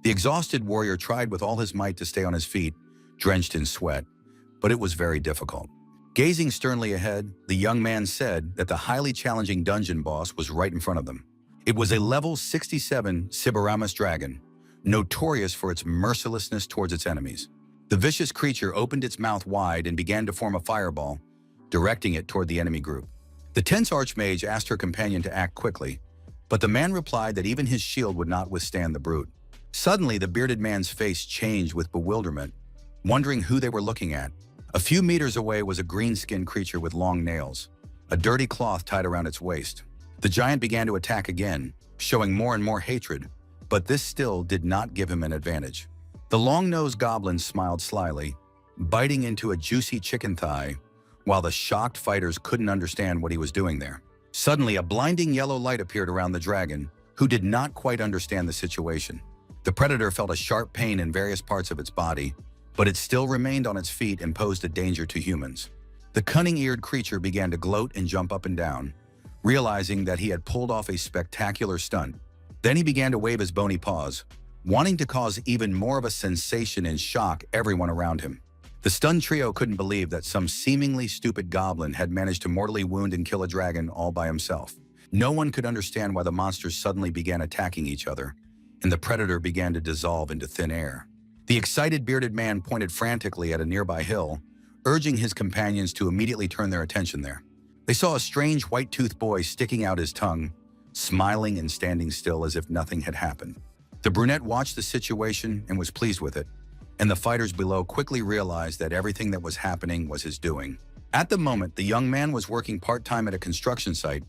The exhausted warrior tried with all his might to stay on his feet, drenched in sweat, but it was very difficult. Gazing sternly ahead, the young man said that the highly challenging dungeon boss was right in front of them. It was a level 67 Sibaramus dragon, notorious for its mercilessness towards its enemies. The vicious creature opened its mouth wide and began to form a fireball, directing it toward the enemy group. The tense archmage asked her companion to act quickly, but the man replied that even his shield would not withstand the brute. Suddenly, the bearded man's face changed with bewilderment, wondering who they were looking at. A few meters away was a green-skinned creature with long nails, a dirty cloth tied around its waist. The giant began to attack again, showing more and more hatred, but this still did not give him an advantage. The long-nosed goblin smiled slyly, biting into a juicy chicken thigh, while the shocked fighters couldn't understand what he was doing there. Suddenly, a blinding yellow light appeared around the dragon, who did not quite understand the situation. The predator felt a sharp pain in various parts of its body, but it still remained on its feet and posed a danger to humans. The cunning-eared creature began to gloat and jump up and down, realizing that he had pulled off a spectacular stunt. Then he began to wave his bony paws, wanting to cause even more of a sensation and shock everyone around him. The stunned trio couldn't believe that some seemingly stupid goblin had managed to mortally wound and kill a dragon all by himself. No one could understand why the monsters suddenly began attacking each other, and the predator began to dissolve into thin air. The excited bearded man pointed frantically at a nearby hill, urging his companions to immediately turn their attention there. They saw a strange white-toothed boy sticking out his tongue, smiling and standing still as if nothing had happened. The brunette watched the situation and was pleased with it, and the fighters below quickly realized that everything that was happening was his doing. At the moment, the young man was working part-time at a construction site,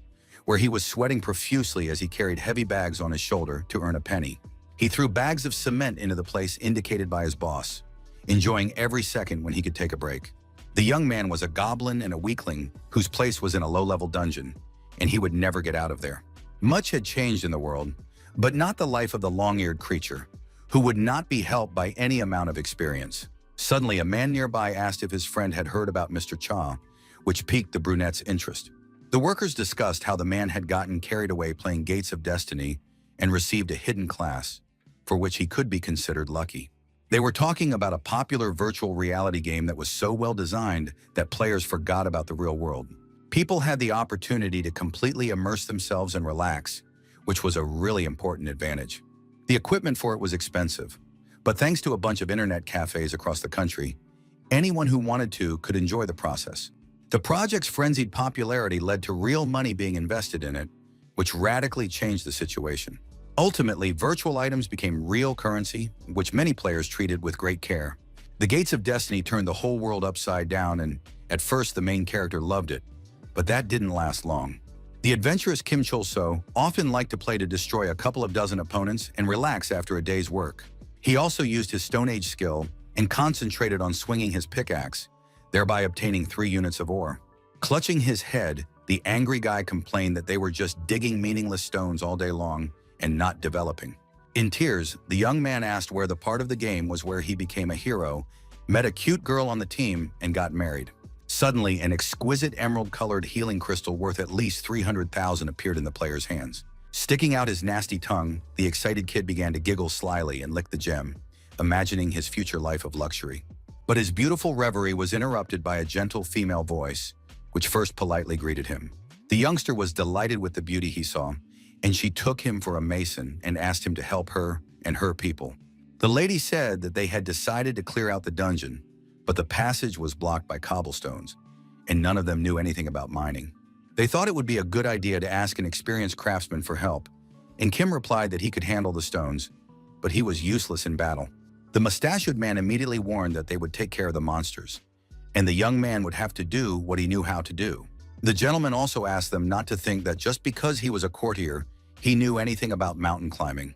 where he was sweating profusely as he carried heavy bags on his shoulder to earn a penny. He threw bags of cement into the place indicated by his boss, enjoying every second when he could take a break. The young man was a goblin and a weakling whose place was in a low-level dungeon, and he would never get out of there. Much had changed in the world, but not the life of the long-eared creature, who would not be helped by any amount of experience. Suddenly, a man nearby asked if his friend had heard about Mr. Cha, which piqued the brunette's interest. The workers discussed how the man had gotten carried away playing Gates of Destiny and received a hidden class, for which he could be considered lucky. They were talking about a popular virtual reality game that was so well designed that players forgot about the real world. People had the opportunity to completely immerse themselves and relax, which was a really important advantage. The equipment for it was expensive, but thanks to a bunch of internet cafes across the country, anyone who wanted to could enjoy the process. The project's frenzied popularity led to real money being invested in it, which radically changed the situation. Ultimately, virtual items became real currency, which many players treated with great care. The Gates of Destiny turned the whole world upside down, and at first the main character loved it, but that didn't last long. The adventurous Kim Chul-so often liked to play to destroy a couple of dozen opponents and relax after a day's work. He also used his Stone Age skill and concentrated on swinging his pickaxe, thereby obtaining 3 units of ore. Clutching his head, the angry guy complained that they were just digging meaningless stones all day long and not developing. In tears, the young man asked where the part of the game was where he became a hero, met a cute girl on the team, and got married. Suddenly, an exquisite emerald-colored healing crystal worth at least 300,000 appeared in the player's hands. Sticking out his nasty tongue, the excited kid began to giggle slyly and lick the gem, imagining his future life of luxury. But his beautiful reverie was interrupted by a gentle female voice, which first politely greeted him. The youngster was delighted with the beauty he saw, and she took him for a mason and asked him to help her and her people. The lady said that they had decided to clear out the dungeon, but the passage was blocked by cobblestones, and none of them knew anything about mining. They thought it would be a good idea to ask an experienced craftsman for help, and Kim replied that he could handle the stones, but he was useless in battle. The mustachioed man immediately warned that they would take care of the monsters, and the young man would have to do what he knew how to do. The gentleman also asked them not to think that just because he was a courtier, he knew anything about mountain climbing,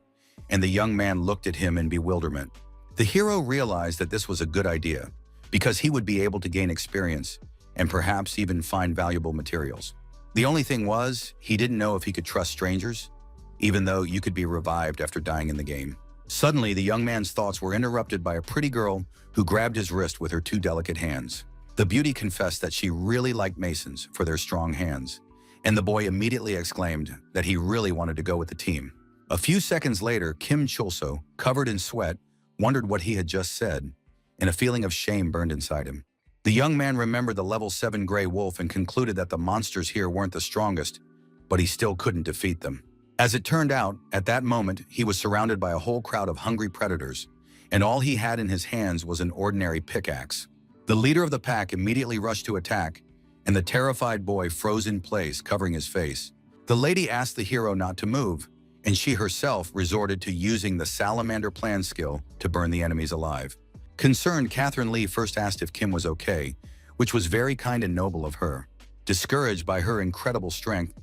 and the young man looked at him in bewilderment. The hero realized that this was a good idea, because he would be able to gain experience and perhaps even find valuable materials. The only thing was, he didn't know if he could trust strangers, even though you could be revived after dying in the game. Suddenly, the young man's thoughts were interrupted by a pretty girl who grabbed his wrist with her 2 delicate hands. The beauty confessed that she really liked masons for their strong hands, and the boy immediately exclaimed that he really wanted to go with the team. A few seconds later, Kim Chulso, covered in sweat, wondered what he had just said, and a feeling of shame burned inside him. The young man remembered the level 7 gray wolf and concluded that the monsters here weren't the strongest, but he still couldn't defeat them. As it turned out, at that moment, he was surrounded by a whole crowd of hungry predators, and all he had in his hands was an ordinary pickaxe. The leader of the pack immediately rushed to attack, and the terrified boy froze in place, covering his face. The lady asked the hero not to move, and she herself resorted to using the salamander plan skill to burn the enemies alive. Concerned, Catherine Lee first asked if Kim was okay, which was very kind and noble of her. Discouraged by her incredible strength,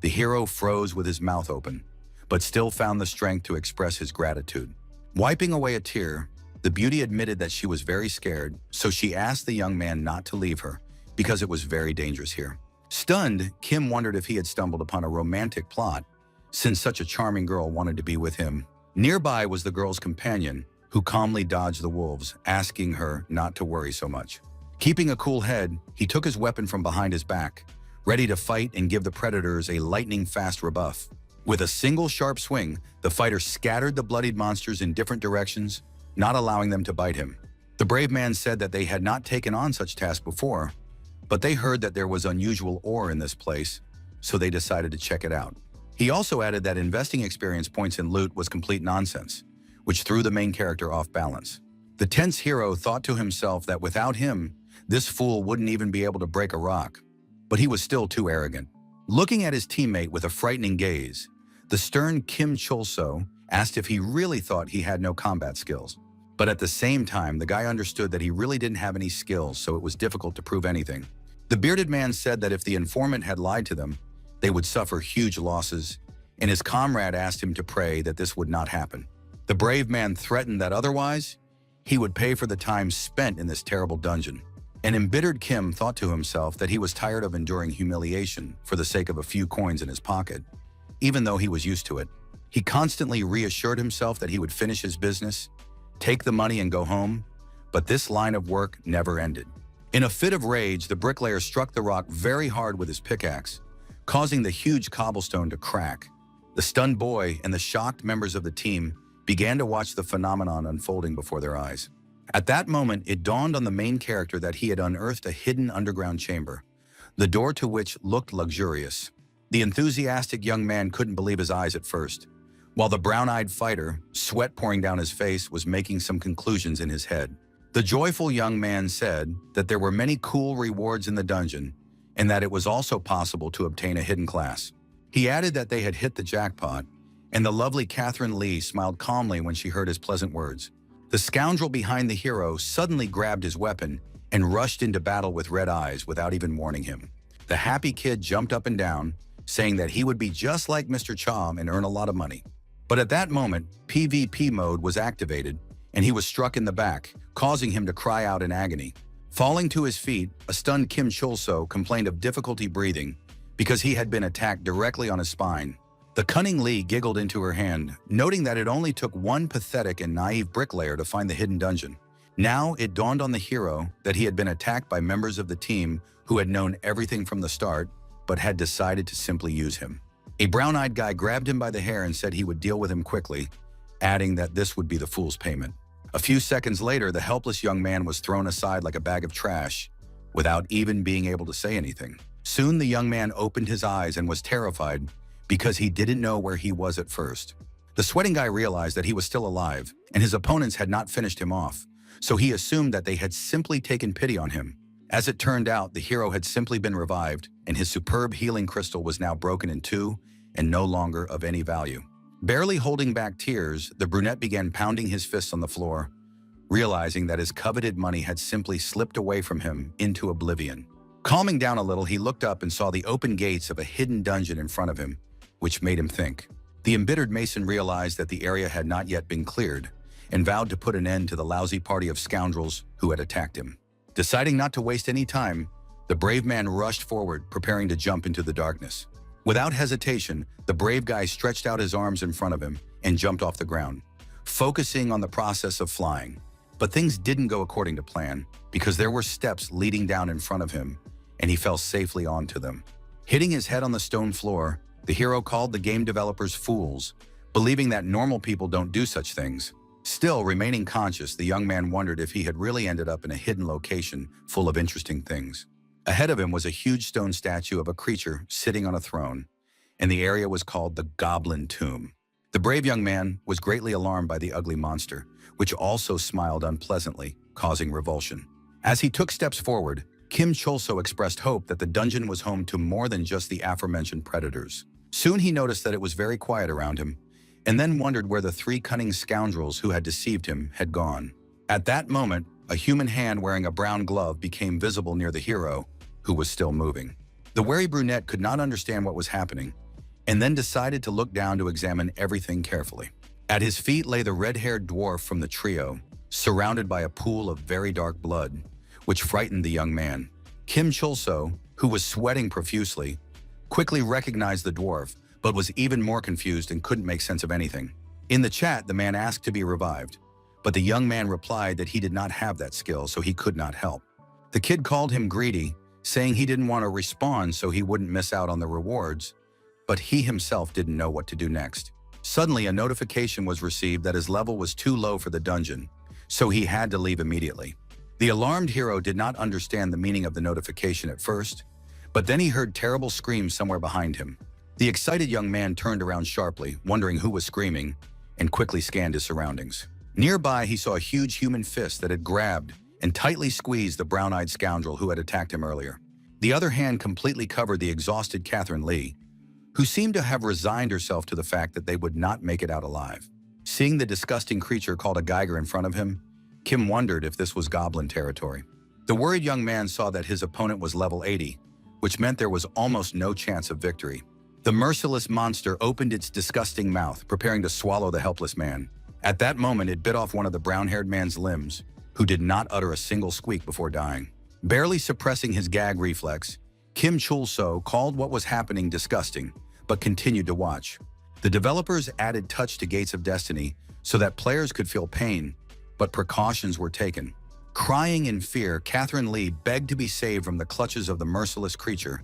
the hero froze with his mouth open, but still found the strength to express his gratitude. Wiping away a tear, the beauty admitted that she was very scared, so she asked the young man not to leave her, because it was very dangerous here. Stunned, Kim wondered if he had stumbled upon a romantic plot, since such a charming girl wanted to be with him. Nearby was the girl's companion, who calmly dodged the wolves, asking her not to worry so much. Keeping a cool head, he took his weapon from behind his back, ready to fight and give the predators a lightning-fast rebuff. With a single sharp swing, the fighter scattered the bloodied monsters in different directions, not allowing them to bite him. The brave man said that they had not taken on such tasks before, but they heard that there was unusual ore in this place, so they decided to check it out. He also added that investing experience points in loot was complete nonsense, which threw the main character off balance. The tense hero thought to himself that without him, this fool wouldn't even be able to break a rock, but he was still too arrogant. Looking at his teammate with a frightening gaze, the stern Kim Chulso asked if he really thought he had no combat skills. But at the same time, the guy understood that he really didn't have any skills, so it was difficult to prove anything. The bearded man said that if the informant had lied to them, they would suffer huge losses, and his comrade asked him to pray that this would not happen. The brave man threatened that otherwise, he would pay for the time spent in this terrible dungeon. An embittered Kim thought to himself that he was tired of enduring humiliation for the sake of a few coins in his pocket, even though he was used to it. He constantly reassured himself that he would finish his business, take the money and go home, but this line of work never ended. In a fit of rage, the bricklayer struck the rock very hard with his pickaxe, causing the huge cobblestone to crack. The stunned boy and the shocked members of the team began to watch the phenomenon unfolding before their eyes. At that moment, it dawned on the main character that he had unearthed a hidden underground chamber, the door to which looked luxurious. The enthusiastic young man couldn't believe his eyes at first, while the brown-eyed fighter, sweat pouring down his face, was making some conclusions in his head. The joyful young man said that there were many cool rewards in the dungeon and that it was also possible to obtain a hidden class. He added that they had hit the jackpot, and the lovely Catherine Lee smiled calmly when she heard his pleasant words. The scoundrel behind the hero suddenly grabbed his weapon and rushed into battle with red eyes without even warning him. The happy kid jumped up and down, saying that he would be just like Mr. Chom and earn a lot of money. But at that moment, PvP mode was activated, and he was struck in the back, causing him to cry out in agony. Falling to his feet, a stunned Kim Chulso complained of difficulty breathing because he had been attacked directly on his spine. The cunning Lee giggled into her hand, noting that it only took one pathetic and naive bricklayer to find the hidden dungeon. Now it dawned on the hero that he had been attacked by members of the team who had known everything from the start, but had decided to simply use him. A brown-eyed guy grabbed him by the hair and said he would deal with him quickly, adding that this would be the fool's payment. A few seconds later, the helpless young man was thrown aside like a bag of trash, without even being able to say anything. Soon the young man opened his eyes and was terrified because he didn't know where he was at first. The sweating guy realized that he was still alive, and his opponents had not finished him off, so he assumed that they had simply taken pity on him. As it turned out, the hero had simply been revived, and his superb healing crystal was now broken in two and no longer of any value. Barely holding back tears, the brunette began pounding his fists on the floor, realizing that his coveted money had simply slipped away from him into oblivion. Calming down a little, he looked up and saw the open gates of a hidden dungeon in front of him, which made him think. The embittered mason realized that the area had not yet been cleared and vowed to put an end to the lousy party of scoundrels who had attacked him. Deciding not to waste any time, the brave man rushed forward, preparing to jump into the darkness. Without hesitation, the brave guy stretched out his arms in front of him and jumped off the ground, focusing on the process of flying. But things didn't go according to plan because there were steps leading down in front of him, and he fell safely onto them. Hitting his head on the stone floor, the hero called the game developers fools, believing that normal people don't do such things. Still, remaining conscious, the young man wondered if he had really ended up in a hidden location full of interesting things. Ahead of him was a huge stone statue of a creature sitting on a throne, and the area was called the Goblin Tomb. The brave young man was greatly alarmed by the ugly monster, which also smiled unpleasantly, causing revulsion. As he took steps forward, Kim Cholso expressed hope that the dungeon was home to more than just the aforementioned predators. Soon he noticed that it was very quiet around him, and then wondered where the three cunning scoundrels who had deceived him had gone. At that moment, a human hand wearing a brown glove became visible near the hero, who was still moving. The wary brunette could not understand what was happening, and then decided to look down to examine everything carefully. At his feet lay the red-haired dwarf from the trio, surrounded by a pool of very dark blood, which frightened the young man. Kim Cholso, who was sweating profusely, quickly recognized the dwarf, but was even more confused and couldn't make sense of anything. In the chat, the man asked to be revived, but the young man replied that he did not have that skill, so he could not help. The kid called him greedy, saying he didn't want to respawn so he wouldn't miss out on the rewards, but he himself didn't know what to do next. Suddenly, a notification was received that his level was too low for the dungeon, so he had to leave immediately. The alarmed hero did not understand the meaning of the notification at first, but then he heard terrible screams somewhere behind him. The excited young man turned around sharply, wondering who was screaming, and quickly scanned his surroundings. Nearby, he saw a huge human fist that had grabbed and tightly squeezed the brown-eyed scoundrel who had attacked him earlier. The other hand completely covered the exhausted Catherine Lee, who seemed to have resigned herself to the fact that they would not make it out alive. Seeing the disgusting creature called a Geiger in front of him, Kim wondered if this was Goblin territory. The worried young man saw that his opponent was level 80, which meant there was almost no chance of victory. The merciless monster opened its disgusting mouth, preparing to swallow the helpless man. At that moment, it bit off one of the brown-haired man's limbs, who did not utter a single squeak before dying. Barely suppressing his gag reflex, Kim Cholso called what was happening disgusting, but continued to watch. The developers added touch to Gates of Destiny so that players could feel pain, but precautions were taken. Crying in fear, Catherine Lee begged to be saved from the clutches of the merciless creature,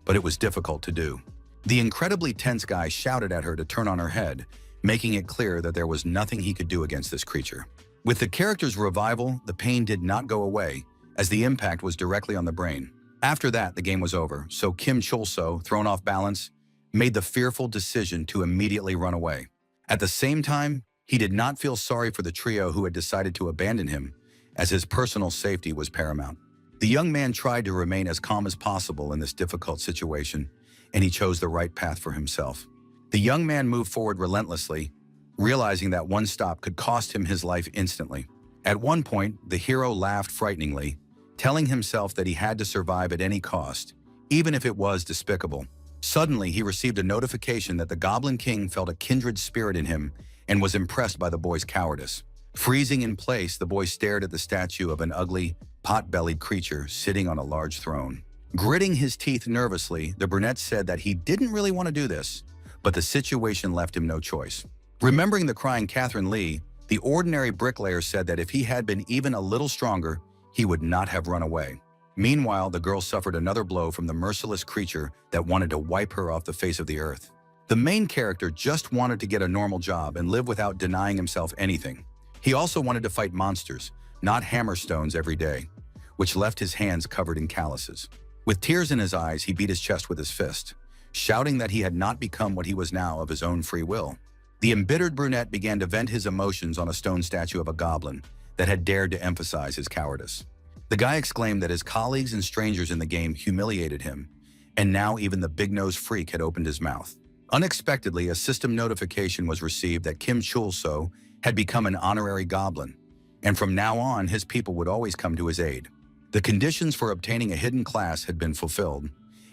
but it was difficult to do. The incredibly tense guy shouted at her to turn on her head, making it clear that there was nothing he could do against this creature. With the character's revival, the pain did not go away, as the impact was directly on the brain. After that, the game was over, so Kim Cholso, thrown off balance, made the fearful decision to immediately run away. At the same time, he did not feel sorry for the trio who had decided to abandon him, as his personal safety was paramount. The young man tried to remain as calm as possible in this difficult situation, and he chose the right path for himself. The young man moved forward relentlessly, realizing that one stop could cost him his life instantly. At one point, the hero laughed frighteningly, telling himself that he had to survive at any cost, even if it was despicable. Suddenly, he received a notification that the Goblin King felt a kindred spirit in him and was impressed by the boy's cowardice. Freezing in place, the boy stared at the statue of an ugly, pot-bellied creature sitting on a large throne. Gritting his teeth nervously, the brunette said that he didn't really want to do this, but the situation left him no choice. Remembering the crying Catherine Lee, the ordinary bricklayer said that if he had been even a little stronger, he would not have run away. Meanwhile, the girl suffered another blow from the merciless creature that wanted to wipe her off the face of the earth. The main character just wanted to get a normal job and live without denying himself anything. He also wanted to fight monsters, not hammerstones every day, which left his hands covered in calluses. With tears in his eyes, he beat his chest with his fist, shouting that he had not become what he was now of his own free will. The embittered brunette began to vent his emotions on a stone statue of a goblin that had dared to emphasize his cowardice. The guy exclaimed that his colleagues and strangers in the game humiliated him, and now even the big-nosed freak had opened his mouth. Unexpectedly, a system notification was received that Kim Cholso had become an honorary goblin, and from now on, his people would always come to his aid. The conditions for obtaining a hidden class had been fulfilled,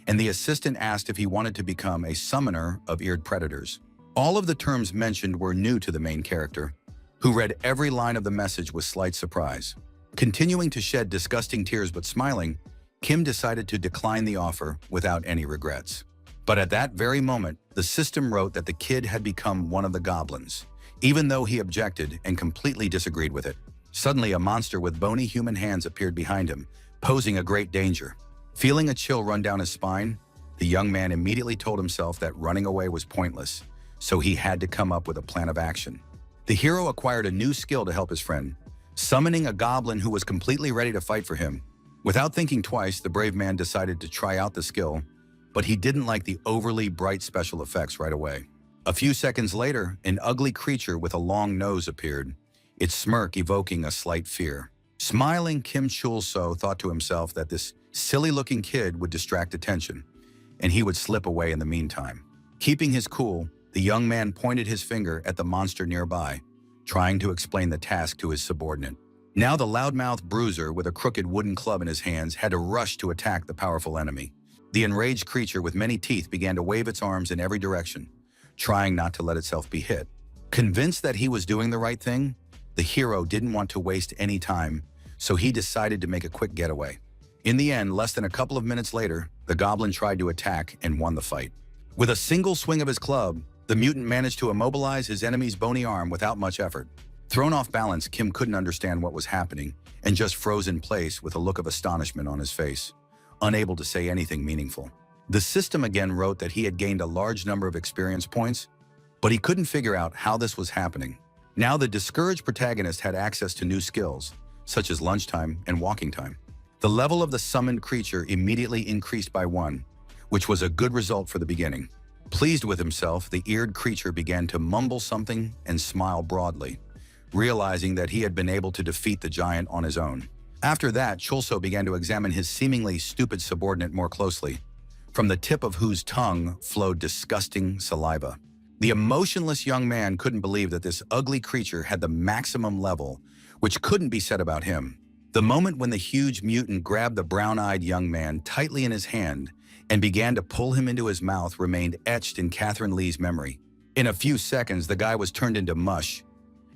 and the assistant asked if he wanted to become a summoner of eared predators. All of the terms mentioned were new to the main character, who read every line of the message with slight surprise. Continuing to shed disgusting tears but smiling, Kim decided to decline the offer without any regrets. But at that very moment, the system wrote that the kid had become one of the goblins, even though he objected and completely disagreed with it. Suddenly, a monster with bony human hands appeared behind him, posing a great danger. Feeling a chill run down his spine, the young man immediately told himself that running away was pointless, so he had to come up with a plan of action. The hero acquired a new skill to help his friend, summoning a goblin who was completely ready to fight for him. Without thinking twice, the brave man decided to try out the skill, but he didn't like the overly bright special effects right away. A few seconds later, an ugly creature with a long nose appeared, its smirk evoking a slight fear. Smiling, Kim Chul-so thought to himself that this silly-looking kid would distract attention, and he would slip away in the meantime. Keeping his cool, the young man pointed his finger at the monster nearby, trying to explain the task to his subordinate. Now the loudmouth bruiser with a crooked wooden club in his hands had to rush to attack the powerful enemy. The enraged creature with many teeth began to wave its arms in every direction, trying not to let itself be hit. Convinced that he was doing the right thing, the hero didn't want to waste any time, so he decided to make a quick getaway. In the end, less than a couple of minutes later, the goblin tried to attack and won the fight. With a single swing of his club, the mutant managed to immobilize his enemy's bony arm without much effort. Thrown off balance, Kim couldn't understand what was happening and just froze in place with a look of astonishment on his face, unable to say anything meaningful. The system again wrote that he had gained a large number of experience points, but he couldn't figure out how this was happening. Now the discouraged protagonist had access to new skills, such as lunchtime and walking time. The level of the summoned creature immediately increased by 1, which was a good result for the beginning. Pleased with himself, the eared creature began to mumble something and smile broadly, realizing that he had been able to defeat the giant on his own. After that, Chulso began to examine his seemingly stupid subordinate more closely, from the tip of whose tongue flowed disgusting saliva. The emotionless young man couldn't believe that this ugly creature had the maximum level, which couldn't be said about him. The moment when the huge mutant grabbed the brown-eyed young man tightly in his hand and began to pull him into his mouth remained etched in Catherine Lee's memory. In a few seconds, the guy was turned into mush,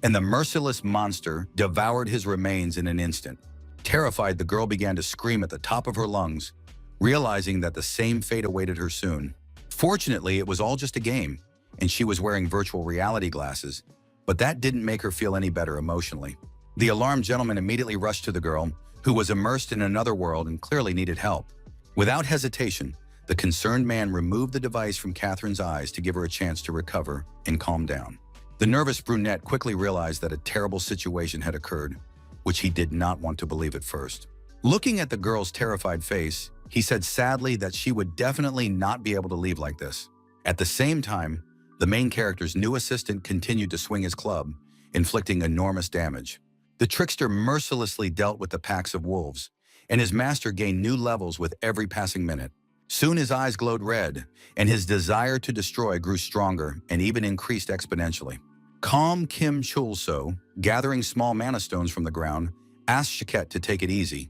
and the merciless monster devoured his remains in an instant. Terrified, the girl began to scream at the top of her lungs, realizing that the same fate awaited her soon. Fortunately, it was all just a game, and she was wearing virtual reality glasses, but that didn't make her feel any better emotionally. The alarmed gentleman immediately rushed to the girl, who was immersed in another world and clearly needed help. Without hesitation, the concerned man removed the device from Catherine's eyes to give her a chance to recover and calm down. The nervous brunette quickly realized that a terrible situation had occurred, which he did not want to believe at first. Looking at the girl's terrified face, he said sadly that she would definitely not be able to leave like this. At the same time, the main character's new assistant continued to swing his club, inflicting enormous damage. The trickster mercilessly dealt with the packs of wolves, and his master gained new levels with every passing minute. Soon his eyes glowed red, and his desire to destroy grew stronger and even increased exponentially. Calm Kim Chul-so, gathering small mana stones from the ground, asked Shaket to take it easy,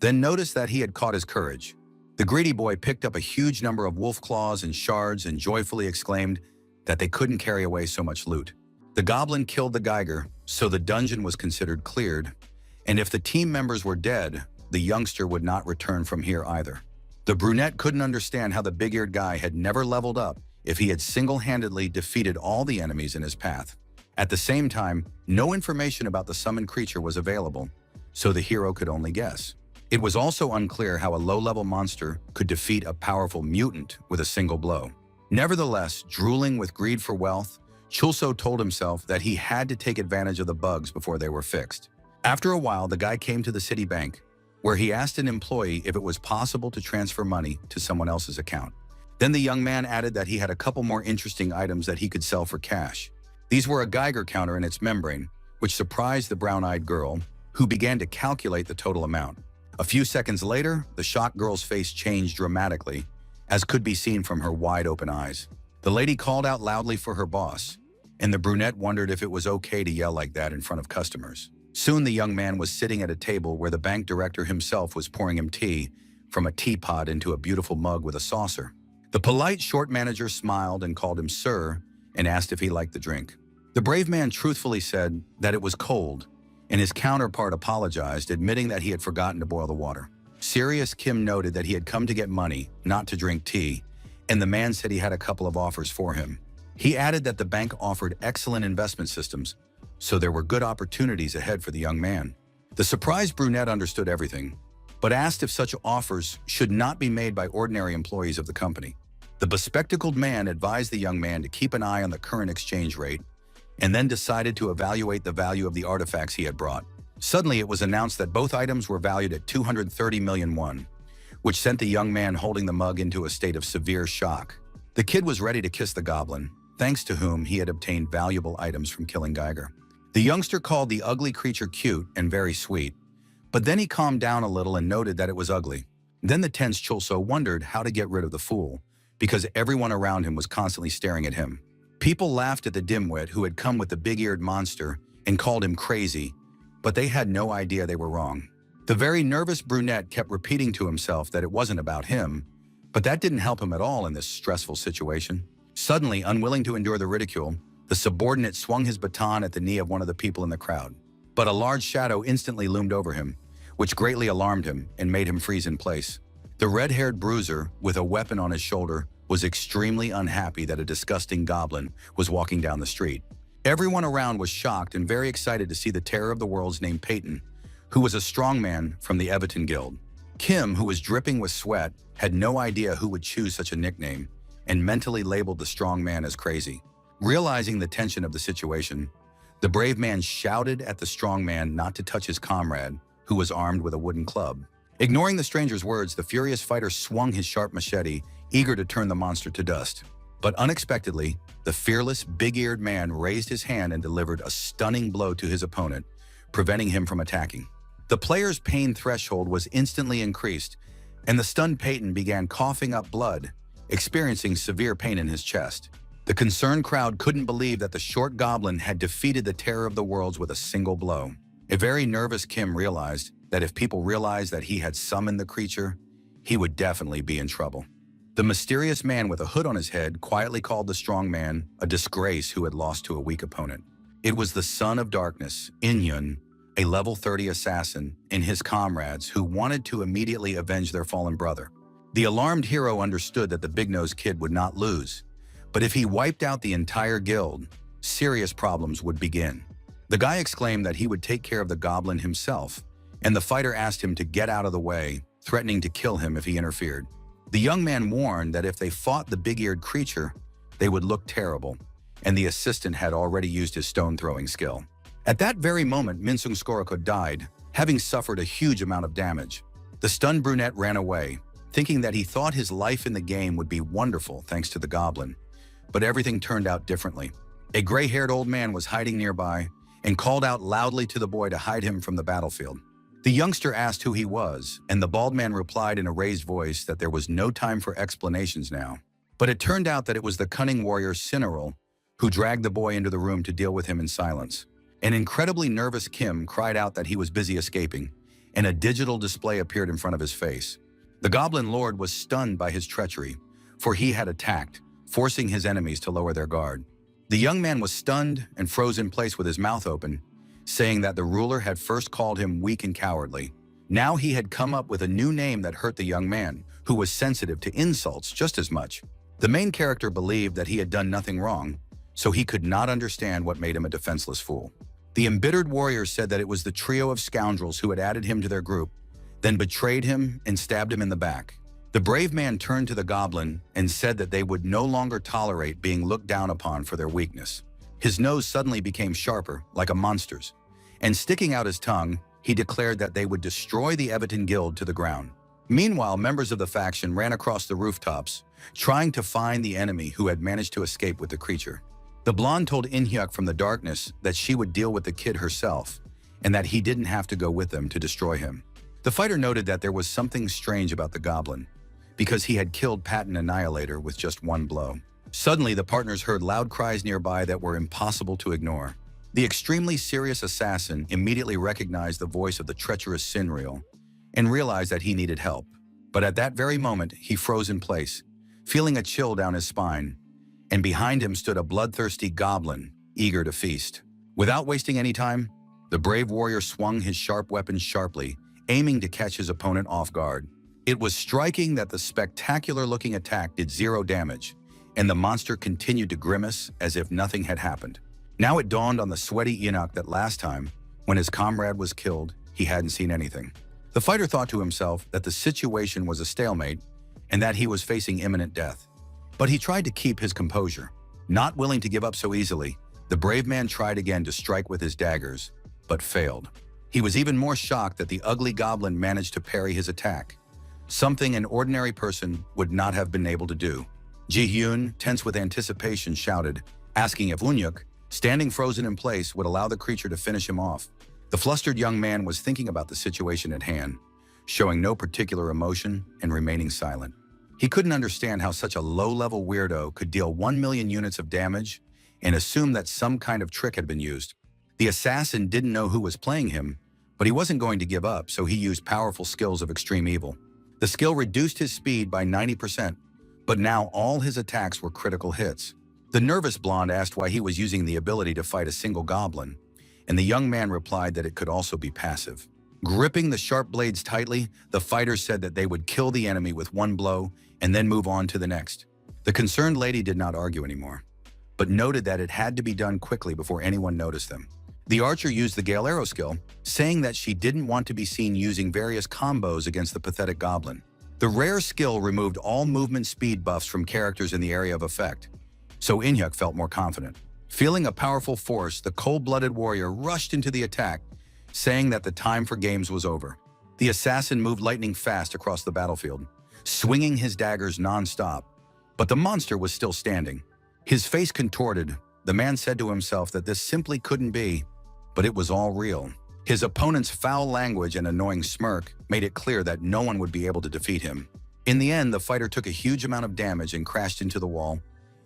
then noticed that he had caught his courage. The greedy boy picked up a huge number of wolf claws and shards and joyfully exclaimed that they couldn't carry away so much loot. The goblin killed the Geiger, so the dungeon was considered cleared, and if the team members were dead, the youngster would not return from here either. The brunette couldn't understand how the big-eared guy had never leveled up if he had single-handedly defeated all the enemies in his path. At the same time, no information about the summoned creature was available, so the hero could only guess. It was also unclear how a low-level monster could defeat a powerful mutant with a single blow. Nevertheless, drooling with greed for wealth, Chulso told himself that he had to take advantage of the bugs before they were fixed. After a while, the guy came to the city bank, where he asked an employee if it was possible to transfer money to someone else's account. Then the young man added that he had a couple more interesting items that he could sell for cash. These were a Geiger counter and its membrane, which surprised the brown-eyed girl, who began to calculate the total amount. A few seconds later, the shocked girl's face changed dramatically, as could be seen from her wide-open eyes. The lady called out loudly for her boss, and the brunette wondered if it was okay to yell like that in front of customers. Soon the young man was sitting at a table where the bank director himself was pouring him tea from a teapot into a beautiful mug with a saucer. The polite short manager smiled and called him sir and asked if he liked the drink. The brave man truthfully said that it was cold, and his counterpart apologized, admitting that he had forgotten to boil the water. Serious Kim noted that he had come to get money, not to drink tea, and the man said he had a couple of offers for him. He added that the bank offered excellent investment systems, so there were good opportunities ahead for the young man. The surprised brunette understood everything, but asked if such offers should not be made by ordinary employees of the company. The bespectacled man advised the young man to keep an eye on the current exchange rate and then decided to evaluate the value of the artifacts he had brought. Suddenly, it was announced that both items were valued at 230 million won, which sent the young man holding the mug into a state of severe shock. The kid was ready to kiss the goblin, thanks to whom he had obtained valuable items from killing Geiger. The youngster called the ugly creature cute and very sweet, but then he calmed down a little and noted that it was ugly. Then the tense Chulso wondered how to get rid of the fool, because everyone around him was constantly staring at him. People laughed at the dimwit who had come with the big-eared monster and called him crazy, but they had no idea they were wrong. The very nervous brunette kept repeating to himself that it wasn't about him, but that didn't help him at all in this stressful situation. Suddenly, unwilling to endure the ridicule, the subordinate swung his baton at the knee of one of the people in the crowd. But a large shadow instantly loomed over him, which greatly alarmed him and made him freeze in place. The red-haired bruiser, with a weapon on his shoulder, was extremely unhappy that a disgusting goblin was walking down the street. Everyone around was shocked and very excited to see the terror of the worlds named Peyton, who was a strongman from the Everton Guild. Kim, who was dripping with sweat, had no idea who would choose such a nickname and mentally labeled the strongman as crazy. Realizing the tension of the situation, the brave man shouted at the strongman not to touch his comrade, who was armed with a wooden club. Ignoring the stranger's words, the furious fighter swung his sharp machete, eager to turn the monster to dust. But unexpectedly, the fearless, big-eared man raised his hand and delivered a stunning blow to his opponent, preventing him from attacking. The player's pain threshold was instantly increased, and the stunned Peyton began coughing up blood, experiencing severe pain in his chest. The concerned crowd couldn't believe that the short goblin had defeated the terror of the worlds with a single blow. A very nervous Kim realized that if people realized that he had summoned the creature, he would definitely be in trouble. The mysterious man with a hood on his head quietly called the strong man a disgrace who had lost to a weak opponent. It was the son of darkness, Inyun, a level 30 assassin, and his comrades who wanted to immediately avenge their fallen brother. The alarmed hero understood that the big-nosed kid would not lose, but if he wiped out the entire guild, serious problems would begin. The guy exclaimed that he would take care of the goblin himself, and the fighter asked him to get out of the way, threatening to kill him if he interfered. The young man warned that if they fought the big-eared creature, they would look terrible, and the assistant had already used his stone-throwing skill. At that very moment, Minsung Skoroko died, having suffered a huge amount of damage. The stunned brunette ran away, thinking that he thought his life in the game would be wonderful thanks to the goblin. But everything turned out differently. A gray-haired old man was hiding nearby and called out loudly to the boy to hide him from the battlefield. The youngster asked who he was, and the bald man replied in a raised voice that there was no time for explanations now. But it turned out that it was the cunning warrior Cineral who dragged the boy into the room to deal with him in silence. An incredibly nervous Kim cried out that he was busy escaping, and a digital display appeared in front of his face. The Goblin Lord was stunned by his treachery, for he had attacked, forcing his enemies to lower their guard. The young man was stunned and froze in place with his mouth open, saying that the ruler had first called him weak and cowardly. Now he had come up with a new name that hurt the young man, who was sensitive to insults just as much. The main character believed that he had done nothing wrong, so he could not understand what made him a defenseless fool. The embittered warrior said that it was the trio of scoundrels who had added him to their group, then betrayed him and stabbed him in the back. The brave man turned to the goblin and said that they would no longer tolerate being looked down upon for their weakness. His nose suddenly became sharper, like a monster's, and sticking out his tongue, he declared that they would destroy the Everton Guild to the ground. Meanwhile, members of the faction ran across the rooftops, trying to find the enemy who had managed to escape with the creature. The blonde told Inhyuk from the darkness that she would deal with the kid herself, and that he didn't have to go with them to destroy him. The fighter noted that there was something strange about the goblin, because he had killed Patton Annihilator with just one blow. Suddenly, the partners heard loud cries nearby that were impossible to ignore. The extremely serious assassin immediately recognized the voice of the treacherous Sinreal and realized that he needed help. But at that very moment, he froze in place, feeling a chill down his spine, and behind him stood a bloodthirsty goblin, eager to feast. Without wasting any time, the brave warrior swung his sharp weapon sharply, aiming to catch his opponent off guard. It was striking that the spectacular-looking attack did 0 damage, and the monster continued to grimace as if nothing had happened. Now it dawned on the sweaty Enoch that last time, when his comrade was killed, he hadn't seen anything. The fighter thought to himself that the situation was a stalemate and that he was facing imminent death. But he tried to keep his composure. Not willing to give up so easily, the brave man tried again to strike with his daggers, but failed. He was even more shocked that the ugly goblin managed to parry his attack, something an ordinary person would not have been able to do. Ji-hyun, tense with anticipation, shouted, asking if Unyuk, standing frozen in place, would allow the creature to finish him off. The flustered young man was thinking about the situation at hand, showing no particular emotion and remaining silent. He couldn't understand how such a low-level weirdo could deal 1 million units of damage and assume that some kind of trick had been used. The assassin didn't know who was playing him, but he wasn't going to give up, so he used powerful skills of extreme evil. The skill reduced his speed by 90%, but now all his attacks were critical hits. The nervous blonde asked why he was using the ability to fight a single goblin, and the young man replied that it could also be passive. Gripping the sharp blades tightly, the fighter said that they would kill the enemy with one blow and then move on to the next. The concerned lady did not argue anymore, but noted that it had to be done quickly before anyone noticed them. The archer used the Gale Arrow skill, saying that she didn't want to be seen using various combos against the pathetic goblin. The rare skill removed all movement speed buffs from characters in the area of effect, so Inhyuk felt more confident. Feeling a powerful force, the cold-blooded warrior rushed into the attack, saying that the time for games was over. The assassin moved lightning fast across the battlefield, swinging his daggers non-stop, but the monster was still standing. His face contorted, the man said to himself that this simply couldn't be, but it was all real. His opponent's foul language and annoying smirk made it clear that no one would be able to defeat him. In the end, the fighter took a huge amount of damage and crashed into the wall,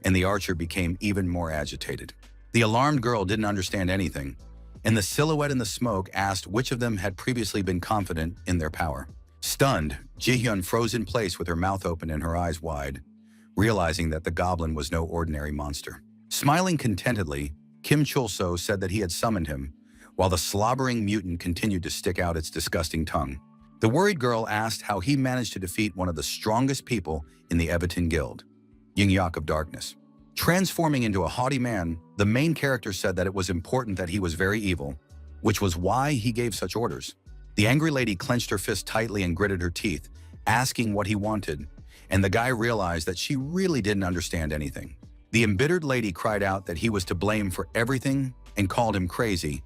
and the archer became even more agitated. The alarmed girl didn't understand anything, and the silhouette in the smoke asked which of them had previously been confident in their power. Stunned, Ji-hyun froze in place with her mouth open and her eyes wide, realizing that the goblin was no ordinary monster. Smiling contentedly, Kim Chul-so said that he had summoned him, while the slobbering mutant continued to stick out its disgusting tongue. The worried girl asked how he managed to defeat one of the strongest people in the Evitan Guild, Yingyak of Darkness. Transforming into a haughty man, the main character said that it was important that he was very evil, which was why he gave such orders. The angry lady clenched her fist tightly and gritted her teeth, asking what he wanted, and the guy realized that she really didn't understand anything. The embittered lady cried out that he was to blame for everything and called him crazy,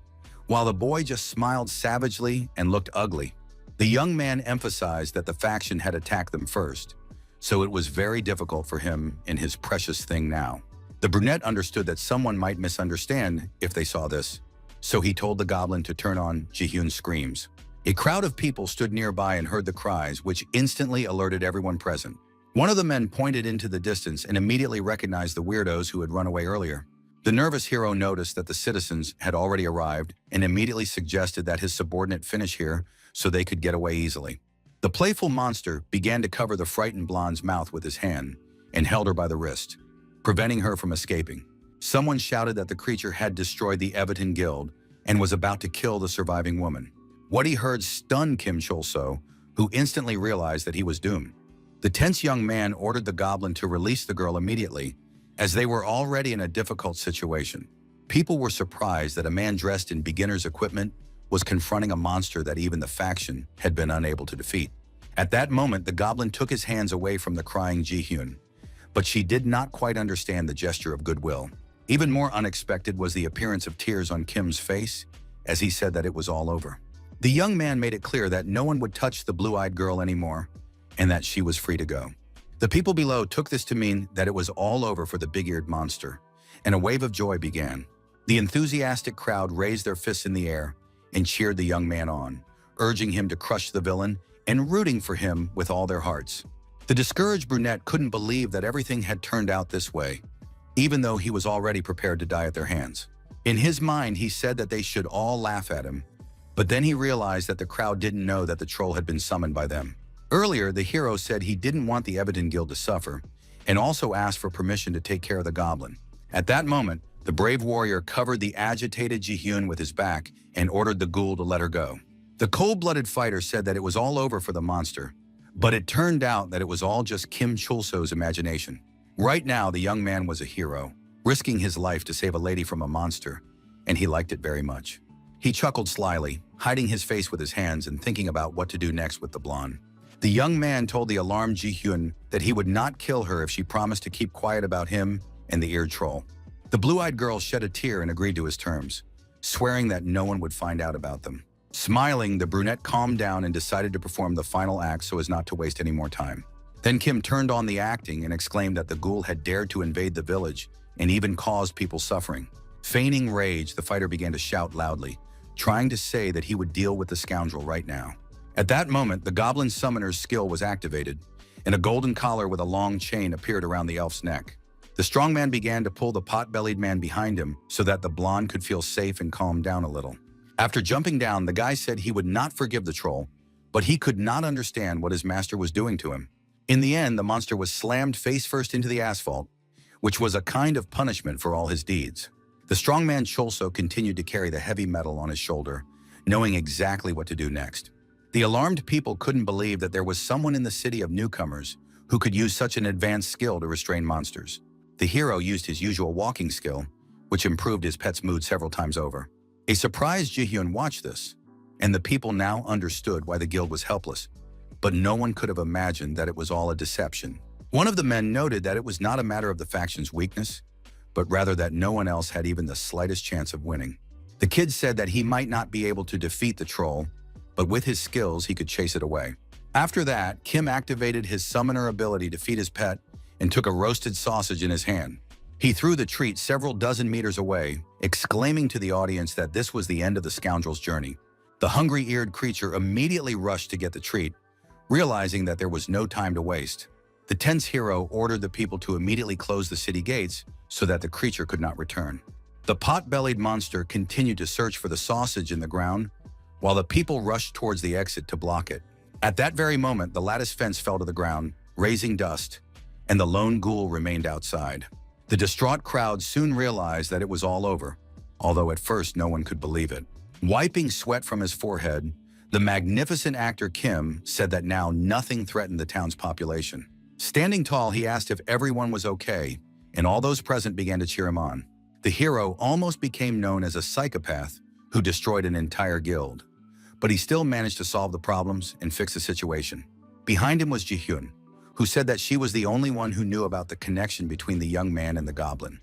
while the boy just smiled savagely and looked ugly. The young man emphasized that the faction had attacked them first, so it was very difficult for him in his precious thing now. The brunette understood that someone might misunderstand if they saw this, so he told the goblin to turn on Ji-hyun's screams. A crowd of people stood nearby and heard the cries, which instantly alerted everyone present. One of the men pointed into the distance and immediately recognized the weirdos who had run away earlier. The nervous hero noticed that the citizens had already arrived and immediately suggested that his subordinate finish here so they could get away easily. The playful monster began to cover the frightened blonde's mouth with his hand and held her by the wrist, preventing her from escaping. Someone shouted that the creature had destroyed the Evitan Guild and was about to kill the surviving woman. What he heard stunned Kim Chul-so, who instantly realized that he was doomed. The tense young man ordered the goblin to release the girl immediately, as they were already in a difficult situation. People were surprised that a man dressed in beginner's equipment was confronting a monster that even the faction had been unable to defeat. At that moment, the goblin took his hands away from the crying Ji-hyun, but she did not quite understand the gesture of goodwill. Even more unexpected was the appearance of tears on Kim's face as he said that it was all over. The young man made it clear that no one would touch the blue-eyed girl anymore and that she was free to go. The people below took this to mean that it was all over for the big-eared monster, and a wave of joy began. The enthusiastic crowd raised their fists in the air and cheered the young man on, urging him to crush the villain and rooting for him with all their hearts. The discouraged brunette couldn't believe that everything had turned out this way, even though he was already prepared to die at their hands. In his mind, he said that they should all laugh at him, but then he realized that the crowd didn't know that the troll had been summoned by them. Earlier, the hero said he didn't want the Evitan Guild to suffer, and also asked for permission to take care of the goblin. At that moment, the brave warrior covered the agitated Ji-hyun with his back and ordered the ghoul to let her go. The cold-blooded fighter said that it was all over for the monster, but it turned out that it was all just Kim Chul-so's imagination. Right now, the young man was a hero, risking his life to save a lady from a monster, and he liked it very much. He chuckled slyly, hiding his face with his hands and thinking about what to do next with the blonde. The young man told the alarmed Ji-hyun that he would not kill her if she promised to keep quiet about him and the eared troll. The blue-eyed girl shed a tear and agreed to his terms, swearing that no one would find out about them. Smiling, the brunette calmed down and decided to perform the final act so as not to waste any more time. Then Kim turned on the acting and exclaimed that the ghoul had dared to invade the village and even caused people suffering. Feigning rage, the fighter began to shout loudly, trying to say that he would deal with the scoundrel right now. At that moment, the goblin summoner's skill was activated, and a golden collar with a long chain appeared around the elf's neck. The strong man began to pull the pot-bellied man behind him so that the blonde could feel safe and calm down a little. After jumping down, the guy said he would not forgive the troll, but he could not understand what his master was doing to him. In the end, the monster was slammed face-first into the asphalt, which was a kind of punishment for all his deeds. The strongman Cholso continued to carry the heavy metal on his shoulder, knowing exactly what to do next. The alarmed people couldn't believe that there was someone in the city of newcomers who could use such an advanced skill to restrain monsters. The hero used his usual walking skill, which improved his pet's mood several times over. A surprised Ji-hyun watched this, and the people now understood why the guild was helpless, but no one could have imagined that it was all a deception. One of the men noted that it was not a matter of the faction's weakness, but rather that no one else had even the slightest chance of winning. The kid said that he might not be able to defeat the troll, but with his skills he could chase it away. After that, Kim activated his summoner ability to feed his pet and took a roasted sausage in his hand. He threw the treat several dozen meters away, exclaiming to the audience that this was the end of the scoundrel's journey. The hungry-eared creature immediately rushed to get the treat, realizing that there was no time to waste. The tense hero ordered the people to immediately close the city gates so that the creature could not return. The pot-bellied monster continued to search for the sausage in the ground, while the people rushed towards the exit to block it. At that very moment, the lattice fence fell to the ground, raising dust, and the lone ghoul remained outside. The distraught crowd soon realized that it was all over, although at first no one could believe it. Wiping sweat from his forehead, the magnificent actor Kim said that now nothing threatened the town's population. Standing tall, he asked if everyone was okay, and all those present began to cheer him on. The hero almost became known as a psychopath who destroyed an entire guild, but he still managed to solve the problems and fix the situation. Behind him was Ji-hyun, who said that she was the only one who knew about the connection between the young man and the goblin,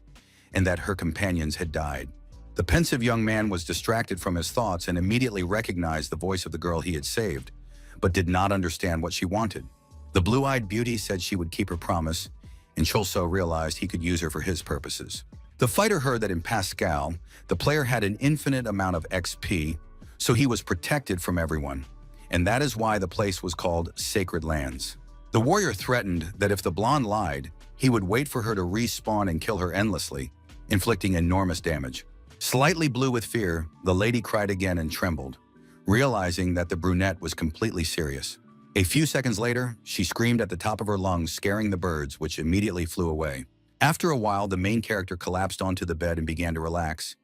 and that her companions had died. The pensive young man was distracted from his thoughts and immediately recognized the voice of the girl he had saved, but did not understand what she wanted. The blue-eyed beauty said she would keep her promise, and Cholso realized he could use her for his purposes. The fighter heard that in Pascal, the player had an infinite amount of XP, so he was protected from everyone, and that is why the place was called Sacred Lands. The warrior threatened that if the blonde lied, he would wait for her to respawn and kill her endlessly, inflicting enormous damage. Slightly blue with fear, the lady cried again and trembled, realizing that the brunette was completely serious. A few seconds later, she screamed at the top of her lungs, scaring the birds, which immediately flew away. After a while, the main character collapsed onto the bed and began to relax,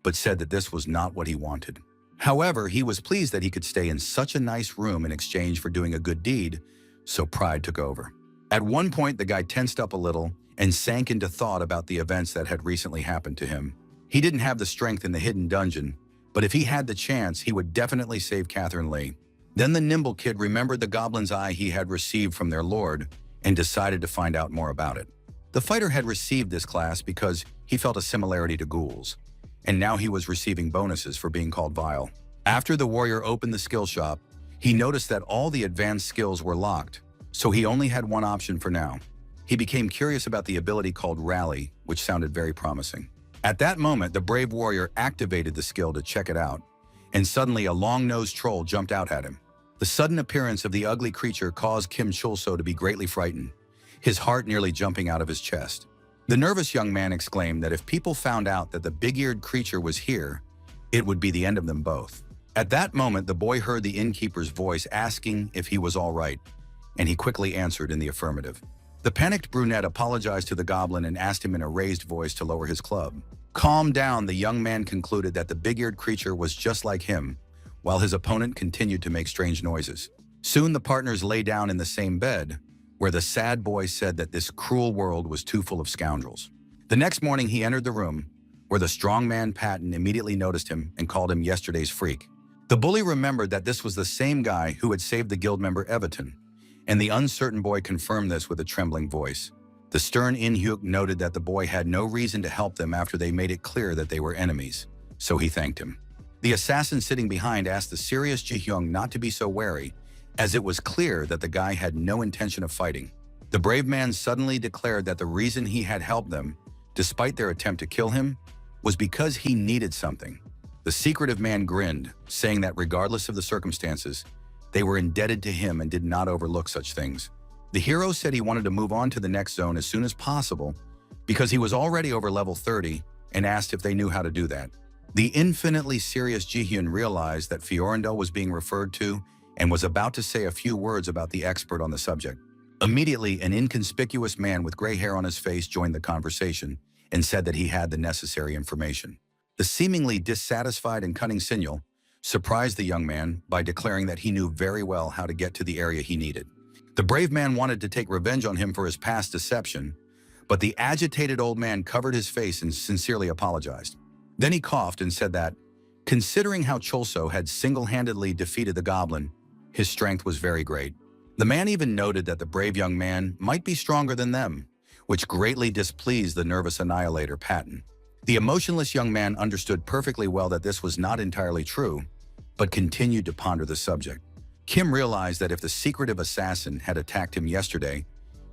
but said that this was not what he wanted. However, he was pleased that he could stay in such a nice room in exchange for doing a good deed, so pride took over. At one point, the guy tensed up a little and sank into thought about the events that had recently happened to him. He didn't have the strength in the hidden dungeon, but if he had the chance, he would definitely save Catherine Lee. Then the nimble kid remembered the goblin's eye he had received from their lord and decided to find out more about it. The fighter had received this class because he felt a similarity to ghouls, and now he was receiving bonuses for being called vile. After the warrior opened the skill shop, he noticed that all the advanced skills were locked, so he only had one option for now. He became curious about the ability called Rally, which sounded very promising. At that moment, the brave warrior activated the skill to check it out, and suddenly a long-nosed troll jumped out at him. The sudden appearance of the ugly creature caused Kim Chulso to be greatly frightened, his heart nearly jumping out of his chest. The nervous young man exclaimed that if people found out that the big-eared creature was here, it would be the end of them both. At that moment, the boy heard the innkeeper's voice asking if he was all right, and he quickly answered in the affirmative. The panicked brunette apologized to the goblin and asked him in a raised voice to lower his club. Calmed down, the young man concluded that the big-eared creature was just like him, while his opponent continued to make strange noises. Soon the partners lay down in the same bed, where the sad boy said that this cruel world was too full of scoundrels. The next morning he entered the room, where the strong man Patton immediately noticed him and called him yesterday's freak. The bully remembered that this was the same guy who had saved the guild member Everton, and the uncertain boy confirmed this with a trembling voice. The stern In-hyuk noted that the boy had no reason to help them after they made it clear that they were enemies, so he thanked him. The assassin sitting behind asked the serious Ji-hyung not to be so wary, as it was clear that the guy had no intention of fighting. The brave man suddenly declared that the reason he had helped them, despite their attempt to kill him, was because he needed something. The secretive man grinned, saying that regardless of the circumstances, they were indebted to him and did not overlook such things. The hero said he wanted to move on to the next zone as soon as possible because he was already over level 30 and asked if they knew how to do that. The infinitely serious Ji-hyun realized that Fiorindel was being referred to and was about to say a few words about the expert on the subject. Immediately, an inconspicuous man with gray hair on his face joined the conversation and said that he had the necessary information. The seemingly dissatisfied and cunning Signal surprised the young man by declaring that he knew very well how to get to the area he needed. The brave man wanted to take revenge on him for his past deception, but the agitated old man covered his face and sincerely apologized. Then he coughed and said that, considering how Cholso had single-handedly defeated the Goblin, his strength was very great. The man even noted that the brave young man might be stronger than them, which greatly displeased the nervous annihilator Patton. The emotionless young man understood perfectly well that this was not entirely true, but continued to ponder the subject. Kim realized that if the secretive assassin had attacked him yesterday,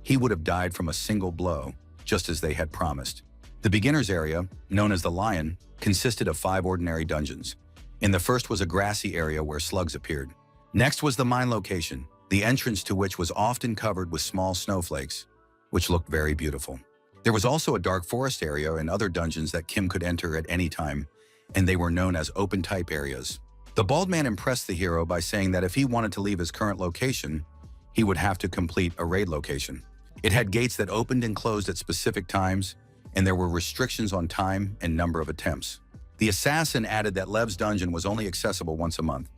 he would have died from a single blow, just as they had promised. The beginner's area, known as the Lion, consisted of 5 ordinary dungeons. In the first was a grassy area where slugs appeared. Next was the mine location, the entrance to which was often covered with small snowflakes, which looked very beautiful. There was also a dark forest area and other dungeons that Kim could enter at any time, and they were known as open-type areas. The bald man impressed the hero by saying that if he wanted to leave his current location, he would have to complete a raid location. It had gates that opened and closed at specific times, and there were restrictions on time and number of attempts. The assassin added that Lev's dungeon was only accessible once a month,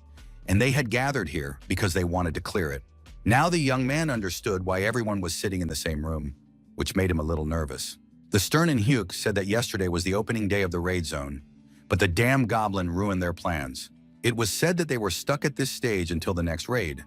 and they had gathered here because they wanted to clear it. Now the young man understood why everyone was sitting in the same room, which made him a little nervous. The stern In-hyuk said that yesterday was the opening day of the raid zone, but the damn Goblin ruined their plans. It was said that they were stuck at this stage until the next raid,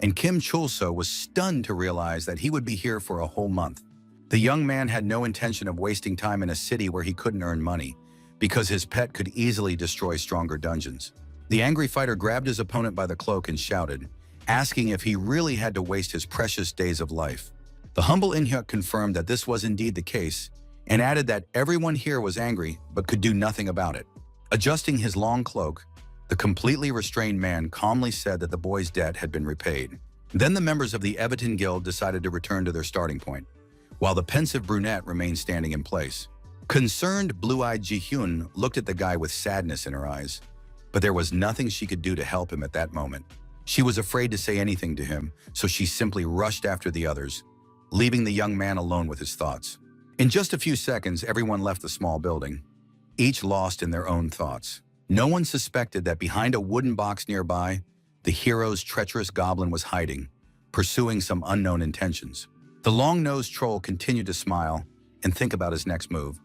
and Kim Chulso was stunned to realize that he would be here for a whole month. The young man had no intention of wasting time in a city where he couldn't earn money, because his pet could easily destroy stronger dungeons. The angry fighter grabbed his opponent by the cloak and shouted, asking if he really had to waste his precious days of life. The humble In-hyuk confirmed that this was indeed the case, and added that everyone here was angry but could do nothing about it. Adjusting his long cloak, the completely restrained man calmly said that the boy's debt had been repaid. Then the members of the Everton Guild decided to return to their starting point, while the pensive brunette remained standing in place. Concerned, blue-eyed Ji-hyun looked at the guy with sadness in her eyes, but there was nothing she could do to help him at that moment. She was afraid to say anything to him, so she simply rushed after the others, leaving the young man alone with his thoughts. In just a few seconds, everyone left the small building, each lost in their own thoughts. No one suspected that behind a wooden box nearby, the hero's treacherous goblin was hiding, pursuing some unknown intentions. The long-nosed troll continued to smile and think about his next move,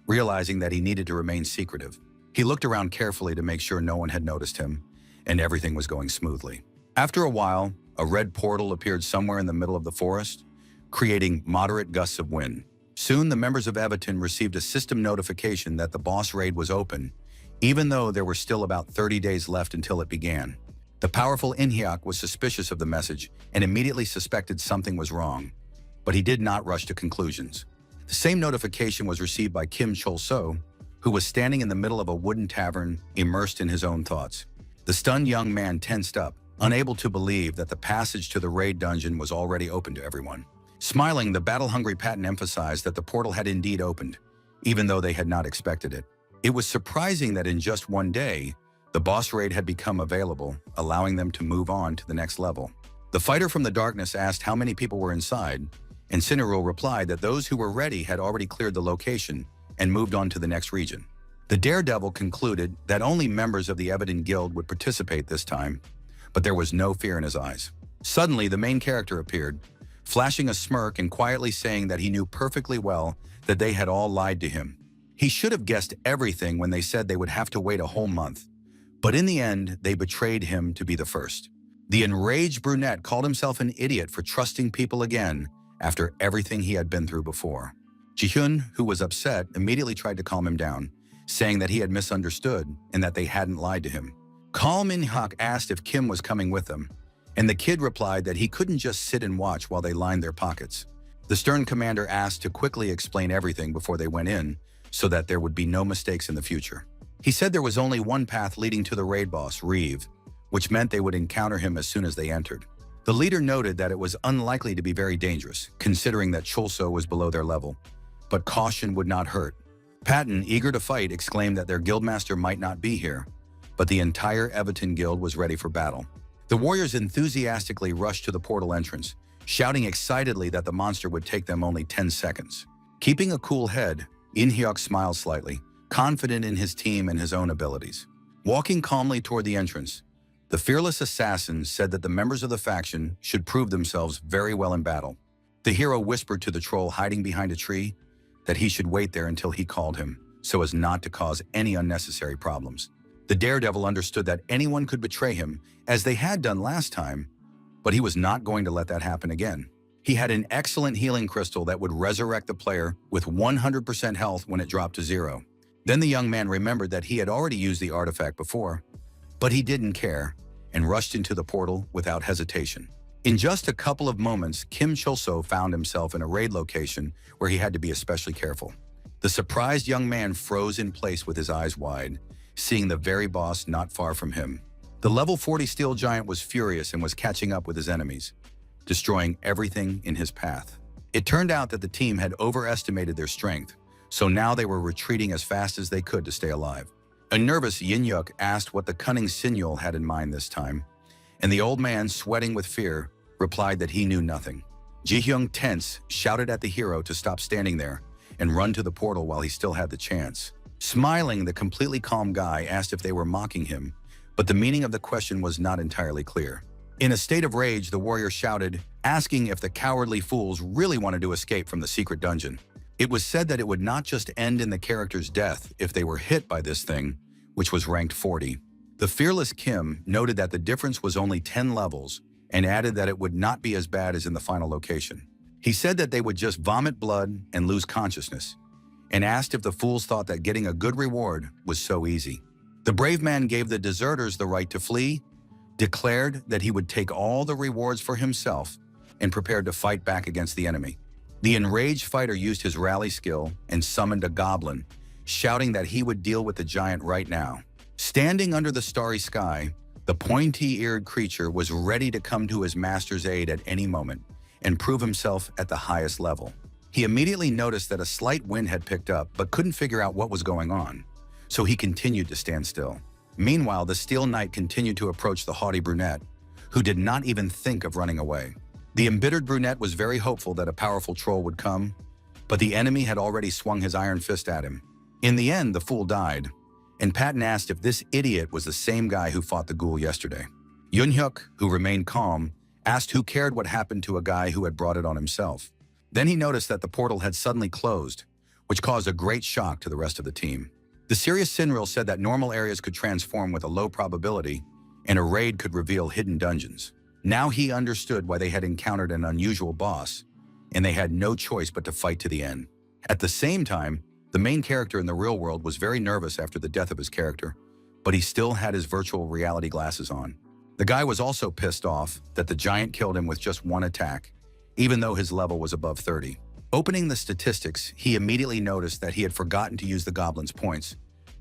realizing that he needed to remain secretive. He looked around carefully to make sure no one had noticed him, and everything was going smoothly. After a while, a red portal appeared somewhere in the middle of the forest, creating moderate gusts of wind. Soon, the members of Everton received a system notification that the boss raid was open, even though there were still about 30 days left until it began. The powerful In-hyuk was suspicious of the message and immediately suspected something was wrong, but he did not rush to conclusions. The same notification was received by Kim Chol-so, who was standing in the middle of a wooden tavern, immersed in his own thoughts. The stunned young man tensed up, unable to believe that the passage to the raid dungeon was already open to everyone. Smiling, the battle-hungry Patton emphasized that the portal had indeed opened, even though they had not expected it. It was surprising that in just one day, the boss raid had become available, allowing them to move on to the next level. The fighter from the darkness asked how many people were inside, and Cinerul replied that those who were ready had already cleared the location and moved on to the next region. The daredevil concluded that only members of the Everton Guild would participate this time, but there was no fear in his eyes. Suddenly, the main character appeared, flashing a smirk and quietly saying that he knew perfectly well that they had all lied to him. He should have guessed everything when they said they would have to wait a whole month, but in the end, they betrayed him to be the first. The enraged brunette called himself an idiot for trusting people again after everything he had been through before. Ji-hyun, who was upset, immediately tried to calm him down, saying that he had misunderstood and that they hadn't lied to him. Kal Min-hyuk asked if Kim was coming with them, and the kid replied that he couldn't just sit and watch while they lined their pockets. The stern commander asked to quickly explain everything before they went in so that there would be no mistakes in the future. He said there was only one path leading to the raid boss, Reeve, which meant they would encounter him as soon as they entered. The leader noted that it was unlikely to be very dangerous, considering that Cholso was below their level, but caution would not hurt. Patton, eager to fight, exclaimed that their guildmaster might not be here, but the entire Everton guild was ready for battle. The warriors enthusiastically rushed to the portal entrance, shouting excitedly that the monster would take them only 10 seconds. Keeping a cool head, In-hyuk smiled slightly, confident in his team and his own abilities. Walking calmly toward the entrance, the fearless assassin said that the members of the faction should prove themselves very well in battle. The hero whispered to the troll hiding behind a tree that he should wait there until he called him, so as not to cause any unnecessary problems. The daredevil understood that anyone could betray him, as they had done last time, but he was not going to let that happen again. He had an excellent healing crystal that would resurrect the player with 100% health when it dropped to 0. Then the young man remembered that he had already used the artifact before, but he didn't care and rushed into the portal without hesitation. In just a couple of moments, Kim Cholso found himself in a raid location where he had to be especially careful. The surprised young man froze in place with his eyes wide, seeing the very boss not far from him. The level 40 steel giant was furious and was catching up with his enemies, destroying everything in his path. It turned out that the team had overestimated their strength, so now they were retreating as fast as they could to stay alive. A nervous In-hyuk asked what the cunning Sinyul had in mind this time, and the old man, sweating with fear, replied that he knew nothing. Ji-hyun, tense, shouted at the hero to stop standing there and run to the portal while he still had the chance. Smiling, the completely calm guy asked if they were mocking him, but the meaning of the question was not entirely clear. In a state of rage, the warrior shouted, asking if the cowardly fools really wanted to escape from the secret dungeon. It was said that it would not just end in the character's death if they were hit by this thing, which was ranked 40. The fearless Kim noted that the difference was only 10 levels and added that it would not be as bad as in the final location. He said that they would just vomit blood and lose consciousness, and asked if the fools thought that getting a good reward was so easy. The brave man gave the deserters the right to flee, declared that he would take all the rewards for himself, and prepared to fight back against the enemy. The enraged fighter used his rally skill and summoned a goblin, shouting that he would deal with the giant right now. Standing under the starry sky, the pointy-eared creature was ready to come to his master's aid at any moment and prove himself at the highest level. He immediately noticed that a slight wind had picked up but couldn't figure out what was going on, so he continued to stand still. Meanwhile, the Steel Knight continued to approach the haughty brunette, who did not even think of running away. The embittered brunette was very hopeful that a powerful troll would come, but the enemy had already swung his iron fist at him. In the end, the fool died, and Patton asked if this idiot was the same guy who fought the ghoul yesterday. In-hyuk, who remained calm, asked who cared what happened to a guy who had brought it on himself. Then he noticed that the portal had suddenly closed, which caused a great shock to the rest of the team. The serious Sinril said that normal areas could transform with a low probability, and a raid could reveal hidden dungeons. Now he understood why they had encountered an unusual boss, and they had no choice but to fight to the end. At the same time, the main character in the real world was very nervous after the death of his character, but he still had his virtual reality glasses on. The guy was also pissed off that the giant killed him with just one attack, even though his level was above 30. Opening the statistics, he immediately noticed that he had forgotten to use the goblin's points,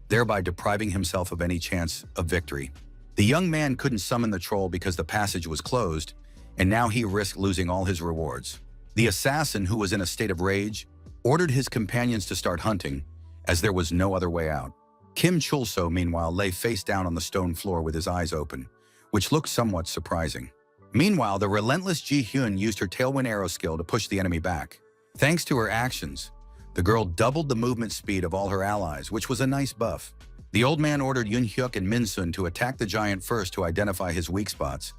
thereby depriving himself of any chance of victory. The young man couldn't summon the troll because the passage was closed, and now he risked losing all his rewards. The assassin, who was in a state of rage, ordered his companions to start hunting, as there was no other way out. Kim Cholso, meanwhile, lay face down on the stone floor with his eyes open, which looked somewhat surprising. Meanwhile, the relentless Ji-hyun used her tailwind arrow skill to push the enemy back. Thanks to her actions, the girl doubled the movement speed of all her allies, which was a nice buff. The old man ordered In-hyuk and Min-sun to attack the giant first to identify his weak spots,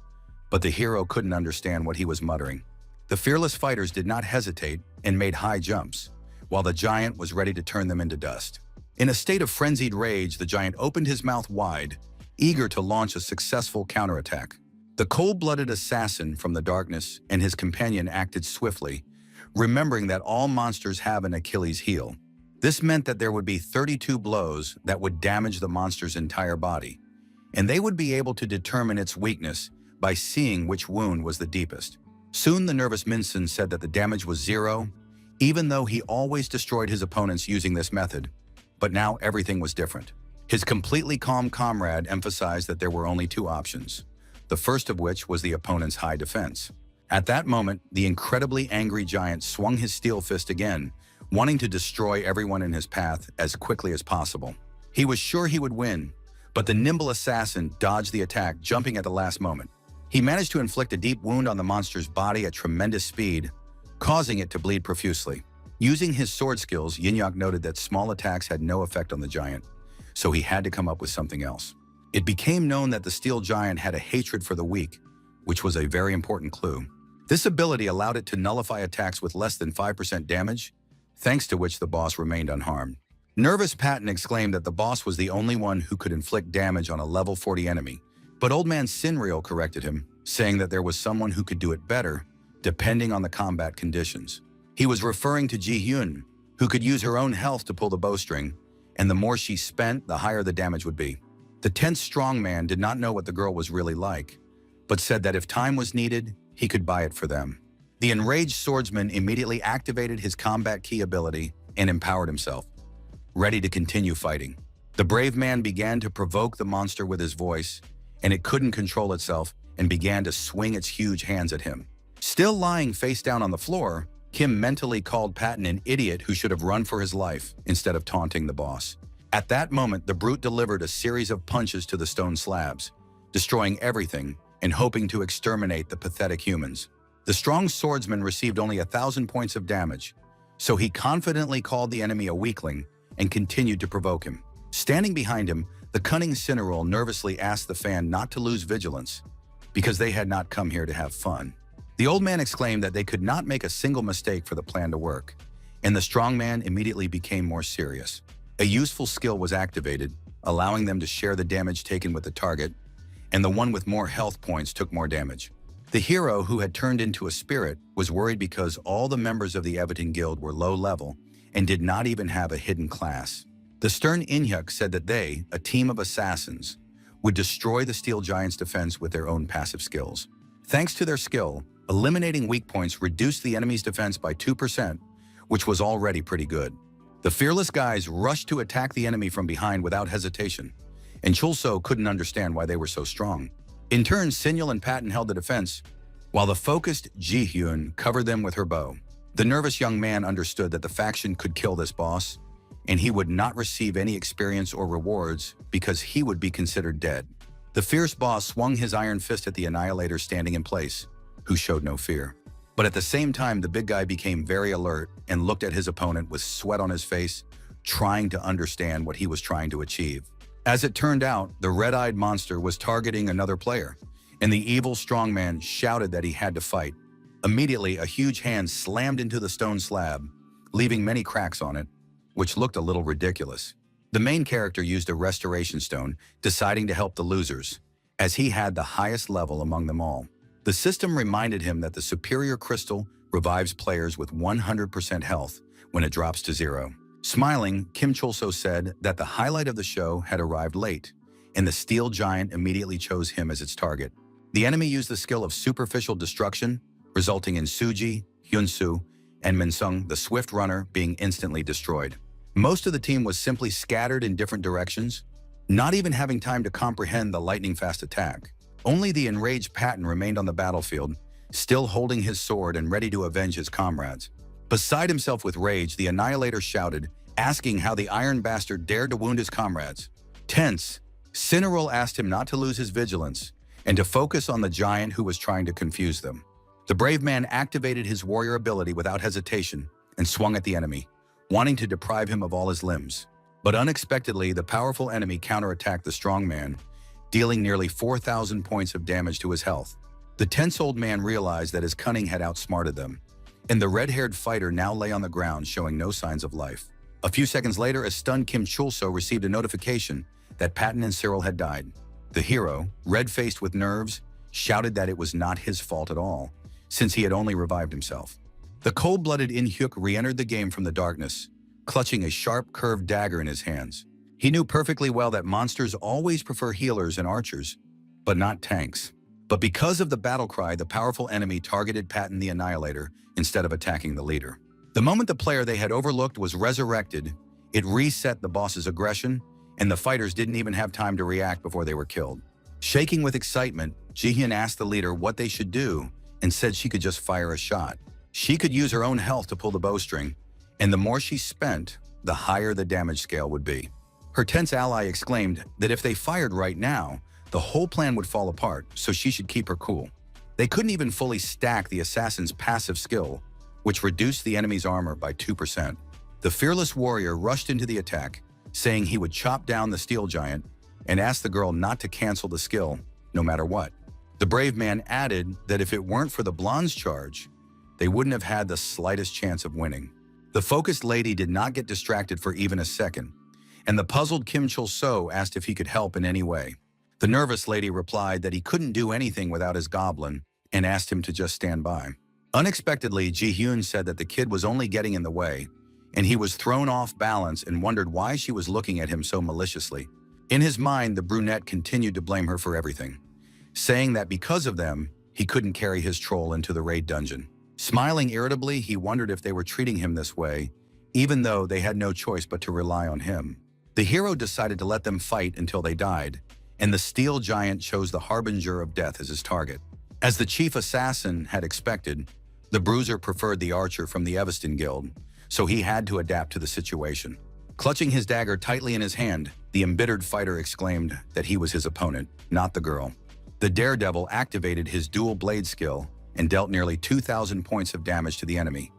but the hero couldn't understand what he was muttering. The fearless fighters did not hesitate and made high jumps, while the giant was ready to turn them into dust. In a state of frenzied rage, the giant opened his mouth wide, eager to launch a successful counterattack. The cold-blooded assassin from the darkness and his companion acted swiftly, remembering that all monsters have an Achilles heel. This meant that there would be 32 blows that would damage the monster's entire body, and they would be able to determine its weakness by seeing which wound was the deepest. Soon the nervous Minson said that the damage was 0, even though he always destroyed his opponents using this method. But now everything was different. His completely calm comrade emphasized that there were only 2 options, the first of which was the opponent's high defense. At that moment, the incredibly angry giant swung his steel fist again, wanting to destroy everyone in his path as quickly as possible. He was sure he would win, but the nimble assassin dodged the attack, jumping at the last moment. He managed to inflict a deep wound on the monster's body at tremendous speed, causing it to bleed profusely. Using his sword skills, Yin-Yak noted that small attacks had no effect on the giant, so he had to come up with something else. It became known that the steel giant had a hatred for the weak, which was a very important clue. This ability allowed it to nullify attacks with less than 5% damage, thanks to which the boss remained unharmed. Nervous Patton exclaimed that the boss was the only one who could inflict damage on a level 40 enemy, but Old Man Sinreal corrected him, saying that there was someone who could do it better, depending on the combat conditions. He was referring to Ji-Hyun, who could use her own health to pull the bowstring, and the more she spent, the higher the damage would be. The tense strongman did not know what the girl was really like, but said that if time was needed, he could buy it for them. The enraged swordsman immediately activated his combat key ability and empowered himself, ready to continue fighting. The brave man began to provoke the monster with his voice, and it couldn't control itself and began to swing its huge hands at him. Still lying face down on the floor, Kim mentally called Patton an idiot who should have run for his life instead of taunting the boss. At that moment, the brute delivered a series of punches to the stone slabs, destroying everything and hoping to exterminate the pathetic humans. The strong swordsman received only 1,000 points of damage, so he confidently called the enemy a weakling and continued to provoke him. Standing behind him, the cunning Cineral nervously asked the fan not to lose vigilance, because they had not come here to have fun. The old man exclaimed that they could not make a single mistake for the plan to work, and the strong man immediately became more serious. A useful skill was activated, allowing them to share the damage taken with the target, and the one with more health points took more damage. The hero, who had turned into a spirit, was worried because all the members of the Everton Guild were low level and did not even have a hidden class. The stern Inhyuk said that they, a team of assassins, would destroy the steel giant's defense with their own passive skills. Thanks to their skill, eliminating weak points reduced the enemy's defense by 2%, which was already pretty good. The fearless guys rushed to attack the enemy from behind without hesitation, and Chulso couldn't understand why they were so strong. In turn, Sinyal and Patton held the defense, while the focused Ji-Hyun covered them with her bow. The nervous young man understood that the faction could kill this boss, and he would not receive any experience or rewards because he would be considered dead. The fierce boss swung his iron fist at the Annihilator standing in place, who showed no fear. But at the same time, the big guy became very alert and looked at his opponent with sweat on his face, trying to understand what he was trying to achieve. As it turned out, the red-eyed monster was targeting another player, and the evil strongman shouted that he had to fight. Immediately, a huge hand slammed into the stone slab, leaving many cracks on it, which looked a little ridiculous. The main character used a restoration stone, deciding to help the losers, as he had the highest level among them all. The system reminded him that the superior crystal revives players with 100% health when it drops to 0. Smiling, Kim Chulso said that the highlight of the show had arrived late, and the steel giant immediately chose him as its target. The enemy used the skill of superficial destruction, resulting in Suji, Hyunsu, and Minsung, the swift runner, being instantly destroyed. Most of the team was simply scattered in different directions, not even having time to comprehend the lightning-fast attack. Only the enraged Patton remained on the battlefield, still holding his sword and ready to avenge his comrades. Beside himself with rage, the Annihilator shouted, asking how the iron bastard dared to wound his comrades. Tense, Cineral asked him not to lose his vigilance and to focus on the giant who was trying to confuse them. The brave man activated his warrior ability without hesitation and swung at the enemy, wanting to deprive him of all his limbs. But unexpectedly, the powerful enemy counterattacked the strong man, dealing nearly 4,000 points of damage to his health. The tense old man realized that his cunning had outsmarted them, and the red-haired fighter now lay on the ground showing no signs of life. A few seconds later, a stunned Kim Chulso received a notification that Patton and Cyril had died. The hero, red-faced with nerves, shouted that it was not his fault at all, since he had only revived himself. The cold-blooded In Hyuk re-entered the game from the darkness, clutching a sharp, curved dagger in his hands. He knew perfectly well that monsters always prefer healers and archers, but not tanks. But because of the battle cry, the powerful enemy targeted Patton the Annihilator instead of attacking the leader. The moment the player they had overlooked was resurrected, it reset the boss's aggression, and the fighters didn't even have time to react before they were killed. Shaking with excitement, Jihyun asked the leader what they should do and said she could just fire a shot. She could use her own health to pull the bowstring, and the more she spent, the higher the damage scale would be. Her tense ally exclaimed that if they fired right now, the whole plan would fall apart, so she should keep her cool. They couldn't even fully stack the assassin's passive skill, which reduced the enemy's armor by 2%. The fearless warrior rushed into the attack, saying he would chop down the steel giant and asked the girl not to cancel the skill, no matter what. The brave man added that if it weren't for the blonde's charge, they wouldn't have had the slightest chance of winning. The focused lady did not get distracted for even a second, and the puzzled Kim Chul-so asked if he could help in any way. The nervous lady replied that he couldn't do anything without his goblin and asked him to just stand by. Unexpectedly, Ji-hyun said that the kid was only getting in the way, and he was thrown off balance and wondered why she was looking at him so maliciously. In his mind, the brunette continued to blame her for everything, saying that because of them, he couldn't carry his troll into the raid dungeon. Smiling irritably, he wondered if they were treating him this way, even though they had no choice but to rely on him. The hero decided to let them fight until they died, and the steel giant chose the harbinger of death as his target. As the chief assassin had expected, the bruiser preferred the archer from the Evanston Guild, so he had to adapt to the situation. Clutching his dagger tightly in his hand, the embittered fighter exclaimed that he was his opponent, not the girl. The daredevil activated his dual blade skill and dealt nearly 2,000 points of damage to the enemy,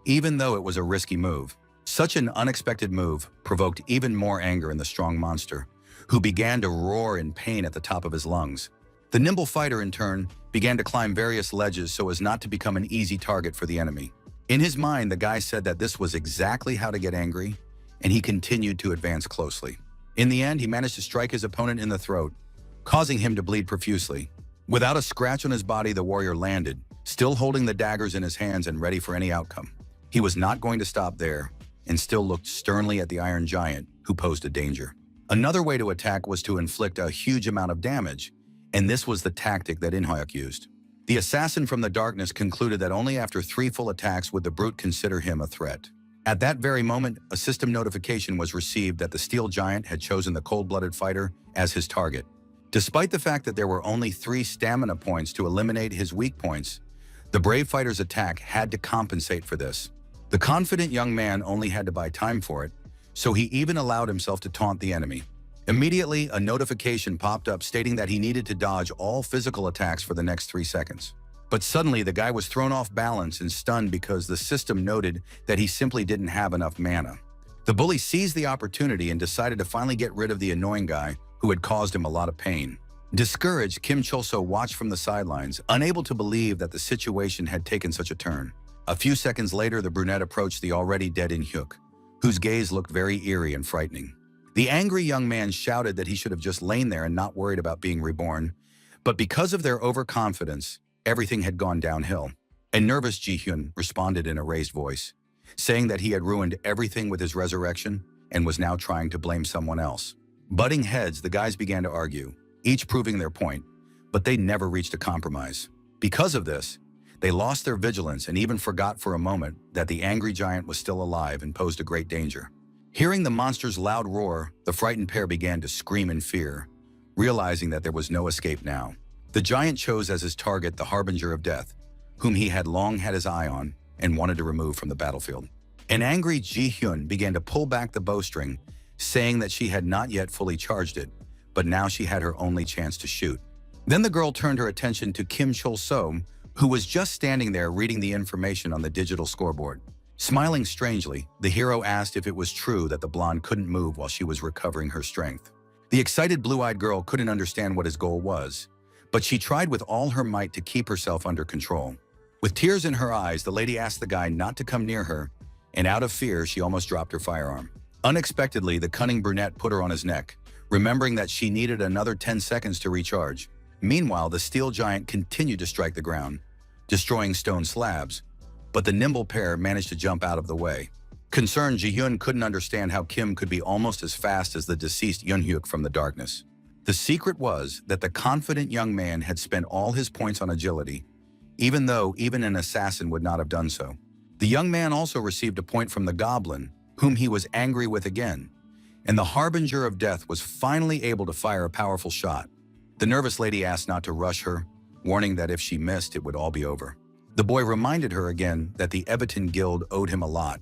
even though it was a risky move. Such an unexpected move provoked even more anger in the strong monster, who began to roar in pain at the top of his lungs. The nimble fighter, in turn, began to climb various ledges so as not to become an easy target for the enemy. In his mind, the guy said that this was exactly how to get angry, and he continued to advance closely. In the end, he managed to strike his opponent in the throat, causing him to bleed profusely. Without a scratch on his body, the warrior landed, still holding the daggers in his hands and ready for any outcome. He was not going to stop there, and still looked sternly at the Iron Giant, who posed a danger. Another way to attack was to inflict a huge amount of damage, and this was the tactic that In Hyuk used. The assassin from the darkness concluded that only after 3 full attacks would the brute consider him a threat. At that very moment, a system notification was received that the steel giant had chosen the cold-blooded fighter as his target. Despite the fact that there were only 3 stamina points to eliminate his weak points, the brave fighter's attack had to compensate for this. The confident young man only had to buy time for it, so he even allowed himself to taunt the enemy. Immediately, a notification popped up stating that he needed to dodge all physical attacks for the next 3 seconds. But suddenly, the guy was thrown off balance and stunned because the system noted that he simply didn't have enough mana. The bully seized the opportunity and decided to finally get rid of the annoying guy who had caused him a lot of pain. Discouraged, Kim Chul-so watched from the sidelines, unable to believe that the situation had taken such a turn. A few seconds later, the brunette approached the already dead In Hyuk, whose gaze looked very eerie and frightening. The angry young man shouted that he should have just lain there and not worried about being reborn, but because of their overconfidence, everything had gone downhill. A nervous Ji-hyun responded in a raised voice, saying that he had ruined everything with his resurrection and was now trying to blame someone else. Butting heads, the guys began to argue, each proving their point, but they never reached a compromise. Because of this, they lost their vigilance and even forgot for a moment that the angry giant was still alive and posed a great danger. Hearing the monster's loud roar, the frightened pair began to scream in fear, realizing that there was no escape now. The giant chose as his target the harbinger of death, whom he had long had his eye on and wanted to remove from the battlefield. An angry Ji-hyun began to pull back the bowstring, saying that she had not yet fully charged it, but now she had her only chance to shoot. Then the girl turned her attention to Kim Chul-so, who was just standing there reading the information on the digital scoreboard. Smiling strangely, the hero asked if it was true that the blonde couldn't move while she was recovering her strength. The excited blue-eyed girl couldn't understand what his goal was, but she tried with all her might to keep herself under control. With tears in her eyes, the lady asked the guy not to come near her, and out of fear, she almost dropped her firearm. Unexpectedly, the cunning brunette put her on his neck, remembering that she needed another 10 seconds to recharge. Meanwhile, the steel giant continued to strike the ground, destroying stone slabs, but the nimble pair managed to jump out of the way. Concerned, Ji-hyun couldn't understand how Kim could be almost as fast as the deceased Yun-hyuk from the darkness. The secret was that the confident young man had spent all his points on agility, even though even an assassin would not have done so. The young man also received a point from the Goblin, whom he was angry with again, and the harbinger of death was finally able to fire a powerful shot. The nervous lady asked not to rush her, warning that if she missed, it would all be over. The boy reminded her again that the Everton Guild owed him a lot,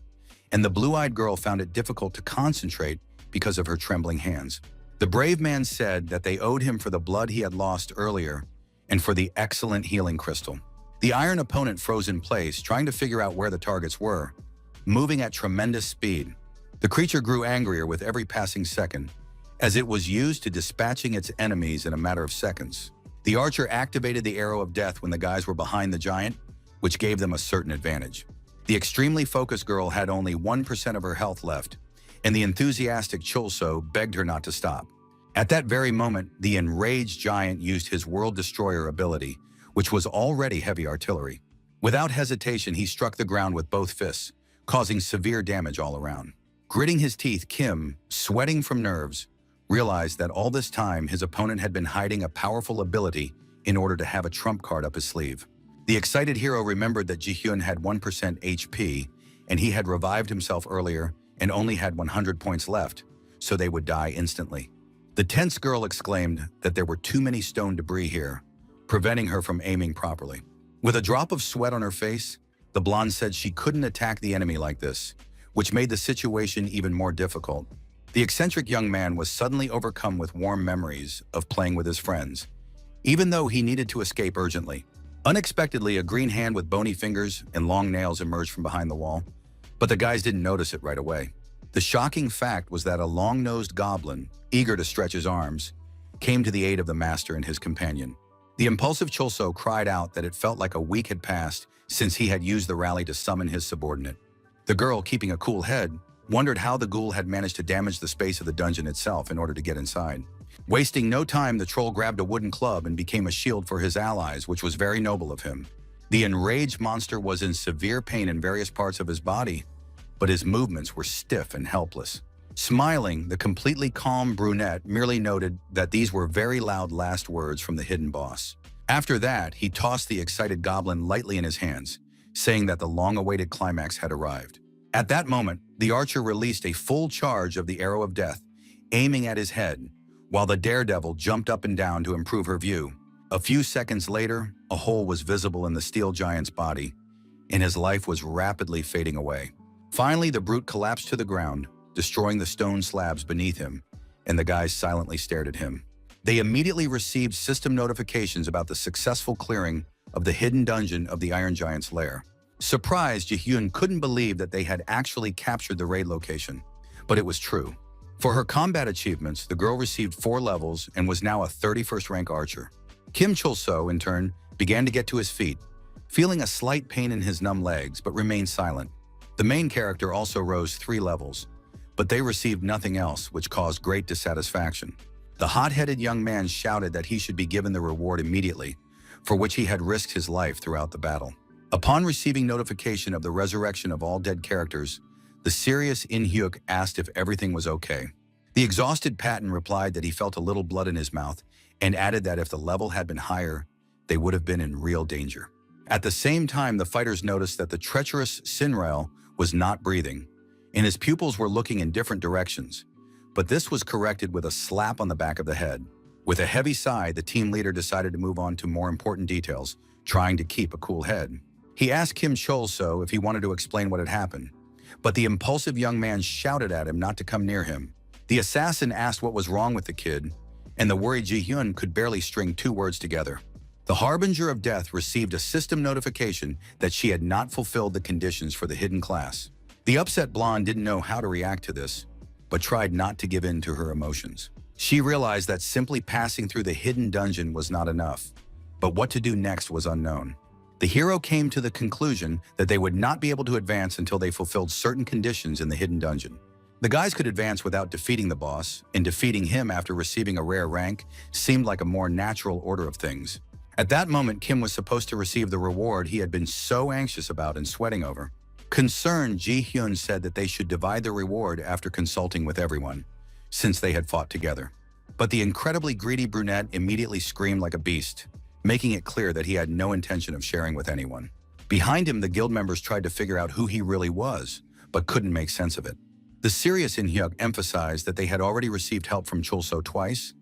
and the blue-eyed girl found it difficult to concentrate because of her trembling hands. The brave man said that they owed him for the blood he had lost earlier and for the excellent healing crystal. The iron opponent froze in place, trying to figure out where the targets were, moving at tremendous speed. The creature grew angrier with every passing second, as it was used to dispatching its enemies in a matter of seconds. The archer activated the arrow of death when the guys were behind the giant, which gave them a certain advantage. The extremely focused girl had only 1% of her health left, and the enthusiastic Chulso begged her not to stop. At that very moment, the enraged giant used his World Destroyer ability, which was already heavy artillery. Without hesitation, he struck the ground with both fists, causing severe damage all around. Gritting his teeth, Kim, sweating from nerves, realized that all this time his opponent had been hiding a powerful ability in order to have a trump card up his sleeve. The excited hero remembered that Ji-hyun had 1% HP, and he had revived himself earlier and only had 100 points left, so they would die instantly. The tense girl exclaimed that there were too many stone debris here, preventing her from aiming properly. With a drop of sweat on her face, the blonde said she couldn't attack the enemy like this, which made the situation even more difficult. The eccentric young man was suddenly overcome with warm memories of playing with his friends, even though he needed to escape urgently. Unexpectedly, a green hand with bony fingers and long nails emerged from behind the wall, but the guys didn't notice it right away. The shocking fact was that a long-nosed goblin, eager to stretch his arms, came to the aid of the master and his companion. The impulsive Chulso cried out that it felt like a week had passed since he had used the rally to summon his subordinate. The girl, keeping a cool head, wondered how the ghoul had managed to damage the space of the dungeon itself in order to get inside. Wasting no time, the troll grabbed a wooden club and became a shield for his allies, which was very noble of him. The enraged monster was in severe pain in various parts of his body, but his movements were stiff and helpless. Smiling, the completely calm brunette merely noted that these were very loud last words from the hidden boss. After that, he tossed the excited goblin lightly in his hands, saying that the long-awaited climax had arrived. At that moment, the archer released a full charge of the arrow of death, aiming at his head, while the daredevil jumped up and down to improve her view. A few seconds later, a hole was visible in the steel giant's body, and his life was rapidly fading away. Finally, the brute collapsed to the ground, destroying the stone slabs beneath him, and the guys silently stared at him. They immediately received system notifications about the successful clearing of the hidden dungeon of the Iron Giant's lair. Surprised, Ji-hyun couldn't believe that they had actually captured the raid location, but it was true. For her combat achievements, the girl received 4 levels and was now a 31st rank archer. Kim Chul-so, in turn, began to get to his feet, feeling a slight pain in his numb legs, but remained silent. The main character also rose 3 levels, but they received nothing else, which caused great dissatisfaction. The hot-headed young man shouted that he should be given the reward immediately, for which he had risked his life throughout the battle. Upon receiving notification of the resurrection of all dead characters, the serious In-hyuk asked if everything was okay. The exhausted Patton replied that he felt a little blood in his mouth and added that if the level had been higher, they would have been in real danger. At the same time, the fighters noticed that the treacherous Sinrail was not breathing, and his pupils were looking in different directions, but this was corrected with a slap on the back of the head. With a heavy sigh, the team leader decided to move on to more important details, trying to keep a cool head. He asked Kim Chul-so if he wanted to explain what had happened, but the impulsive young man shouted at him not to come near him. The assassin asked what was wrong with the kid, and the worried Ji-hyun could barely string 2 words together. The harbinger of death received a system notification that she had not fulfilled the conditions for the hidden class. The upset blonde didn't know how to react to this, but tried not to give in to her emotions. She realized that simply passing through the hidden dungeon was not enough, but what to do next was unknown. The hero came to the conclusion that they would not be able to advance until they fulfilled certain conditions in the hidden dungeon. The guys could advance without defeating the boss, and defeating him after receiving a rare rank seemed like a more natural order of things. At that moment, Kim was supposed to receive the reward he had been so anxious about and sweating over. Concerned, Ji-hyun said that they should divide the reward after consulting with everyone, since they had fought together. But the incredibly greedy brunette immediately screamed like a beast, making it clear that he had no intention of sharing with anyone. Behind him, the guild members tried to figure out who he really was, but couldn't make sense of it. The serious In-hyuk emphasized that they had already received help from Chulso twice,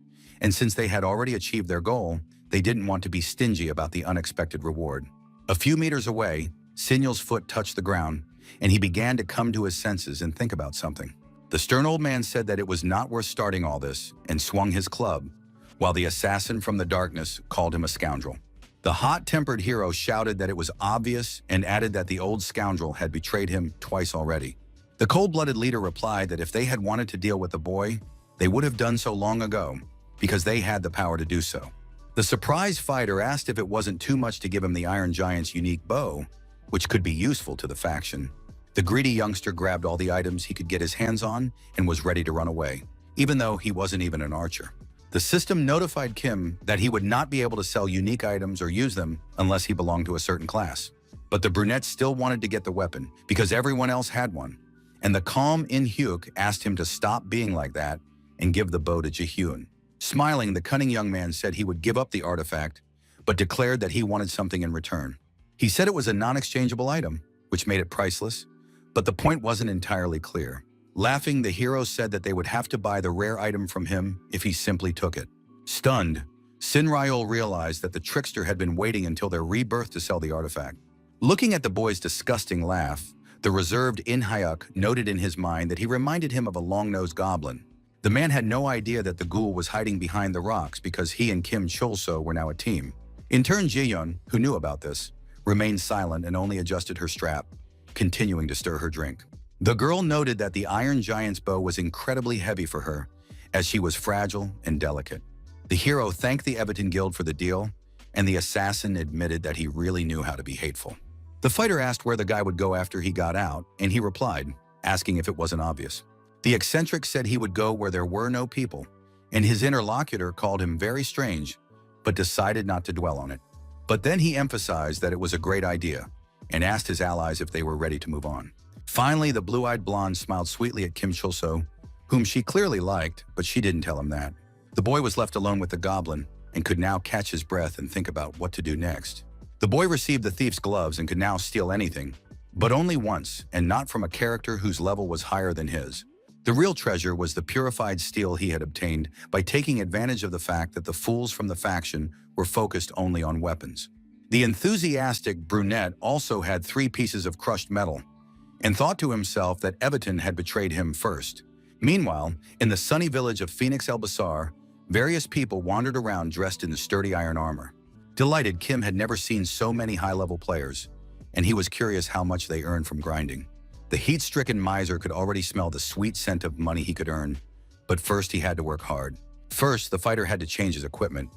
and since they had already achieved their goal, they didn't want to be stingy about the unexpected reward. A few meters away, Sinyal's foot touched the ground, and he began to come to his senses and think about something. The stern old man said that it was not worth starting all this and swung his club, while the assassin from the darkness called him a scoundrel. The hot-tempered hero shouted that it was obvious and added that the old scoundrel had betrayed him twice already. The cold-blooded leader replied that if they had wanted to deal with the boy, they would have done so long ago, because they had the power to do so. The surprised fighter asked if it wasn't too much to give him the Iron Giant's unique bow, which could be useful to the faction. The greedy youngster grabbed all the items he could get his hands on and was ready to run away, even though he wasn't even an archer. The system notified Kim that he would not be able to sell unique items or use them unless he belonged to a certain class. But the brunette still wanted to get the weapon because everyone else had one, and the calm In-hyuk asked him to stop being like that and give the bow to Ji-hyun. Smiling, the cunning young man said he would give up the artifact, but declared that he wanted something in return. He said it was a non-exchangeable item, which made it priceless, but the point wasn't entirely clear. Laughing, the hero said that they would have to buy the rare item from him if he simply took it. Stunned, Sin Ryol realized that the trickster had been waiting until their rebirth to sell the artifact. Looking at the boy's disgusting laugh, the reserved In-hyuk noted in his mind that he reminded him of a long-nosed goblin. The man had no idea that the ghoul was hiding behind the rocks because he and Kim Chulso were now a team. In turn, Ji-hyun, who knew about this, remained silent and only adjusted her strap, continuing to stir her drink. The girl noted that the Iron Giant's bow was incredibly heavy for her, as she was fragile and delicate. The hero thanked the Everton Guild for the deal, and the assassin admitted that he really knew how to be hateful. The fighter asked where the guy would go after he got out, and he replied, asking if it wasn't obvious. The eccentric said he would go where there were no people, and his interlocutor called him very strange, but decided not to dwell on it. But then he emphasized that it was a great idea, and asked his allies if they were ready to move on. Finally, the blue-eyed blonde smiled sweetly at Kim Chulso, whom she clearly liked, but she didn't tell him that. The boy was left alone with the goblin and could now catch his breath and think about what to do next. The boy received the thief's gloves and could now steal anything, but only once, and not from a character whose level was higher than his. The real treasure was the purified steel he had obtained by taking advantage of the fact that the fools from the faction were focused only on weapons. The enthusiastic brunette also had 3 pieces of crushed metal, and thought to himself that Everton had betrayed him first. Meanwhile, in the sunny village of Phoenix El Basar, various people wandered around dressed in sturdy iron armor. Delighted, Kim had never seen so many high-level players, and he was curious how much they earned from grinding. The heat-stricken miser could already smell the sweet scent of money he could earn, but first he had to work hard. First, the fighter had to change his equipment,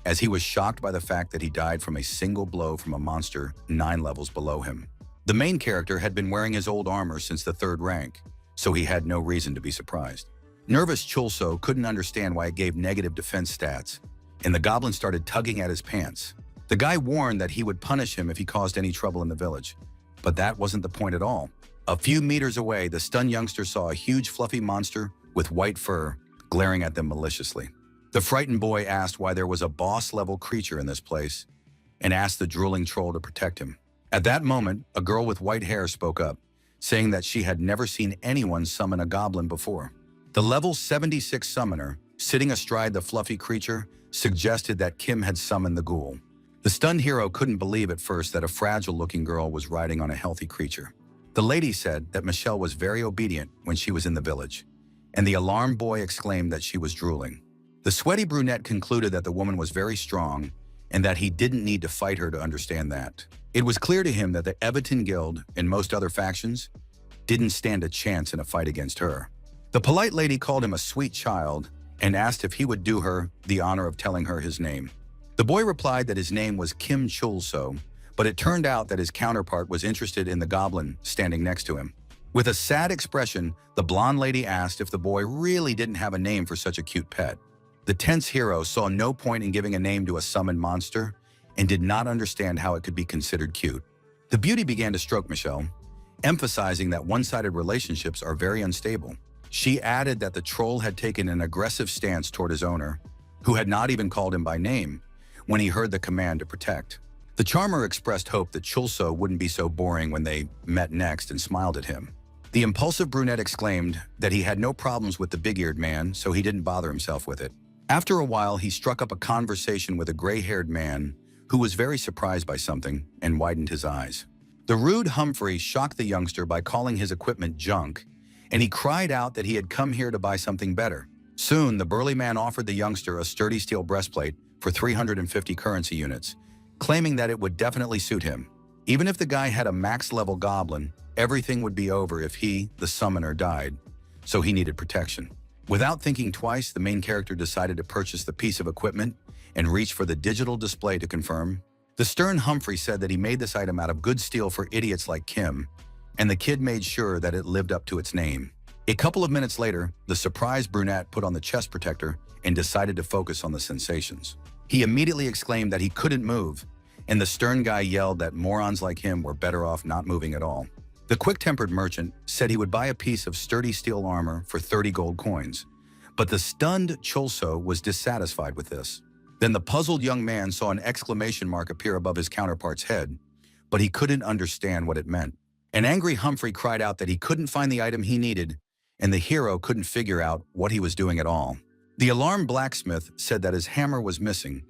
as he was shocked by the fact that he died from a single blow from a monster 9 levels below him. The main character had been wearing his old armor since the 3rd rank, so he had no reason to be surprised. Nervous Chulso couldn't understand why it gave negative defense stats, and the goblin started tugging at his pants. The guy warned that he would punish him if he caused any trouble in the village, but that wasn't the point at all. A few meters away, the stunned youngster saw a huge fluffy monster with white fur glaring at them maliciously. The frightened boy asked why there was a boss-level creature in this place, and asked the drooling troll to protect him. At that moment, a girl with white hair spoke up, saying that she had never seen anyone summon a goblin before. The level 76 summoner, sitting astride the fluffy creature, suggested that Kim had summoned the ghoul. The stunned hero couldn't believe at first that a fragile-looking girl was riding on a healthy creature. The lady said that Michelle was very obedient when she was in the village, and the alarmed boy exclaimed that she was drooling. The sweaty brunette concluded that the woman was very strong and that he didn't need to fight her to understand that. It was clear to him that the Everton Guild and most other factions didn't stand a chance in a fight against her. The polite lady called him a sweet child and asked if he would do her the honor of telling her his name. The boy replied that his name was Kim Chulso, but it turned out that his counterpart was interested in the goblin standing next to him. With a sad expression, the blonde lady asked if the boy really didn't have a name for such a cute pet. The tense hero saw no point in giving a name to a summoned monster and did not understand how it could be considered cute. The beauty began to stroke Michelle, emphasizing that one-sided relationships are very unstable. She added that the troll had taken an aggressive stance toward his owner, who had not even called him by name, when he heard the command to protect. The charmer expressed hope that Chulso wouldn't be so boring when they met next and smiled at him. The impulsive brunette exclaimed that he had no problems with the big-eared man, so he didn't bother himself with it. After a while, he struck up a conversation with a gray-haired man who was very surprised by something and widened his eyes. The rude Humphrey shocked the youngster by calling his equipment junk, and he cried out that he had come here to buy something better. Soon, the burly man offered the youngster a sturdy steel breastplate for 350 currency units, claiming that it would definitely suit him. Even if the guy had a max-level goblin, everything would be over if he, the summoner, died, so he needed protection. Without thinking twice, the main character decided to purchase the piece of equipment and reached for the digital display to confirm. The stern Humphrey said that he made this item out of good steel for idiots like Kim, and the kid made sure that it lived up to its name. A couple of minutes later, the surprised brunette put on the chest protector and decided to focus on the sensations. He immediately exclaimed that he couldn't move, and the stern guy yelled that morons like him were better off not moving at all. The quick-tempered merchant said he would buy a piece of sturdy steel armor for 30 gold coins, but the stunned Chulso was dissatisfied with this. Then the puzzled young man saw an exclamation mark appear above his counterpart's head, but he couldn't understand what it meant. An angry Humphrey cried out that he couldn't find the item he needed, and the hero couldn't figure out what he was doing at all. The alarmed blacksmith said that his hammer was missing,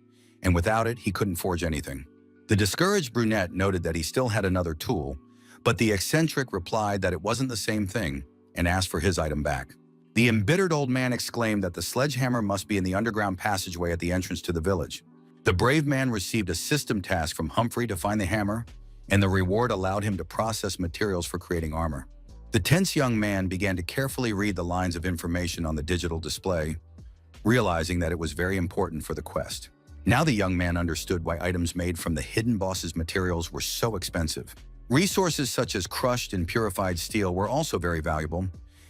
and without it, he couldn't forge anything. The discouraged brunette noted that he still had another tool, but the eccentric replied that it wasn't the same thing and asked for his item back. The embittered old man exclaimed that the sledgehammer must be in the underground passageway at the entrance to the village. The brave man received a system task from Humphrey to find the hammer, and the reward allowed him to process materials for creating armor. The tense young man began to carefully read the lines of information on the digital display, realizing that it was very important for the quest. Now the young man understood why items made from the hidden boss's materials were so expensive. Resources such as crushed and purified steel were also very valuable,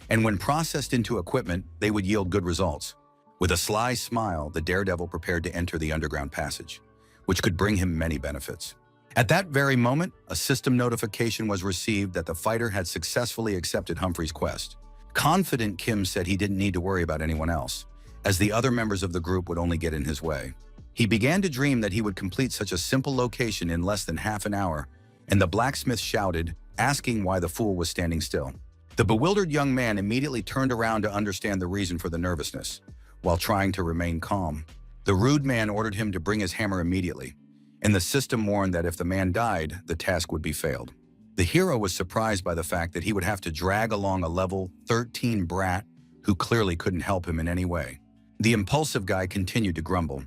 and when processed into equipment, they would yield good results. With a sly smile, the daredevil prepared to enter the underground passage, which could bring him many benefits. At that very moment, a system notification was received that the fighter had successfully accepted Humphrey's quest. Confident, Kim said he didn't need to worry about anyone else, as the other members of the group would only get in his way. He began to dream that he would complete such a simple location in less than half an hour, and the blacksmith shouted, asking why the fool was standing still. The bewildered young man immediately turned around to understand the reason for the nervousness, while trying to remain calm. The rude man ordered him to bring his hammer immediately, and the system warned that if the man died, the task would be failed. The hero was surprised by the fact that he would have to drag along a level 13 brat who clearly couldn't help him in any way. The impulsive guy continued to grumble,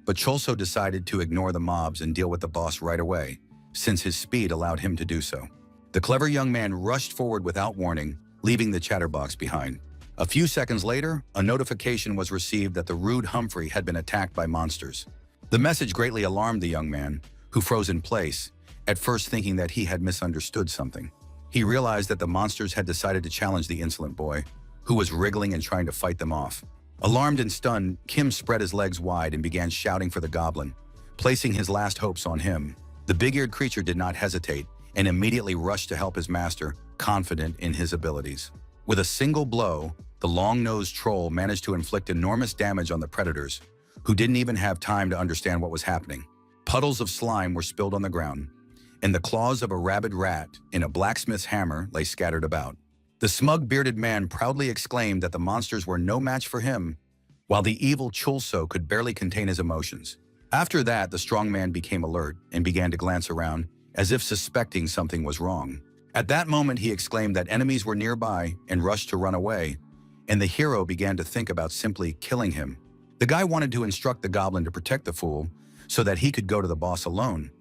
but Chulso decided to ignore the mobs and deal with the boss right away, since his speed allowed him to do so. The clever young man rushed forward without warning, leaving the chatterbox behind. A few seconds later, a notification was received that the rude Humphrey had been attacked by monsters. The message greatly alarmed the young man, who froze in place, at first thinking that he had misunderstood something. He realized that the monsters had decided to challenge the insolent boy, who was wriggling and trying to fight them off. Alarmed and stunned, Kim spread his legs wide and began shouting for the goblin, placing his last hopes on him. The big-eared creature did not hesitate and immediately rushed to help his master, confident in his abilities. With a single blow, the long-nosed troll managed to inflict enormous damage on the predators, who didn't even have time to understand what was happening. Puddles of slime were spilled on the ground, and the claws of a rabid rat in a blacksmith's hammer lay scattered about. The smug bearded man proudly exclaimed that the monsters were no match for him, while the evil Chulso could barely contain his emotions. After that, the strong man became alert and began to glance around, as if suspecting something was wrong. At that moment, he exclaimed that enemies were nearby and rushed to run away, and the hero began to think about simply killing him. The guy wanted to instruct the goblin to protect the fool so that he could go to the boss alone,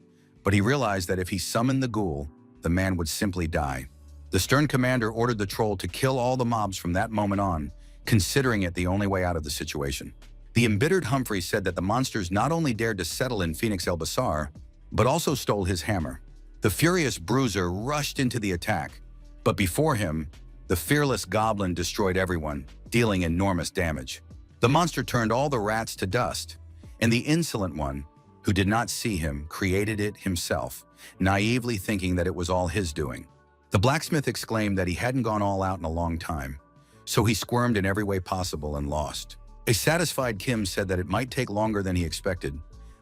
but he realized that if he summoned the ghoul, the man would simply die. The stern commander ordered the troll to kill all the mobs from that moment on, considering it the only way out of the situation. The embittered Humphrey said that the monsters not only dared to settle in Phoenix El Basar, but also stole his hammer. The furious bruiser rushed into the attack, But before him, the fearless Goblin destroyed everyone, dealing enormous damage. The monster turned all the rats to dust, and the insolent one, who did not see him, created it himself, naively thinking that it was all his doing. The blacksmith exclaimed that he hadn't gone all out in a long time, so he squirmed in every way possible and lost. A satisfied Kim said that it might take longer than he expected,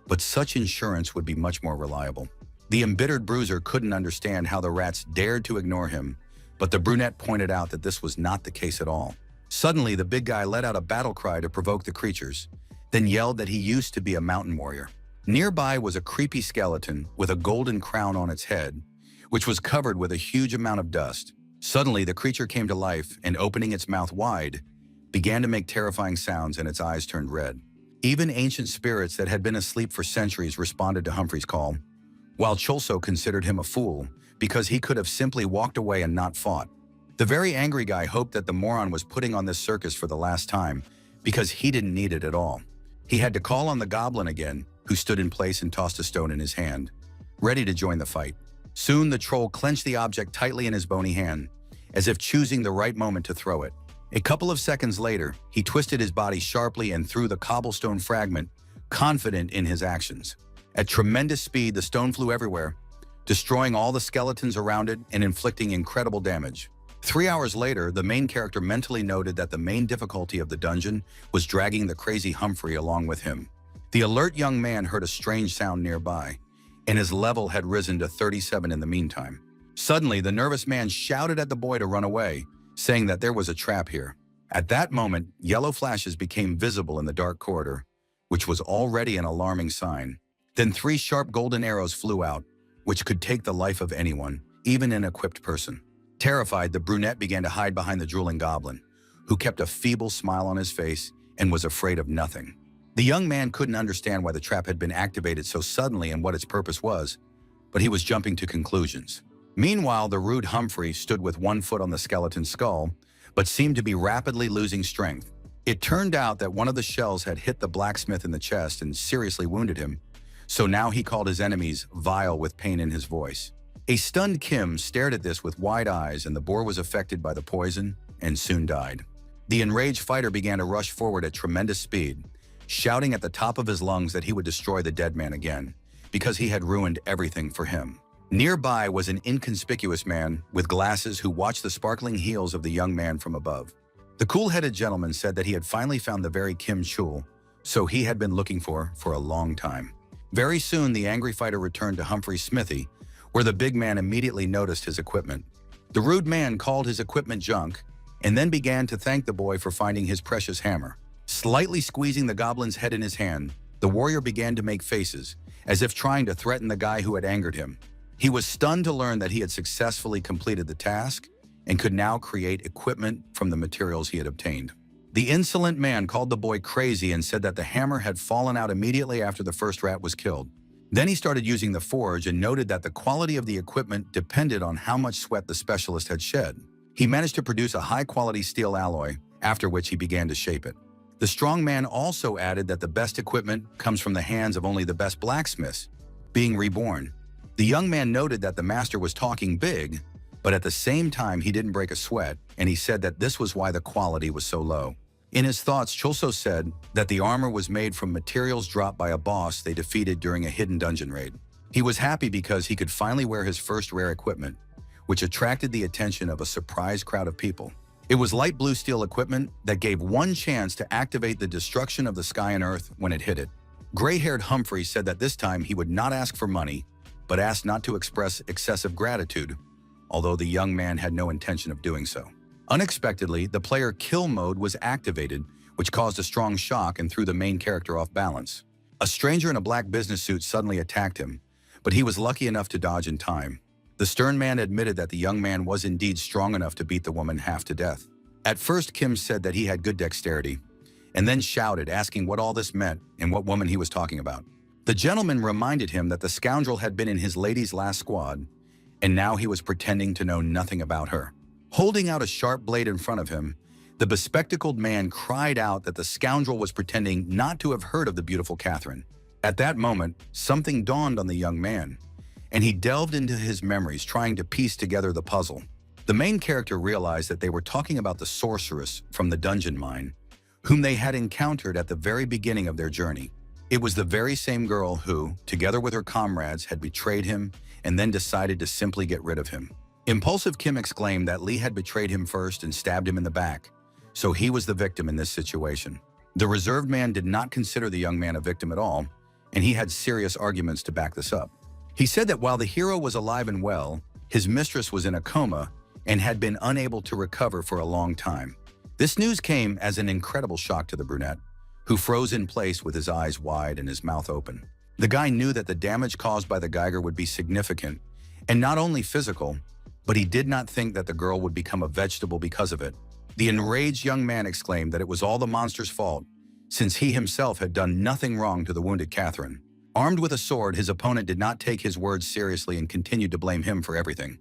but such insurance would be much more reliable. The embittered bruiser couldn't understand how the rats dared to ignore him, but the brunette pointed out that this was not the case at all. Suddenly, the big guy let out a battle cry to provoke the creatures, then yelled that he used to be a mountain warrior. Nearby was a creepy skeleton with a golden crown on its head, which was covered with a huge amount of dust. Suddenly, the creature came to life and, opening its mouth wide, began to make terrifying sounds and its eyes turned red. Even ancient spirits that had been asleep for centuries responded to Humphrey's call, while Cholso considered him a fool because he could have simply walked away and not fought. The very angry guy hoped that the moron was putting on this circus for the last time because he didn't need it at all. He had to call on the Goblin again, who stood in place and tossed a stone in his hand, ready to join the fight. Soon the troll clenched the object tightly in his bony hand, as if choosing the right moment to throw it. A couple of seconds later, he twisted his body sharply and threw the cobblestone fragment, confident in his actions. At tremendous speed, the stone flew everywhere, destroying all the skeletons around it and inflicting incredible damage. 3 hours later, the main character mentally noted that the main difficulty of the dungeon was dragging the crazy Humphrey along with him. The alert young man heard a strange sound nearby, and his level had risen to 37 in the meantime. Suddenly, the nervous man shouted at the boy to run away, saying that there was a trap here. At that moment, yellow flashes became visible in the dark corridor, which was already an alarming sign. Then 3 sharp golden arrows flew out, which could take the life of anyone, even an equipped person. Terrified, the brunette began to hide behind the drooling Goblin, who kept a feeble smile on his face and was afraid of nothing. The young man couldn't understand why the trap had been activated so suddenly and what its purpose was, but he was jumping to conclusions. Meanwhile, the rude Humphrey stood with one foot on the skeleton's skull, but seemed to be rapidly losing strength. It turned out that one of the shells had hit the blacksmith in the chest and seriously wounded him, so now he called his enemies vile with pain in his voice. A stunned Kim stared at this with wide eyes, and the boar was affected by the poison and soon died. The enraged fighter began to rush forward at tremendous speed, shouting at the top of his lungs that he would destroy the dead man again, because he had ruined everything for him. Nearby was an inconspicuous man with glasses who watched the sparkling heels of the young man from above. The cool-headed gentleman said that he had finally found the very Kim Chul, so he had been looking for a long time. Very soon, the angry fighter returned to Humphrey's smithy, where the big man immediately noticed his equipment. The rude man called his equipment junk, and then began to thank the boy for finding his precious hammer. Slightly squeezing the Goblin's head in his hand, the warrior began to make faces, as if trying to threaten the guy who had angered him. He was stunned to learn that he had successfully completed the task and could now create equipment from the materials he had obtained. The insolent man called the boy crazy and said that the hammer had fallen out immediately after the first rat was killed. Then he started using the forge and noted that the quality of the equipment depended on how much sweat the specialist had shed. He managed to produce a high-quality steel alloy, after which he began to shape it. The strong man also added that the best equipment comes from the hands of only the best blacksmiths, being reborn. The young man noted that the master was talking big, but at the same time he didn't break a sweat, and he said that this was why the quality was so low. In his thoughts, Cholso said that the armor was made from materials dropped by a boss they defeated during a hidden dungeon raid. He was happy because he could finally wear his first rare equipment, which attracted the attention of a surprised crowd of people. It was light blue steel equipment that gave one chance to activate the destruction of the sky and earth when it hit it. Gray-haired Humphrey said that this time he would not ask for money, but asked not to express excessive gratitude, although the young man had no intention of doing so. Unexpectedly, the player kill mode was activated, which caused a strong shock and threw the main character off balance. A stranger in a black business suit suddenly attacked him, but he was lucky enough to dodge in time. The stern man admitted that the young man was indeed strong enough to beat the woman half to death. At first, Kim said that he had good dexterity, and then shouted, asking what all this meant and what woman he was talking about. The gentleman reminded him that the scoundrel had been in his lady's last squad, and now he was pretending to know nothing about her. Holding out a sharp blade in front of him, the bespectacled man cried out that the scoundrel was pretending not to have heard of the beautiful Catherine. At that moment, something dawned on the young man, and he delved into his memories trying to piece together the puzzle. The main character realized that they were talking about the sorceress from the dungeon mine, whom they had encountered at the very beginning of their journey. It was the very same girl who, together with her comrades, had betrayed him and then decided to simply get rid of him. Impulsive Kim exclaimed that Lee had betrayed him first and stabbed him in the back, so he was the victim in this situation. The reserved man did not consider the young man a victim at all, and he had serious arguments to back this up. He said that while the hero was alive and well, his mistress was in a coma and had been unable to recover for a long time. This news came as an incredible shock to the brunette, who froze in place with his eyes wide and his mouth open. The guy knew that the damage caused by the Geiger would be significant, and not only physical, but he did not think that the girl would become a vegetable because of it. The enraged young man exclaimed that it was all the monster's fault, since he himself had done nothing wrong to the wounded Catherine. Armed with a sword, his opponent did not take his words seriously and continued to blame him for everything,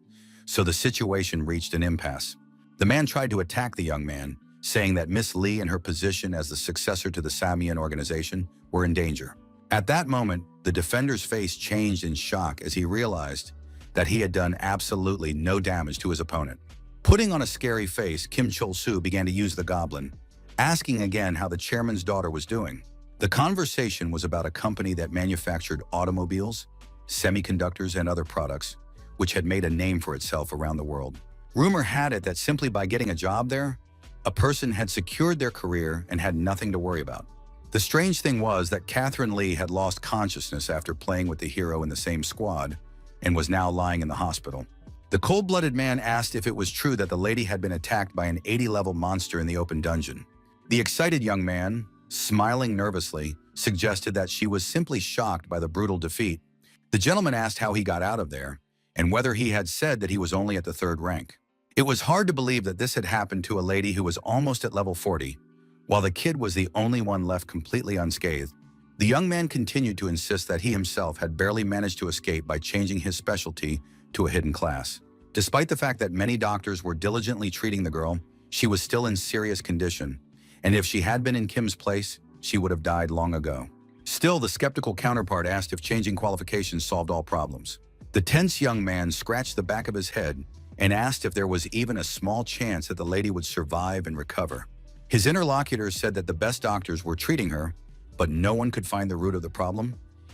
so the situation reached an impasse. The man tried to attack the young man, saying that Miss Lee and her position as the successor to the Samian organization were in danger. At that moment, the defender's face changed in shock as he realized that he had done absolutely no damage to his opponent. Putting on a scary face, Kim Chol-soo began to use the Goblin, asking again how the chairman's daughter was doing. The conversation was about a company that manufactured automobiles, semiconductors, and other products, which had made a name for itself around the world. Rumor had it that simply by getting a job there, a person had secured their career and had nothing to worry about. The strange thing was that Catherine Lee had lost consciousness after playing with the hero in the same squad and was now lying in the hospital. The cold-blooded man asked if it was true that the lady had been attacked by an 80-level monster in the open dungeon. The excited young man, smiling nervously, suggested that she was simply shocked by the brutal defeat. The gentleman asked how he got out of there and whether he had said that he was only at the 3rd rank. It was hard to believe that this had happened to a lady who was almost at level 40, while the kid was the only one left completely unscathed. The young man continued to insist that he himself had barely managed to escape by changing his specialty to a hidden class. Despite the fact that many doctors were diligently treating the girl, she was still in serious condition, and if she had been in Kim's place, she would have died long ago. Still, the skeptical counterpart asked if changing qualifications solved all problems. The tense young man scratched the back of his head and asked if there was even a small chance that the lady would survive and recover. His interlocutors said that the best doctors were treating her, but no one could find the root of the problem,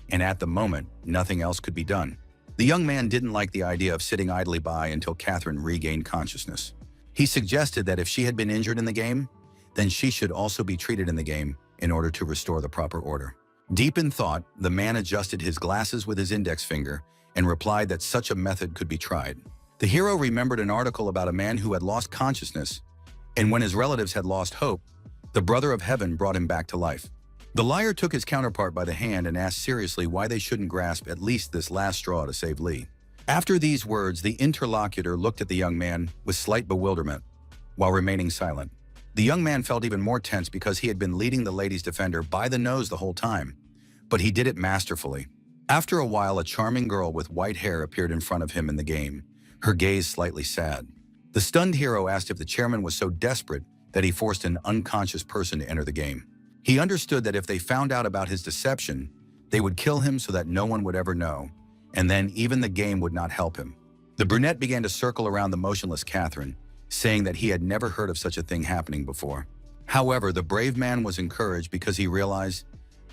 and at the moment, nothing else could be done. The young man didn't like the idea of sitting idly by until Catherine regained consciousness. He suggested that if she had been injured in the game, then she should also be treated in the game in order to restore the proper order. Deep in thought, the man adjusted his glasses with his index finger and replied that such a method could be tried. The hero remembered an article about a man who had lost consciousness, and when his relatives had lost hope, the brother of heaven brought him back to life. The liar took his counterpart by the hand and asked seriously why they shouldn't grasp at least this last straw to save Lee. After these words, the interlocutor looked at the young man with slight bewilderment, while remaining silent. The young man felt even more tense because he had been leading the lady's defender by the nose the whole time, but he did it masterfully. After a while, a charming girl with white hair appeared in front of him in the game, her gaze slightly sad. The stunned hero asked if the chairman was so desperate that he forced an unconscious person to enter the game. He understood that if they found out about his deception, they would kill him so that no one would ever know, and then even the game would not help him. The brunette began to circle around the motionless Catherine, saying that he had never heard of such a thing happening before. However, the brave man was encouraged because he realized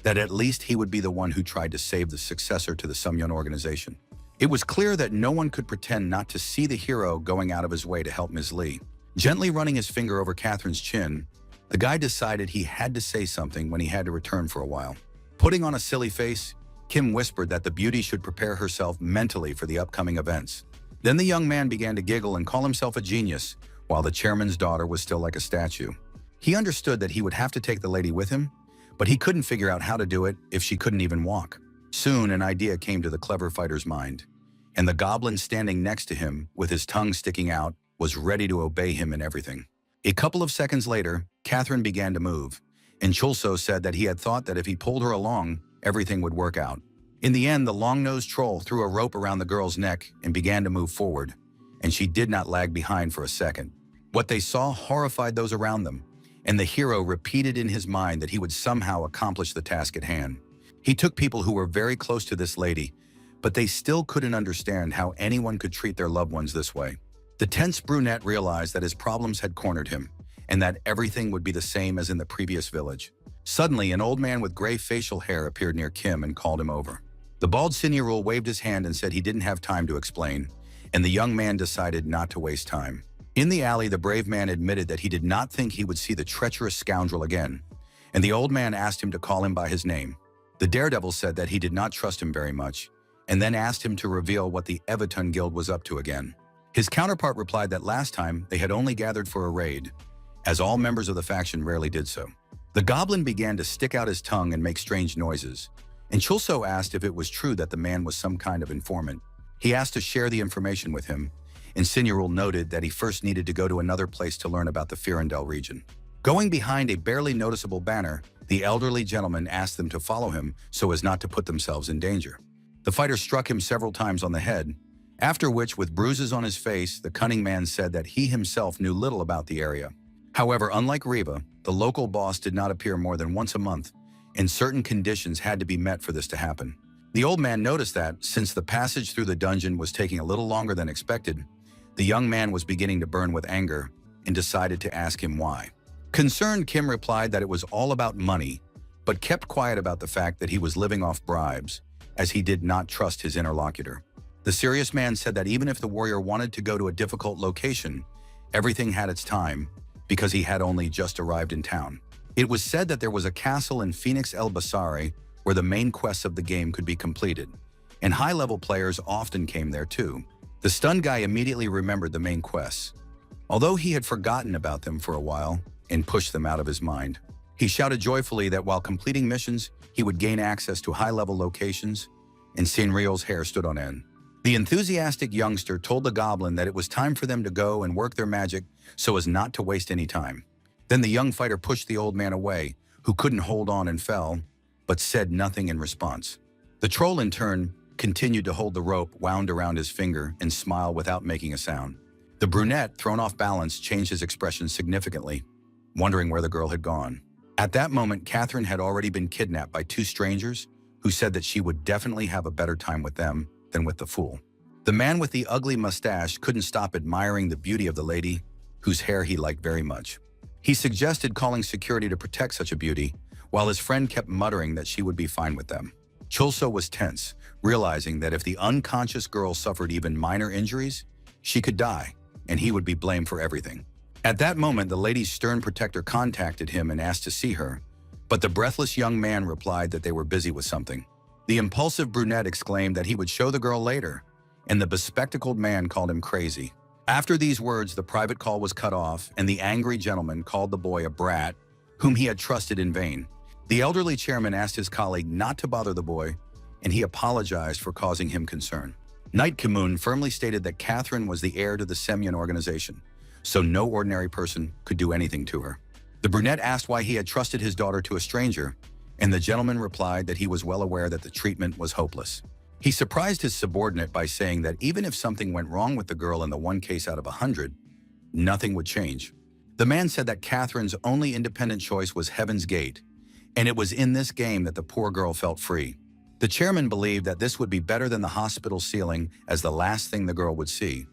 that at least he would be the one who tried to save the successor to the Sumyeon organization. It was clear that no one could pretend not to see the hero going out of his way to help Ms. Lee. Gently running his finger over Catherine's chin, the guy decided he had to say something when he had to return for a while. Putting on a silly face, Kim whispered that the beauty should prepare herself mentally for the upcoming events. Then the young man began to giggle and call himself a genius, while the chairman's daughter was still like a statue. He understood that he would have to take the lady with him, but he couldn't figure out how to do it if she couldn't even walk. Soon, an idea came to the clever fighter's mind, and the goblin standing next to him, with his tongue sticking out, was ready to obey him in everything. A couple of seconds later, Catherine began to move, and Chulso said that he had thought that if he pulled her along, everything would work out. In the end, the long-nosed troll threw a rope around the girl's neck and began to move forward, and she did not lag behind for a second. What they saw horrified those around them, and the hero repeated in his mind that he would somehow accomplish the task at hand. He took people who were very close to this lady, but they still couldn't understand how anyone could treat their loved ones this way. The tense brunette realized that his problems had cornered him, and that everything would be the same as in the previous village. Suddenly, an old man with gray facial hair appeared near Kim and called him over. The bald senior waved his hand and said he didn't have time to explain, and the young man decided not to waste time. In the alley, the brave man admitted that he did not think he would see the treacherous scoundrel again, and the old man asked him to call him by his name. The daredevil said that he did not trust him very much, and then asked him to reveal what the Everton Guild was up to again. His counterpart replied that last time they had only gathered for a raid, as all members of the faction rarely did so. The goblin began to stick out his tongue and make strange noises, and Chulso asked if it was true that the man was some kind of informant. He asked to share the information with him, and Sinurul noted that he first needed to go to another place to learn about the Firandel region. Going behind a barely noticeable banner, the elderly gentleman asked them to follow him so as not to put themselves in danger. The fighter struck him several times on the head, after which, with bruises on his face, the cunning man said that he himself knew little about the area. However, unlike Riva, the local boss did not appear more than once a month, and certain conditions had to be met for this to happen. The old man noticed that, since the passage through the dungeon was taking a little longer than expected, the young man was beginning to burn with anger and decided to ask him why. Concerned, Kim replied that it was all about money, but kept quiet about the fact that he was living off bribes, as he did not trust his interlocutor. The serious man said that even if the warrior wanted to go to a difficult location, everything had its time, because he had only just arrived in town. It was said that there was a castle in Phoenix El Basari where the main quests of the game could be completed, and high-level players often came there too. The stunned guy immediately remembered the main quests, although he had forgotten about them for a while and pushed them out of his mind. He shouted joyfully that while completing missions, he would gain access to high-level locations, and Sinriel's hair stood on end. The enthusiastic youngster told the goblin that it was time for them to go and work their magic so as not to waste any time. Then the young fighter pushed the old man away, who couldn't hold on and fell, but said nothing in response. The troll, in turn, continued to hold the rope wound around his finger and smile without making a sound. The brunette, thrown off balance, changed his expression significantly, wondering where the girl had gone. At that moment, Catherine had already been kidnapped by two strangers who said that she would definitely have a better time with them than with the fool. The man with the ugly mustache couldn't stop admiring the beauty of the lady, whose hair he liked very much. He suggested calling security to protect such a beauty, while his friend kept muttering that she would be fine with them. Chulso was tense, realizing that if the unconscious girl suffered even minor injuries, she could die, and he would be blamed for everything. At that moment, the lady's stern protector contacted him and asked to see her, but the breathless young man replied that they were busy with something. The impulsive brunette exclaimed that he would show the girl later, and the bespectacled man called him crazy. After these words, the private call was cut off, and the angry gentleman called the boy a brat, whom he had trusted in vain. The elderly chairman asked his colleague not to bother the boy, and he apologized for causing him concern. Knight Kimun firmly stated that Catherine was the heir to the Semyon organization, so no ordinary person could do anything to her. The brunette asked why he had trusted his daughter to a stranger, and the gentleman replied that he was well aware that the treatment was hopeless. He surprised his subordinate by saying that even if something went wrong with the girl in the one case out of 100, nothing would change. The man said that Catherine's only independent choice was Heaven's Gate, and it was in this game that the poor girl felt free. The chairman believed that this would be better than the hospital ceiling as the last thing the girl would see,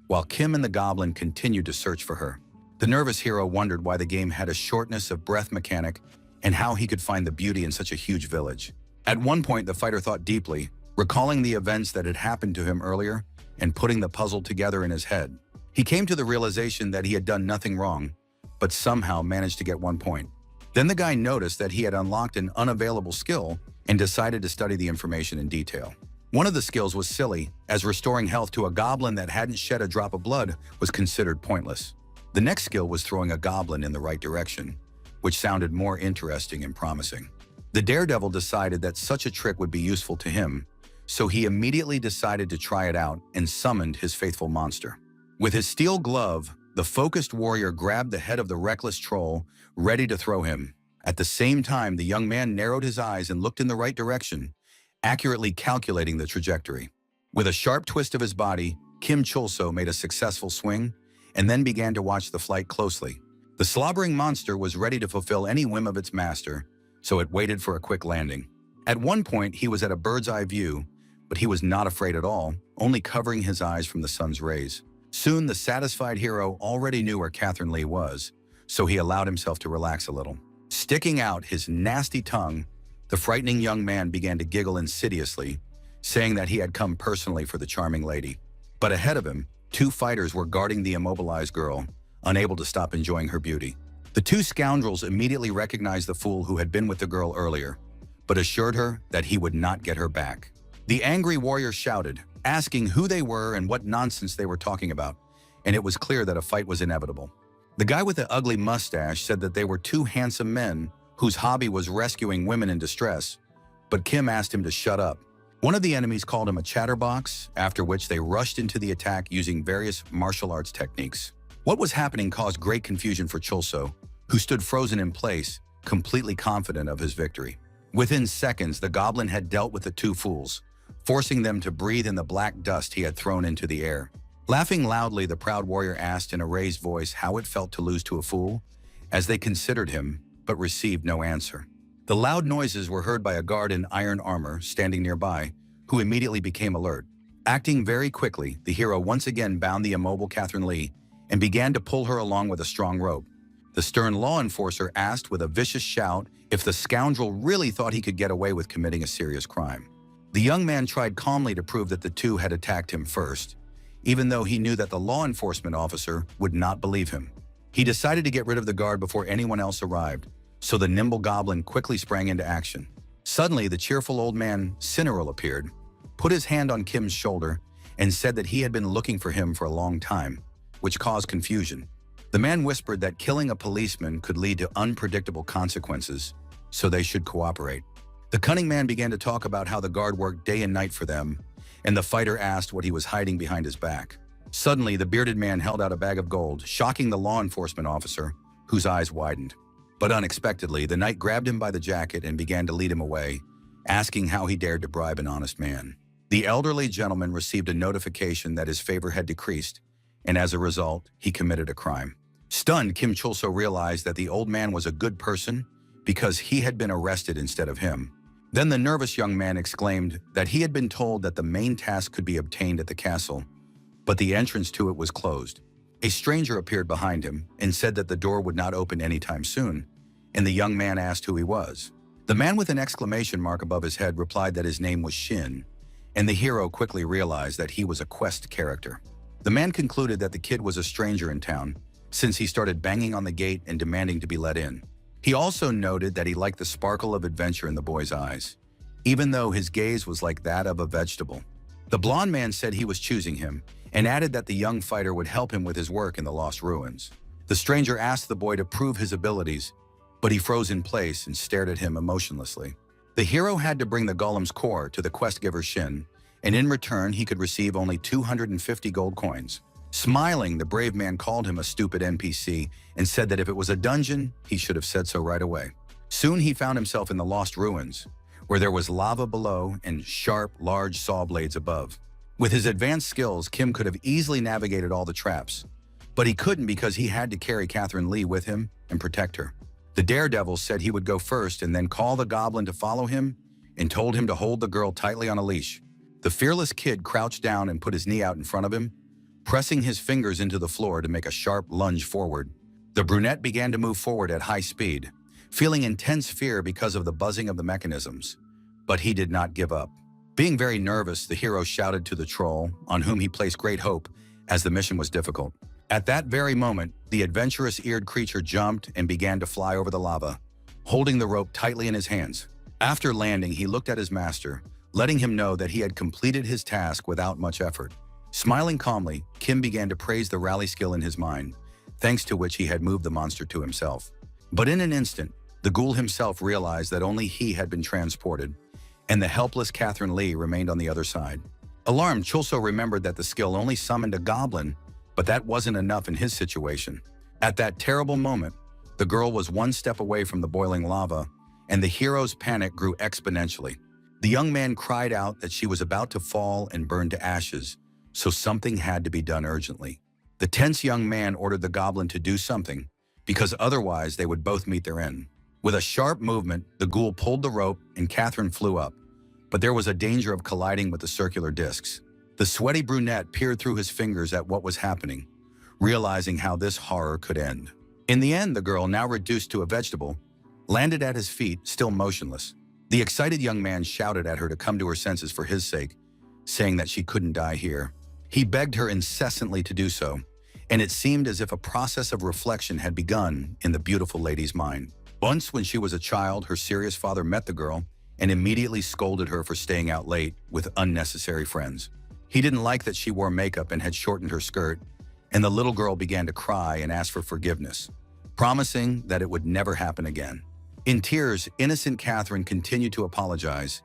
while Kim and the goblin continued to search for her. The nervous hero wondered why the game had a shortness of breath mechanic and how he could find the beauty in such a huge village. At one point, the fighter thought deeply, recalling the events that had happened to him earlier and putting the puzzle together in his head. He came to the realization that he had done nothing wrong, but somehow managed to get 1 point. Then the guy noticed that he had unlocked an unavailable skill and decided to study the information in detail. One of the skills was silly, as restoring health to a goblin that hadn't shed a drop of blood was considered pointless. The next skill was throwing a goblin in the right direction, which sounded more interesting and promising. The daredevil decided that such a trick would be useful to him, so he immediately decided to try it out and summoned his faithful monster. With his steel glove, the focused warrior grabbed the head of the reckless troll, ready to throw him. At the same time, the young man narrowed his eyes and looked in the right direction, accurately calculating the trajectory. With a sharp twist of his body, Kim Chulso made a successful swing and then began to watch the flight closely. The slobbering monster was ready to fulfill any whim of its master, so it waited for a quick landing. At one point, he was at a bird's eye view, but he was not afraid at all, only covering his eyes from the sun's rays. Soon, the satisfied hero already knew where Catherine Lee was, so he allowed himself to relax a little. Sticking out his nasty tongue, the frightening young man began to giggle insidiously, saying that he had come personally for the charming lady. But ahead of him, two fighters were guarding the immobilized girl, unable to stop enjoying her beauty. The two scoundrels immediately recognized the fool who had been with the girl earlier, but assured her that he would not get her back. The angry warrior shouted, asking who they were and what nonsense they were talking about, and it was clear that a fight was inevitable. The guy with the ugly mustache said that they were two handsome men whose hobby was rescuing women in distress, but Kim asked him to shut up. One of the enemies called him a chatterbox, after which they rushed into the attack using various martial arts techniques. What was happening caused great confusion for Chulso, who stood frozen in place, completely confident of his victory. Within seconds, the goblin had dealt with the two fools, forcing them to breathe in the black dust he had thrown into the air. Laughing loudly, the proud warrior asked in a raised voice how it felt to lose to a fool, as they considered him, but received no answer. The loud noises were heard by a guard in iron armor standing nearby, who immediately became alert. Acting very quickly, the hero once again bound the immobile Catherine Lee and began to pull her along with a strong rope. The stern law enforcer asked with a vicious shout if the scoundrel really thought he could get away with committing a serious crime. The young man tried calmly to prove that the two had attacked him first, even though he knew that the law enforcement officer would not believe him. He decided to get rid of the guard before anyone else arrived, so the nimble goblin quickly sprang into action. Suddenly, the cheerful old man, Cineral, appeared, put his hand on Kim's shoulder, and said that he had been looking for him for a long time, which caused confusion. The man whispered that killing a policeman could lead to unpredictable consequences, so they should cooperate. The cunning man began to talk about how the guard worked day and night for them, and the fighter asked what he was hiding behind his back. Suddenly, the bearded man held out a bag of gold, shocking the law enforcement officer, whose eyes widened. But unexpectedly, the knight grabbed him by the jacket and began to lead him away, asking how he dared to bribe an honest man. The elderly gentleman received a notification that his favor had decreased, and as a result, he committed a crime. Stunned, Kim Chulso realized that the old man was a good person because he had been arrested instead of him. Then the nervous young man exclaimed that he had been told that the main task could be obtained at the castle, but the entrance to it was closed. A stranger appeared behind him and said that the door would not open anytime soon, and the young man asked who he was. The man with an exclamation mark above his head replied that his name was Shin, and the hero quickly realized that he was a quest character. The man concluded that the kid was a stranger in town, since he started banging on the gate and demanding to be let in. He also noted that he liked the sparkle of adventure in the boy's eyes, even though his gaze was like that of a vegetable. The blond man said he was choosing him, and added that the young fighter would help him with his work in the lost ruins. The stranger asked the boy to prove his abilities, but he froze in place and stared at him emotionlessly. The hero had to bring the golem's core to the quest giver Shin, and in return he could receive only 250 gold coins. Smiling, the brave man called him a stupid NPC and said that if it was a dungeon, he should have said so right away. Soon he found himself in the lost ruins, where there was lava below and sharp, large saw blades above. With his advanced skills, Kim could have easily navigated all the traps, but he couldn't because he had to carry Catherine Lee with him and protect her. The daredevil said he would go first and then call the goblin to follow him and told him to hold the girl tightly on a leash. The fearless kid crouched down and put his knee out in front of him, pressing his fingers into the floor to make a sharp lunge forward. The brunette began to move forward at high speed, feeling intense fear because of the buzzing of the mechanisms. But he did not give up. Being very nervous, the hero shouted to the troll, on whom he placed great hope, as the mission was difficult. At that very moment, the adventurous-eared creature jumped and began to fly over the lava, holding the rope tightly in his hands. After landing, he looked at his master, letting him know that he had completed his task without much effort. Smiling calmly, Kim began to praise the rally skill in his mind, thanks to which he had moved the monster to himself. But in an instant, the ghoul himself realized that only he had been transported, and the helpless Catherine Lee remained on the other side. Alarmed, Chulso remembered that the skill only summoned a goblin, but that wasn't enough in his situation. At that terrible moment, the girl was one step away from the boiling lava, and the hero's panic grew exponentially. The young man cried out that she was about to fall and burn to ashes, so something had to be done urgently. The tense young man ordered the goblin to do something, because otherwise they would both meet their end. With a sharp movement, the ghoul pulled the rope and Catherine flew up, but there was a danger of colliding with the circular discs. The sweaty brunette peered through his fingers at what was happening, realizing how this horror could end. In the end, the girl, now reduced to a vegetable, landed at his feet, still motionless. The excited young man shouted at her to come to her senses for his sake, saying that she couldn't die here. He begged her incessantly to do so, and it seemed as if a process of reflection had begun in the beautiful lady's mind. Once, when she was a child, her serious father met the girl and immediately scolded her for staying out late with unnecessary friends. He didn't like that she wore makeup and had shortened her skirt, and the little girl began to cry and ask for forgiveness, promising that it would never happen again. In tears, innocent Catherine continued to apologize,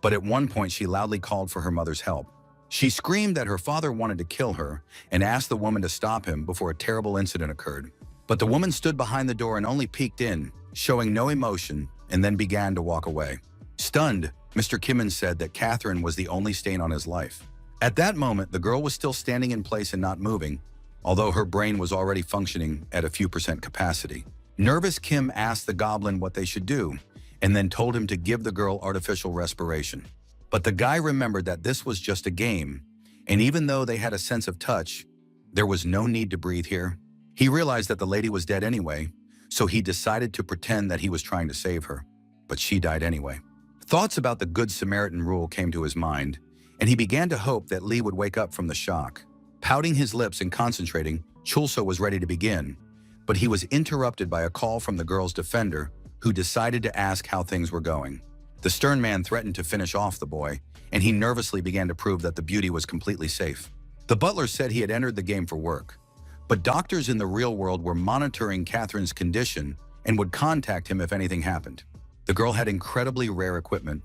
but at one point she loudly called for her mother's help. She screamed that her father wanted to kill her and asked the woman to stop him before a terrible incident occurred. But the woman stood behind the door and only peeked in, showing no emotion, and then began to walk away. Stunned, Mr. Kimmin said that Catherine was the only stain on his life. At that moment, the girl was still standing in place and not moving, although her brain was already functioning at a few percent capacity. Nervous Kim asked the goblin what they should do, and then told him to give the girl artificial respiration. But the guy remembered that this was just a game, and even though they had a sense of touch, there was no need to breathe here. He realized that the lady was dead anyway, so he decided to pretend that he was trying to save her. But she died anyway. Thoughts about the Good Samaritan rule came to his mind, and he began to hope that Lee would wake up from the shock. Pouting his lips and concentrating, Chulso was ready to begin, but he was interrupted by a call from the girl's defender, who decided to ask how things were going. The stern man threatened to finish off the boy, and he nervously began to prove that the beauty was completely safe. The butler said he had entered the game for work, but doctors in the real world were monitoring Catherine's condition and would contact him if anything happened. The girl had incredibly rare equipment,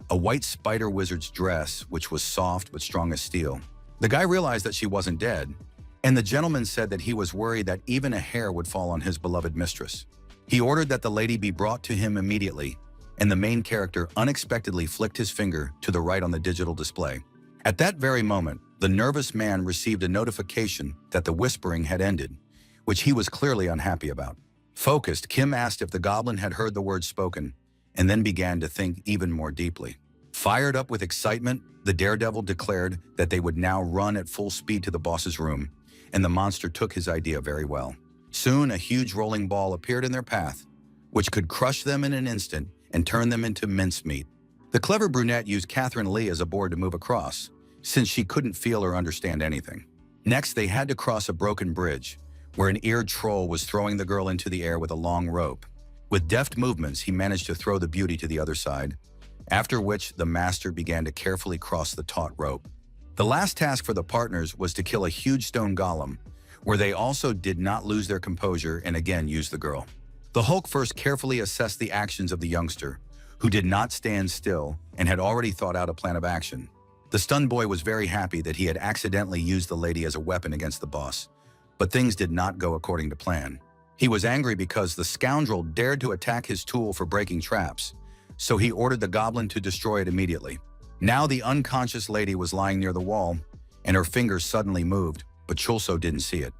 a white spider wizard's dress, which was soft but strong as steel. The guy realized that she wasn't dead, and the gentleman said that he was worried that even a hair would fall on his beloved mistress. He ordered that the lady be brought to him immediately, and the main character unexpectedly flicked his finger to the right on the digital display. At that very moment, the nervous man received a notification that the whispering had ended, which he was clearly unhappy about. Focused, Kim asked if the goblin had heard the words spoken, and then began to think even more deeply. Fired up with excitement, the daredevil declared that they would now run at full speed to the boss's room, and the monster took his idea very well. Soon, a huge rolling ball appeared in their path, which could crush them in an instant and turn them into mincemeat. The clever brunette used Catherine Lee as a board to move across, since she couldn't feel or understand anything. Next, they had to cross a broken bridge, where an eared troll was throwing the girl into the air with a long rope. With deft movements, he managed to throw the beauty to the other side, after which the master began to carefully cross the taut rope. The last task for the partners was to kill a huge stone golem, where they also did not lose their composure and again used the girl. The Hulk first carefully assessed the actions of the youngster, who did not stand still and had already thought out a plan of action. The stunned boy was very happy that he had accidentally used the lady as a weapon against the boss, but things did not go according to plan. He was angry because the scoundrel dared to attack his tool for breaking traps, so he ordered the goblin to destroy it immediately. Now the unconscious lady was lying near the wall, and her fingers suddenly moved, but Chulso didn't see it.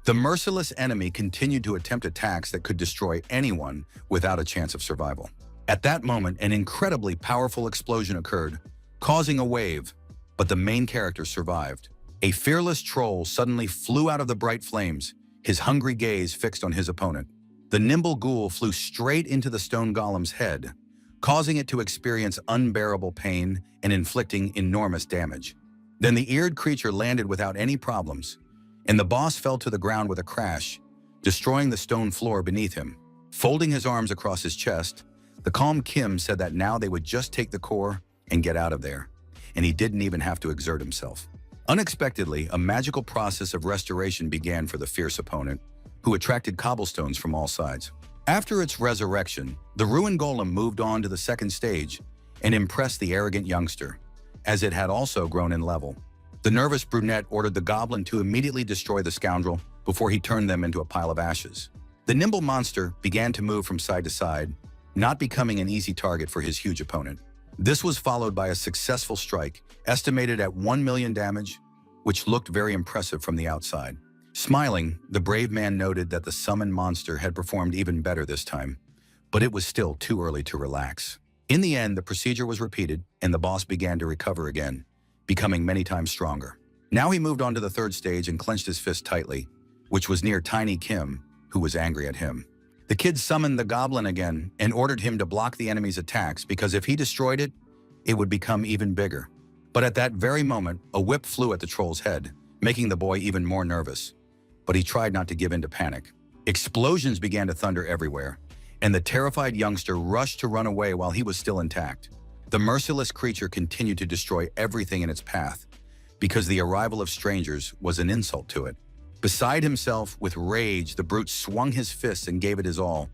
The merciless enemy continued to attempt attacks that could destroy anyone without a chance of survival. At that moment, an incredibly powerful explosion occurred, causing a wave, but the main character survived. A fearless troll suddenly flew out of the bright flames, his hungry gaze fixed on his opponent. The nimble ghoul flew straight into the stone golem's head, causing it to experience unbearable pain and inflicting enormous damage. Then the eared creature landed without any problems, and the boss fell to the ground with a crash, destroying the stone floor beneath him. Folding his arms across his chest, the calm Kim said that now they would just take the core and get out of there, and he didn't even have to exert himself. Unexpectedly, a magical process of restoration began for the fierce opponent, who attracted cobblestones from all sides. After its resurrection, the ruined golem moved on to the second stage and impressed the arrogant youngster, as it had also grown in level. The nervous brunette ordered the goblin to immediately destroy the scoundrel before he turned them into a pile of ashes. The nimble monster began to move from side to side, not becoming an easy target for his huge opponent. This was followed by a successful strike, estimated at 1 million damage, which looked very impressive from the outside. Smiling, the brave man noted that the summoned monster had performed even better this time, but it was still too early to relax. In the end, the procedure was repeated, and the boss began to recover again, becoming many times stronger. Now he moved on to the third stage and clenched his fist tightly, which was near Tiny Kim, who was angry at him. The kid summoned the Goblin again and ordered him to block the enemy's attacks because if he destroyed it, it would become even bigger. But at that very moment, a whip flew at the troll's head, making the boy even more nervous. But he tried not to give in to panic. Explosions began to thunder everywhere, and the terrified youngster rushed to run away while he was still intact. The merciless creature continued to destroy everything in its path, because the arrival of strangers was an insult to it. Beside himself with rage, the brute swung his fists and gave it his all,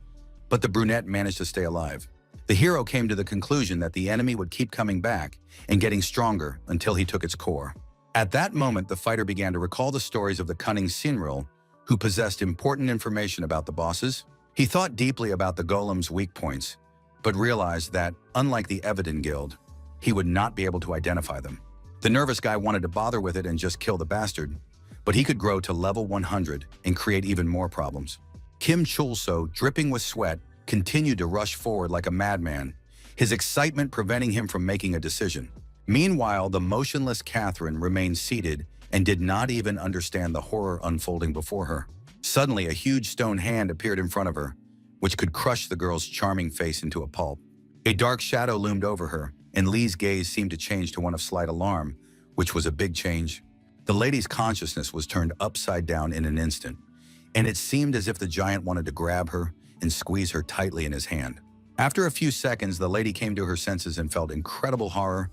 but the brunette managed to stay alive. The hero came to the conclusion that the enemy would keep coming back and getting stronger until he took its core. At that moment, the fighter began to recall the stories of the cunning Sinril, who possessed important information about the bosses. He thought deeply about the golem's weak points, but realized that, unlike the Evidin Guild, he would not be able to identify them. The nervous guy wanted to bother with it and just kill the bastard, but he could grow to level 100 and create even more problems. Kim Chulso, dripping with sweat, continued to rush forward like a madman, his excitement preventing him from making a decision. Meanwhile, the motionless Catherine remained seated and did not even understand the horror unfolding before her. Suddenly, a huge stone hand appeared in front of her, which could crush the girl's charming face into a pulp. A dark shadow loomed over her, and Lee's gaze seemed to change to one of slight alarm, which was a big change. The lady's consciousness was turned upside down in an instant, and it seemed as if the giant wanted to grab her and squeeze her tightly in his hand. After a few seconds, the lady came to her senses and felt incredible horror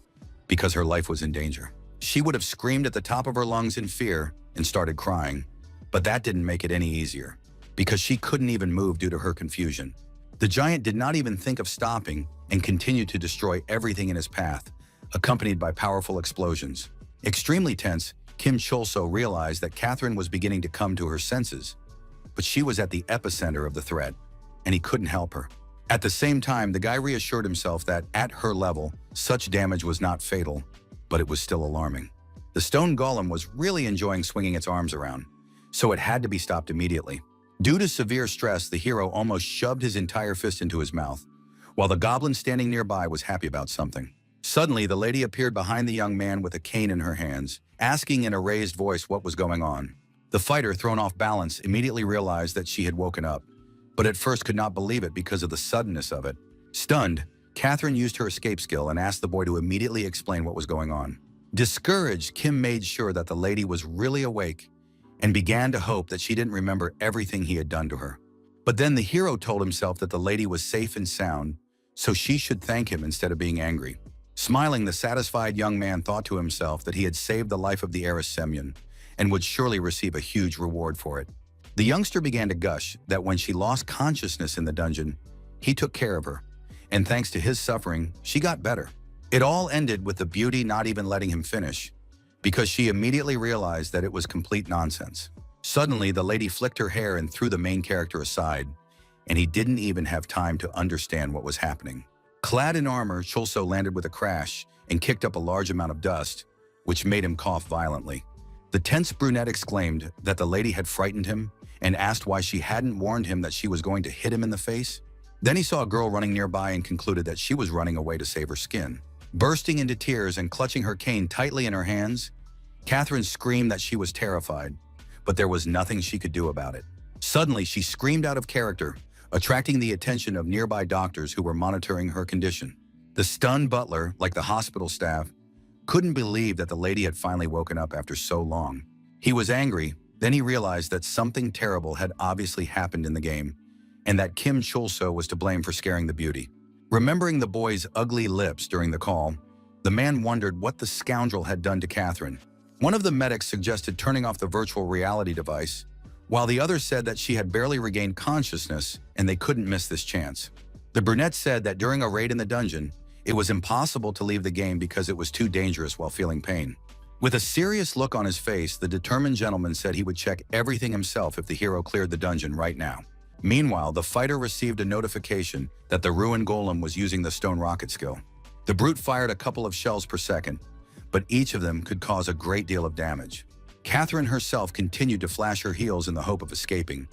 because her life was in danger. She would have screamed at the top of her lungs in fear and started crying, but that didn't make it any easier because she couldn't even move due to her confusion. The giant did not even think of stopping and continued to destroy everything in his path, accompanied by powerful explosions. Extremely tense, Kim Chulso realized that Catherine was beginning to come to her senses, but she was at the epicenter of the threat, and he couldn't help her. At the same time, the guy reassured himself that, at her level, such damage was not fatal, but it was still alarming. The stone golem was really enjoying swinging its arms around, so it had to be stopped immediately. Due to severe stress, the hero almost shoved his entire fist into his mouth, while the goblin standing nearby was happy about something. Suddenly, the lady appeared behind the young man with a cane in her hands, asking in a raised voice what was going on. The fighter, thrown off balance, immediately realized that she had woken up, but at first could not believe it because of the suddenness of it. Stunned, Catherine used her escape skill and asked the boy to immediately explain what was going on. Discouraged, Kim made sure that the lady was really awake and began to hope that she didn't remember everything he had done to her. But then the hero told himself that the lady was safe and sound, so she should thank him instead of being angry. Smiling, the satisfied young man thought to himself that he had saved the life of the heiress Semyon and would surely receive a huge reward for it. The youngster began to gush that when she lost consciousness in the dungeon, he took care of her, and thanks to his suffering, she got better. It all ended with the beauty not even letting him finish, because she immediately realized that it was complete nonsense. Suddenly, the lady flicked her hair and threw the main character aside, and he didn't even have time to understand what was happening. Clad in armor, Chulso landed with a crash and kicked up a large amount of dust, which made him cough violently. The tense brunette exclaimed that the lady had frightened him and asked why she hadn't warned him that she was going to hit him in the face. Then he saw a girl running nearby and concluded that she was running away to save her skin. Bursting into tears and clutching her cane tightly in her hands, Catherine screamed that she was terrified, but there was nothing she could do about it. Suddenly, she screamed out of character, attracting the attention of nearby doctors who were monitoring her condition. The stunned butler, like the hospital staff, couldn't believe that the lady had finally woken up after so long. He was angry, then he realized that something terrible had obviously happened in the game, and that Kim Chulso was to blame for scaring the beauty. Remembering the boy's ugly lips during the call, the man wondered what the scoundrel had done to Catherine. One of the medics suggested turning off the virtual reality device, while the other said that she had barely regained consciousness and they couldn't miss this chance. The brunette said that during a raid in the dungeon, it was impossible to leave the game because it was too dangerous while feeling pain. With a serious look on his face, the determined gentleman said he would check everything himself if the hero cleared the dungeon right now. Meanwhile, the fighter received a notification that the ruined golem was using the stone rocket skill. The brute fired a couple of shells per second, but each of them could cause a great deal of damage. Catherine herself continued to flash her heels in the hope of escaping,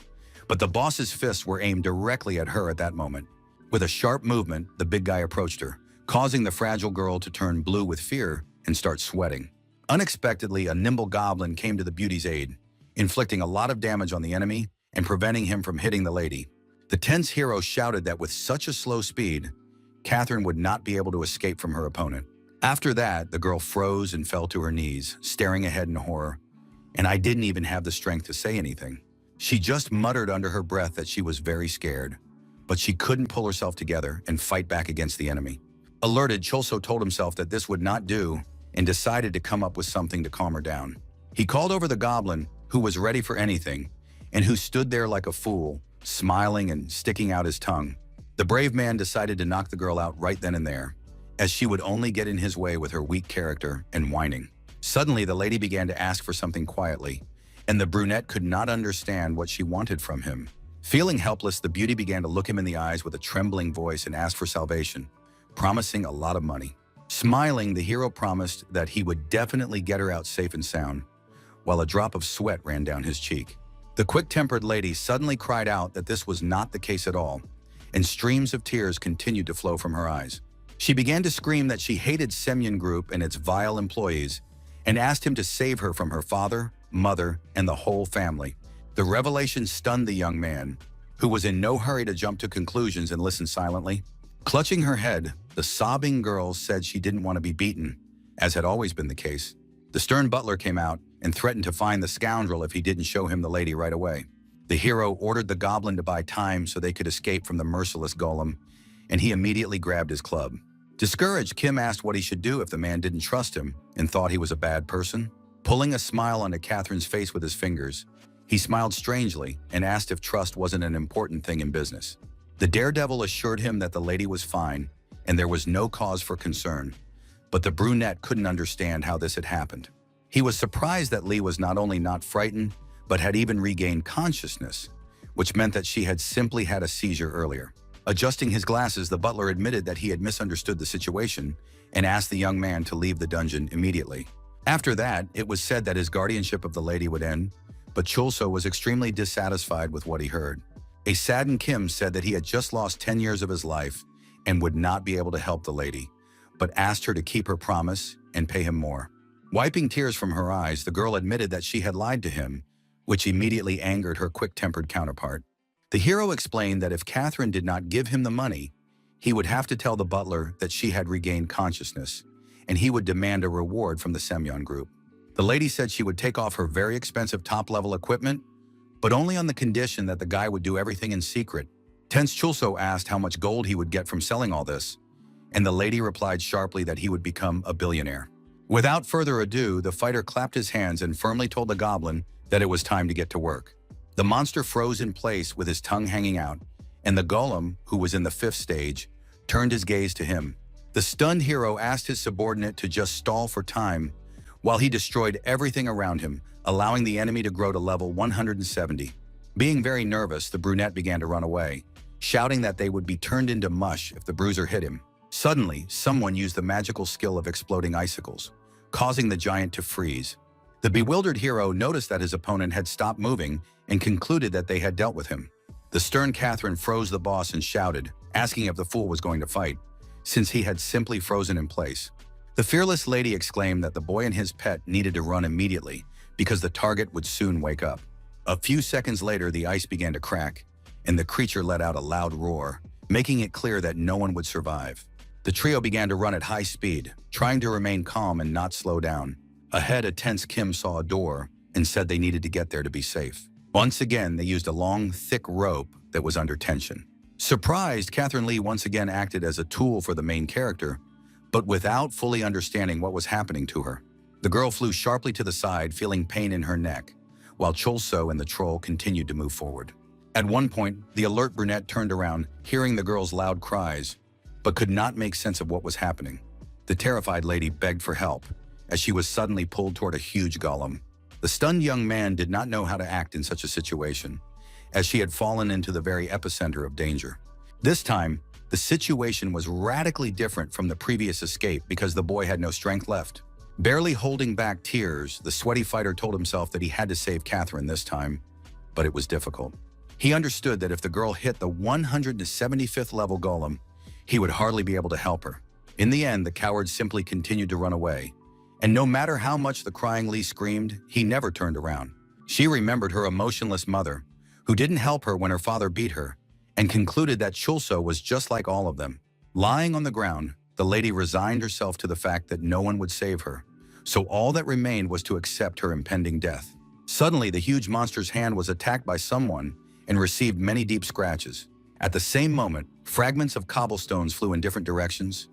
but the boss's fists were aimed directly at her at that moment. With a sharp movement, the big guy approached her, causing the fragile girl to turn blue with fear and start sweating. Unexpectedly, a nimble goblin came to the beauty's aid, inflicting a lot of damage on the enemy and preventing him from hitting the lady. The tense hero shouted that with such a slow speed, Catherine would not be able to escape from her opponent. After that, the girl froze and fell to her knees, staring ahead in horror, and I didn't even have the strength to say anything. She just muttered under her breath that she was very scared, but she couldn't pull herself together and fight back against the enemy. Alerted, Cholso told himself that this would not do and decided to come up with something to calm her down. He called over the goblin, who was ready for anything, and who stood there like a fool, smiling and sticking out his tongue. The brave man decided to knock the girl out right then and there, as she would only get in his way with her weak character and whining. Suddenly, the lady began to ask for something quietly, and the brunette could not understand what she wanted from him. Feeling helpless, the beauty began to look him in the eyes with a trembling voice and asked for salvation, promising a lot of money. Smiling, the hero promised that he would definitely get her out safe and sound, while a drop of sweat ran down his cheek. The quick-tempered lady suddenly cried out that this was not the case at all, and streams of tears continued to flow from her eyes. She began to scream that she hated Semyon Group and its vile employees, and asked him to save her from her father, mother, and the whole family. The revelation stunned the young man, who was in no hurry to jump to conclusions and listen silently. Clutching her head, the sobbing girl said she didn't want to be beaten, as had always been the case. The stern butler came out and threatened to fine the scoundrel if he didn't show him the lady right away. The hero ordered the goblin to buy time so they could escape from the merciless golem, and he immediately grabbed his club. Discouraged, Kim asked what he should do if the man didn't trust him and thought he was a bad person. Pulling a smile onto Catherine's face with his fingers, he smiled strangely and asked if trust wasn't an important thing in business. The daredevil assured him that the lady was fine and there was no cause for concern, but the brunette couldn't understand how this had happened. He was surprised that Lee was not only not frightened, but had even regained consciousness, which meant that she had simply had a seizure earlier. Adjusting his glasses, the butler admitted that he had misunderstood the situation and asked the young man to leave the dungeon immediately. After that, it was said that his guardianship of the lady would end, but Cholso was extremely dissatisfied with what he heard. A saddened Kim said that he had just lost 10 years of his life and would not be able to help the lady, but asked her to keep her promise and pay him more. Wiping tears from her eyes, the girl admitted that she had lied to him, which immediately angered her quick-tempered counterpart. The hero explained that if Catherine did not give him the money, he would have to tell the butler that she had regained consciousness, and he would demand a reward from the Semyon Group. The lady said she would take off her very expensive top-level equipment, but only on the condition that the guy would do everything in secret. Tense Chulso asked how much gold he would get from selling all this, and the lady replied sharply that he would become a billionaire. Without further ado, the fighter clapped his hands and firmly told the goblin that it was time to get to work. The monster froze in place with his tongue hanging out, and the golem, who was in the 5th stage, turned his gaze to him. The stunned hero asked his subordinate to just stall for time while he destroyed everything around him, allowing the enemy to grow to level 170. Being very nervous, the brunette began to run away, shouting that they would be turned into mush if the bruiser hit him. Suddenly, someone used the magical skill of exploding icicles, causing the giant to freeze. The bewildered hero noticed that his opponent had stopped moving and concluded that they had dealt with him. The stern Catherine froze the boss and shouted, asking if the fool was going to fight, since he had simply frozen in place. The fearless lady exclaimed that the boy and his pet needed to run immediately because the target would soon wake up. A few seconds later, the ice began to crack, and the creature let out a loud roar, making it clear that no one would survive. The trio began to run at high speed, trying to remain calm and not slow down. Ahead, a tense Kim saw a door and said they needed to get there to be safe. Once again, they used a long, thick rope that was under tension. Surprised, Catherine Lee once again acted as a tool for the main character, but without fully understanding what was happening to her. The girl flew sharply to the side, feeling pain in her neck, while Cholso and the troll continued to move forward. At one point, the alert brunette turned around, hearing the girl's loud cries, but could not make sense of what was happening. The terrified lady begged for help, as she was suddenly pulled toward a huge golem. The stunned young man did not know how to act in such a situation, as she had fallen into the very epicenter of danger. This time, the situation was radically different from the previous escape because the boy had no strength left. Barely holding back tears, the sweaty fighter told himself that he had to save Catherine this time, but it was difficult. He understood that if the girl hit the 175th level golem, he would hardly be able to help her. In the end, the coward simply continued to run away, And no matter how much the crying Lee screamed, he never turned around. She remembered her emotionless mother, who didn't help her when her father beat her, and concluded that Chulso was just like all of them. Lying on the ground, the lady resigned herself to the fact that no one would save her, so all that remained was to accept her impending death. Suddenly, the huge monster's hand was attacked by someone and received many deep scratches. At the same moment, fragments of cobblestones flew in different directions,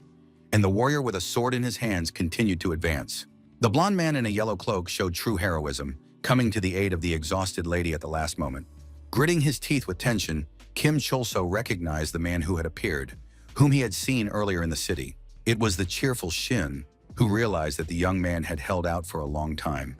and the warrior with a sword in his hands continued to advance. The blonde man in a yellow cloak showed true heroism, coming to the aid of the exhausted lady at the last moment. Gritting his teeth with tension, Kim Chulso recognized the man who had appeared, whom he had seen earlier in the city. It was the cheerful Shin, who realized that the young man had held out for a long time.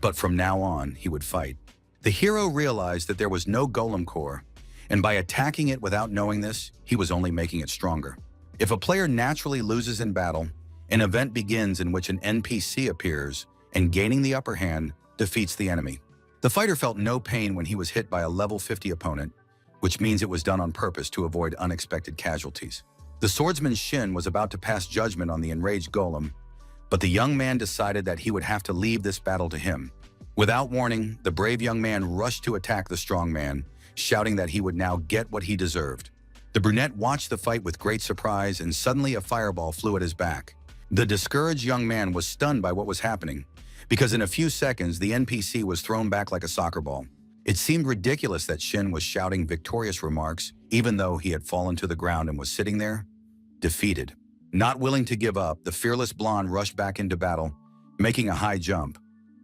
But from now on, he would fight. The hero realized that there was no golem core, and by attacking it without knowing this, he was only making it stronger. If a player naturally loses in battle, an event begins in which an NPC appears and, gaining the upper hand, defeats the enemy. The fighter felt no pain when he was hit by a level 50 opponent, which means it was done on purpose to avoid unexpected casualties. The swordsman Shin was about to pass judgment on the enraged golem, but the young man decided that he would have to leave this battle to him. Without warning, the brave young man rushed to attack the strong man, shouting that he would now get what he deserved. The brunette watched the fight with great surprise, and suddenly a fireball flew at his back. The discouraged young man was stunned by what was happening, because in a few seconds the NPC was thrown back like a soccer ball. It seemed ridiculous that Shin was shouting victorious remarks, even though he had fallen to the ground and was sitting there, defeated. Not willing to give up, the fearless blonde rushed back into battle, making a high jump,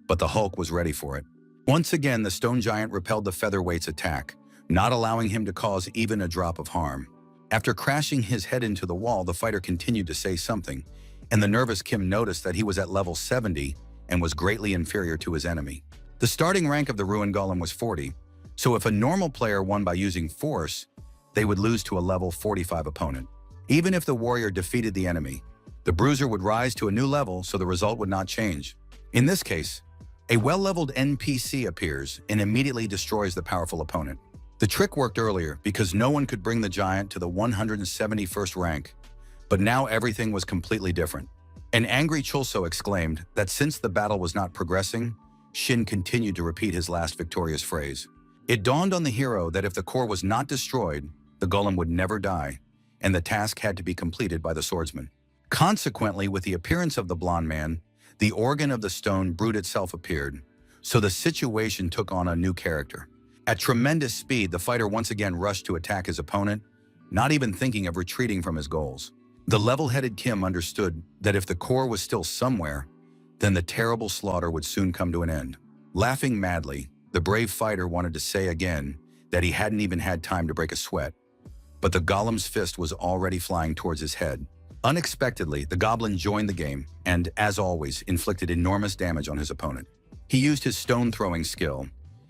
but the Hulk was ready for it. Once again, the stone giant repelled the featherweight's attack, not allowing him to cause even a drop of harm. After crashing his head into the wall, the fighter continued to say something, and the nervous Kim noticed that he was at level 70 and was greatly inferior to his enemy. The starting rank of the Ruin Golem was 40, so if a normal player won by using force, they would lose to a level 45 opponent. Even if the warrior defeated the enemy, the bruiser would rise to a new level, so the result would not change. In this case, a well-leveled NPC appears and immediately destroys the powerful opponent. The trick worked earlier because no one could bring the giant to the 171st rank, but now everything was completely different. An angry Chulso exclaimed that since the battle was not progressing, Shin continued to repeat his last victorious phrase. It dawned on the hero that if the core was not destroyed, the golem would never die, and the task had to be completed by the swordsman. Consequently, with the appearance of the blonde man, the organ of the stone brute itself appeared, so the situation took on a new character. At tremendous speed, the fighter once again rushed to attack his opponent, not even thinking of retreating from his goals. The level-headed Kim understood that if the core was still somewhere, then the terrible slaughter would soon come to an end. Laughing madly, the brave fighter wanted to say again that he hadn't even had time to break a sweat, but the golem's fist was already flying towards his head. Unexpectedly, the goblin joined the game and, as always, inflicted enormous damage on his opponent. He used his stone-throwing skill,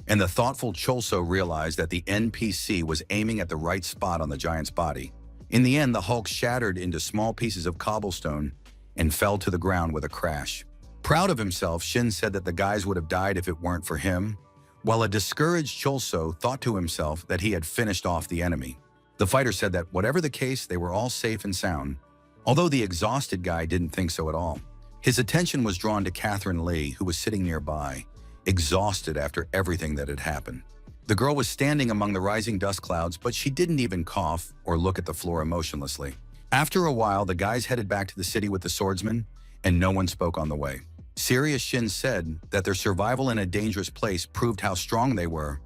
and the thoughtful Chulso realized that the NPC was aiming at the right spot on the giant's body. In the end, the Hulk shattered into small pieces of cobblestone and fell to the ground with a crash. Proud of himself, Shin said that the guys would have died if it weren't for him, while a discouraged Chulso thought to himself that he had finished off the enemy. The fighter said that whatever the case, they were all safe and sound, although the exhausted guy didn't think so at all. His attention was drawn to Catherine Lee, who was sitting nearby, exhausted after everything that had happened. The girl was standing among the rising dust clouds, but she didn't even cough or look at the floor emotionlessly. After a while, the guys headed back to the city with the swordsman, and no one spoke on the way. Serious Shin said that their survival in a dangerous place proved how strong they were,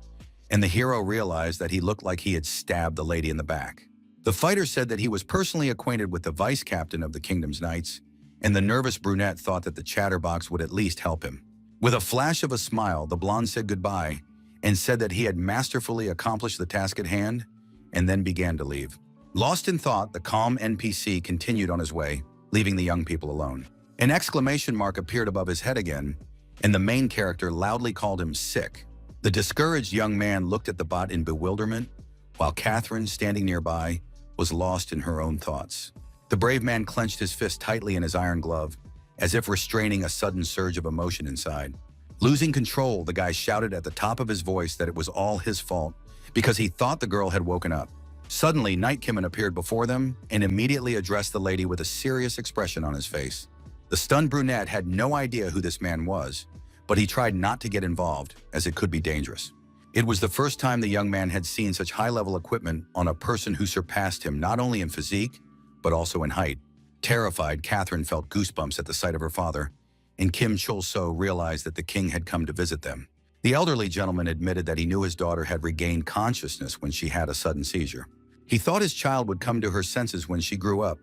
and the hero realized that he looked like he had stabbed the lady in the back. The fighter said that he was personally acquainted with the vice captain of the kingdom's knights, and the nervous brunette thought that the chatterbox would at least help him. With a flash of a smile, the blonde said goodbye and said that he had masterfully accomplished the task at hand, and then began to leave. Lost in thought, the calm NPC continued on his way, leaving the young people alone. An exclamation mark appeared above his head again, and the main character loudly called him sick. The discouraged young man looked at the bot in bewilderment, while Catherine, standing nearby, was lost in her own thoughts. The brave man clenched his fist tightly in his iron glove, as if restraining a sudden surge of emotion inside. Losing control, the guy shouted at the top of his voice that it was all his fault because he thought the girl had woken up. Suddenly, Night Kimmin appeared before them and immediately addressed the lady with a serious expression on his face. The stunned brunette had no idea who this man was, but he tried not to get involved, as it could be dangerous. It was the first time the young man had seen such high-level equipment on a person who surpassed him not only in physique, but also in height. Terrified, Catherine felt goosebumps at the sight of her father, and Kim Chul-so realized that the king had come to visit them. The elderly gentleman admitted that he knew his daughter had regained consciousness when she had a sudden seizure. He thought his child would come to her senses when she grew up,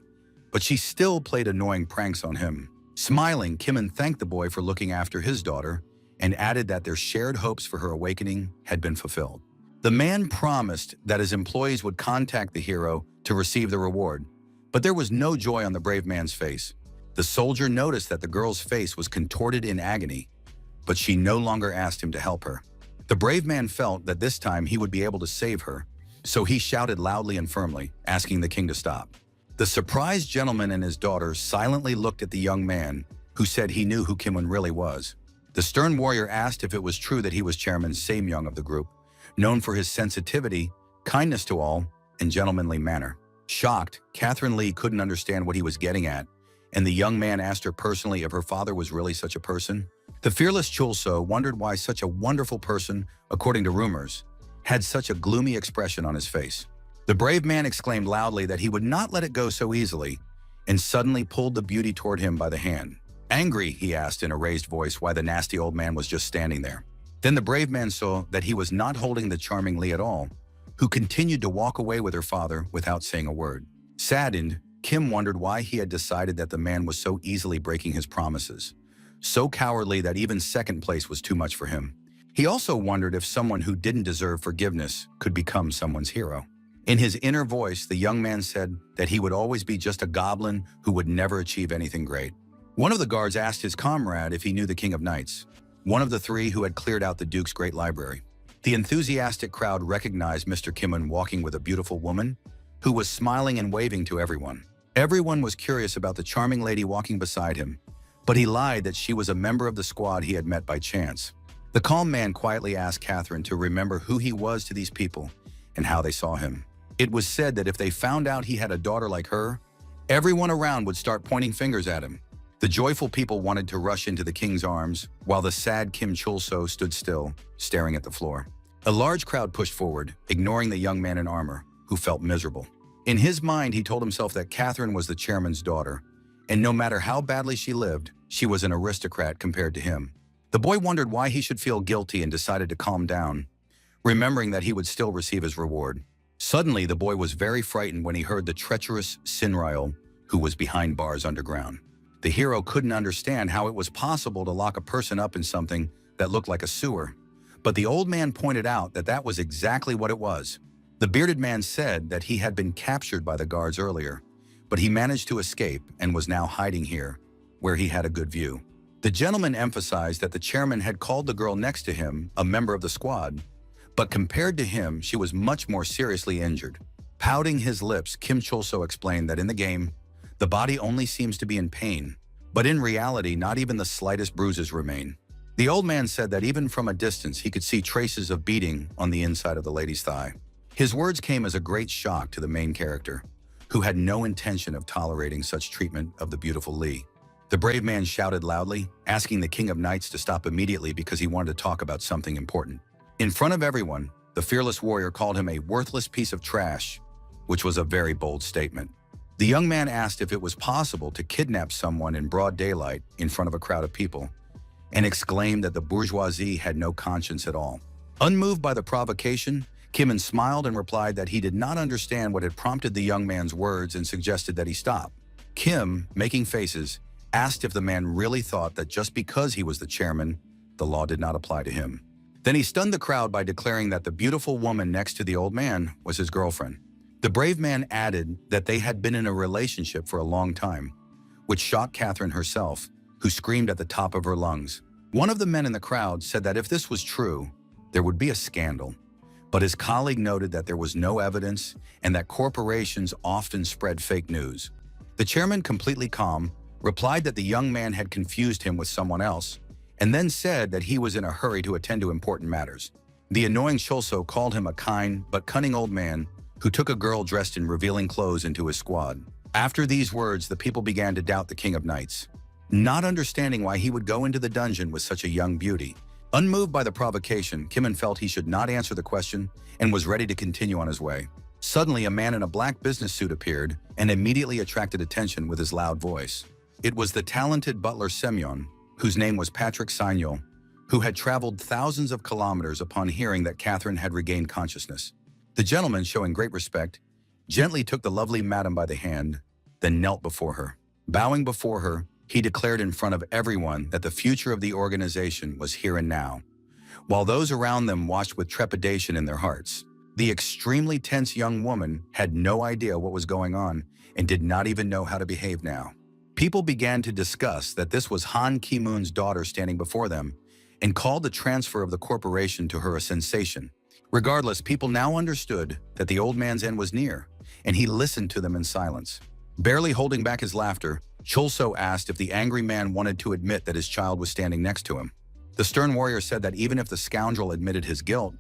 but she still played annoying pranks on him. Smiling, Kim thanked the boy for looking after his daughter and added that their shared hopes for her awakening had been fulfilled. The man promised that his employees would contact the hero to receive the reward, but there was no joy on the brave man's face. The soldier noticed that the girl's face was contorted in agony, but she no longer asked him to help her. The brave man felt that this time he would be able to save her, so he shouted loudly and firmly, asking the king to stop. The surprised gentleman and his daughter silently looked at the young man, who said he knew who Kim really was. The stern warrior asked if it was true that he was Chairman Samyung of the group, known for his sensitivity, kindness to all, and gentlemanly manner. Shocked, Catherine Lee couldn't understand what he was getting at, and the young man asked her personally if her father was really such a person. The fearless Chul-so wondered why such a wonderful person, according to rumors, had such a gloomy expression on his face. The brave man exclaimed loudly that he would not let it go so easily, and suddenly pulled the beauty toward him by the hand. Angry, he asked in a raised voice why the nasty old man was just standing there. Then the brave man saw that he was not holding the charming Lee at all, who continued to walk away with her father without saying a word. Saddened, Kim wondered why he had decided that the man was so easily breaking his promises, so cowardly that even second place was too much for him. He also wondered if someone who didn't deserve forgiveness could become someone's hero. In his inner voice, the young man said that he would always be just a goblin who would never achieve anything great. One of the guards asked his comrade if he knew the King of Knights, one of the three who had cleared out the Duke's great library. The enthusiastic crowd recognized Mr. Kim walking with a beautiful woman who was smiling and waving to everyone. Everyone was curious about the charming lady walking beside him, but he lied that she was a member of the squad he had met by chance. The calm man quietly asked Catherine to remember who he was to these people and how they saw him. It was said that if they found out he had a daughter like her, everyone around would start pointing fingers at him. The joyful people wanted to rush into the king's arms, while the sad Kim Chul-so stood still, staring at the floor. A large crowd pushed forward, ignoring the young man in armor, who felt miserable. In his mind, he told himself that Catherine was the chairman's daughter, and no matter how badly she lived, she was an aristocrat compared to him. The boy wondered why he should feel guilty and decided to calm down, remembering that he would still receive his reward. Suddenly, the boy was very frightened when he heard the treacherous Sinrail, who was behind bars underground. The hero couldn't understand how it was possible to lock a person up in something that looked like a sewer, but the old man pointed out that that was exactly what it was. The bearded man said that he had been captured by the guards earlier, but he managed to escape and was now hiding here, where he had a good view. The gentleman emphasized that the chairman had called the girl next to him a member of the squad, but compared to him, she was much more seriously injured. Pouting his lips, Kim Chul-so explained that in the game, the body only seems to be in pain, but in reality, not even the slightest bruises remain. The old man said that even from a distance, he could see traces of beating on the inside of the lady's thigh. His words came as a great shock to the main character, who had no intention of tolerating such treatment of the beautiful Lee. The brave man shouted loudly, asking the King of Knights to stop immediately because he wanted to talk about something important. In front of everyone, the fearless warrior called him a worthless piece of trash, which was a very bold statement. The young man asked if it was possible to kidnap someone in broad daylight in front of a crowd of people, and exclaimed that the bourgeoisie had no conscience at all. Unmoved by the provocation, Kim smiled and replied that he did not understand what had prompted the young man's words and suggested that he stop. Kim, making faces, asked if the man really thought that just because he was the chairman, the law did not apply to him. Then he stunned the crowd by declaring that the beautiful woman next to the old man was his girlfriend. The brave man added that they had been in a relationship for a long time, which shocked Catherine herself, who screamed at the top of her lungs. One of the men in the crowd said that if this was true, there would be a scandal. But his colleague noted that there was no evidence and that corporations often spread fake news. The chairman, completely calm, replied that the young man had confused him with someone else, and then said that he was in a hurry to attend to important matters. The annoying Chul-so called him a kind but cunning old man who took a girl dressed in revealing clothes into his squad. After these words, the people began to doubt the King of Knights. not understanding why he would go into the dungeon with such a young beauty. Unmoved by the provocation, Kimon felt he should not answer the question and was ready to continue on his way. Suddenly, a man in a black business suit appeared and immediately attracted attention with his loud voice. It was the talented butler Semyon, whose name was Patrick Signol, who had traveled thousands of kilometers upon hearing that Catherine had regained consciousness. The gentleman, showing great respect, gently took the lovely madam by the hand, then knelt before her. Bowing before her, he declared in front of everyone that the future of the organization was here and now, while those around them watched with trepidation in their hearts. The extremely tense young woman had no idea what was going on and did not even know how to behave now. People began to discuss that this was Han Ki-moon's daughter standing before them and called the transfer of the corporation to her a sensation. Regardless, people now understood that the old man's end was near, and he listened to them in silence. Barely holding back his laughter, Cholso asked if the angry man wanted to admit that his child was standing next to him. The stern warrior said that even if the scoundrel admitted his guilt,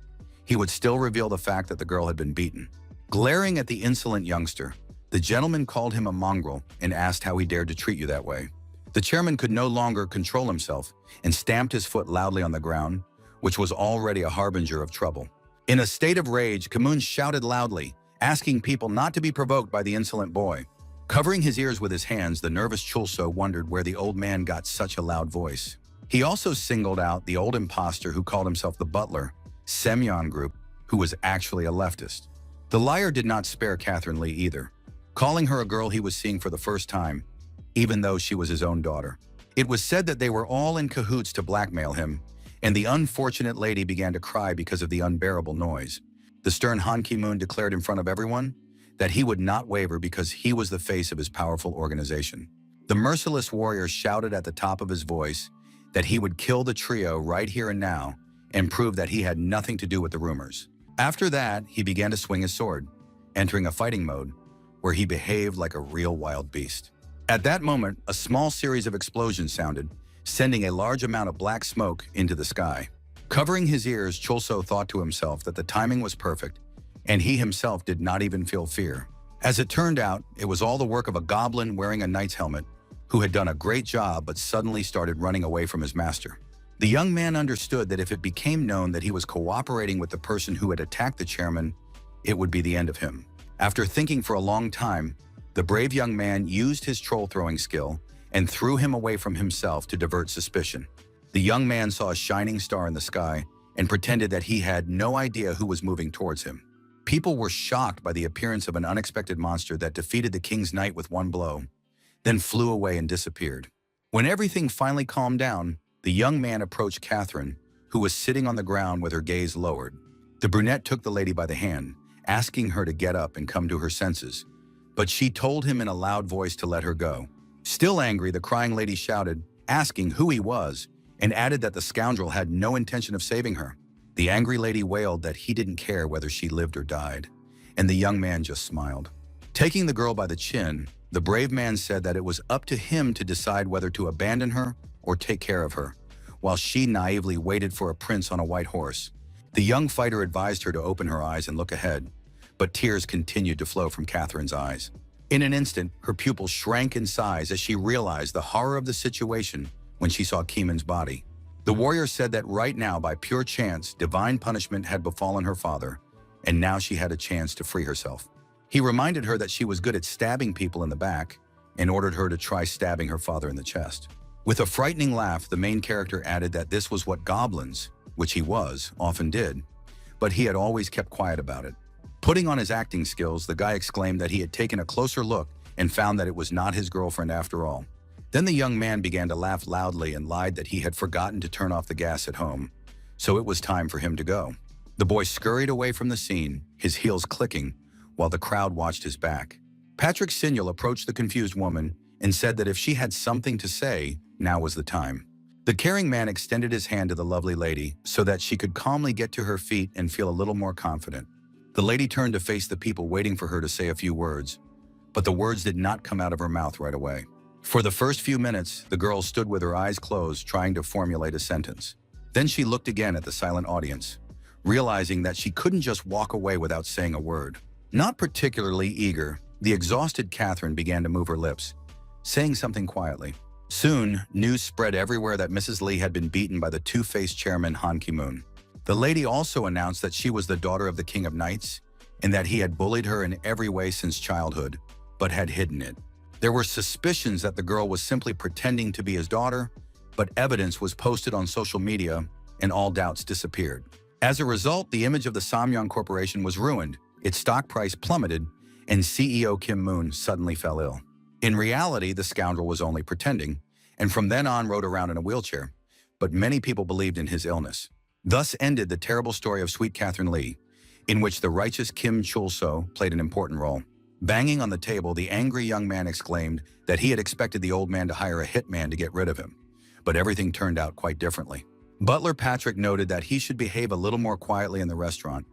he would still reveal the fact that the girl had been beaten. Glaring at the insolent youngster, the gentleman called him a mongrel and asked how he dared to treat you that way. The chairman could no longer control himself and stamped his foot loudly on the ground, which was already a harbinger of trouble. In a state of rage, Ki-moon shouted loudly, asking people not to be provoked by the insolent boy. Covering his ears with his hands, the nervous Cholso wondered where the old man got such a loud voice. He also singled out the old impostor who called himself the butler, Semyon Group, who was actually a leftist. The liar did not spare Catherine Lee either, calling her a girl he was seeing for the first time, even though she was his own daughter. It was said that they were all in cahoots to blackmail him, and the unfortunate lady began to cry because of the unbearable noise. The stern Han Ki-moon declared in front of everyone that he would not waver because he was the face of his powerful organization. The merciless warrior shouted at the top of his voice that he would kill the trio right here and now and prove that he had nothing to do with the rumors. After that, he began to swing his sword, entering a fighting mode where he behaved like a real wild beast. At that moment, a small series of explosions sounded, sending a large amount of black smoke into the sky. Covering his ears, Cholso thought to himself that the timing was perfect, and he himself did not even feel fear. As it turned out, it was all the work of a goblin wearing a knight's helmet, who had done a great job but suddenly started running away from his master. The young man understood that if it became known that he was cooperating with the person who had attacked the chairman, it would be the end of him. After thinking for a long time, the brave young man used his troll-throwing skill and threw him away from himself to divert suspicion. The young man saw a shining star in the sky and pretended that he had no idea who was moving towards him. People were shocked by the appearance of an unexpected monster that defeated the king's knight with one blow, then flew away and disappeared. When everything finally calmed down, the young man approached Catherine, who was sitting on the ground with her gaze lowered. The brunette took the lady by the hand, asking her to get up and come to her senses, but she told him in a loud voice to let her go. Still angry, the crying lady shouted, asking who he was, and added that the scoundrel had no intention of saving her. The angry lady wailed that he didn't care whether she lived or died, and the young man just smiled. Taking the girl by the chin, the brave man said that it was up to him to decide whether to abandon her or take care of her, while she naively waited for a prince on a white horse. The young fighter advised her to open her eyes and look ahead, but tears continued to flow from Catherine's eyes. In an instant, her pupils shrank in size as she realized the horror of the situation when she saw Ki-moon's body. The warrior said that right now, by pure chance, divine punishment had befallen her father, and now she had a chance to free herself. He reminded her that she was good at stabbing people in the back and ordered her to try stabbing her father in the chest. With a frightening laugh, the main character added that this was what goblins, which he was, often did, but he had always kept quiet about it. Putting on his acting skills, the guy exclaimed that he had taken a closer look and found that it was not his girlfriend after all. Then the young man began to laugh loudly and lied that he had forgotten to turn off the gas at home, so it was time for him to go. The boy scurried away from the scene, his heels clicking, while the crowd watched his back. Patrick Signol approached the confused woman and said that if she had something to say, now was the time. The caring man extended his hand to the lovely lady so that she could calmly get to her feet and feel a little more confident. The lady turned to face the people waiting for her to say a few words, but the words did not come out of her mouth right away. For the first few minutes, the girl stood with her eyes closed, trying to formulate a sentence. Then she looked again at the silent audience, realizing that she couldn't just walk away without saying a word. Not particularly eager, the exhausted Catherine began to move her lips, saying something quietly. Soon, news spread everywhere that Mrs. Lee had been beaten by the two-faced chairman Han Ki-moon. The lady also announced that she was the daughter of the King of Knights and that he had bullied her in every way since childhood, but had hidden it. There were suspicions that the girl was simply pretending to be his daughter, but evidence was posted on social media and all doubts disappeared. As a result, the image of the Samyang Corporation was ruined, its stock price plummeted, and CEO Kim Moon suddenly fell ill. In reality, the scoundrel was only pretending, and from then on rode around in a wheelchair, but many people believed in his illness. Thus ended the terrible story of Sweet Catherine Lee, in which the righteous Kim Chul-so played an important role. Banging on the table, the angry young man exclaimed that he had expected the old man to hire a hitman to get rid of him, but everything turned out quite differently. Butler Patrick noted that he should behave a little more quietly in the restaurant,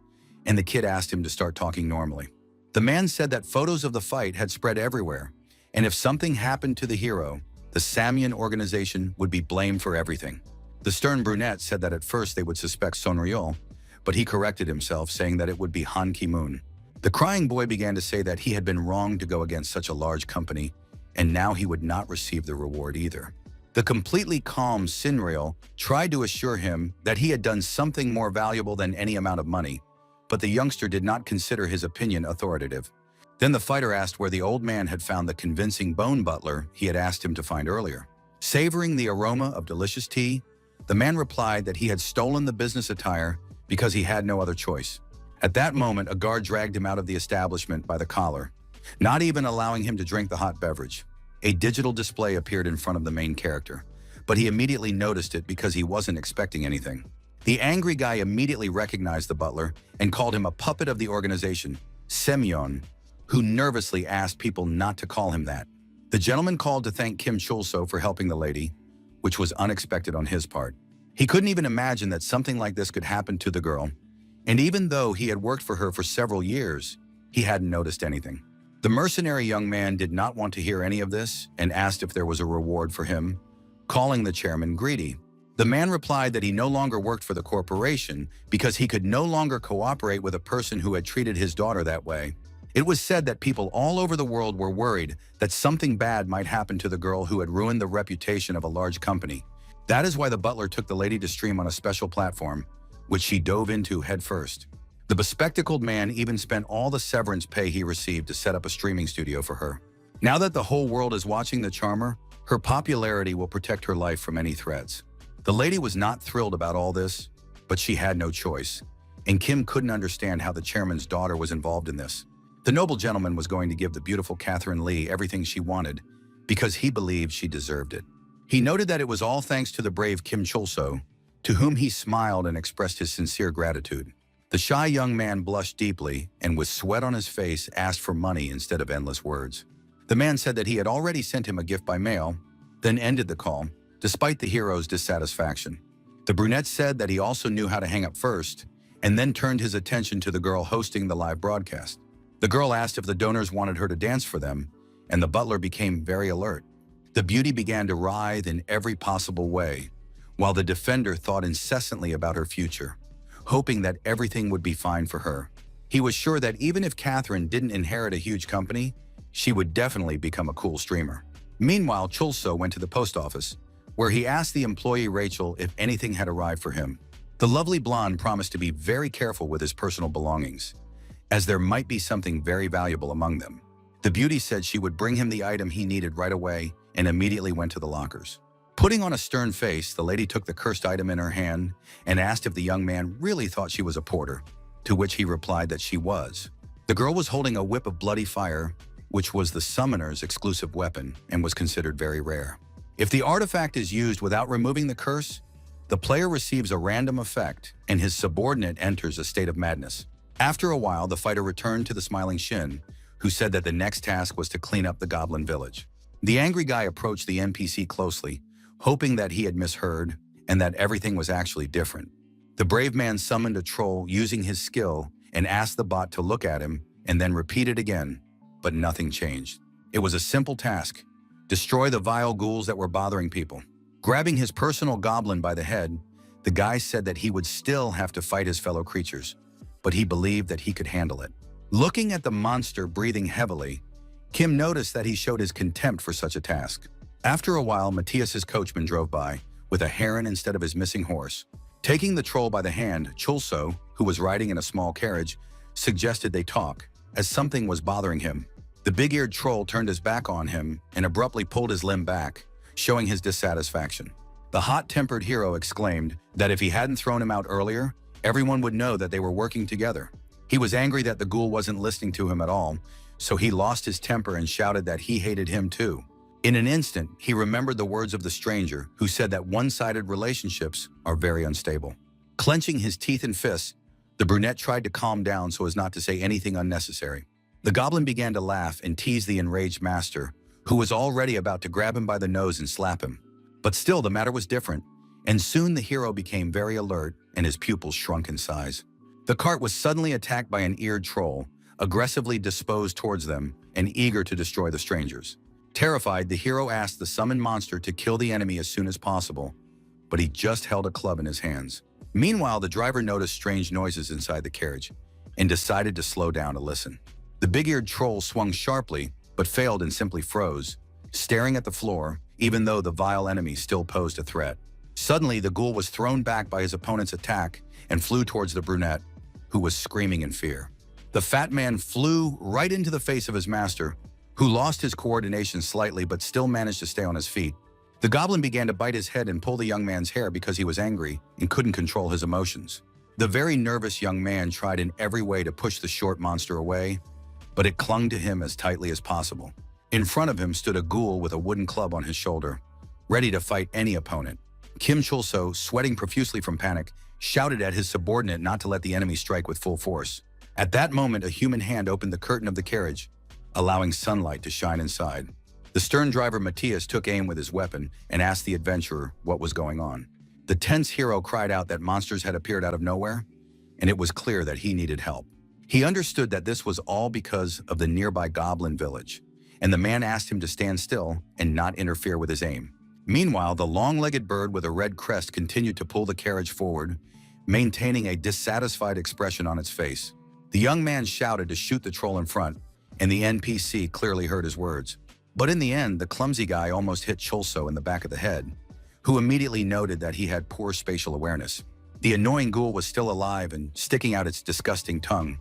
and the kid asked him to start talking normally. The man said that photos of the fight had spread everywhere, and if something happened to the hero, the Samyang organization would be blamed for everything. The stern brunette said that at first they would suspect Son Ryul, but he corrected himself, saying that it would be Han Ki-moon. The crying boy began to say that he had been wrong to go against such a large company, and now he would not receive the reward either. The completely calm Son Ryul tried to assure him that he had done something more valuable than any amount of money, but the youngster did not consider his opinion authoritative. Then the fighter asked where the old man had found the convincing bone butler he had asked him to find earlier. Savoring the aroma of delicious tea, the man replied that he had stolen the business attire because he had no other choice. At that moment, a guard dragged him out of the establishment by the collar, not even allowing him to drink the hot beverage. A digital display appeared in front of the main character, but he immediately noticed it because he wasn't expecting anything. The angry guy immediately recognized the butler and called him a puppet of the organization, Semyon, who nervously asked people not to call him that. The gentleman called to thank Kim Chul-so for helping the lady, which was unexpected on his part. He couldn't even imagine that something like this could happen to the girl, and even though he had worked for her for several years, he hadn't noticed anything. The mercenary young man did not want to hear any of this and asked if there was a reward for him, calling the chairman greedy. The man replied that he no longer worked for the corporation because he could no longer cooperate with a person who had treated his daughter that way. It was said that people all over the world were worried that something bad might happen to the girl who had ruined the reputation of a large company. That is why the butler took the lady to stream on a special platform, which she dove into headfirst. The bespectacled man even spent all the severance pay he received to set up a streaming studio for her. Now that the whole world is watching the charmer, her popularity will protect her life from any threats. The lady was not thrilled about all this, but she had no choice, and Kim couldn't understand how the chairman's daughter was involved in this. The noble gentleman was going to give the beautiful Catherine Lee everything she wanted because he believed she deserved it. He noted that it was all thanks to the brave Kim Chul-so, to whom he smiled and expressed his sincere gratitude. The shy young man blushed deeply and with sweat on his face asked for money instead of endless words. The man said that he had already sent him a gift by mail, then ended the call, despite the hero's dissatisfaction. The brunette said that he also knew how to hang up first, and then turned his attention to the girl hosting the live broadcast. The girl asked if the donors wanted her to dance for them, and the butler became very alert. The beauty began to writhe in every possible way, while the defender thought incessantly about her future, hoping that everything would be fine for her. He was sure that even if Catherine didn't inherit a huge company, she would definitely become a cool streamer. Meanwhile, Chul-so went to the post office, where he asked the employee Rachel if anything had arrived for him. The lovely blonde promised to be very careful with his personal belongings, as there might be something very valuable among them. The beauty said she would bring him the item he needed right away and immediately went to the lockers. Putting on a stern face, the lady took the cursed item in her hand and asked if the young man really thought she was a porter, to which he replied that she was. The girl was holding a whip of bloody fire, which was the summoner's exclusive weapon and was considered very rare. If the artifact is used without removing the curse, the player receives a random effect and his subordinate enters a state of madness. After a while, the fighter returned to the smiling Shin, who said that the next task was to clean up the Goblin village. The angry guy approached the NPC closely, hoping that he had misheard and that everything was actually different. The brave man summoned a troll using his skill and asked the bot to look at him and then repeat it again, but nothing changed. It was a simple task: destroy the vile ghouls that were bothering people. Grabbing his personal goblin by the head, the guy said that he would still have to fight his fellow creatures, but he believed that he could handle it. Looking at the monster breathing heavily, Kim noticed that he showed his contempt for such a task. After a while, Matthias's coachman drove by, with a heron instead of his missing horse. Taking the troll by the hand, Chulso, who was riding in a small carriage, suggested they talk, as something was bothering him. The big-eared troll turned his back on him and abruptly pulled his limb back, showing his dissatisfaction. The hot-tempered hero exclaimed that if he hadn't thrown him out earlier, everyone would know that they were working together. He was angry that the ghoul wasn't listening to him at all, so he lost his temper and shouted that he hated him too. In an instant, he remembered the words of the stranger who said that one-sided relationships are very unstable. Clenching his teeth and fists, the brunette tried to calm down so as not to say anything unnecessary. The goblin began to laugh and tease the enraged master, who was already about to grab him by the nose and slap him. But still, the matter was different, and soon the hero became very alert and his pupils shrunk in size. The cart was suddenly attacked by an eared troll, aggressively disposed towards them and eager to destroy the strangers. Terrified, the hero asked the summoned monster to kill the enemy as soon as possible, but he just held a club in his hands. Meanwhile, the driver noticed strange noises inside the carriage and decided to slow down to listen. The big-eared troll swung sharply, but failed and simply froze, staring at the floor, even though the vile enemy still posed a threat. Suddenly, the ghoul was thrown back by his opponent's attack and flew towards the brunette, who was screaming in fear. The fat man flew right into the face of his master, who lost his coordination slightly but still managed to stay on his feet. The goblin began to bite his head and pull the young man's hair because he was angry and couldn't control his emotions. The very nervous young man tried in every way to push the short monster away, but it clung to him as tightly as possible. In front of him stood a ghoul with a wooden club on his shoulder, ready to fight any opponent. Kim Chulso, sweating profusely from panic, shouted at his subordinate not to let the enemy strike with full force. At that moment, a human hand opened the curtain of the carriage, allowing sunlight to shine inside. The stern driver Matthias took aim with his weapon and asked the adventurer what was going on. The tense hero cried out that monsters had appeared out of nowhere, and it was clear that he needed help. He understood that this was all because of the nearby goblin village, and the man asked him to stand still and not interfere with his aim. Meanwhile, the long-legged bird with a red crest continued to pull the carriage forward, maintaining a dissatisfied expression on its face. The young man shouted to shoot the troll in front, and the NPC clearly heard his words. But in the end, the clumsy guy almost hit Chulso in the back of the head, who immediately noted that he had poor spatial awareness. The annoying ghoul was still alive and sticking out its disgusting tongue,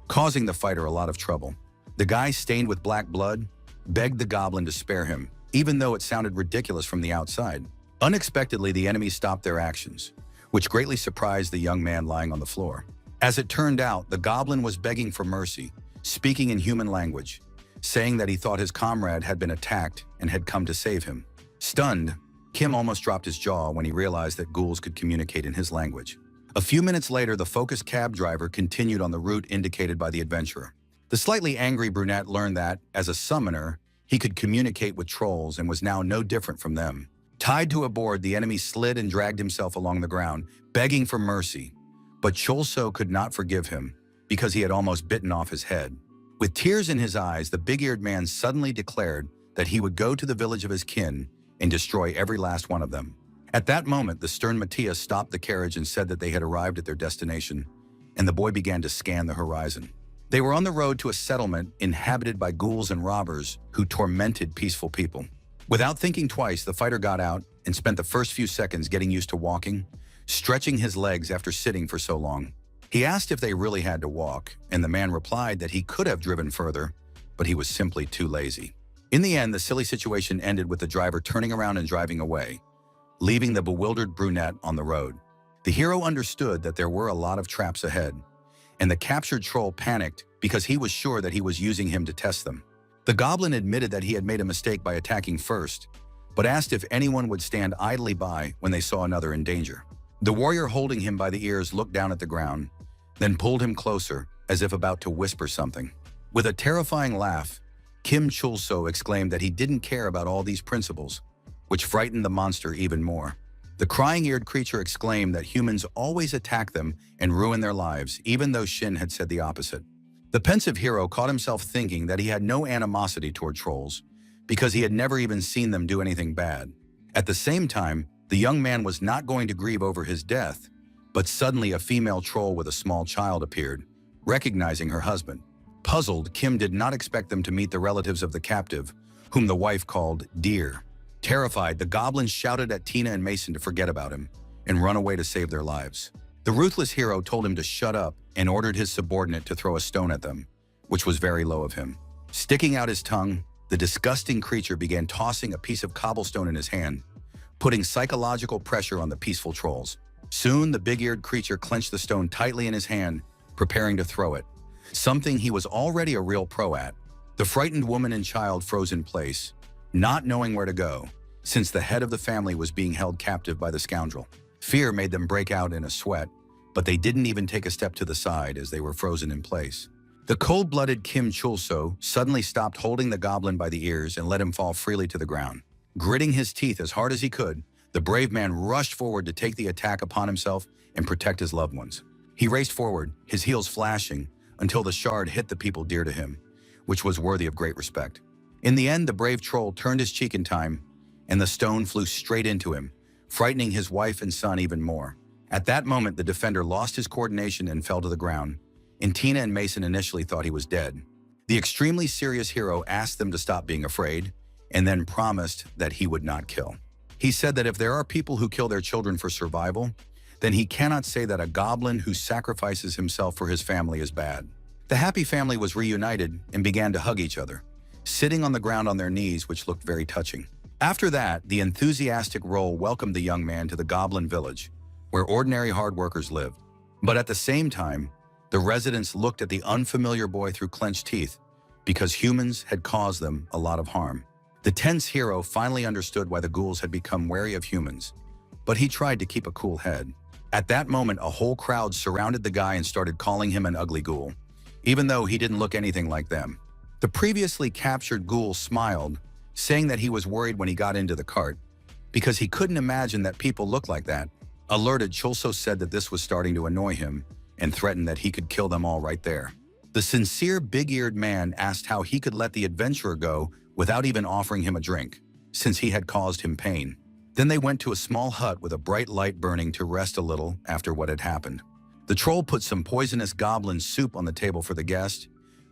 causing the fighter a lot of trouble. The guy, stained with black blood, begged the goblin to spare him, even though it sounded ridiculous from the outside. Unexpectedly, the enemy stopped their actions, which greatly surprised the young man lying on the floor. As it turned out, the goblin was begging for mercy, speaking in human language, saying that he thought his comrade had been attacked and had come to save him. Stunned, Kim almost dropped his jaw when he realized that ghouls could communicate in his language. A few minutes later, the focused cab driver continued on the route indicated by the adventurer. The slightly angry brunette learned that, as a summoner, he could communicate with trolls and was now no different from them. Tied to a board, the enemy slid and dragged himself along the ground, begging for mercy. But Chulso could not forgive him, because he had almost bitten off his head. With tears in his eyes, the big-eared man suddenly declared that he would go to the village of his kin and destroy every last one of them. At that moment, the stern Matthias stopped the carriage and said that they had arrived at their destination, and the boy began to scan the horizon. They were on the road to a settlement inhabited by ghouls and robbers who tormented peaceful people. Without thinking twice, the fighter got out and spent the first few seconds getting used to walking, stretching his legs after sitting for so long. He asked if they really had to walk, and the man replied that he could have driven further, but he was simply too lazy. In the end, the silly situation ended with the driver turning around and driving away, leaving the bewildered brunette on the road. The hero understood that there were a lot of traps ahead, and the captured troll panicked because he was sure that he was using him to test them. The goblin admitted that he had made a mistake by attacking first, but asked if anyone would stand idly by when they saw another in danger. The warrior, holding him by the ears, looked down at the ground, then pulled him closer, as if about to whisper something. With a terrifying laugh, Kim Chulso exclaimed that he didn't care about all these principles, which frightened the monster even more. The crying-eared creature exclaimed that humans always attack them and ruin their lives, even though Shin had said the opposite. The pensive hero caught himself thinking that he had no animosity toward trolls, because he had never even seen them do anything bad. At the same time, the young man was not going to grieve over his death, but suddenly a female troll with a small child appeared, recognizing her husband. Puzzled, Kim did not expect them to meet the relatives of the captive, whom the wife called dear. Terrified, the goblins shouted at Tina and Mason to forget about him and run away to save their lives. The ruthless hero told him to shut up and ordered his subordinate to throw a stone at them, which was very low of him. Sticking out his tongue, the disgusting creature began tossing a piece of cobblestone in his hand, putting psychological pressure on the peaceful trolls. Soon, the big-eared creature clenched the stone tightly in his hand, preparing to throw it, something he was already a real pro at. The frightened woman and child froze in place, not knowing where to go, since the head of the family was being held captive by the scoundrel. Fear made them break out in a sweat, but they didn't even take a step to the side as they were frozen in place. The cold-blooded Kim Chul-so suddenly stopped holding the goblin by the ears and let him fall freely to the ground. Gritting his teeth as hard as he could, the brave man rushed forward to take the attack upon himself and protect his loved ones. He raced forward, his heels flashing, until the shard hit the people dear to him, which was worthy of great respect. In the end, the brave troll turned his cheek in time, and the stone flew straight into him, frightening his wife and son even more. At that moment, the defender lost his coordination and fell to the ground, and Tina and Mason initially thought he was dead. The extremely serious hero asked them to stop being afraid, and then promised that he would not kill. He said that if there are people who kill their children for survival, then he cannot say that a goblin who sacrifices himself for his family is bad. The happy family was reunited and began to hug each other, sitting on the ground on their knees, which looked very touching. After that, the enthusiastic Roll welcomed the young man to the Goblin village, where ordinary hard workers lived. But at the same time, the residents looked at the unfamiliar boy through clenched teeth because humans had caused them a lot of harm. The tense hero finally understood why the ghouls had become wary of humans, but he tried to keep a cool head. At that moment, a whole crowd surrounded the guy and started calling him an ugly ghoul, even though he didn't look anything like them. The previously captured ghoul smiled, saying that he was worried when he got into the cart because he couldn't imagine that people looked like that. Alerted, Chulso said that this was starting to annoy him and threatened that he could kill them all right there. The sincere big-eared man asked how he could let the adventurer go without even offering him a drink, since he had caused him pain. Then they went to a small hut with a bright light burning to rest a little after what had happened. The troll put some poisonous goblin soup on the table for the guest,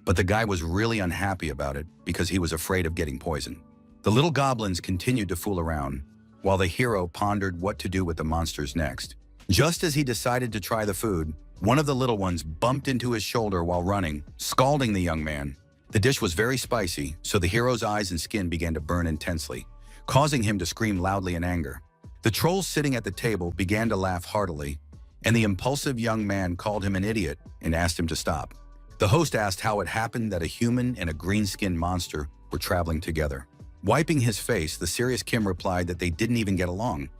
but the guy was really unhappy about it because he was afraid of getting poisoned. The little goblins continued to fool around, while the hero pondered what to do with the monsters next. Just as he decided to try the food, one of the little ones bumped into his shoulder while running, scalding the young man. The dish was very spicy, so the hero's eyes and skin began to burn intensely, causing him to scream loudly in anger. The trolls sitting at the table began to laugh heartily, and the impulsive young man called him an idiot and asked him to stop. The host asked how it happened that a human and a green-skinned monster were traveling together. Wiping his face, the serious Kim replied that they didn't even get along,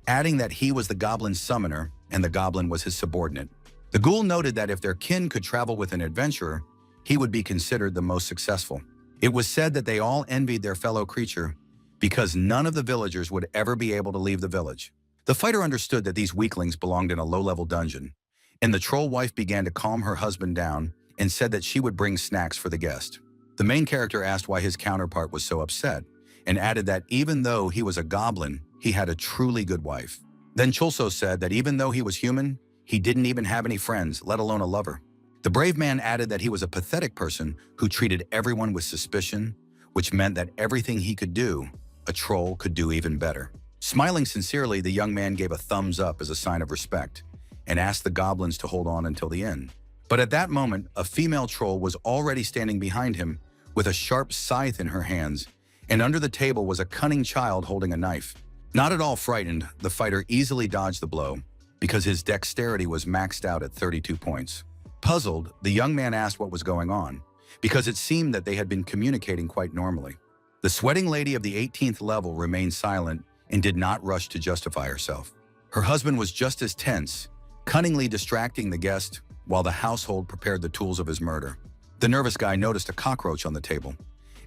adding that he was the goblin's summoner and the goblin was his subordinate. The ghoul noted that if their kin could travel with an adventurer, he would be considered the most successful. It was said that they all envied their fellow creature because none of the villagers would ever be able to leave the village. The fighter understood that these weaklings belonged in a low-level dungeon, and the troll wife began to calm her husband down and said that she would bring snacks for the guest. The main character asked why his counterpart was so upset, and added that even though he was a goblin, he had a truly good wife. Then Chulso said that even though he was human, he didn't even have any friends, let alone a lover. The brave man added that he was a pathetic person who treated everyone with suspicion, which meant that everything he could do, a troll could do even better. Smiling sincerely, the young man gave a thumbs up as a sign of respect and asked the goblins to hold on until the end. But at that moment, a female troll was already standing behind him with a sharp scythe in her hands, and under the table was a cunning child holding a knife. Not at all frightened, the fighter easily dodged the blow because his dexterity was maxed out at 32 points. Puzzled, the young man asked what was going on, because it seemed that they had been communicating quite normally. The sweating lady of the 18th level remained silent and did not rush to justify herself. Her husband was just as tense, cunningly distracting the guest while the household prepared the tools of his murder. The nervous guy noticed a cockroach on the table,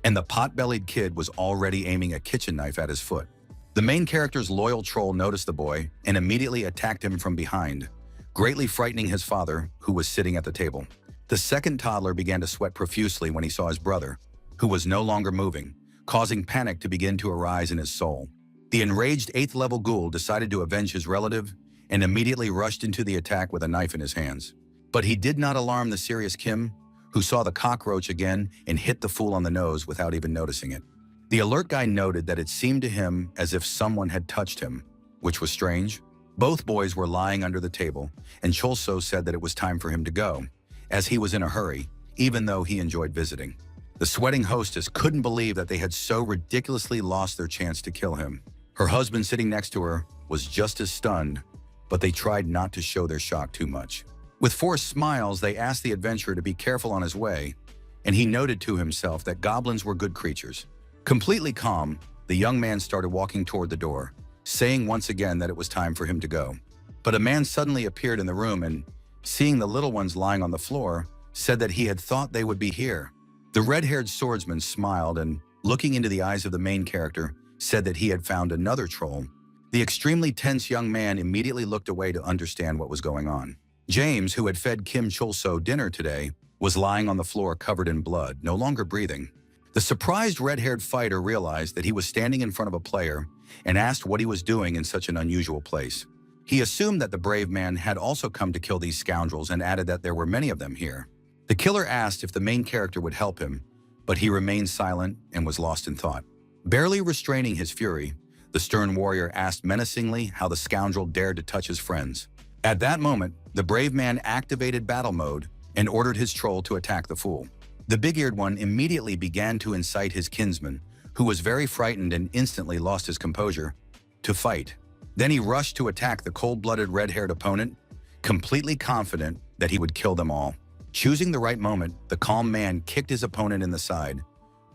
and the pot-bellied kid was already aiming a kitchen knife at his foot. The main character's loyal troll noticed the boy and immediately attacked him from behind, greatly frightening his father, who was sitting at the table. The second toddler began to sweat profusely when he saw his brother, who was no longer moving, causing panic to begin to arise in his soul. The enraged 8th level ghoul decided to avenge his relative and immediately rushed into the attack with a knife in his hands. But he did not alarm the serious Kim, who saw the cockroach again and hit the fool on the nose without even noticing it. The alert guy noted that it seemed to him as if someone had touched him, which was strange. Both boys were lying under the table, and Cholso said that it was time for him to go, as he was in a hurry, even though he enjoyed visiting. The sweating hostess couldn't believe that they had so ridiculously lost their chance to kill him. Her husband sitting next to her was just as stunned, but they tried not to show their shock too much. With forced smiles, they asked the adventurer to be careful on his way, and he noted to himself that goblins were good creatures. Completely calm, the young man started walking toward the door, saying once again that it was time for him to go. But a man suddenly appeared in the room and, seeing the little ones lying on the floor, said that he had thought they would be here. The red-haired swordsman smiled and, looking into the eyes of the main character, said that he had found another troll. The extremely tense young man immediately looked away to understand what was going on. James, who had fed Kim Cholso dinner today, was lying on the floor covered in blood, no longer breathing. The surprised red-haired fighter realized that he was standing in front of a player and asked what he was doing in such an unusual place. He assumed that the brave man had also come to kill these scoundrels and added that there were many of them here. The killer asked if the main character would help him, but he remained silent and was lost in thought. Barely restraining his fury, the stern warrior asked menacingly how the scoundrel dared to touch his friends. At that moment, the brave man activated battle mode and ordered his troll to attack the fool. The big-eared one immediately began to incite his kinsman, who was very frightened and instantly lost his composure, to fight. Then he rushed to attack the cold-blooded red-haired opponent, completely confident that he would kill them all. Choosing the right moment, the calm man kicked his opponent in the side,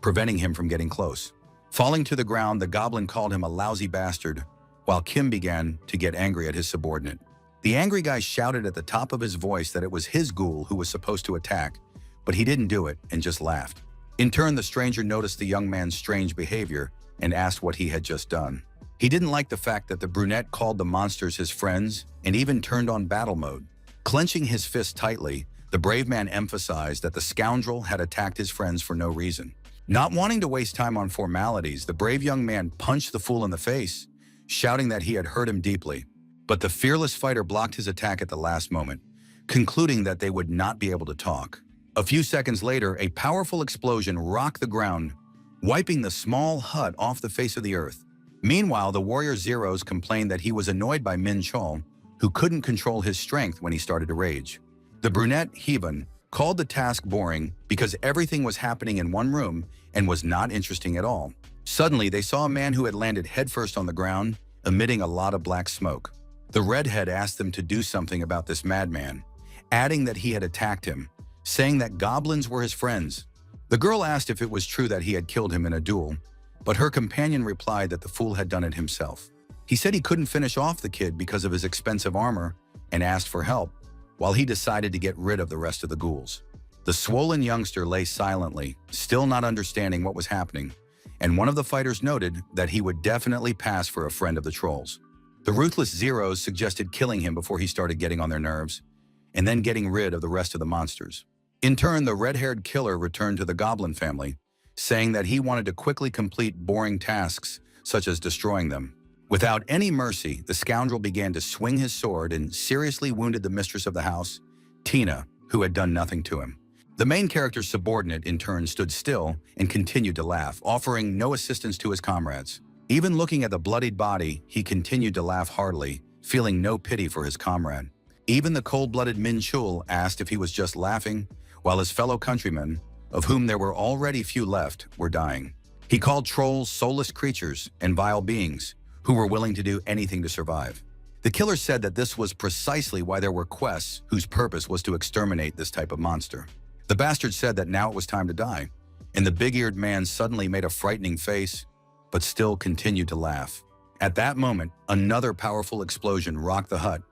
preventing him from getting close. Falling to the ground, the goblin called him a lousy bastard, while Kim began to get angry at his subordinate. The angry guy shouted at the top of his voice that it was his ghoul who was supposed to attack, but he didn't do it and just laughed. In turn, the stranger noticed the young man's strange behavior and asked what he had just done. He didn't like the fact that the brunette called the monsters his friends and even turned on battle mode. Clenching his fist tightly, the brave man emphasized that the scoundrel had attacked his friends for no reason. Not wanting to waste time on formalities, the brave young man punched the fool in the face, shouting that he had hurt him deeply. But the fearless fighter blocked his attack at the last moment, concluding that they would not be able to talk. A few seconds later, a powerful explosion rocked the ground, wiping the small hut off the face of the earth. Meanwhile, the warrior Zeros complained that he was annoyed by Min Chol, who couldn't control his strength when he started to rage. The brunette, Heaven, called the task boring because everything was happening in one room and was not interesting at all. Suddenly, they saw a man who had landed headfirst on the ground, emitting a lot of black smoke. The redhead asked them to do something about this madman, adding that he had attacked him, saying that goblins were his friends. The girl asked if it was true that he had killed him in a duel, but her companion replied that the fool had done it himself. He said he couldn't finish off the kid because of his expensive armor and asked for help, while he decided to get rid of the rest of the ghouls. The swollen youngster lay silently, still not understanding what was happening, and one of the fighters noted that he would definitely pass for a friend of the trolls. The ruthless Zeros suggested killing him before he started getting on their nerves, and then getting rid of the rest of the monsters. In turn, the red-haired killer returned to the Goblin family, saying that he wanted to quickly complete boring tasks, such as destroying them. Without any mercy, the scoundrel began to swing his sword and seriously wounded the mistress of the house, Tina, who had done nothing to him. The main character's subordinate, in turn, stood still and continued to laugh, offering no assistance to his comrades. Even looking at the bloodied body, he continued to laugh heartily, feeling no pity for his comrade. Even the cold-blooded Min Chul asked if he was just laughing, while his fellow countrymen, of whom there were already few left, were dying. He called trolls soulless creatures and vile beings, who were willing to do anything to survive. The killer said that this was precisely why there were quests whose purpose was to exterminate this type of monster. The bastard said that now it was time to die, and the big-eared man suddenly made a frightening face, but still continued to laugh. At that moment, another powerful explosion rocked the hut,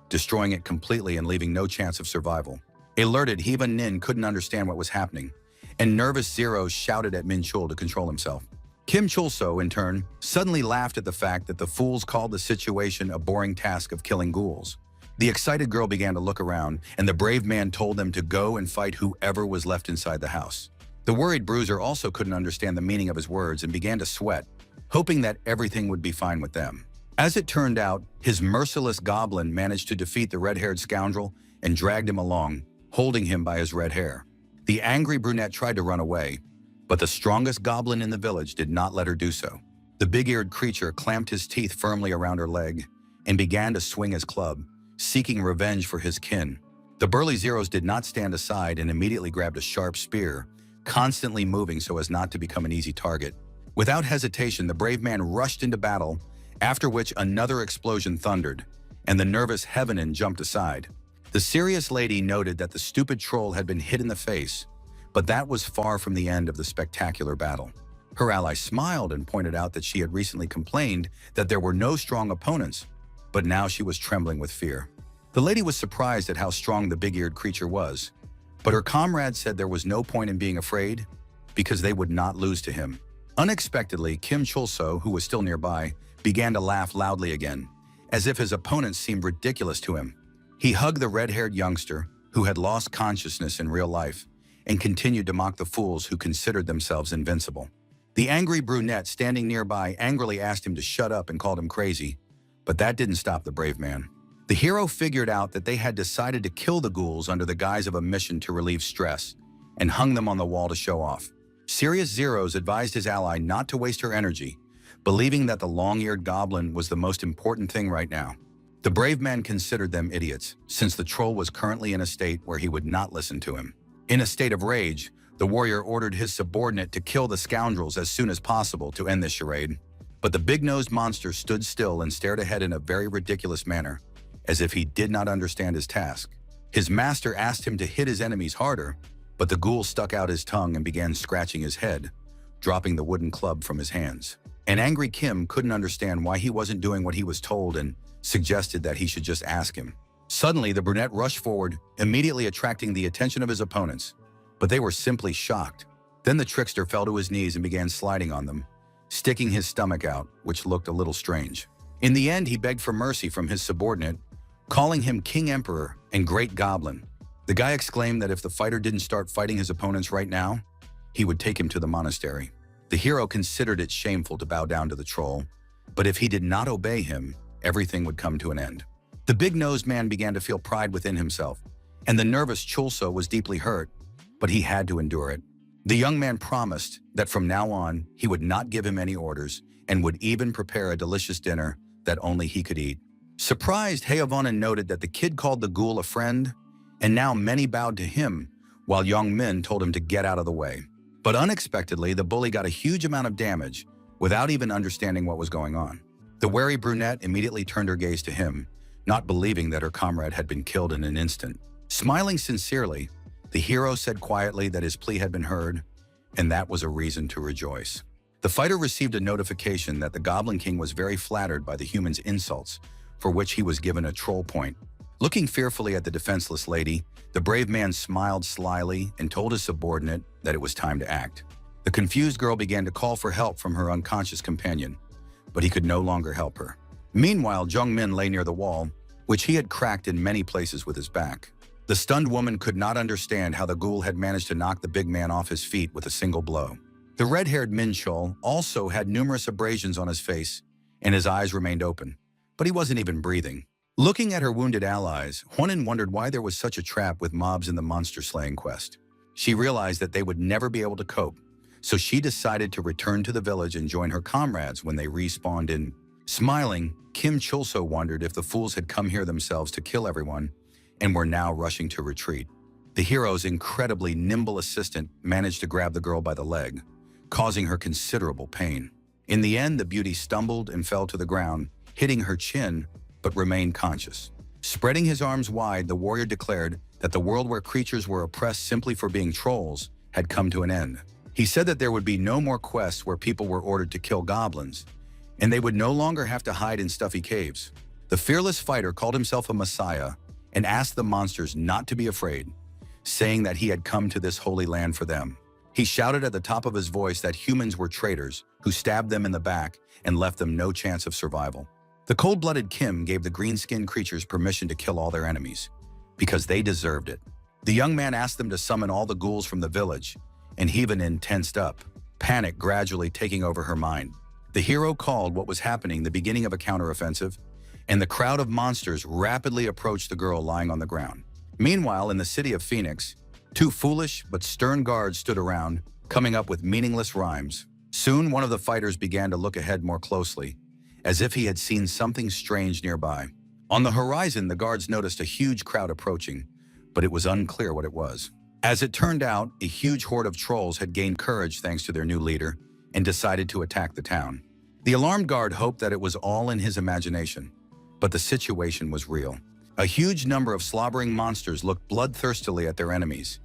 destroying it completely and leaving no chance of survival. Alerted, Hiva Nin couldn't understand what was happening, and nervous Zeros shouted at Min Chul to control himself. Kim Cholso, in turn, suddenly laughed at the fact that the fools called the situation a boring task of killing ghouls. The excited girl began to look around, and the brave man told them to go and fight whoever was left inside the house. The worried bruiser also couldn't understand the meaning of his words and began to sweat, hoping that everything would be fine with them. As it turned out, his merciless goblin managed to defeat the red-haired scoundrel and dragged him along, holding him by his red hair. The angry brunette tried to run away, But the strongest goblin in the village did not let her do so. The big-eared creature clamped his teeth firmly around her leg and began to swing his club, seeking revenge for his kin. The burly Zeros did not stand aside and immediately grabbed a sharp spear, constantly moving so as not to become an easy target. Without hesitation, the brave man rushed into battle, after which another explosion thundered, and the nervous Heavenin jumped aside. The serious lady noted that the stupid troll had been hit in the face, but that was far from the end of the spectacular battle. Her ally smiled and pointed out that she had recently complained that there were no strong opponents, but now she was trembling with fear. The lady was surprised at how strong the big-eared creature was, but her comrades said there was no point in being afraid because they would not lose to him. Unexpectedly, Kim Chulso, who was still nearby, began to laugh loudly again, as if his opponents seemed ridiculous to him. He hugged the red-haired youngster, who had lost consciousness in real life, and continued to mock the fools who considered themselves invincible. The angry brunette standing nearby angrily asked him to shut up and called him crazy, but that didn't stop the brave man. The hero figured out that they had decided to kill the ghouls under the guise of a mission to relieve stress, and hung them on the wall to show off. Serious Zeros advised his ally not to waste her energy, believing that the long-eared goblin was the most important thing right now. The brave man considered them idiots, since the troll was currently in a state where he would not listen to him. In a state of rage, the warrior ordered his subordinate to kill the scoundrels as soon as possible to end this charade. But the big-nosed monster stood still and stared ahead in a very ridiculous manner, as if he did not understand his task. His master asked him to hit his enemies harder, but the ghoul stuck out his tongue and began scratching his head, dropping the wooden club from his hands. An angry Kim couldn't understand why he wasn't doing what he was told and suggested that he should just ask him. Suddenly, the brunette rushed forward, immediately attracting the attention of his opponents, but they were simply shocked. Then the trickster fell to his knees and began sliding on them, sticking his stomach out, which looked a little strange. In the end, he begged for mercy from his subordinate, calling him King Emperor and Great Goblin. The guy exclaimed that if the fighter didn't start fighting his opponents right now, he would take him to the monastery. The hero considered it shameful to bow down to the troll, but if he did not obey him, everything would come to an end. The big-nosed man began to feel pride within himself, and the nervous Chulso was deeply hurt, but he had to endure it. The young man promised that from now on, he would not give him any orders and would even prepare a delicious dinner that only he could eat. Surprised, Heavonen noted that the kid called the ghoul a friend, and now many bowed to him, while Young Min told him to get out of the way. But unexpectedly, the bully got a huge amount of damage without even understanding what was going on. The wary brunette immediately turned her gaze to him, not believing that her comrade had been killed in an instant. Smiling sincerely, the hero said quietly that his plea had been heard, and that was a reason to rejoice. The fighter received a notification that the Goblin King was very flattered by the human's insults, for which he was given a troll point. Looking fearfully at the defenseless lady, the brave man smiled slyly and told his subordinate that it was time to act. The confused girl began to call for help from her unconscious companion, but he could no longer help her. Meanwhile, Jung Min lay near the wall, which he had cracked in many places with his back. The stunned woman could not understand how the ghoul had managed to knock the big man off his feet with a single blow. The red-haired Min Chol also had numerous abrasions on his face, and his eyes remained open, but he wasn't even breathing. Looking at her wounded allies, Hwonin wondered why there was such a trap with mobs in the monster-slaying quest. She realized that they would never be able to cope, so she decided to return to the village and join her comrades when they respawned in. Smiling, Kim Chulso wondered if the fools had come here themselves to kill everyone and were now rushing to retreat. The hero's incredibly nimble assistant managed to grab the girl by the leg, causing her considerable pain. In the end, the beauty stumbled and fell to the ground, hitting her chin, but remained conscious. Spreading his arms wide, the warrior declared that the world where creatures were oppressed simply for being trolls had come to an end. He said that there would be no more quests where people were ordered to kill goblins, and they would no longer have to hide in stuffy caves. The fearless fighter called himself a messiah and asked the monsters not to be afraid, saying that he had come to this holy land for them. He shouted at the top of his voice that humans were traitors who stabbed them in the back and left them no chance of survival. The cold-blooded Kim gave the green-skinned creatures permission to kill all their enemies, because they deserved it. The young man asked them to summon all the ghouls from the village, and Heavonin tensed up, panic gradually taking over her mind. The hero called what was happening the beginning of a counteroffensive, and the crowd of monsters rapidly approached the girl lying on the ground. Meanwhile, in the city of Phoenix, two foolish but stern guards stood around, coming up with meaningless rhymes. Soon, one of the fighters began to look ahead more closely, as if he had seen something strange nearby. On the horizon, the guards noticed a huge crowd approaching, but it was unclear what it was. As it turned out, a huge horde of trolls had gained courage thanks to their new leader and decided to attack the town. The alarmed guard hoped that it was all in his imagination, but the situation was real. A huge number of slobbering monsters looked bloodthirstily at their enemies,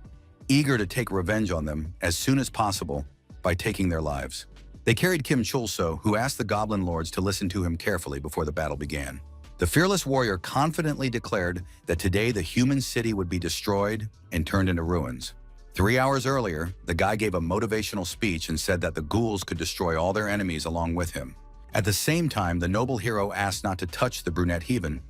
eager to take revenge on them as soon as possible by taking their lives. They carried Kim Chulso, who asked the Goblin Lords to listen to him carefully before the battle began. The fearless warrior confidently declared that today the human city would be destroyed and turned into ruins. 3 hours earlier, the guy gave a motivational speech and said that the ghouls could destroy all their enemies along with him. At the same time, the noble hero asked not to touch the brunette heathen,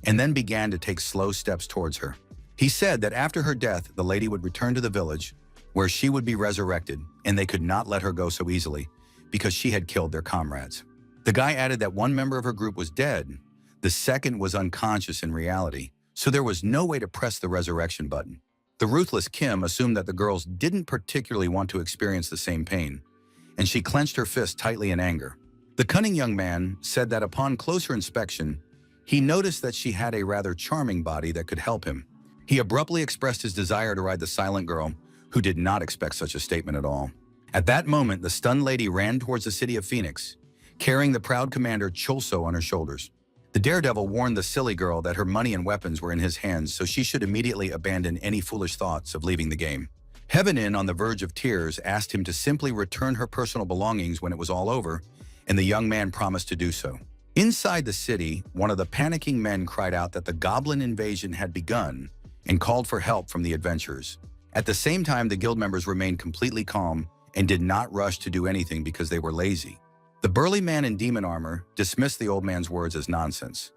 and then began to take slow steps towards her. He said that after her death, the lady would return to the village, where she would be resurrected, and they could not let her go so easily, because she had killed their comrades. The guy added that one member of her group was dead, the second was unconscious in reality, so there was no way to press the resurrection button. The ruthless Kim assumed that the girls didn't particularly want to experience the same pain, and she clenched her fist tightly in anger. The cunning young man said that upon closer inspection, he noticed that she had a rather charming body that could help him. He abruptly expressed his desire to ride the silent girl, who did not expect such a statement at all. At that moment, the stunned lady ran towards the city of Phoenix, carrying the proud commander Chulso on her shoulders. The daredevil warned the silly girl that her money and weapons were in his hands, so she should immediately abandon any foolish thoughts of leaving the game. Heaven, on the verge of tears, asked him to simply return her personal belongings when it was all over, and the young man promised to do so. Inside the city, one of the panicking men cried out that the goblin invasion had begun and called for help from the adventurers. At the same time, the guild members remained completely calm and did not rush to do anything because they were lazy. The burly man in demon armor dismissed the old man's words as nonsense,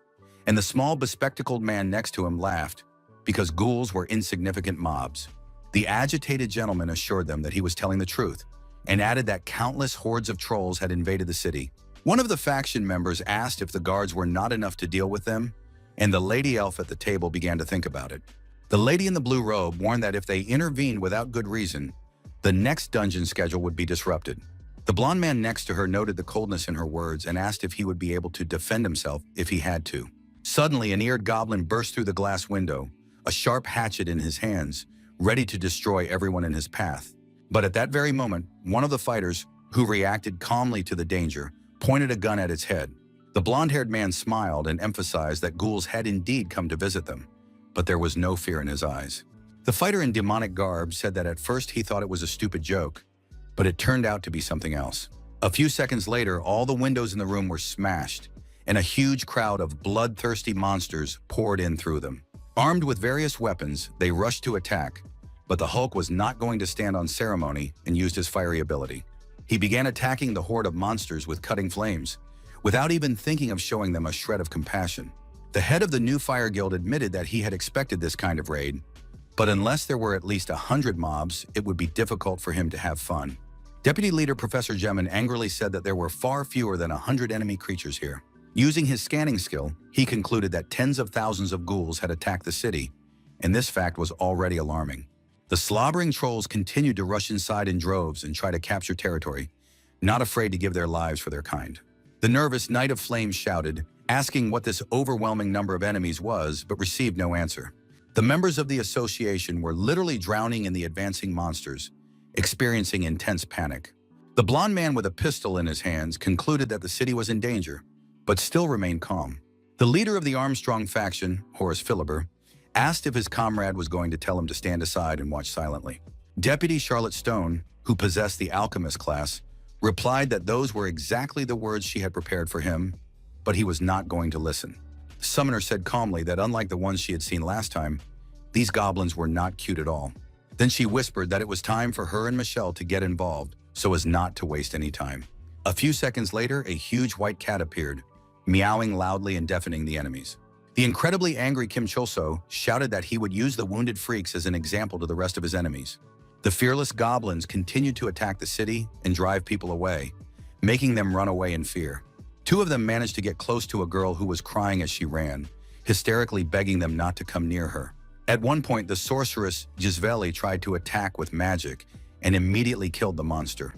and the small bespectacled man next to him laughed because ghouls were insignificant mobs. The agitated gentleman assured them that he was telling the truth and added that countless hordes of trolls had invaded the city. One of the faction members asked if the guards were not enough to deal with them, and the lady elf at the table began to think about it. The lady in the blue robe warned that if they intervened without good reason, the next dungeon schedule would be disrupted. The blonde man next to her noted the coldness in her words and asked if he would be able to defend himself if he had to. Suddenly, an eared goblin burst through the glass window, a sharp hatchet in his hands, ready to destroy everyone in his path. But at that very moment, one of the fighters, who reacted calmly to the danger, pointed a gun at its head. The blonde-haired man smiled and emphasized that ghouls had indeed come to visit them, but there was no fear in his eyes. The fighter in demonic garb said that at first he thought it was a stupid joke, but it turned out to be something else. A few seconds later, all the windows in the room were smashed, and a huge crowd of bloodthirsty monsters poured in through them. Armed with various weapons, they rushed to attack, but the Hulk was not going to stand on ceremony and used his fiery ability. He began attacking the horde of monsters with cutting flames, without even thinking of showing them a shred of compassion. The head of the new fire guild admitted that he had expected this kind of raid, but unless there were at least 100 mobs, it would be difficult for him to have fun. Deputy Leader Professor Gemin angrily said that there were far fewer than 100 enemy creatures here. Using his scanning skill, he concluded that tens of thousands of ghouls had attacked the city, and this fact was already alarming. The slobbering trolls continued to rush inside in droves and try to capture territory, not afraid to give their lives for their kind. The nervous Knight of Flames shouted, asking what this overwhelming number of enemies was, but received no answer. The members of the association were literally drowning in the advancing monsters, experiencing intense panic. The blond man with a pistol in his hands concluded that the city was in danger, but still remained calm. The leader of the Armstrong faction, Horace Philibert, asked if his comrade was going to tell him to stand aside and watch silently. Deputy Charlotte Stone, who possessed the alchemist class, replied that those were exactly the words she had prepared for him, but he was not going to listen. The summoner said calmly that unlike the ones she had seen last time, these goblins were not cute at all. Then she whispered that it was time for her and Michelle to get involved so as not to waste any time. A few seconds later, a huge white cat appeared, meowing loudly and deafening the enemies. The incredibly angry Kim Chulso shouted that he would use the wounded freaks as an example to the rest of his enemies. The fearless goblins continued to attack the city and drive people away, making them run away in fear. Two of them managed to get close to a girl who was crying as she ran, hysterically begging them not to come near her. At one point, the sorceress Gisveli tried to attack with magic, and immediately killed the monster,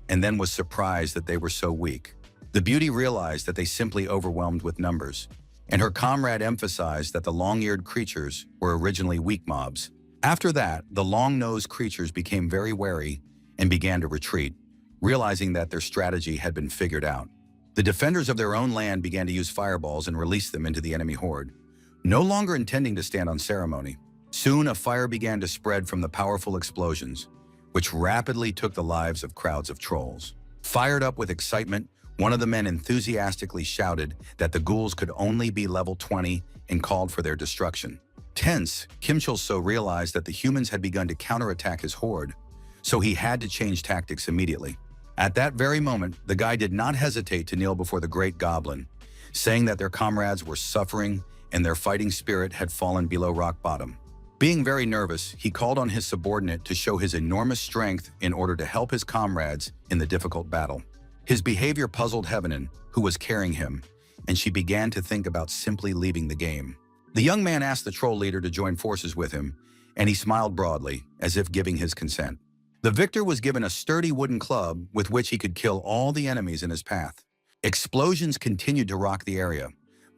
and then was surprised that they were so weak. The beauty realized that they simply overwhelmed with numbers, and her comrade emphasized that the long-eared creatures were originally weak mobs. After that, the long-nosed creatures became very wary and began to retreat, realizing that their strategy had been figured out. The defenders of their own land began to use fireballs and release them into the enemy horde, no longer intending to stand on ceremony. Soon, a fire began to spread from the powerful explosions, which rapidly took the lives of crowds of trolls. Fired up with excitement, one of the men enthusiastically shouted that the ghouls could only be level 20 and called for their destruction. Tense, Kim Chul-so realized that the humans had begun to counterattack his horde, so he had to change tactics immediately. At that very moment, the guy did not hesitate to kneel before the great Goblin, saying that their comrades were suffering and their fighting spirit had fallen below rock bottom. Being very nervous, he called on his subordinate to show his enormous strength in order to help his comrades in the difficult battle. His behavior puzzled Heavenin, who was carrying him, and she began to think about simply leaving the game. The young man asked the troll leader to join forces with him, and he smiled broadly, as if giving his consent. The victor was given a sturdy wooden club with which he could kill all the enemies in his path. Explosions continued to rock the area,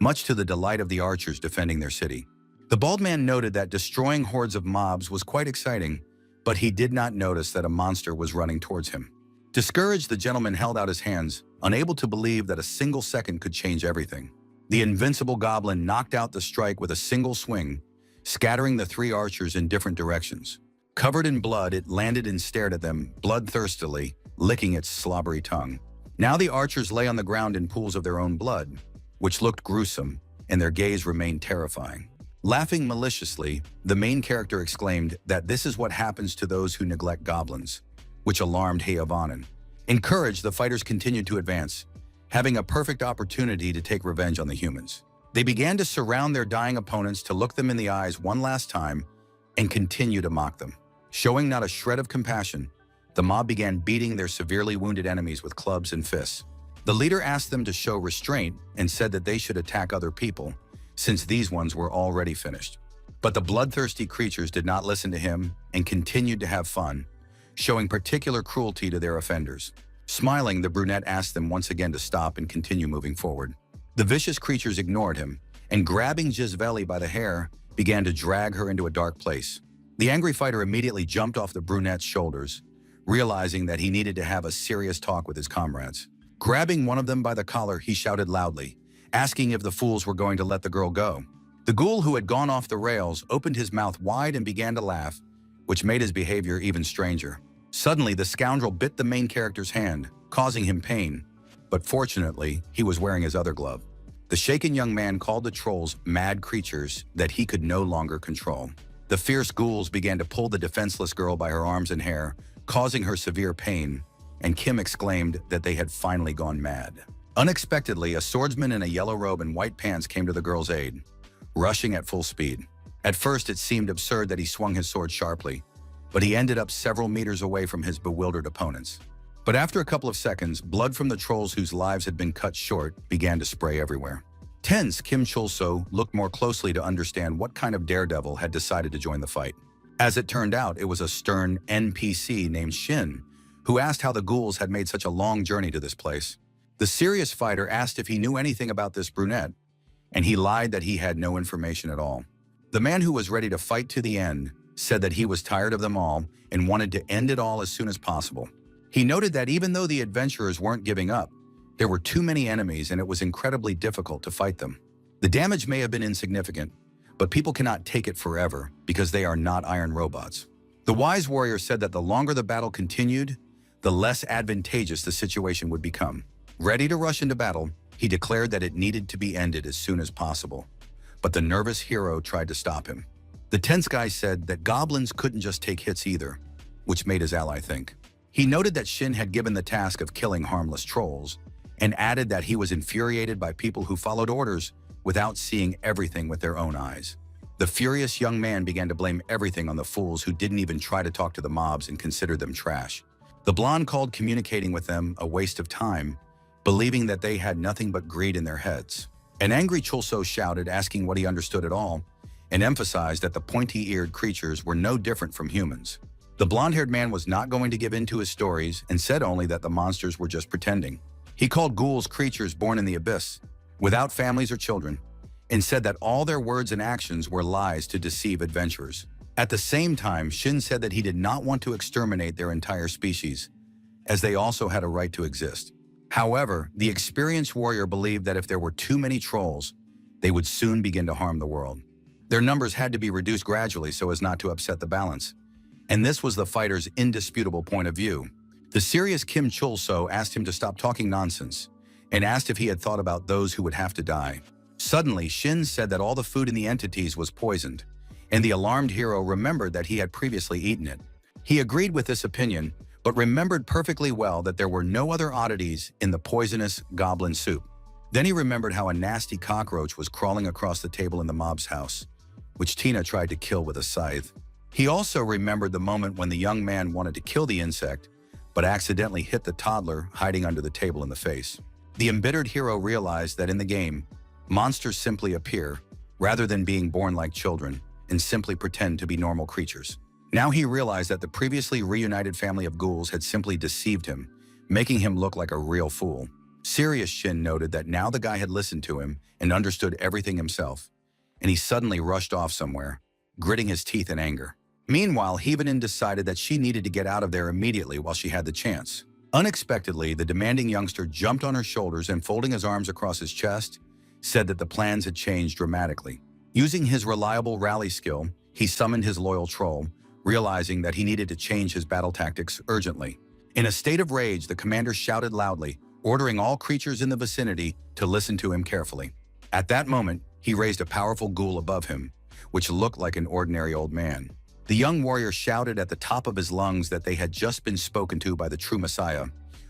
much to the delight of the archers defending their city. The bald man noted that destroying hordes of mobs was quite exciting, but he did not notice that a monster was running towards him. Discouraged, the gentleman held out his hands, unable to believe that a single second could change everything. The invincible goblin knocked out the strike with a single swing, scattering the three archers in different directions. Covered in blood, it landed and stared at them, bloodthirstily, licking its slobbery tongue. Now the archers lay on the ground in pools of their own blood, which looked gruesome, and their gaze remained terrifying. Laughing maliciously, the main character exclaimed that this is what happens to those who neglect goblins, which alarmed Heavanen. Encouraged, the fighters continued to advance, having a perfect opportunity to take revenge on the humans. They began to surround their dying opponents to look them in the eyes one last time and continue to mock them. Showing not a shred of compassion, the mob began beating their severely wounded enemies with clubs and fists. The leader asked them to show restraint and said that they should attack other people, since these ones were already finished. But the bloodthirsty creatures did not listen to him and continued to have fun, showing particular cruelty to their offenders. Smiling, the brunette asked them once again to stop and continue moving forward. The vicious creatures ignored him, and grabbing Gisveli by the hair, began to drag her into a dark place. The angry fighter immediately jumped off the brunette's shoulders, realizing that he needed to have a serious talk with his comrades. Grabbing one of them by the collar, he shouted loudly, asking if the fools were going to let the girl go. The ghoul, who had gone off the rails, opened his mouth wide and began to laugh, which made his behavior even stranger. Suddenly, the scoundrel bit the main character's hand, causing him pain, but fortunately, he was wearing his other glove. The shaken young man called the trolls mad creatures that he could no longer control. The fierce ghouls began to pull the defenseless girl by her arms and hair, causing her severe pain, and Kim exclaimed that they had finally gone mad. Unexpectedly, a swordsman in a yellow robe and white pants came to the girl's aid, rushing at full speed. At first, it seemed absurd that he swung his sword sharply, but he ended up several meters away from his bewildered opponents. But after a couple of seconds, blood from the trolls whose lives had been cut short began to spray everywhere. Tense, Kim Chul-so looked more closely to understand what kind of daredevil had decided to join the fight. As it turned out, it was a stern NPC named Shin, who asked how the ghouls had made such a long journey to this place. The serious fighter asked if he knew anything about this brunette, and he lied that he had no information at all. The man, who was ready to fight to the end, said that he was tired of them all and wanted to end it all as soon as possible. He noted that even though the adventurers weren't giving up, there were too many enemies and it was incredibly difficult to fight them. The damage may have been insignificant, but people cannot take it forever because they are not iron robots. The wise warrior said that the longer the battle continued, the less advantageous the situation would become. Ready to rush into battle, he declared that it needed to be ended as soon as possible. But the nervous hero tried to stop him. The tense guy said that goblins couldn't just take hits either, which made his ally think. He noted that Shin had given the task of killing harmless trolls, and added that he was infuriated by people who followed orders without seeing everything with their own eyes. The furious young man began to blame everything on the fools who didn't even try to talk to the mobs and considered them trash. The blonde called communicating with them a waste of time, believing that they had nothing but greed in their heads. An angry Chul-so shouted, asking what he understood at all, and emphasized that the pointy-eared creatures were no different from humans. The blonde-haired man was not going to give in to his stories and said only that the monsters were just pretending. He called ghouls creatures born in the abyss, without families or children, and said that all their words and actions were lies to deceive adventurers. At the same time, Shin said that he did not want to exterminate their entire species, as they also had a right to exist. However, the experienced warrior believed that if there were too many trolls, they would soon begin to harm the world. Their numbers had to be reduced gradually so as not to upset the balance. And this was the fighter's indisputable point of view. The serious Kim Chul-so asked him to stop talking nonsense and asked if he had thought about those who would have to die. Suddenly, Shin said that all the food in the entities was poisoned, and the alarmed hero remembered that he had previously eaten it. He agreed with this opinion, but remembered perfectly well that there were no other oddities in the poisonous goblin soup. Then he remembered how a nasty cockroach was crawling across the table in the mob's house, which Tina tried to kill with a scythe. He also remembered the moment when the young man wanted to kill the insect, but accidentally hit the toddler hiding under the table in the face. The embittered hero realized that in the game, monsters simply appear, rather than being born like children, and simply pretend to be normal creatures. Now he realized that the previously reunited family of ghouls had simply deceived him, making him look like a real fool. Serious Shin noted that now the guy had listened to him and understood everything himself, and he suddenly rushed off somewhere, gritting his teeth in anger. Meanwhile, Heavenin decided that she needed to get out of there immediately while she had the chance. Unexpectedly, the demanding youngster jumped on her shoulders and, folding his arms across his chest, said that the plans had changed dramatically. Using his reliable rally skill, he summoned his loyal troll, realizing that he needed to change his battle tactics urgently. In a state of rage, the commander shouted loudly, ordering all creatures in the vicinity to listen to him carefully. At that moment, he raised a powerful ghoul above him, which looked like an ordinary old man. The young warrior shouted at the top of his lungs that they had just been spoken to by the true Messiah,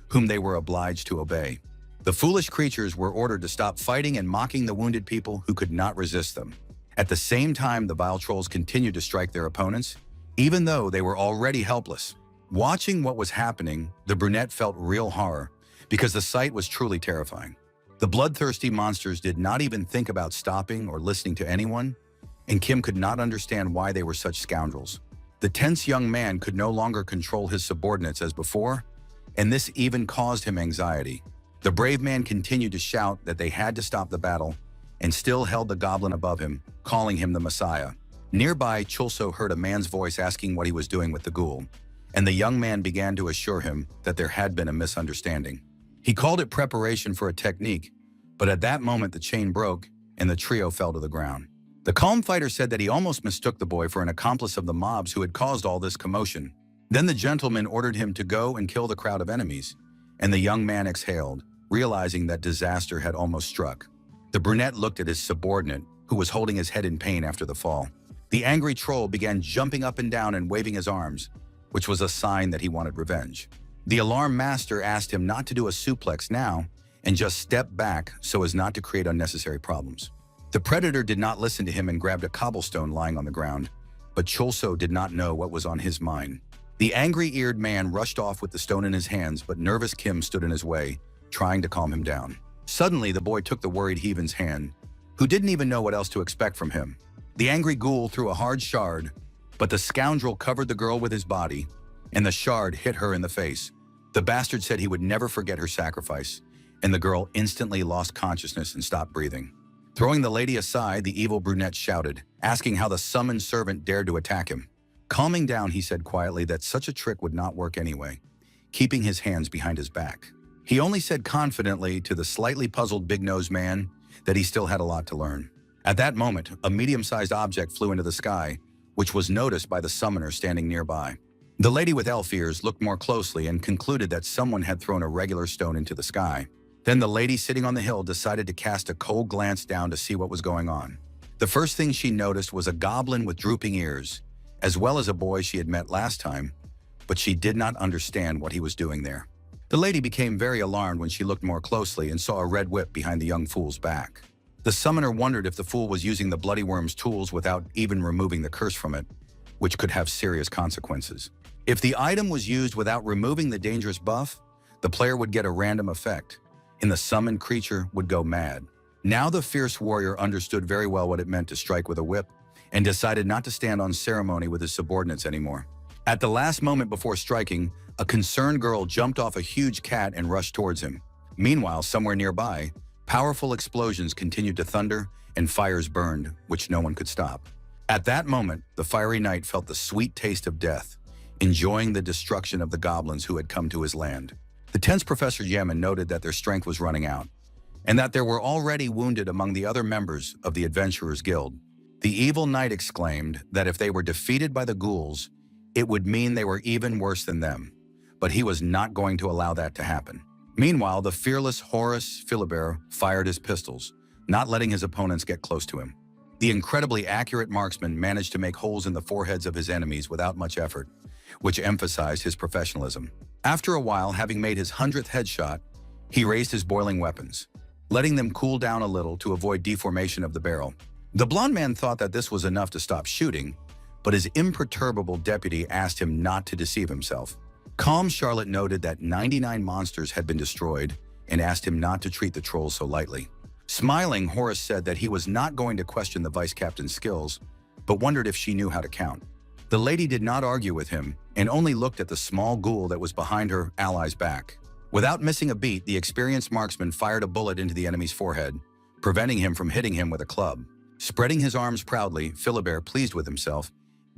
whom they were obliged to obey. The foolish creatures were ordered to stop fighting and mocking the wounded people who could not resist them. At the same time, the vile trolls continued to strike their opponents, even though they were already helpless. Watching what was happening, the brunette felt real horror, because the sight was truly terrifying. The bloodthirsty monsters did not even think about stopping or listening to anyone, and Kim could not understand why they were such scoundrels. The tense young man could no longer control his subordinates as before, and this even caused him anxiety. The brave man continued to shout that they had to stop the battle, and still held the goblin above him, calling him the Messiah. Nearby, Chulso heard a man's voice asking what he was doing with the ghoul, and the young man began to assure him that there had been a misunderstanding. He called it preparation for a technique, but at that moment the chain broke, and the trio fell to the ground. The calm fighter said that he almost mistook the boy for an accomplice of the mobs who had caused all this commotion. Then the gentleman ordered him to go and kill the crowd of enemies, and the young man exhaled, realizing that disaster had almost struck. The brunette looked at his subordinate, who was holding his head in pain after the fall. The angry troll began jumping up and down and waving his arms, which was a sign that he wanted revenge. The alarm master asked him not to do a suplex now and just step back so as not to create unnecessary problems. The predator did not listen to him and grabbed a cobblestone lying on the ground, but Chulso did not know what was on his mind. The angry-eared man rushed off with the stone in his hands, but nervous Kim stood in his way, trying to calm him down. Suddenly, the boy took the worried Heaven's hand, who didn't even know what else to expect from him. The angry ghoul threw a hard shard, but the scoundrel covered the girl with his body, and the shard hit her in the face. The bastard said he would never forget her sacrifice, and the girl instantly lost consciousness and stopped breathing. Throwing the lady aside, the evil brunette shouted, asking how the summoned servant dared to attack him. Calming down, he said quietly that such a trick would not work anyway, keeping his hands behind his back. He only said confidently to the slightly puzzled big-nosed man that he still had a lot to learn. At that moment, a medium-sized object flew into the sky, which was noticed by the summoner standing nearby. The lady with elf ears looked more closely and concluded that someone had thrown a regular stone into the sky. Then the lady sitting on the hill decided to cast a cold glance down to see what was going on. The first thing she noticed was a goblin with drooping ears, as well as a boy she had met last time, but she did not understand what he was doing there. The lady became very alarmed when she looked more closely and saw a red whip behind the young fool's back. The summoner wondered if the fool was using the Bloody Worm's tools without even removing the curse from it, which could have serious consequences. If the item was used without removing the dangerous buff, the player would get a random effect, and the summoned creature would go mad. Now the fierce warrior understood very well what it meant to strike with a whip, and decided not to stand on ceremony with his subordinates anymore. At the last moment before striking, a concerned girl jumped off a huge cat and rushed towards him. Meanwhile, somewhere nearby, powerful explosions continued to thunder and fires burned, which no one could stop. At that moment, the fiery knight felt the sweet taste of death, enjoying the destruction of the goblins who had come to his land. The tense Professor Yemen noted that their strength was running out, and that there were already wounded among the other members of the Adventurers Guild. The evil knight exclaimed that if they were defeated by the ghouls, it would mean they were even worse than them, but he was not going to allow that to happen. Meanwhile, the fearless Horace Philibert fired his pistols, not letting his opponents get close to him. The incredibly accurate marksman managed to make holes in the foreheads of his enemies without much effort, which emphasized his professionalism. After a while, having made his 100th headshot, he raised his boiling weapons, letting them cool down a little to avoid deformation of the barrel. The blond man thought that this was enough to stop shooting, but his imperturbable deputy asked him not to deceive himself. Calm Charlotte noted that 99 monsters had been destroyed and asked him not to treat the trolls so lightly. Smiling, Horace said that he was not going to question the vice captain's skills, but wondered if she knew how to count. The lady did not argue with him and only looked at the small ghoul that was behind her ally's back. Without missing a beat, the experienced marksman fired a bullet into the enemy's forehead, preventing him from hitting him with a club. Spreading his arms proudly, Philibert, pleased with himself,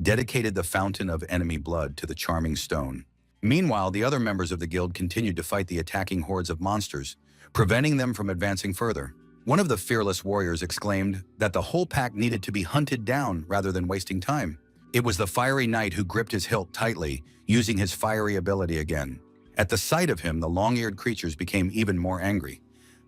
dedicated the fountain of enemy blood to the charming stone. Meanwhile, the other members of the guild continued to fight the attacking hordes of monsters, preventing them from advancing further. One of the fearless warriors exclaimed that the whole pack needed to be hunted down rather than wasting time. It was the fiery knight who gripped his hilt tightly, using his fiery ability again. At the sight of him, the long-eared creatures became even more angry.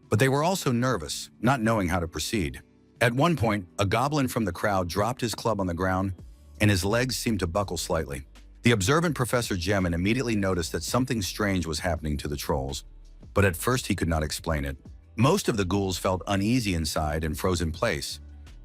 But they were also nervous, not knowing how to proceed. At one point, a goblin from the crowd dropped his club on the ground, and his legs seemed to buckle slightly. The observant Professor Gemin immediately noticed that something strange was happening to the trolls, but at first he could not explain it. Most of the ghouls felt uneasy inside and froze in place,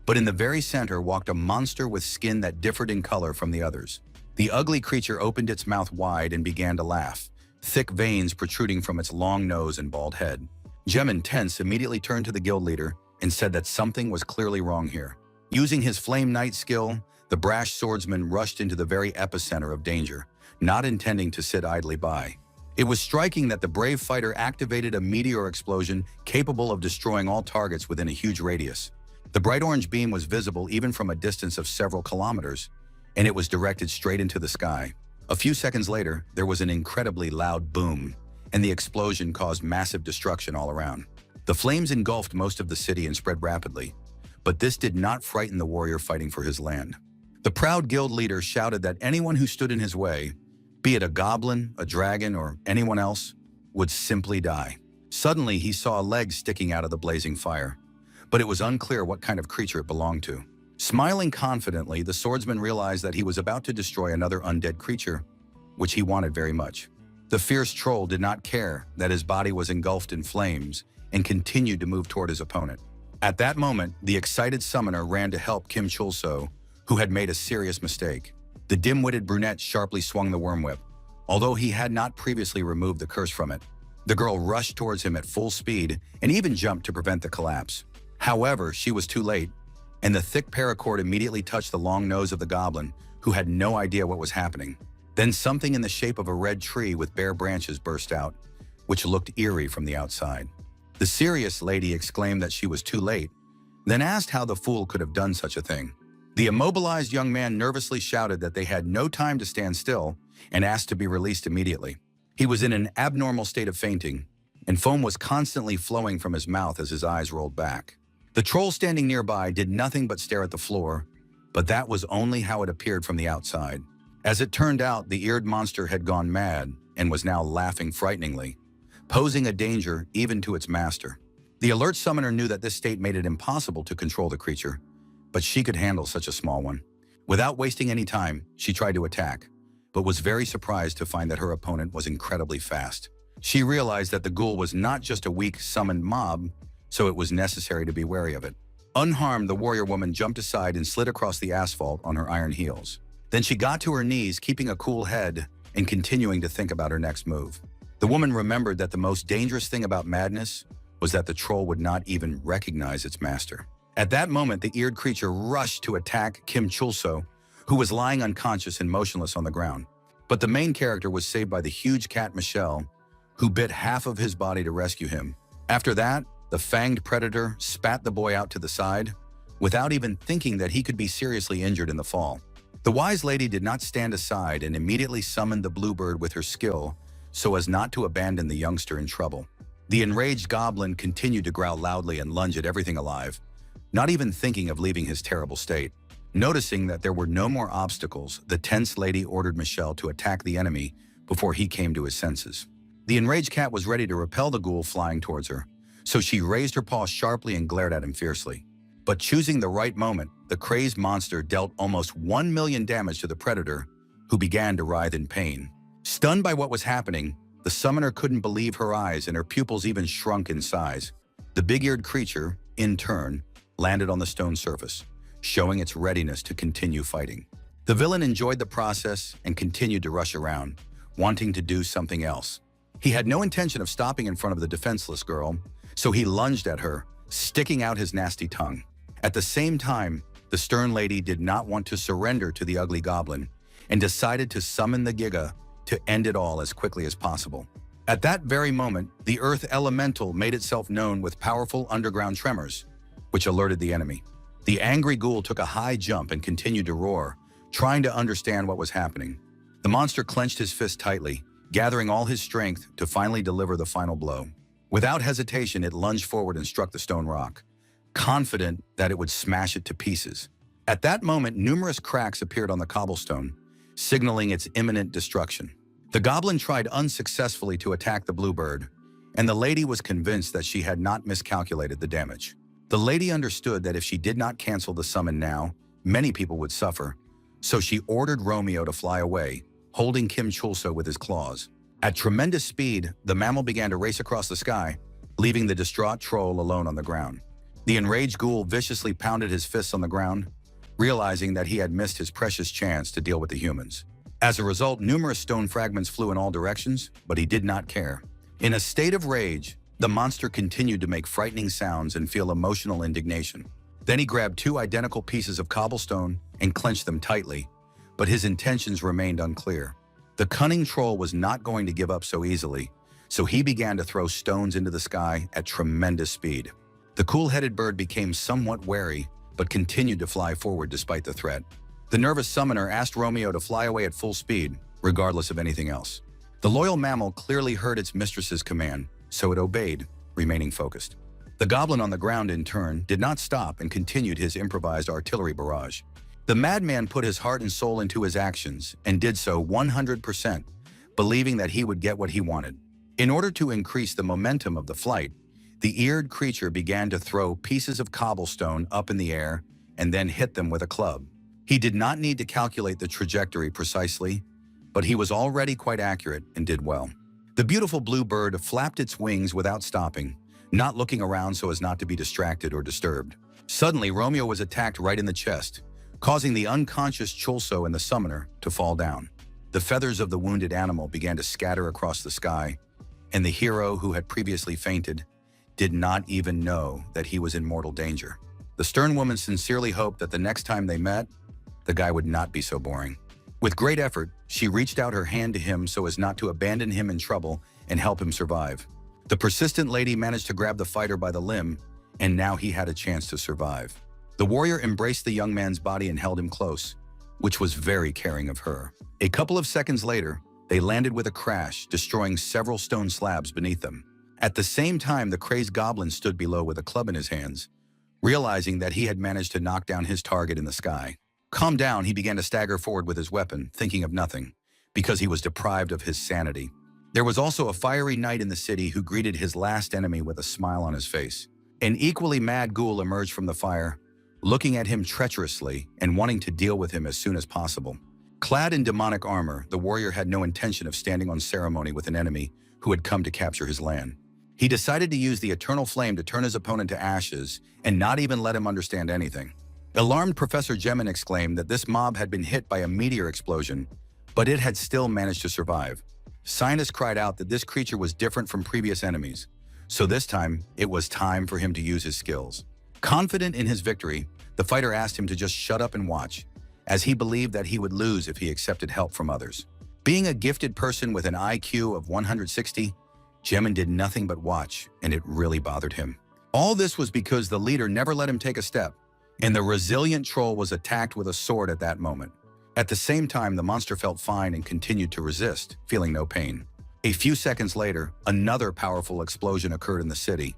but in the very center walked a monster with skin that differed in color from the others. The ugly creature opened its mouth wide and began to laugh, thick veins protruding from its long nose and bald head. Gemin, tense, immediately turned to the guild leader and said that something was clearly wrong here. Using his flame knight skill, the brash swordsman rushed into the very epicenter of danger, not intending to sit idly by. It was striking that the brave fighter activated a meteor explosion capable of destroying all targets within a huge radius. The bright orange beam was visible even from a distance of several kilometers, and it was directed straight into the sky. A few seconds later, there was an incredibly loud boom, and the explosion caused massive destruction all around. The flames engulfed most of the city and spread rapidly, but this did not frighten the warrior fighting for his land. The proud guild leader shouted that anyone who stood in his way, be it a goblin, a dragon, or anyone else, would simply die. Suddenly, he saw a leg sticking out of the blazing fire, but it was unclear what kind of creature it belonged to. Smiling confidently, the swordsman realized that he was about to destroy another undead creature, which he wanted very much. The fierce troll did not care that his body was engulfed in flames and continued to move toward his opponent. At that moment, the excited summoner ran to help Kim Chulso, who had made a serious mistake. The dim-witted brunette sharply swung the worm whip, although he had not previously removed the curse from it. The girl rushed towards him at full speed and even jumped to prevent the collapse. However, she was too late, and the thick paracord immediately touched the long nose of the goblin, who had no idea what was happening. Then something in the shape of a red tree with bare branches burst out, which looked eerie from the outside. The serious lady exclaimed that she was too late, then asked how the fool could have done such a thing. The immobilized young man nervously shouted that they had no time to stand still and asked to be released immediately. He was in an abnormal state of fainting, and foam was constantly flowing from his mouth as his eyes rolled back. The troll standing nearby did nothing but stare at the floor, but that was only how it appeared from the outside. As it turned out, the eared monster had gone mad and was now laughing frighteningly, posing a danger even to its master. The alert summoner knew that this state made it impossible to control the creature, but she could handle such a small one. Without wasting any time, she tried to attack, but was very surprised to find that her opponent was incredibly fast. She realized that the ghoul was not just a weak, summoned mob, so it was necessary to be wary of it. Unharmed, the warrior woman jumped aside and slid across the asphalt on her iron heels. Then she got to her knees, keeping a cool head and continuing to think about her next move. The woman remembered that the most dangerous thing about madness was that the troll would not even recognize its master. At that moment, the eared creature rushed to attack Kim Chulso, who was lying unconscious and motionless on the ground. But the main character was saved by the huge cat Michelle, who bit half of his body to rescue him. After that, the fanged predator spat the boy out to the side, without even thinking that he could be seriously injured in the fall. The wise lady did not stand aside and immediately summoned the bluebird with her skill so as not to abandon the youngster in trouble. The enraged goblin continued to growl loudly and lunge at everything alive, not even thinking of leaving his terrible state. Noticing that there were no more obstacles, the tense lady ordered Michelle to attack the enemy before he came to his senses. The enraged cat was ready to repel the ghoul flying towards her, so she raised her paw sharply and glared at him fiercely. But choosing the right moment, the crazed monster dealt almost 1 million damage to the predator, who began to writhe in pain. Stunned by what was happening, the summoner couldn't believe her eyes and her pupils even shrunk in size. The big-eared creature, in turn, landed on the stone surface, showing its readiness to continue fighting. The villain enjoyed the process and continued to rush around, wanting to do something else. He had no intention of stopping in front of the defenseless girl, so he lunged at her, sticking out his nasty tongue. At the same time, the stern lady did not want to surrender to the ugly goblin and decided to summon the Giga to end it all as quickly as possible. At that very moment, the earth elemental made itself known with powerful underground tremors, which alerted the enemy. The angry ghoul took a high jump and continued to roar, trying to understand what was happening. The monster clenched his fist tightly, gathering all his strength to finally deliver the final blow. Without hesitation, it lunged forward and struck the stone rock, confident that it would smash it to pieces. At that moment, numerous cracks appeared on the cobblestone, signaling its imminent destruction. The goblin tried unsuccessfully to attack the bluebird, and the lady was convinced that she had not miscalculated the damage. The lady understood that if she did not cancel the summon now, many people would suffer, so she ordered Romeo to fly away, holding Kim Chulso with his claws. At tremendous speed, the mammal began to race across the sky, leaving the distraught troll alone on the ground. The enraged ghoul viciously pounded his fists on the ground, realizing that he had missed his precious chance to deal with the humans. As a result, numerous stone fragments flew in all directions, but he did not care. In a state of rage, the monster continued to make frightening sounds and feel emotional indignation. Then he grabbed 2 identical pieces of cobblestone and clenched them tightly, but his intentions remained unclear. The cunning troll was not going to give up so easily, so he began to throw stones into the sky at tremendous speed. The cool-headed bird became somewhat wary, but continued to fly forward despite the threat. The nervous summoner asked Romeo to fly away at full speed, regardless of anything else. The loyal mammal clearly heard its mistress's command, so it obeyed, remaining focused. The goblin on the ground, in turn, did not stop and continued his improvised artillery barrage. The madman put his heart and soul into his actions and did so 100%, believing that he would get what he wanted. In order to increase the momentum of the flight, the eared creature began to throw pieces of cobblestone up in the air and then hit them with a club. He did not need to calculate the trajectory precisely, but he was already quite accurate and did well. The beautiful blue bird flapped its wings without stopping, not looking around so as not to be distracted or disturbed. Suddenly, Romeo was attacked right in the chest, causing the unconscious Chulso and the summoner to fall down. The feathers of the wounded animal began to scatter across the sky, and the hero who had previously fainted did not even know that he was in mortal danger. The stern woman sincerely hoped that the next time they met, the guy would not be so boring. With great effort, she reached out her hand to him so as not to abandon him in trouble and help him survive. The persistent lady managed to grab the fighter by the limb, and now he had a chance to survive. The warrior embraced the young man's body and held him close, which was very caring of her. A couple of seconds later, they landed with a crash, destroying several stone slabs beneath them. At the same time, the crazed goblin stood below with a club in his hands, realizing that he had managed to knock down his target in the sky. Calmed down, he began to stagger forward with his weapon, thinking of nothing, because he was deprived of his sanity. There was also a fiery knight in the city who greeted his last enemy with a smile on his face. An equally mad ghoul emerged from the fire, looking at him treacherously and wanting to deal with him as soon as possible. Clad in demonic armor, the warrior had no intention of standing on ceremony with an enemy who had come to capture his land. He decided to use the eternal flame to turn his opponent to ashes and not even let him understand anything. Alarmed Professor Gemin exclaimed that this mob had been hit by a meteor explosion, but it had still managed to survive. Scientists cried out that this creature was different from previous enemies, so this time it was time for him to use his skills. Confident in his victory, the fighter asked him to just shut up and watch, as he believed that he would lose if he accepted help from others. Being a gifted person with an IQ of 160, Jemin did nothing but watch, and it really bothered him. All this was because the leader never let him take a step, and the resilient troll was attacked with a sword at that moment. At the same time, the monster felt fine and continued to resist, feeling no pain. A few seconds later, another powerful explosion occurred in the city,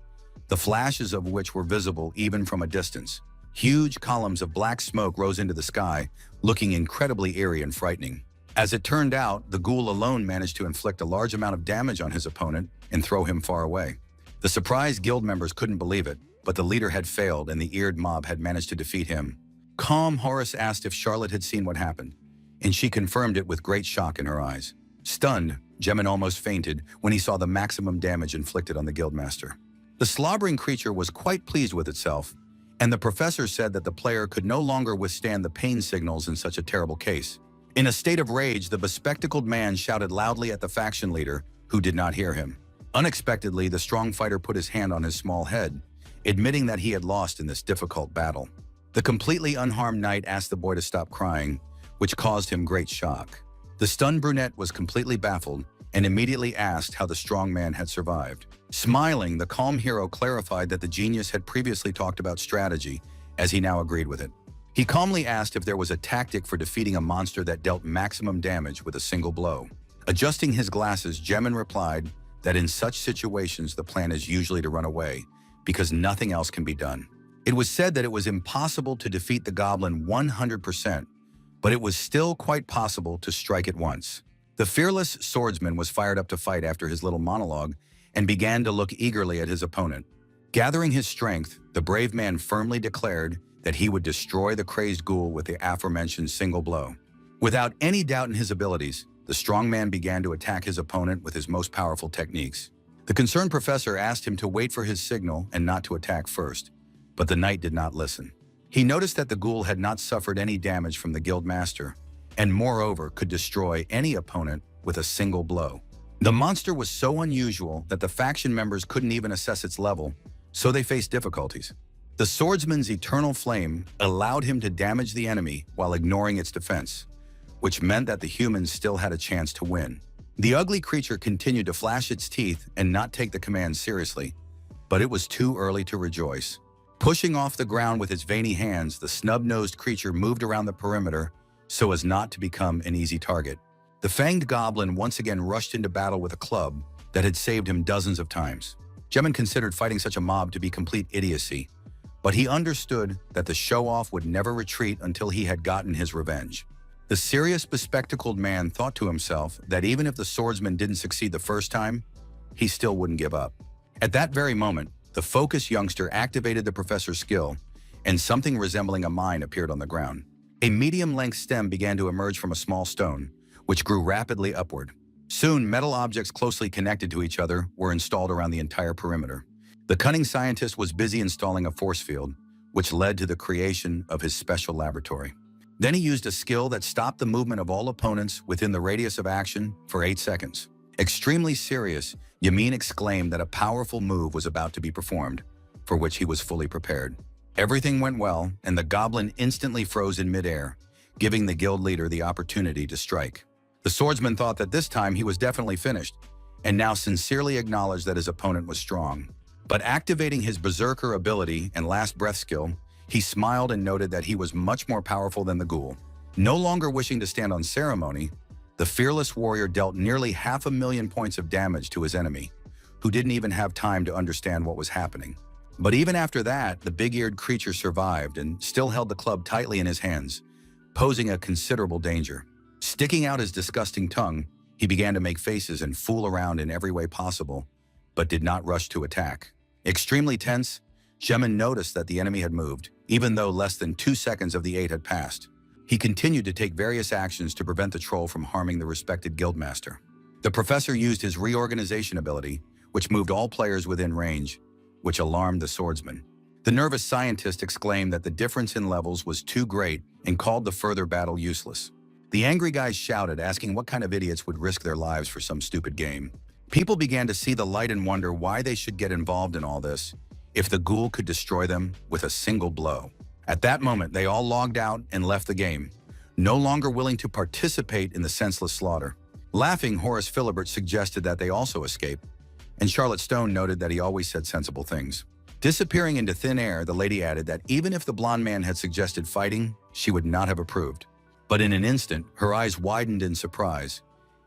the flashes of which were visible even from a distance. Huge columns of black smoke rose into the sky, looking incredibly eerie and frightening. As it turned out, the ghoul alone managed to inflict a large amount of damage on his opponent and throw him far away. The surprised guild members couldn't believe it, but the leader had failed and the eared mob had managed to defeat him. Calm, Horace asked if Charlotte had seen what happened, and she confirmed it with great shock in her eyes. Stunned, Jemin almost fainted when he saw the maximum damage inflicted on the guildmaster. The slobbering creature was quite pleased with itself, and the professor said that the player could no longer withstand the pain signals in such a terrible case. In a state of rage, the bespectacled man shouted loudly at the faction leader, who did not hear him. Unexpectedly, the strong fighter put his hand on his small head, admitting that he had lost in this difficult battle. The completely unharmed knight asked the boy to stop crying, which caused him great shock. The stunned brunette was completely baffled and immediately asked how the strong man had survived. Smiling, the calm hero clarified that the genius had previously talked about strategy, as he now agreed with it. He calmly asked if there was a tactic for defeating a monster that dealt maximum damage with a single blow. Adjusting his glasses, Jemin replied that in such situations the plan is usually to run away, because nothing else can be done. It was said that it was impossible to defeat the goblin 100%, but it was still quite possible to strike it once. The fearless swordsman was fired up to fight after his little monologue and began to look eagerly at his opponent. Gathering his strength, the brave man firmly declared that he would destroy the crazed ghoul with the aforementioned single blow. Without any doubt in his abilities, the strong man began to attack his opponent with his most powerful techniques. The concerned professor asked him to wait for his signal and not to attack first, but the knight did not listen. He noticed that the ghoul had not suffered any damage from the guild master, and moreover could destroy any opponent with a single blow. The monster was so unusual that the faction members couldn't even assess its level, so they faced difficulties. The swordsman's eternal flame allowed him to damage the enemy while ignoring its defense, which meant that the humans still had a chance to win. The ugly creature continued to flash its teeth and not take the command seriously, but it was too early to rejoice. Pushing off the ground with its veiny hands, the snub-nosed creature moved around the perimeter so as not to become an easy target. The fanged goblin once again rushed into battle with a club that had saved him dozens of times. Jemin considered fighting such a mob to be complete idiocy, but he understood that the show-off would never retreat until he had gotten his revenge. The serious, bespectacled man thought to himself that even if the swordsman didn't succeed the first time, he still wouldn't give up. At that very moment, the focused youngster activated the professor's skill, and something resembling a mine appeared on the ground. A medium-length stem began to emerge from a small stone, which grew rapidly upward. Soon, metal objects closely connected to each other were installed around the entire perimeter. The cunning scientist was busy installing a force field, which led to the creation of his special laboratory. Then he used a skill that stopped the movement of all opponents within the radius of action for 8 seconds. Extremely serious, Yamin exclaimed that a powerful move was about to be performed, for which he was fully prepared. Everything went well, and the goblin instantly froze in midair, giving the guild leader the opportunity to strike. The swordsman thought that this time he was definitely finished, and now sincerely acknowledged that his opponent was strong. But activating his berserker ability and last breath skill, he smiled and noted that he was much more powerful than the ghoul. No longer wishing to stand on ceremony, the fearless warrior dealt nearly 500,000 points of damage to his enemy, who didn't even have time to understand what was happening. But even after that, the big-eared creature survived and still held the club tightly in his hands, posing a considerable danger. Sticking out his disgusting tongue, he began to make faces and fool around in every way possible, but did not rush to attack. Extremely tense, Jemin noticed that the enemy had moved, even though less than 2 seconds of the 8 had passed. He continued to take various actions to prevent the troll from harming the respected guildmaster. The professor used his reorganization ability, which moved all players within range, which alarmed the swordsman. The nervous scientist exclaimed that the difference in levels was too great and called the further battle useless. The angry guys shouted, asking what kind of idiots would risk their lives for some stupid game. People began to see the light and wonder why they should get involved in all this if the ghoul could destroy them with a single blow. At that moment, they all logged out and left the game, no longer willing to participate in the senseless slaughter. Laughing, Horace Philibert suggested that they also escape, and Charlotte Stone noted that he always said sensible things. Disappearing into thin air, the lady added that even if the blonde man had suggested fighting, she would not have approved. But in an instant, her eyes widened in surprise,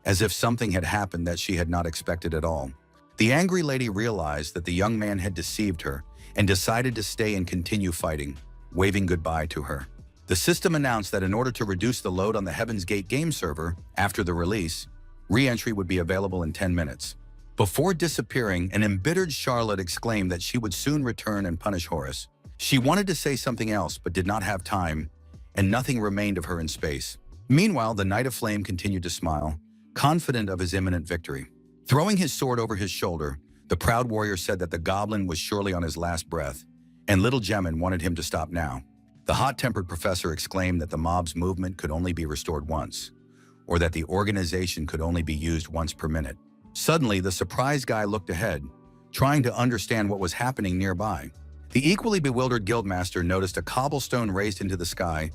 as if something had happened that she had not expected at all. The angry lady realized that the young man had deceived her and decided to stay and continue fighting, waving goodbye to her. The system announced that in order to reduce the load on the Heaven's Gate game server after the release, re-entry would be available in 10 minutes. Before disappearing, an embittered Charlotte exclaimed that she would soon return and punish Horace. She wanted to say something else but did not have time, and nothing remained of her in space. Meanwhile, the Knight of Flame continued to smile, confident of his imminent victory. Throwing his sword over his shoulder, the proud warrior said that the goblin was surely on his last breath, and little Gemmin wanted him to stop now. The hot-tempered professor exclaimed that the mob's movement could only be restored once, or that the organization could only be used once per minute. Suddenly, the surprised guy looked ahead, trying to understand what was happening nearby. The equally bewildered guildmaster noticed a cobblestone raised into the sky,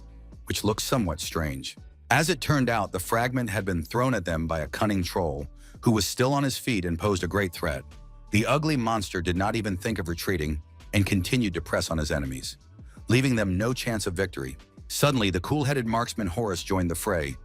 which looked somewhat strange. As it turned out, the fragment had been thrown at them by a cunning troll, who was still on his feet and posed a great threat. The ugly monster did not even think of retreating and continued to press on his enemies, leaving them no chance of victory. Suddenly, the cool-headed marksman Horace joined the fray,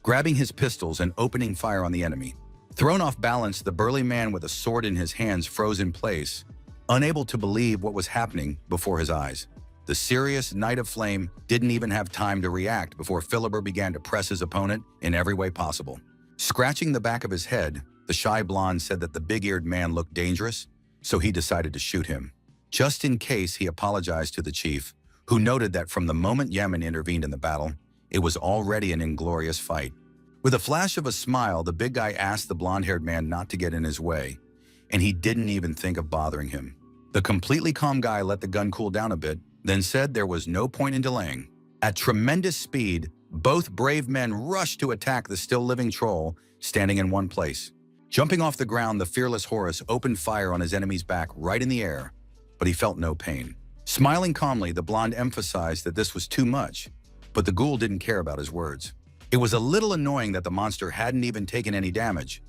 grabbing his pistols and opening fire on the enemy. Thrown off balance, the burly man with a sword in his hands froze in place, unable to believe what was happening before his eyes. The serious Knight of Flame didn't even have time to react before Philibert began to press his opponent in every way possible. Scratching the back of his head, the shy blonde said that the big-eared man looked dangerous, so he decided to shoot him. Just in case, he apologized to the chief, who noted that from the moment Yemen intervened in the battle, it was already an inglorious fight. With a flash of a smile, the big guy asked the blonde-haired man not to get in his way, and he didn't even think of bothering him. The completely calm guy let the gun cool down a bit, then said there was no point in delaying. At tremendous speed, both brave men rushed to attack the still-living troll standing in one place. Jumping off the ground, the fearless Horace opened fire on his enemy's back right in the air, but he felt no pain. Smiling calmly, the blonde emphasized that this was too much, but the ghoul didn't care about his words. It was a little annoying that the monster hadn't even taken any damage,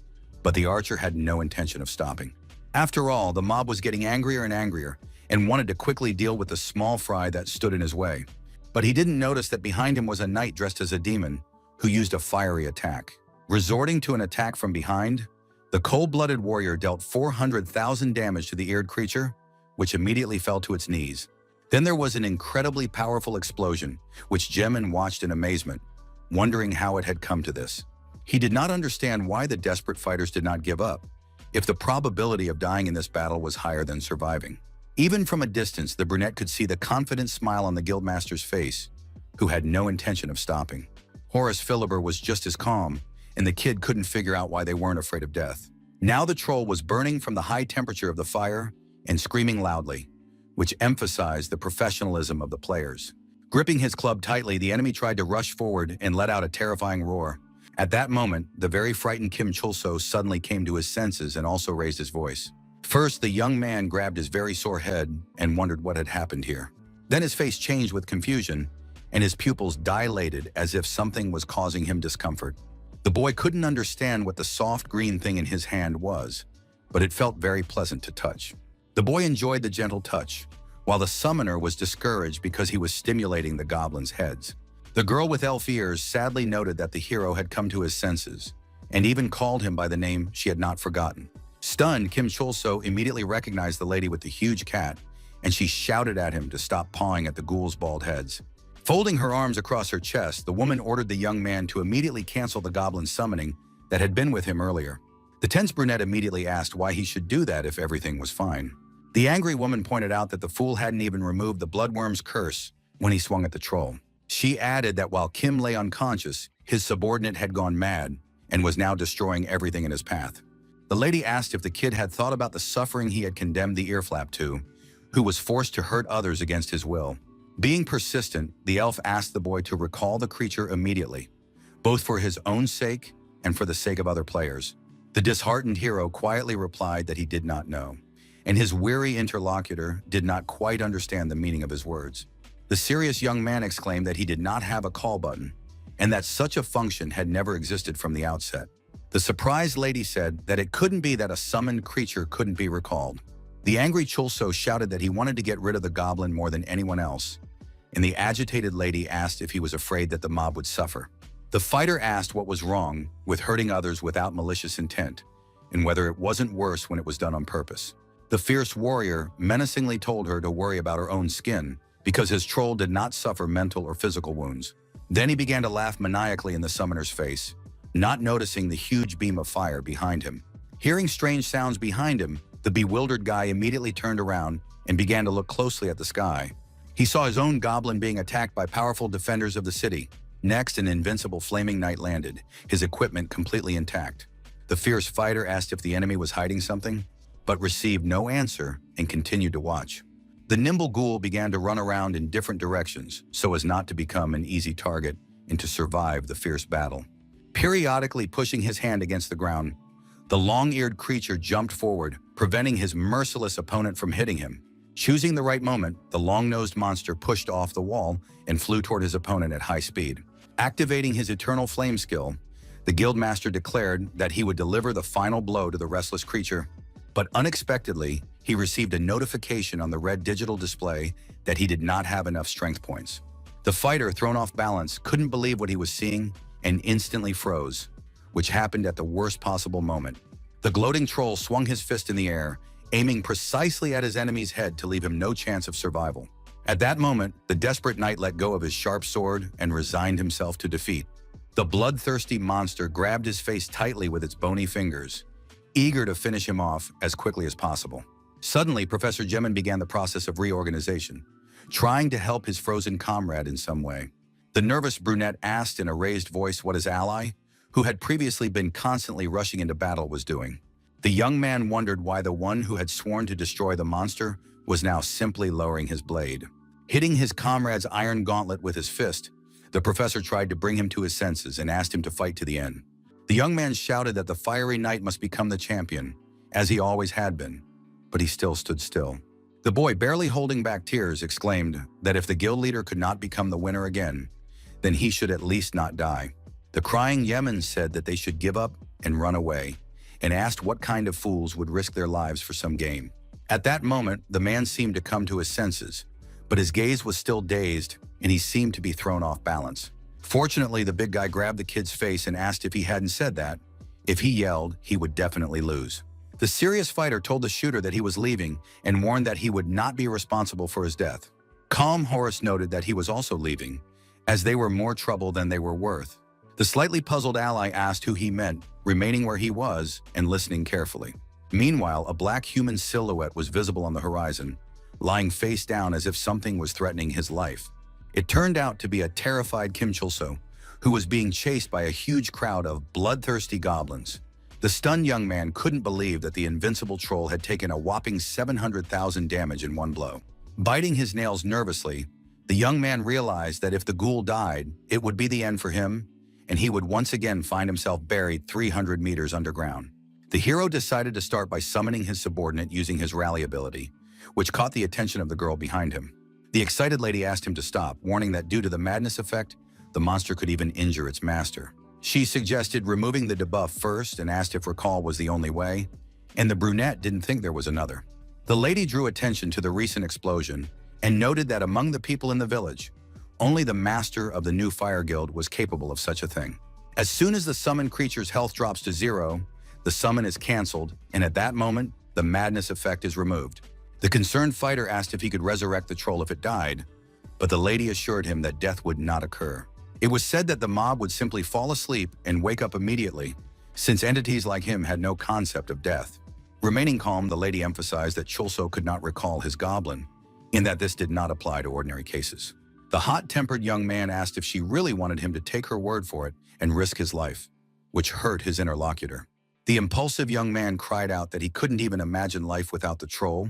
but the archer had no intention of stopping. After all, the mob was getting angrier and angrier and wanted to quickly deal with the small fry that stood in his way. But he didn't notice that behind him was a knight dressed as a demon who used a fiery attack. Resorting to an attack from behind, the cold-blooded warrior dealt 400,000 damage to the eared creature, which immediately fell to its knees. Then there was an incredibly powerful explosion, which Gemmin watched in amazement, wondering how it had come to this. He did not understand why the desperate fighters did not give up, if the probability of dying in this battle was higher than surviving. Even from a distance, the brunette could see the confident smile on the guildmaster's face, who had no intention of stopping. Horace Philibert was just as calm, and the kid couldn't figure out why they weren't afraid of death. Now the troll was burning from the high temperature of the fire and screaming loudly, which emphasized the professionalism of the players. Gripping his club tightly, the enemy tried to rush forward and let out a terrifying roar. At that moment, the very frightened Kim Chulso suddenly came to his senses and also raised his voice. First, the young man grabbed his very sore head and wondered what had happened here. Then his face changed with confusion, and his pupils dilated as if something was causing him discomfort. The boy couldn't understand what the soft green thing in his hand was, but it felt very pleasant to touch. The boy enjoyed the gentle touch, while the summoner was discouraged because he was stimulating the goblins' heads. The girl with elf ears sadly noted that the hero had come to his senses, and even called him by the name she had not forgotten. Stunned, Kim Chulso immediately recognized the lady with the huge cat, and she shouted at him to stop pawing at the ghouls' bald heads. Folding her arms across her chest, the woman ordered the young man to immediately cancel the goblin summoning that had been with him earlier. The tense brunette immediately asked why he should do that if everything was fine. The angry woman pointed out that the fool hadn't even removed the bloodworm's curse when he swung at the troll. She added that while Kim lay unconscious, his subordinate had gone mad and was now destroying everything in his path. The lady asked if the kid had thought about the suffering he had condemned the earflap to, who was forced to hurt others against his will. Being persistent, the elf asked the boy to recall the creature immediately, both for his own sake and for the sake of other players. The disheartened hero quietly replied that he did not know, and his weary interlocutor did not quite understand the meaning of his words. The serious young man exclaimed that he did not have a call button, and that such a function had never existed from the outset. The surprised lady said that it couldn't be that a summoned creature couldn't be recalled. The angry Chulso shouted that he wanted to get rid of the goblin more than anyone else, and the agitated lady asked if he was afraid that the mob would suffer. The fighter asked what was wrong with hurting others without malicious intent, and whether it wasn't worse when it was done on purpose. The fierce warrior menacingly told her to worry about her own skin, because his troll did not suffer mental or physical wounds. Then he began to laugh maniacally in the summoner's face, not noticing the huge beam of fire behind him. Hearing strange sounds behind him, the bewildered guy immediately turned around and began to look closely at the sky. He saw his own goblin being attacked by powerful defenders of the city. Next, an invincible flaming knight landed, his equipment completely intact. The fierce fighter asked if the enemy was hiding something, but received no answer and continued to watch. The nimble ghoul began to run around in different directions so as not to become an easy target and to survive the fierce battle. Periodically pushing his hand against the ground, the long-eared creature jumped forward, preventing his merciless opponent from hitting him. Choosing the right moment, the long-nosed monster pushed off the wall and flew toward his opponent at high speed. Activating his eternal flame skill, the guildmaster declared that he would deliver the final blow to the restless creature, but unexpectedly, he received a notification on the red digital display that he did not have enough strength points. The fighter, thrown off balance, couldn't believe what he was seeing and instantly froze, which happened at the worst possible moment. The gloating troll swung his fist in the air, aiming precisely at his enemy's head to leave him no chance of survival. At that moment, the desperate knight let go of his sharp sword and resigned himself to defeat. The bloodthirsty monster grabbed his face tightly with its bony fingers, eager to finish him off as quickly as possible. Suddenly, Professor Gemin began the process of reorganization, trying to help his frozen comrade in some way. The nervous brunette asked in a raised voice what his ally, who had previously been constantly rushing into battle, was doing. The young man wondered why the one who had sworn to destroy the monster was now simply lowering his blade. Hitting his comrade's iron gauntlet with his fist, the professor tried to bring him to his senses and asked him to fight to the end. The young man shouted that the fiery knight must become the champion, as he always had been, but he still stood still. The boy, barely holding back tears, exclaimed that if the guild leader could not become the winner again, then he should at least not die. The crying Yemen said that they should give up and run away, and asked what kind of fools would risk their lives for some game. At that moment, the man seemed to come to his senses, but his gaze was still dazed, and he seemed to be thrown off balance. Fortunately, the big guy grabbed the kid's face and asked if he hadn't said that. If he yelled, he would definitely lose. The serious fighter told the shooter that he was leaving and warned that he would not be responsible for his death. Calm Horace noted that he was also leaving, as they were more trouble than they were worth. The slightly puzzled ally asked who he meant, remaining where he was and listening carefully. Meanwhile, a black human silhouette was visible on the horizon, lying face down as if something was threatening his life. It turned out to be a terrified Kim Chulso, who was being chased by a huge crowd of bloodthirsty goblins. The stunned young man couldn't believe that the invincible troll had taken a whopping 700,000 damage in one blow. Biting his nails nervously, the young man realized that if the ghoul died, it would be the end for him, and he would once again find himself buried 300 meters underground. The hero decided to start by summoning his subordinate using his rally ability, which caught the attention of the girl behind him. The excited lady asked him to stop, warning that due to the madness effect, the monster could even injure its master. She suggested removing the debuff first and asked if recall was the only way, and the brunette didn't think there was another. The lady drew attention to the recent explosion and noted that among the people in the village, only the master of the new fire guild was capable of such a thing. As soon as the summoned creature's health drops to 0, the summon is cancelled, and at that moment, the madness effect is removed. The concerned fighter asked if he could resurrect the troll if it died, but the lady assured him that death would not occur. It was said that the mob would simply fall asleep and wake up immediately, since entities like him had no concept of death. Remaining calm, the lady emphasized that Chulso could not recall his goblin, in that this did not apply to ordinary cases. The hot-tempered young man asked if she really wanted him to take her word for it and risk his life, which hurt his interlocutor. The impulsive young man cried out that he couldn't even imagine life without the troll,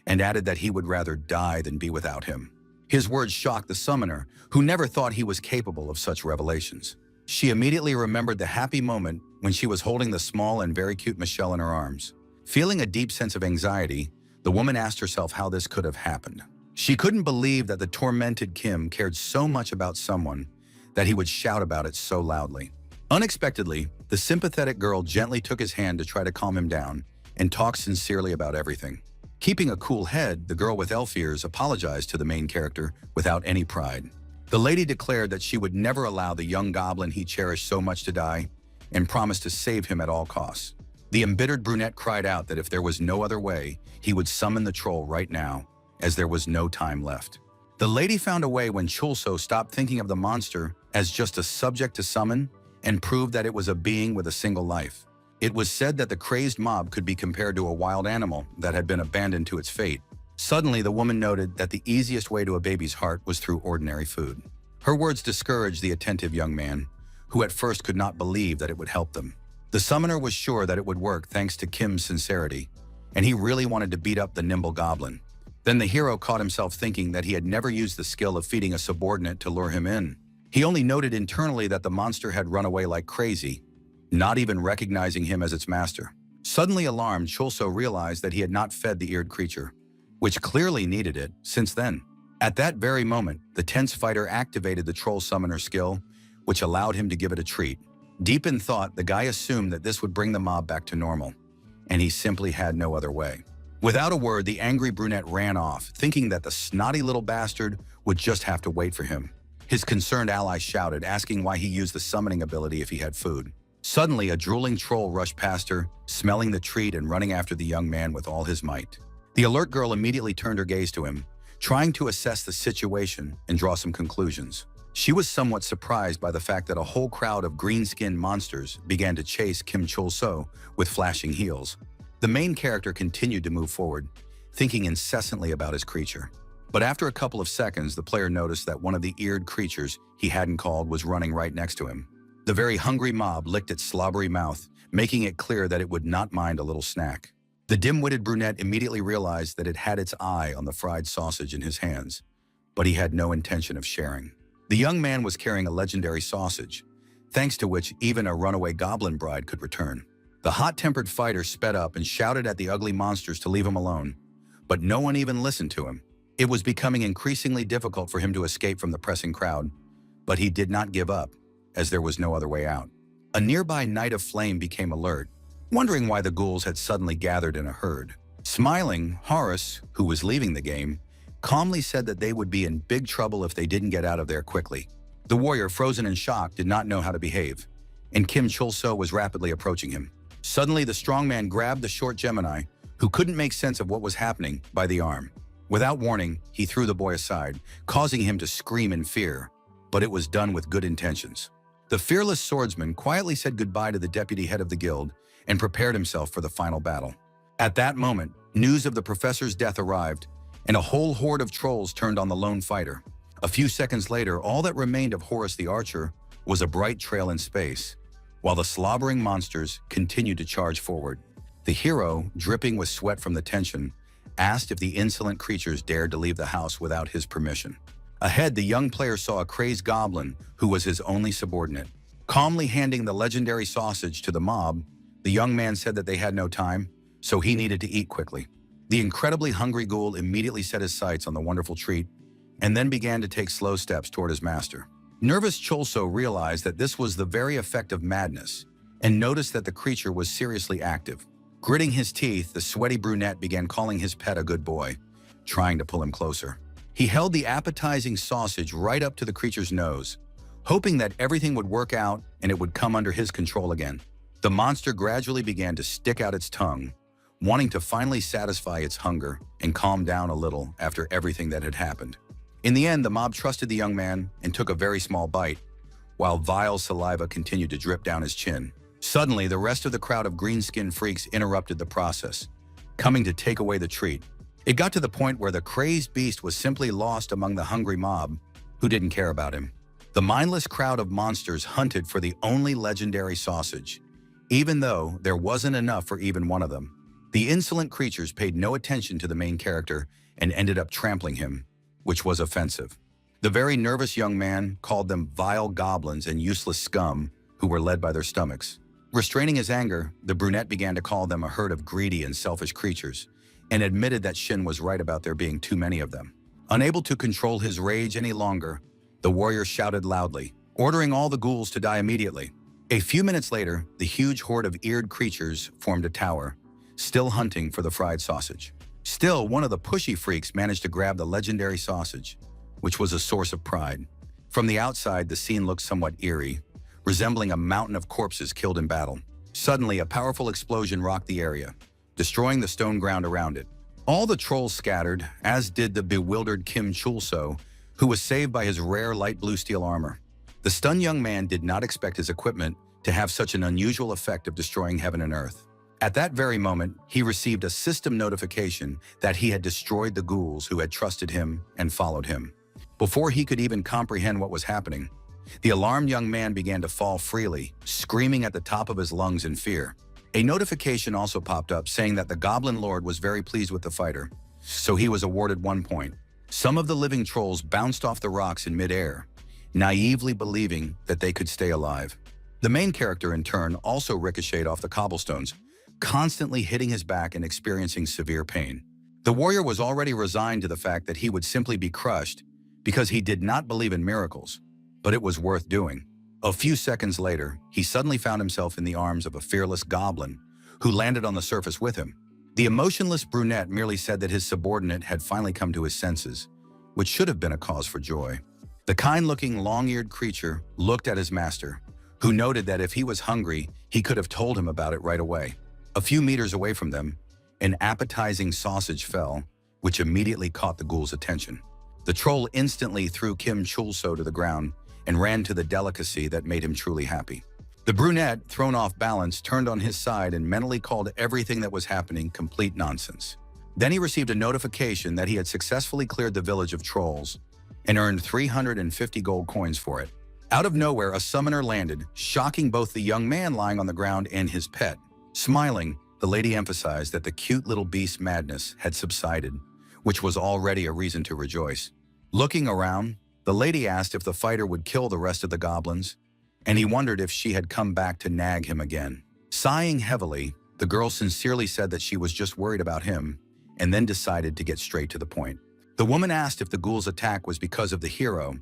and added that he would rather die than be without him. His words shocked the summoner, who never thought he was capable of such revelations. She immediately remembered the happy moment when she was holding the small and very cute Michelle in her arms. Feeling a deep sense of anxiety, the woman asked herself how this could have happened. She couldn't believe that the tormented Kim cared so much about someone that he would shout about it so loudly. Unexpectedly, The sympathetic girl gently took his hand to try to calm him down and talked sincerely about everything. Keeping a cool head, the girl with elf ears apologized to the main character without any pride. The lady declared that she would never allow the young goblin he cherished so much to die and promised to save him at all costs. The embittered brunette cried out that if there was no other way, he would summon the troll right now, as there was no time left. The lady found a way when Chulso stopped thinking of the monster as just a subject to summon and proved that it was a being with a single life. It was said that the crazed mob could be compared to a wild animal that had been abandoned to its fate. Suddenly, the woman noted that the easiest way to a baby's heart was through ordinary food. Her words discouraged the attentive young man, who at first could not believe that it would help them. The summoner was sure that it would work thanks to Kim's sincerity, and he really wanted to beat up the nimble goblin. Then the hero caught himself thinking that he had never used the skill of feeding a subordinate to lure him in. He only noted internally that the monster had run away like crazy, not even recognizing him as its master. Suddenly alarmed, Chulso realized that he had not fed the eared creature, which clearly needed it since then. At that very moment, the tense fighter activated the troll summoner skill, which allowed him to give it a treat. Deep in thought, the guy assumed that this would bring the mob back to normal, and he simply had no other way. Without a word, the angry brunette ran off, thinking that the snotty little bastard would just have to wait for him. His concerned ally shouted, asking why he used the summoning ability if he had food. Suddenly, a drooling troll rushed past her, smelling the treat and running after the young man with all his might. The alert girl immediately turned her gaze to him, trying to assess the situation and draw some conclusions. She was somewhat surprised by the fact that a whole crowd of green-skinned monsters began to chase Kim Chul-so with flashing heels. The main character continued to move forward, thinking incessantly about his creature. But after a couple of seconds, the player noticed that one of the eared creatures he hadn't called was running right next to him. The very hungry mob licked its slobbery mouth, making it clear that it would not mind a little snack. The dim-witted brunette immediately realized that it had its eye on the fried sausage in his hands, but he had no intention of sharing. The young man was carrying a legendary sausage, thanks to which even a runaway goblin bride could return. The hot-tempered fighter sped up and shouted at the ugly monsters to leave him alone, but no one even listened to him. It was becoming increasingly difficult for him to escape from the pressing crowd, but he did not give up, as there was no other way out. A nearby Knight of Flame became alert, wondering why the ghouls had suddenly gathered in a herd. Smiling, Horace, who was leaving the game, calmly said that they would be in big trouble if they didn't get out of there quickly. The warrior, frozen in shock, did not know how to behave, and Kim Chul-so was rapidly approaching him. Suddenly, the strong man grabbed the short Gemini, who couldn't make sense of what was happening, by the arm. Without warning, he threw the boy aside, causing him to scream in fear, but it was done with good intentions. The fearless swordsman quietly said goodbye to the deputy head of the guild and prepared himself for the final battle. At that moment, news of the professor's death arrived, and a whole horde of trolls turned on the lone fighter. A few seconds later, all that remained of Horace the Archer was a bright trail in space, while the slobbering monsters continued to charge forward. The hero, dripping with sweat from the tension, asked if the insolent creatures dared to leave the house without his permission. Ahead, the young player saw a crazed goblin who was his only subordinate. Calmly handing the legendary sausage to the mob, the young man said that they had no time, so he needed to eat quickly. The incredibly hungry ghoul immediately set his sights on the wonderful treat and then began to take slow steps toward his master. Nervous Chulso realized that this was the very effect of madness and noticed that the creature was seriously active. Gritting his teeth, the sweaty brunette began calling his pet a good boy, trying to pull him closer. He held the appetizing sausage right up to the creature's nose, hoping that everything would work out and it would come under his control again. The monster gradually began to stick out its tongue, wanting to finally satisfy its hunger and calm down a little after everything that had happened. In the end, the mob trusted the young man and took a very small bite, while vile saliva continued to drip down his chin. Suddenly, the rest of the crowd of green-skinned freaks interrupted the process, coming to take away the treat. It got to the point where the crazed beast was simply lost among the hungry mob, who didn't care about him. The mindless crowd of monsters hunted for the only legendary sausage, even though there wasn't enough for even one of them. The insolent creatures paid no attention to the main character and ended up trampling him, which was offensive. The very nervous young man called them vile goblins and useless scum who were led by their stomachs. Restraining his anger, the brunette began to call them a herd of greedy and selfish creatures, and admitted that Shin was right about there being too many of them. Unable to control his rage any longer, the warrior shouted loudly, ordering all the ghouls to die immediately. A few minutes later, the huge horde of eared creatures formed a tower, still hunting for the fried sausage. Still, one of the pushy freaks managed to grab the legendary sausage, which was a source of pride. From the outside, the scene looked somewhat eerie, resembling a mountain of corpses killed in battle. Suddenly, a powerful explosion rocked the area, destroying the stone ground around it. All the trolls scattered, as did the bewildered Kim Chul-so, who was saved by his rare light blue steel armor. The stunned young man did not expect his equipment to have such an unusual effect of destroying heaven and earth. At that very moment, he received a system notification that he had destroyed the ghouls who had trusted him and followed him. Before he could even comprehend what was happening, the alarmed young man began to fall freely, screaming at the top of his lungs in fear. A notification also popped up saying that the Goblin Lord was very pleased with the fighter, so he was awarded 1 point. Some of the living trolls bounced off the rocks in midair, naively believing that they could stay alive. The main character, in turn, also ricocheted off the cobblestones, constantly hitting his back and experiencing severe pain. The warrior was already resigned to the fact that he would simply be crushed because he did not believe in miracles, but it was worth doing. A few seconds later, he suddenly found himself in the arms of a fearless goblin who landed on the surface with him. The emotionless brunette merely said that his subordinate had finally come to his senses, which should have been a cause for joy. The kind-looking, long-eared creature looked at his master, who noted that if he was hungry, he could have told him about it right away. A few meters away from them, an appetizing sausage fell, which immediately caught the ghoul's attention. The troll instantly threw Kim Chul-so to the ground and ran to the delicacy that made him truly happy. The brunette, thrown off balance, turned on his side and mentally called everything that was happening complete nonsense. Then he received a notification that he had successfully cleared the village of trolls and earned 350 gold coins for it. Out of nowhere, a summoner landed, shocking both the young man lying on the ground and his pet. Smiling, the lady emphasized that the cute little beast's madness had subsided, which was already a reason to rejoice. Looking around, the lady asked if the fighter would kill the rest of the goblins, and he wondered if she had come back to nag him again. Sighing heavily, the girl sincerely said that she was just worried about him, and then decided to get straight to the point. The woman asked if the ghoul's attack was because of the hero,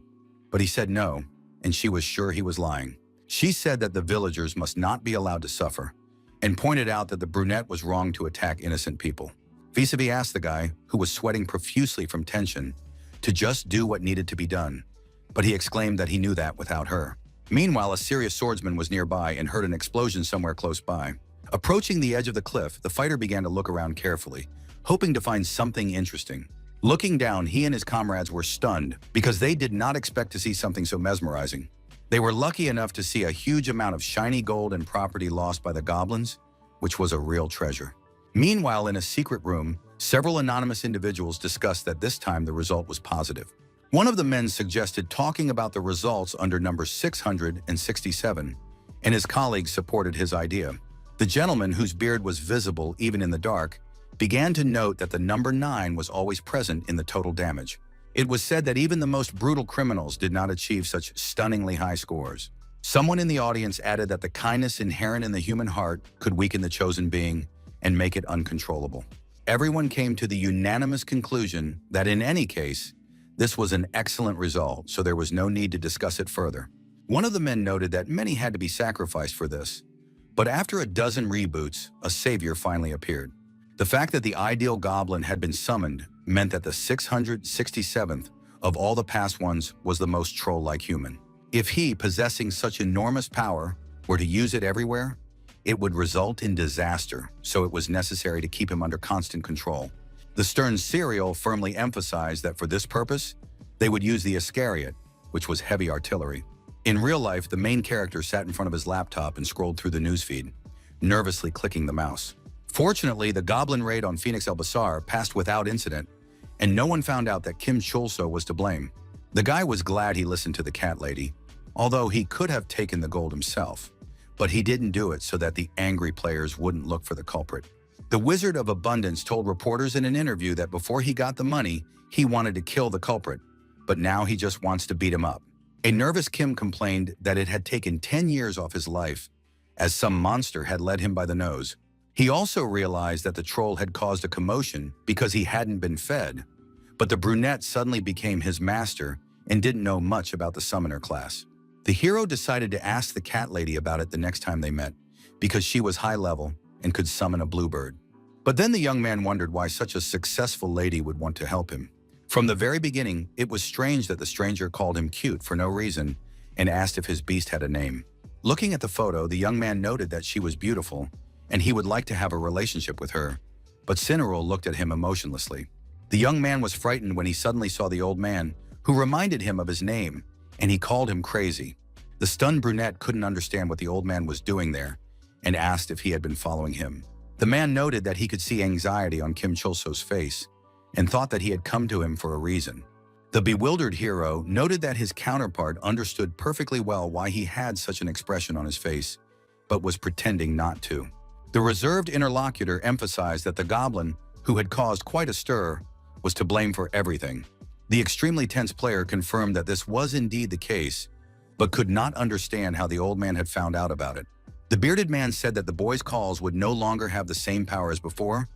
but he said no, and she was sure he was lying. She said that the villagers must not be allowed to suffer, and pointed out that the brunette was wrong to attack innocent people. Vis-a-vis asked the guy, who was sweating profusely from tension, to just do what needed to be done, but he exclaimed that he knew that without her. Meanwhile, a serious swordsman was nearby and heard an explosion somewhere close by. Approaching the edge of the cliff, the fighter began to look around carefully, hoping to find something interesting. Looking down, he and his comrades were stunned because they did not expect to see something so mesmerizing. They were lucky enough to see a huge amount of shiny gold and property lost by the goblins, which was a real treasure. Meanwhile, in a secret room, several anonymous individuals discussed that this time the result was positive. One of the men suggested talking about the results under number 667, and his colleagues supported his idea. The gentleman, whose beard was visible even in the dark, began to note that the number 9 was always present in the total damage. It was said that even the most brutal criminals did not achieve such stunningly high scores. Someone in the audience added that the kindness inherent in the human heart could weaken the chosen being and make it uncontrollable. Everyone came to the unanimous conclusion that in any case, this was an excellent result, so there was no need to discuss it further. One of the men noted that many had to be sacrificed for this, but after a dozen reboots, a savior finally appeared. The fact that the ideal goblin had been summoned meant that the 667th of all the past ones was the most troll-like human. If he, possessing such enormous power, were to use it everywhere, it would result in disaster, so it was necessary to keep him under constant control. The stern serial firmly emphasized that for this purpose, they would use the Iscariot, which was heavy artillery. In real life, the main character sat in front of his laptop and scrolled through the newsfeed, nervously clicking the mouse. Fortunately, the Goblin raid on Phoenix El Basar passed without incident, and no one found out that Kim Chul-so was to blame. The guy was glad he listened to the cat lady, although he could have taken the gold himself, but he didn't do it so that the angry players wouldn't look for the culprit. The Wizard of Abundance told reporters in an interview that before he got the money, he wanted to kill the culprit, but now he just wants to beat him up. A nervous Kim complained that it had taken 10 years off his life, as some monster had led him by the nose. He also realized that the troll had caused a commotion because he hadn't been fed, but the brunette suddenly became his master and didn't know much about the summoner class. The hero decided to ask the cat lady about it the next time they met, because she was high level and could summon a bluebird. But then the young man wondered why such a successful lady would want to help him. From the very beginning, it was strange that the stranger called him cute for no reason and asked if his beast had a name. Looking at the photo, the young man noted that she was beautiful and he would like to have a relationship with her. But Cinnarol looked at him emotionlessly. The young man was frightened when he suddenly saw the old man, who reminded him of his name, and he called him crazy. The stunned brunette couldn't understand what the old man was doing there and asked if he had been following him. The man noted that he could see anxiety on Kim Chulso's face and thought that he had come to him for a reason. The bewildered hero noted that his counterpart understood perfectly well why he had such an expression on his face, but was pretending not to. The reserved interlocutor emphasized that the goblin, who had caused quite a stir, was to blame for everything. The extremely tense player confirmed that this was indeed the case, but could not understand how the old man had found out about it. The bearded man said that the boy's calls would no longer have the same power as before,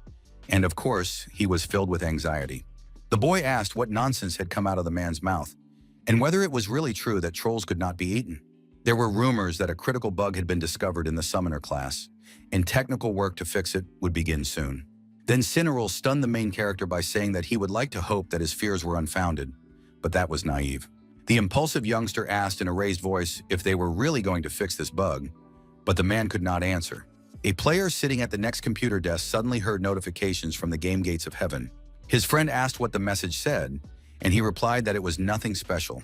and of course, he was filled with anxiety. The boy asked what nonsense had come out of the man's mouth, and whether it was really true that trolls could not be eaten. There were rumors that a critical bug had been discovered in the summoner class, and technical work to fix it would begin soon. Then Cinnarol stunned the main character by saying that he would like to hope that his fears were unfounded, but that was naive. The impulsive youngster asked in a raised voice if they were really going to fix this bug, but the man could not answer. A player sitting at the next computer desk suddenly heard notifications from the game gates of heaven. His friend asked what the message said, and he replied that it was nothing special,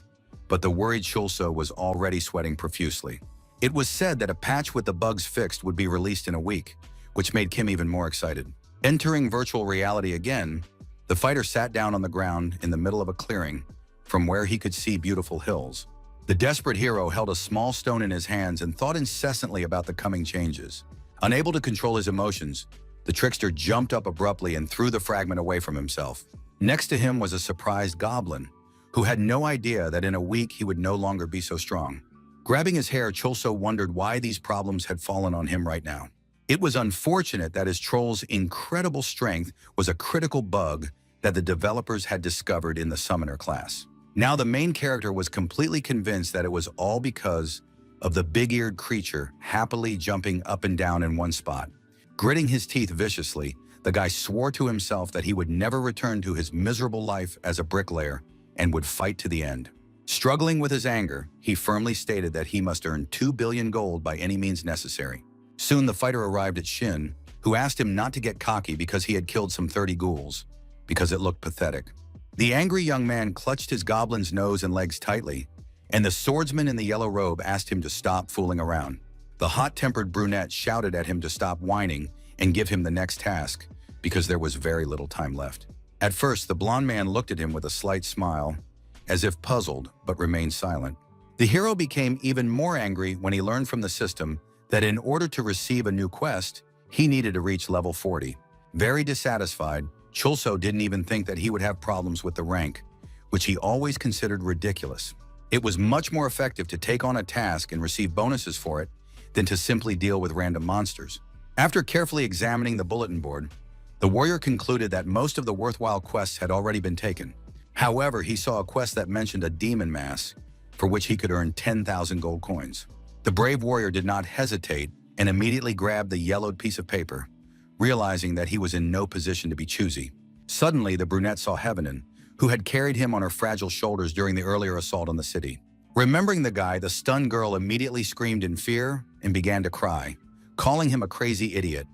but the worried Chulso was already sweating profusely. It was said that a patch with the bugs fixed would be released in a week, which made Kim even more excited. Entering virtual reality again, the fighter sat down on the ground in the middle of a clearing from where he could see beautiful hills. The desperate hero held a small stone in his hands and thought incessantly about the coming changes. Unable to control his emotions, the trickster jumped up abruptly and threw the fragment away from himself. Next to him was a surprised goblin, who had no idea that in a week he would no longer be so strong. Grabbing his hair, Chulso wondered why these problems had fallen on him right now. It was unfortunate that his troll's incredible strength was a critical bug that the developers had discovered in the summoner class. Now the main character was completely convinced that it was all because of the big-eared creature happily jumping up and down in one spot. Gritting his teeth viciously, the guy swore to himself that he would never return to his miserable life as a bricklayer and would fight to the end. Struggling with his anger, he firmly stated that he must earn 2 billion gold by any means necessary. Soon the fighter arrived at Shin, who asked him not to get cocky because he had killed some 30 ghouls, because it looked pathetic. The angry young man clutched his goblin's nose and legs tightly, and the swordsman in the yellow robe asked him to stop fooling around. The hot-tempered brunette shouted at him to stop whining and give him the next task, because there was very little time left. At first, the blonde man looked at him with a slight smile, as if puzzled, but remained silent. The hero became even more angry when he learned from the system that in order to receive a new quest, he needed to reach level 40. Very dissatisfied, Chulso didn't even think that he would have problems with the rank, which he always considered ridiculous. It was much more effective to take on a task and receive bonuses for it than to simply deal with random monsters. After carefully examining the bulletin board, the warrior concluded that most of the worthwhile quests had already been taken. However, he saw a quest that mentioned a demon mask, for which he could earn 10,000 gold coins. The brave warrior did not hesitate and immediately grabbed the yellowed piece of paper, realizing that he was in no position to be choosy. Suddenly, the brunette saw Heavenin, who had carried him on her fragile shoulders during the earlier assault on the city. Remembering the guy, the stunned girl immediately screamed in fear and began to cry, calling him a crazy idiot.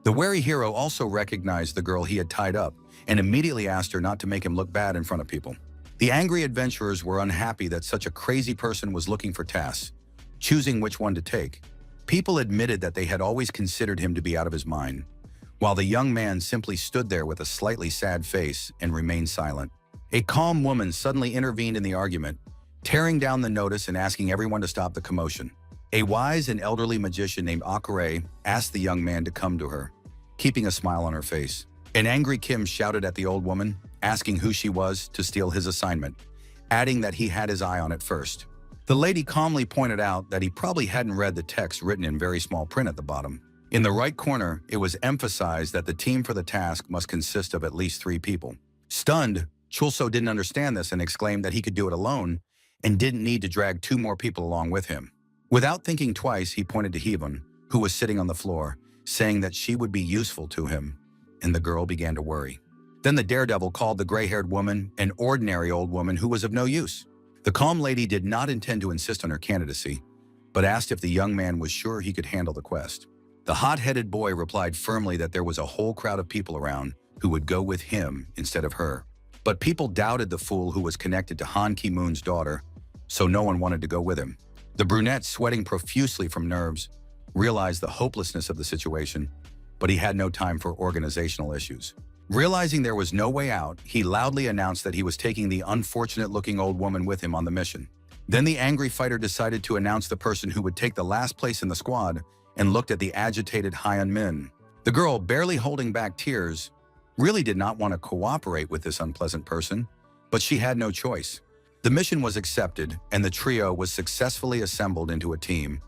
The wary hero also recognized the girl he had tied up and immediately asked her not to make him look bad in front of people. The angry adventurers were unhappy that such a crazy person was looking for tasks, choosing which one to take. People admitted that they had always considered him to be out of his mind, while the young man simply stood there with a slightly sad face and remained silent. A calm woman suddenly intervened in the argument, tearing down the notice and asking everyone to stop the commotion. A wise and elderly magician named Akare asked the young man to come to her, keeping a smile on her face. An angry Kim shouted at the old woman, asking who she was to steal his assignment, adding that he had his eye on it first. The lady calmly pointed out that he probably hadn't read the text written in very small print at the bottom. In the right corner, it was emphasized that the team for the task must consist of at least 3 people. Stunned, Chulso didn't understand this and exclaimed that he could do it alone and didn't need to drag 2 more people along with him. Without thinking twice, he pointed to Hevon, who was sitting on the floor, saying that she would be useful to him, and the girl began to worry. Then the daredevil called the gray-haired woman an ordinary old woman who was of no use. The calm lady did not intend to insist on her candidacy, but asked if the young man was sure he could handle the quest. The hot-headed boy replied firmly that there was a whole crowd of people around who would go with him instead of her. But people doubted the fool who was connected to Han Ki-moon's daughter, so no one wanted to go with him. The brunette, sweating profusely from nerves, realized the hopelessness of the situation, but he had no time for organizational issues. Realizing there was no way out, he loudly announced that he was taking the unfortunate-looking old woman with him on the mission. Then the angry fighter decided to announce the person who would take the last place in the squad and looked at the agitated Hyun Min. The girl, barely holding back tears, really did not want to cooperate with this unpleasant person, but she had no choice. The mission was accepted, and the trio was successfully assembled into a team,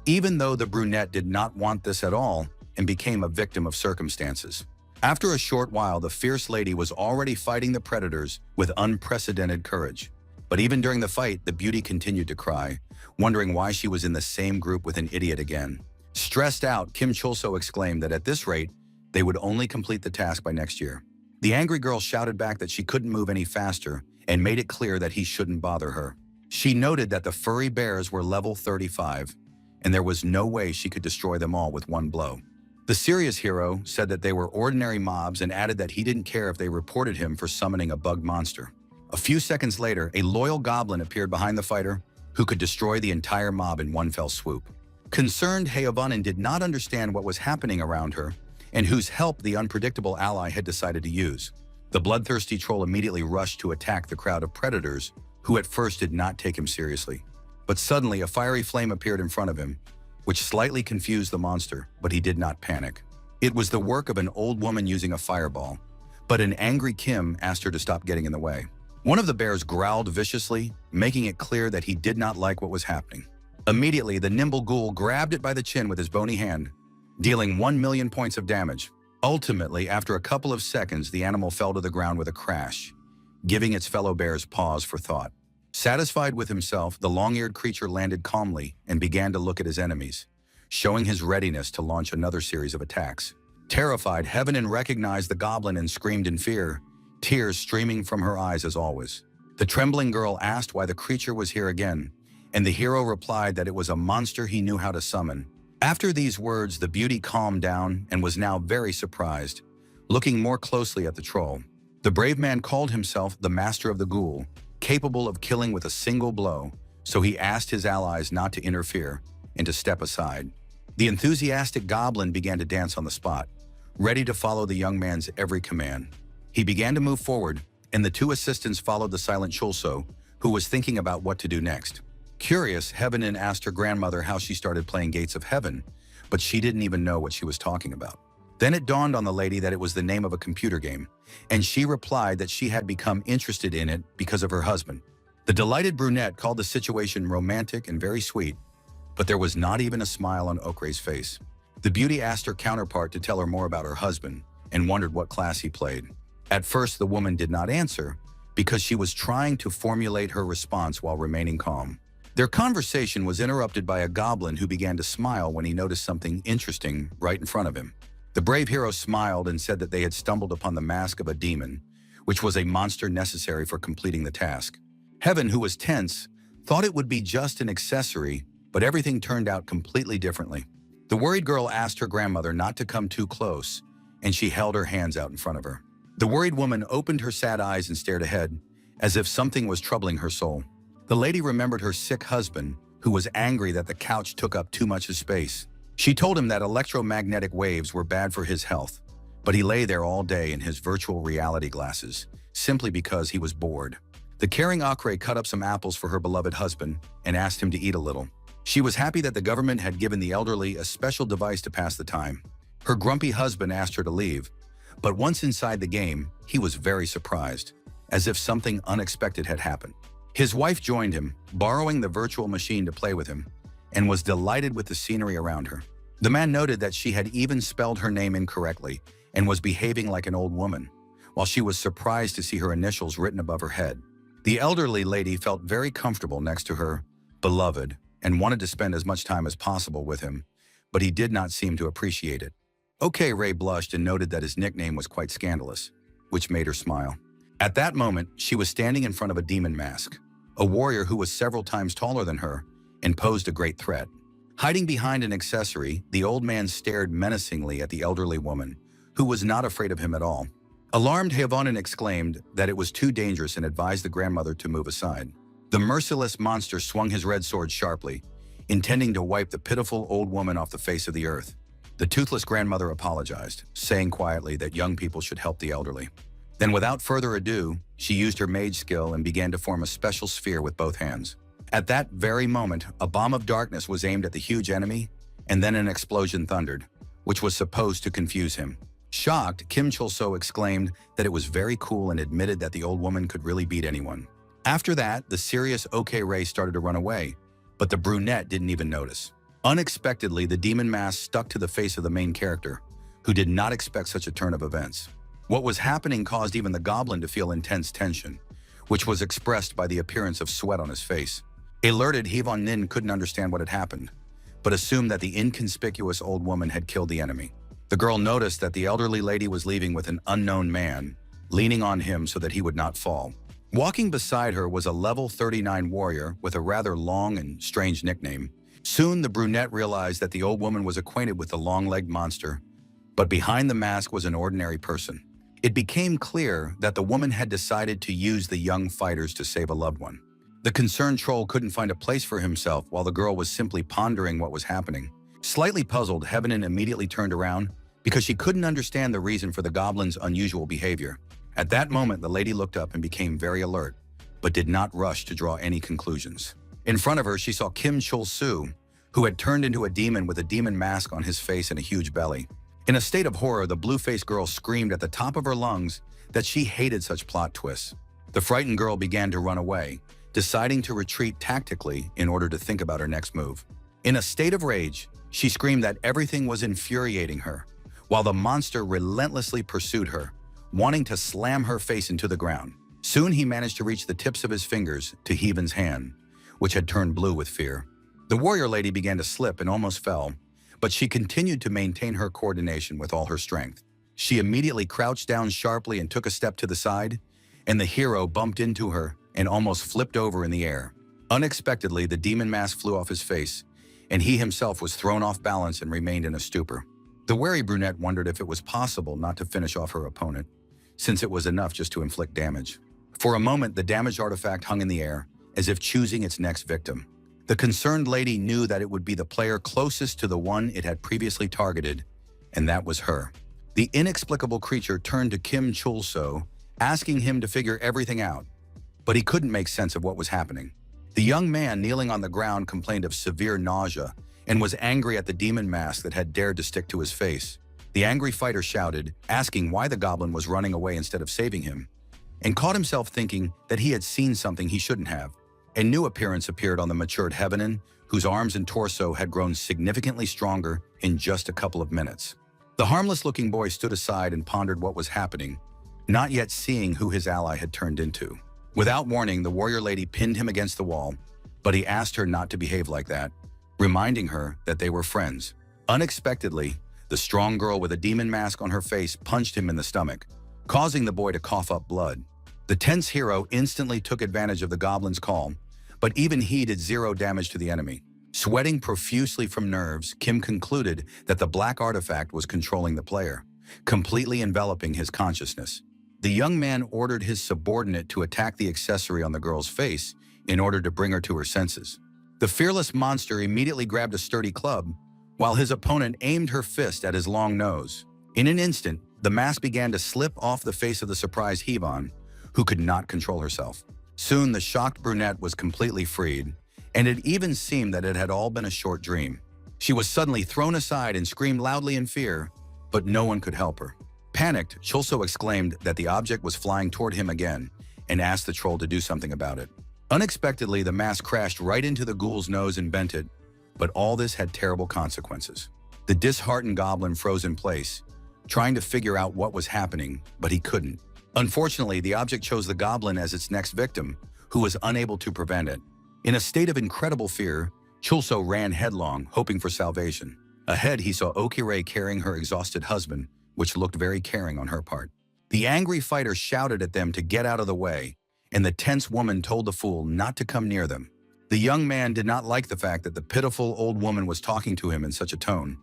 even though the brunette did not want this at all and became a victim of circumstances. After a short while, the fierce lady was already fighting the predators with unprecedented courage. But even during the fight, the beauty continued to cry, wondering why she was in the same group with an idiot again. Stressed out, Kim Chul-so exclaimed that at this rate, they would only complete the task by next year. The angry girl shouted back that she couldn't move any faster and made it clear that he shouldn't bother her. She noted that the furry bears were level 35, and there was no way she could destroy them all with one blow. The serious hero said that they were ordinary mobs and added that he didn't care if they reported him for summoning a bug monster. A few seconds later, a loyal goblin appeared behind the fighter who could destroy the entire mob in one fell swoop. Concerned, Haevonin did not understand what was happening around her and whose help the unpredictable ally had decided to use. The bloodthirsty troll immediately rushed to attack the crowd of predators who at first did not take him seriously. But suddenly a fiery flame appeared in front of him, which slightly confused the monster, but he did not panic. It was the work of an old woman using a fireball, but an angry Kim asked her to stop getting in the way. One of the bears growled viciously, making it clear that he did not like what was happening. Immediately, the nimble ghoul grabbed it by the chin with his bony hand, dealing 1 million points of damage. Ultimately, after a couple of seconds, the animal fell to the ground with a crash, giving its fellow bears pause for thought. Satisfied with himself, the long-eared creature landed calmly and began to look at his enemies, showing his readiness to launch another series of attacks. Terrified, Haevonin recognized the goblin and screamed in fear, tears streaming from her eyes as always. The trembling girl asked why the creature was here again, and the hero replied that it was a monster he knew how to summon. After these words, the beauty calmed down and was now very surprised, looking more closely at the troll. The brave man called himself the Master of the Ghoul, capable of killing with a single blow, so he asked his allies not to interfere and to step aside. The enthusiastic goblin began to dance on the spot, ready to follow the young man's every command. He began to move forward, and the 2 assistants followed the silent Chul-so, who was thinking about what to do next. Curious, Haevonin asked her grandmother how she started playing Gates of Heaven, but she didn't even know what she was talking about. Then it dawned on the lady that it was the name of a computer game, and she replied that she had become interested in it because of her husband. The delighted brunette called the situation romantic and very sweet, but there was not even a smile on Okre's face. The beauty asked her counterpart to tell her more about her husband and wondered what class he played. At first, the woman did not answer because she was trying to formulate her response while remaining calm. Their conversation was interrupted by a goblin who began to smile when he noticed something interesting right in front of him. The brave hero smiled and said that they had stumbled upon the mask of a demon, which was a monster necessary for completing the task. Haevonin, who was tense, thought it would be just an accessory, but everything turned out completely differently. The worried girl asked her grandmother not to come too close, and she held her hands out in front of her. The worried woman opened her sad eyes and stared ahead, as if something was troubling her soul. The lady remembered her sick husband, who was angry that the couch took up too much space. She told him that electromagnetic waves were bad for his health, but he lay there all day in his virtual reality glasses, simply because he was bored. The caring Okre cut up some apples for her beloved husband and asked him to eat a little. She was happy that the government had given the elderly a special device to pass the time. Her grumpy husband asked her to leave, but once inside the game, he was very surprised, as if something unexpected had happened. His wife joined him, borrowing the virtual machine to play with him, and was delighted with the scenery around her. The man noted that she had even spelled her name incorrectly and was behaving like an old woman, while she was surprised to see her initials written above her head. The elderly lady felt very comfortable next to her beloved and wanted to spend as much time as possible with him, but he did not seem to appreciate it. OK Ray blushed and noted that his nickname was quite scandalous, which made her smile. At that moment, she was standing in front of a demon mask, a warrior who was several times taller than her and posed a great threat. Hiding behind an accessory, the old man stared menacingly at the elderly woman, who was not afraid of him at all. Alarmed, Havonin exclaimed that it was too dangerous and advised the grandmother to move aside. The merciless monster swung his red sword sharply, intending to wipe the pitiful old woman off the face of the earth. The toothless grandmother apologized, saying quietly that young people should help the elderly. Then, without further ado, she used her mage skill and began to form a special sphere with both hands. At that very moment, a bomb of darkness was aimed at the huge enemy, and then an explosion thundered, which was supposed to confuse him. Shocked, Kim Chul-so exclaimed that it was very cool and admitted that the old woman could really beat anyone. After that, the serious OK Ray started to run away, but the brunette didn't even notice. Unexpectedly, the demon mask stuck to the face of the main character, who did not expect such a turn of events. What was happening caused even the goblin to feel intense tension, which was expressed by the appearance of sweat on his face. Alerted, Hivon Nin couldn't understand what had happened, but assumed that the inconspicuous old woman had killed the enemy. The girl noticed that the elderly lady was leaving with an unknown man, leaning on him so that he would not fall. Walking beside her was a level 39 warrior with a rather long and strange nickname. Soon, the brunette realized that the old woman was acquainted with the long-legged monster, but behind the mask was an ordinary person. It became clear that the woman had decided to use the young fighters to save a loved one. The concerned troll couldn't find a place for himself while the girl was simply pondering what was happening. Slightly puzzled, Heavenin immediately turned around because she couldn't understand the reason for the goblin's unusual behavior. At that moment, the lady looked up and became very alert, but did not rush to draw any conclusions. In front of her, she saw Kim Chul-so, who had turned into a demon with a demon mask on his face and a huge belly. In a state of horror, the blue-faced girl screamed at the top of her lungs that she hated such plot twists. The frightened girl began to run away, deciding to retreat tactically in order to think about her next move. In a state of rage, she screamed that everything was infuriating her, while the monster relentlessly pursued her, wanting to slam her face into the ground. Soon he managed to reach the tips of his fingers to Heaven's hand, which had turned blue with fear. The warrior lady began to slip and almost fell, but she continued to maintain her coordination with all her strength. She immediately crouched down sharply and took a step to the side, and the hero bumped into her and almost flipped over in the air. Unexpectedly, the demon mask flew off his face, and he himself was thrown off balance and remained in a stupor. The wary brunette wondered if it was possible not to finish off her opponent, since it was enough just to inflict damage. For a moment, the damaged artifact hung in the air, as if choosing its next victim. The concerned lady knew that it would be the player closest to the one it had previously targeted, and that was her. The inexplicable creature turned to Kim Chul-so, asking him to figure everything out, but he couldn't make sense of what was happening. The young man kneeling on the ground complained of severe nausea and was angry at the demon mask that had dared to stick to his face. The angry fighter shouted, asking why the goblin was running away instead of saving him, and caught himself thinking that he had seen something he shouldn't have. A new appearance appeared on the matured Heavenin, whose arms and torso had grown significantly stronger in just a couple of minutes. The harmless-looking boy stood aside and pondered what was happening, not yet seeing who his ally had turned into. Without warning, the warrior lady pinned him against the wall, but he asked her not to behave like that, reminding her that they were friends. Unexpectedly, the strong girl with a demon mask on her face punched him in the stomach, causing the boy to cough up blood. The tense hero instantly took advantage of the goblin's call, but even he did zero damage to the enemy. Sweating profusely from nerves, Kim concluded that the black artifact was controlling the player, completely enveloping his consciousness. The young man ordered his subordinate to attack the accessory on the girl's face in order to bring her to her senses. The fearless monster immediately grabbed a sturdy club, while his opponent aimed her fist at his long nose. In an instant, the mask began to slip off the face of the surprised Hivon, who could not control herself. Soon, the shocked brunette was completely freed, and it even seemed that it had all been a short dream. She was suddenly thrown aside and screamed loudly in fear, but no one could help her. Panicked, Chul-so exclaimed that the object was flying toward him again and asked the troll to do something about it. Unexpectedly, the mask crashed right into the ghoul's nose and bent it, but all this had terrible consequences. The disheartened goblin froze in place, trying to figure out what was happening, but he couldn't. Unfortunately, the object chose the goblin as its next victim, who was unable to prevent it. In a state of incredible fear, Chulso ran headlong, hoping for salvation. Ahead, he saw Okirei carrying her exhausted husband, which looked very caring on her part. The angry fighter shouted at them to get out of the way, and the tense woman told the fool not to come near them. The young man did not like the fact that the pitiful old woman was talking to him in such a tone,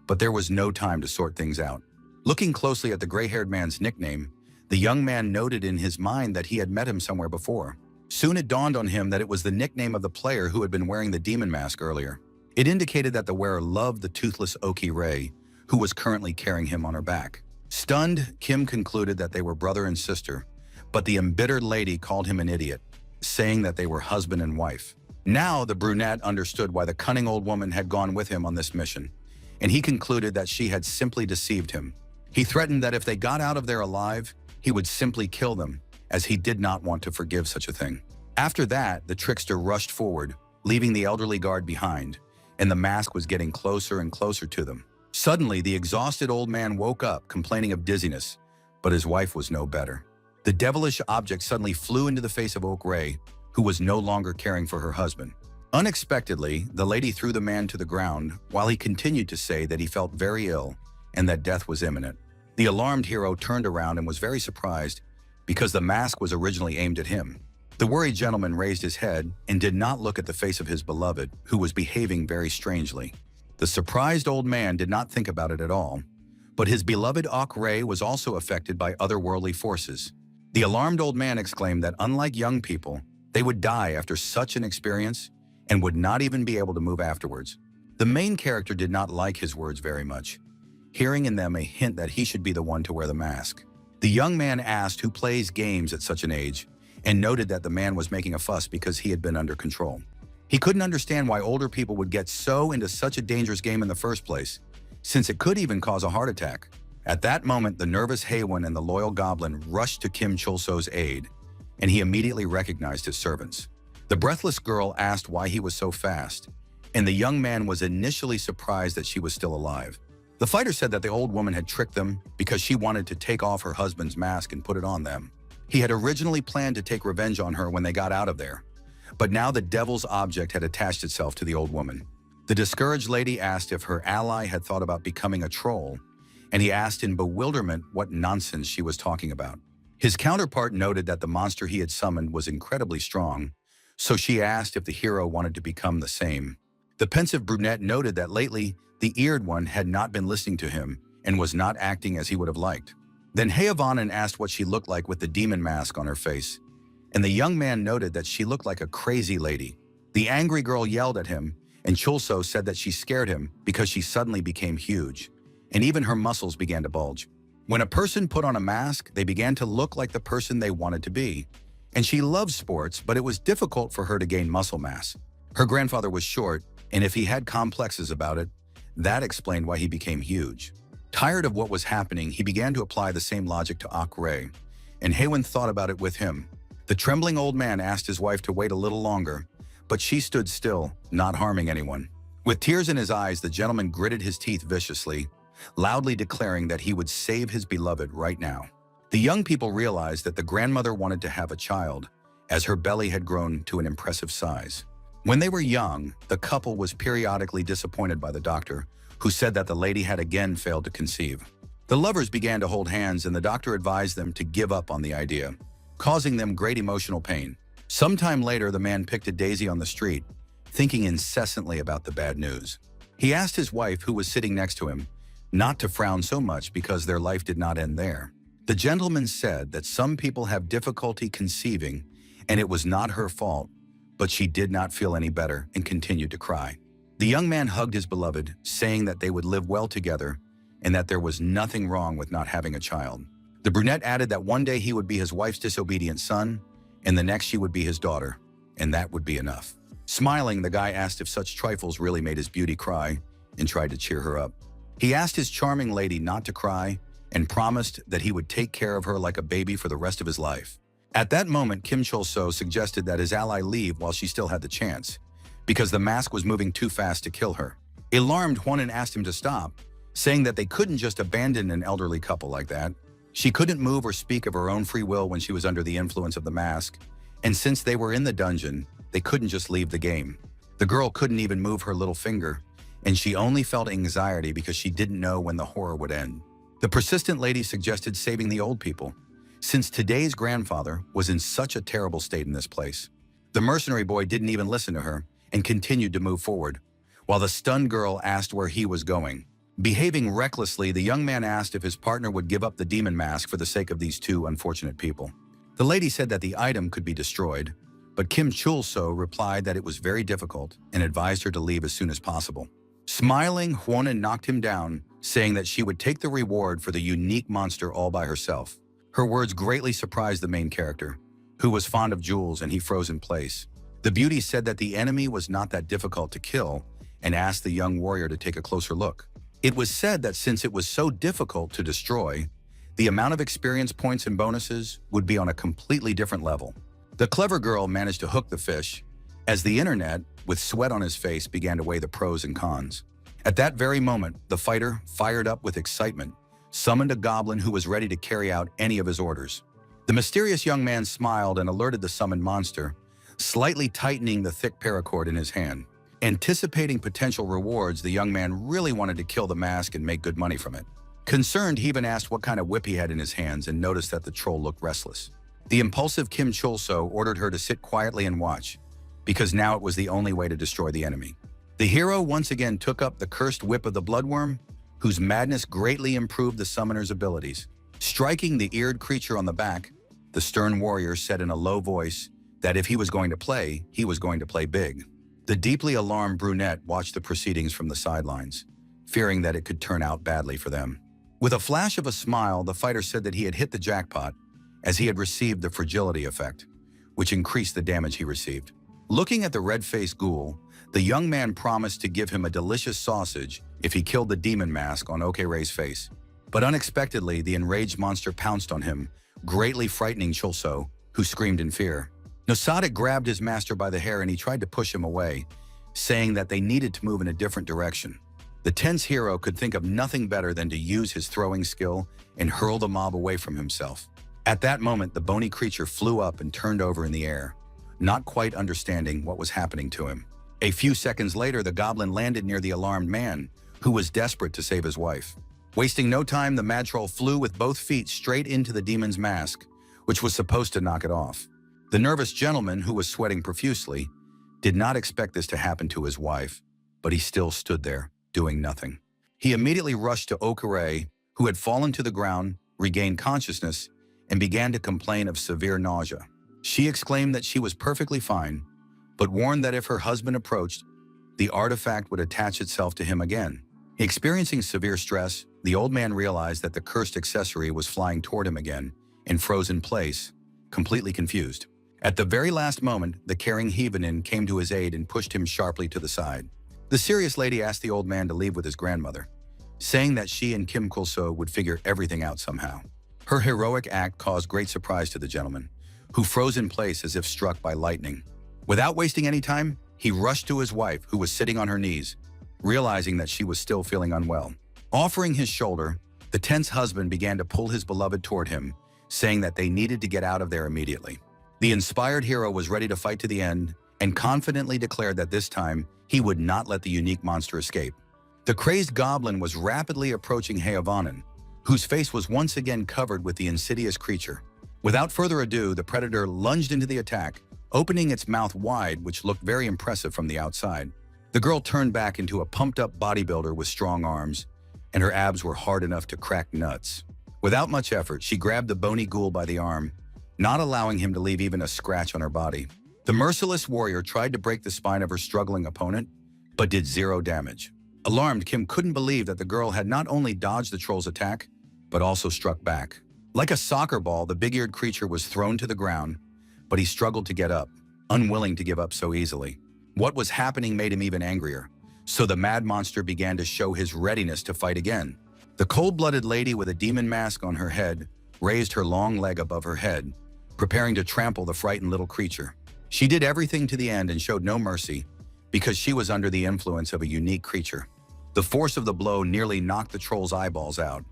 but there was no time to sort things out. Looking closely at the gray-haired man's nickname, the young man noted in his mind that he had met him somewhere before. Soon it dawned on him that it was the nickname of the player who had been wearing the demon mask earlier. It indicated that the wearer loved the toothless Okirei, who was currently carrying him on her back. Stunned, Kim concluded that they were brother and sister, but the embittered lady called him an idiot, saying that they were husband and wife. Now the brunette understood why the cunning old woman had gone with him on this mission, and he concluded that she had simply deceived him. He threatened that if they got out of there alive, he would simply kill them, as he did not want to forgive such a thing. After that, the trickster rushed forward, leaving the elderly guard behind, and the mask was getting closer and closer to them. Suddenly, the exhausted old man woke up, complaining of dizziness, but his wife was no better. The devilish object suddenly flew into the face of Okirei, who was no longer caring for her husband. Unexpectedly, the lady threw the man to the ground while he continued to say that he felt very ill and that death was imminent. The alarmed hero turned around and was very surprised because the mask was originally aimed at him. The worried gentleman raised his head and did not look at the face of his beloved, who was behaving very strangely. The surprised old man did not think about it at all, but his beloved Okirei was also affected by otherworldly forces. The alarmed old man exclaimed that unlike young people, they would die after such an experience and would not even be able to move afterwards. The main character did not like his words very much, hearing in them a hint that he should be the one to wear the mask. The young man asked who plays games at such an age and noted that the man was making a fuss because he had been under control. He couldn't understand why older people would get so into such a dangerous game in the first place, since it could even cause a heart attack. At that moment, the nervous Haewon and the loyal Goblin rushed to Kim Chulso's aid, and he immediately recognized his servants. The breathless girl asked why he was so fast, and the young man was initially surprised that she was still alive. The fighter said that the old woman had tricked them because she wanted to take off her husband's mask and put it on them. He had originally planned to take revenge on her when they got out of there, but now the devil's object had attached itself to the old woman. The discouraged lady asked if her ally had thought about becoming a troll, and he asked in bewilderment what nonsense she was talking about. His counterpart noted that the monster he had summoned was incredibly strong, so she asked if the hero wanted to become the same. The pensive brunette noted that lately, the eared one had not been listening to him and was not acting as he would have liked. Then Haevonen asked what she looked like with the demon mask on her face, and the young man noted that she looked like a crazy lady. The angry girl yelled at him, and Chulso said that she scared him because she suddenly became huge, and even her muscles began to bulge. When a person put on a mask, they began to look like the person they wanted to be. And she loved sports, but it was difficult for her to gain muscle mass. Her grandfather was short, and if he had complexes about it, that explained why he became huge. Tired of what was happening, he began to apply the same logic to Okirei, and Haewon thought about it with him. The trembling old man asked his wife to wait a little longer, but she stood still, not harming anyone. With tears in his eyes, the gentleman gritted his teeth viciously, loudly declaring that he would save his beloved right now. The young people realized that the grandmother wanted to have a child, as her belly had grown to an impressive size. When they were young, the couple was periodically disappointed by the doctor, who said that the lady had again failed to conceive. The lovers began to hold hands, and the doctor advised them to give up on the idea, causing them great emotional pain. Sometime later, the man picked a daisy on the street, thinking incessantly about the bad news. He asked his wife, who was sitting next to him, not to frown so much because their life did not end there. The gentleman said that some people have difficulty conceiving, and it was not her fault, but she did not feel any better and continued to cry. The young man hugged his beloved, saying that they would live well together and that there was nothing wrong with not having a child. The brunette added that one day he would be his wife's disobedient son, and the next she would be his daughter, and that would be enough. Smiling, the guy asked if such trifles really made his beauty cry and tried to cheer her up. He asked his charming lady not to cry and promised that he would take care of her like a baby for the rest of his life. At that moment, Kim Chul-so suggested that his ally leave while she still had the chance, because the mask was moving too fast to kill her. Alarmed, Hwonen asked him to stop, saying that they couldn't just abandon an elderly couple like that. She couldn't move or speak of her own free will when she was under the influence of the mask, And since they were in the dungeon, they couldn't just leave the game. The girl couldn't even move her little finger, and she only felt anxiety because she didn't know when the horror would end. The persistent lady suggested saving the old people, since today's grandfather was in such a terrible state in this place. The mercenary boy didn't even listen to her and continued to move forward, while the stunned girl asked where he was going. Behaving recklessly, the young man asked if his partner would give up the demon mask for the sake of these two unfortunate people. The lady said that the item could be destroyed, but Kim Chul-so replied that it was very difficult and advised her to leave as soon as possible. Smiling, Hwonin knocked him down, saying that she would take the reward for the unique monster all by herself. Her words greatly surprised the main character, who was fond of jewels, and he froze in place. The beauty said that the enemy was not that difficult to kill and asked the young warrior to take a closer look. It was said that since it was so difficult to destroy, the amount of experience points and bonuses would be on a completely different level. The clever girl managed to hook the fish, as the internet, with sweat on his face, began to weigh the pros and cons. At that very moment, the fighter, fired up with excitement, summoned a goblin who was ready to carry out any of his orders. The mysterious young man smiled and alerted the summoned monster, slightly tightening the thick paracord in his hand. Anticipating potential rewards, the young man really wanted to kill the mask and make good money from it. Concerned, he even asked what kind of whip he had in his hands and noticed that the troll looked restless. The impulsive Kim Chul-so ordered her to sit quietly and watch, because now it was the only way to destroy the enemy. The hero once again took up the cursed whip of the bloodworm, whose madness greatly improved the summoner's abilities. Striking the eared creature on the back, the stern warrior said in a low voice that if he was going to play, he was going to play big. The deeply alarmed brunette watched the proceedings from the sidelines, fearing that it could turn out badly for them. With a flash of a smile, the fighter said that he had hit the jackpot, as he had received the fragility effect, which increased the damage he received. Looking at the red-faced ghoul, the young man promised to give him a delicious sausage if he killed the demon mask on Okeray's face. But unexpectedly, the enraged monster pounced on him, greatly frightening Chul-so, who screamed in fear. Nosadic grabbed his master by the hair and he tried to push him away, saying that they needed to move in a different direction. The tense hero could think of nothing better than to use his throwing skill and hurl the mob away from himself. At that moment, the bony creature flew up and turned over in the air, not quite understanding what was happening to him. A few seconds later, the goblin landed near the alarmed man, who was desperate to save his wife. Wasting no time, the mad troll flew with both feet straight into the demon's mask, which was supposed to knock it off. The nervous gentleman, who was sweating profusely, did not expect this to happen to his wife, but he still stood there, doing nothing. He immediately rushed to Okaray, who had fallen to the ground, regained consciousness, and began to complain of severe nausea. She exclaimed that she was perfectly fine, but warned that if her husband approached, the artifact would attach itself to him again. Experiencing severe stress, the old man realized that the cursed accessory was flying toward him again and froze in place, completely confused. At the very last moment, the caring Heavenin came to his aid and pushed him sharply to the side. The serious lady asked the old man to leave with his grandmother, saying that she and Kim Chul-so would figure everything out somehow. Her heroic act caused great surprise to the gentleman, who froze in place as if struck by lightning. Without wasting any time, he rushed to his wife, who was sitting on her knees, realizing that she was still feeling unwell. Offering his shoulder, the tense husband began to pull his beloved toward him, saying that they needed to get out of there immediately. The inspired hero was ready to fight to the end and confidently declared that this time he would not let the unique monster escape. The crazed goblin was rapidly approaching Heavanen, whose face was once again covered with the insidious creature. Without further ado, the predator lunged into the attack, opening its mouth wide, which looked very impressive from the outside. The girl turned back into a pumped-up bodybuilder with strong arms, and her abs were hard enough to crack nuts. Without much effort, she grabbed the bony ghoul by the arm, not allowing him to leave even a scratch on her body. The merciless warrior tried to break the spine of her struggling opponent, but did zero damage. Alarmed, Kim couldn't believe that the girl had not only dodged the troll's attack, but also struck back. Like a soccer ball, the big-eared creature was thrown to the ground, but he struggled to get up, unwilling to give up so easily. What was happening made him even angrier, so the mad monster began to show his readiness to fight again. The cold-blooded lady with a demon mask on her head raised her long leg above her head, preparing to trample the frightened little creature. She did everything to the end and showed no mercy, because she was under the influence of a unique creature. The force of the blow nearly knocked the troll's eyeballs out,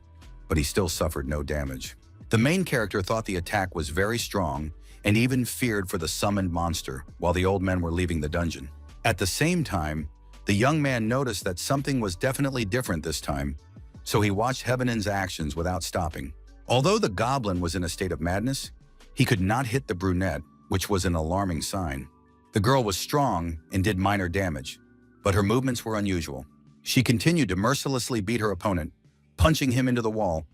but he still suffered no damage. The main character thought the attack was very strong and even feared for the summoned monster while the old men were leaving the dungeon. At the same time, the young man noticed that something was definitely different this time, so he watched Heavenen's actions without stopping. Although the goblin was in a state of madness, he could not hit the brunette, which was an alarming sign. The girl was strong and did minor damage, but her movements were unusual. She continued to mercilessly beat her opponent, punching him into the wall,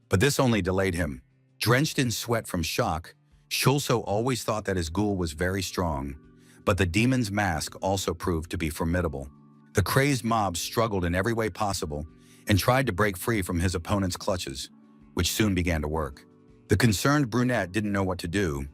but this only delayed him. Drenched in sweat from shock, Shulso always thought that his ghoul was very strong, but the demon's mask also proved to be formidable. The crazed mob struggled in every way possible and tried to break free from his opponent's clutches, which soon began to work. The concerned brunette didn't know what to do,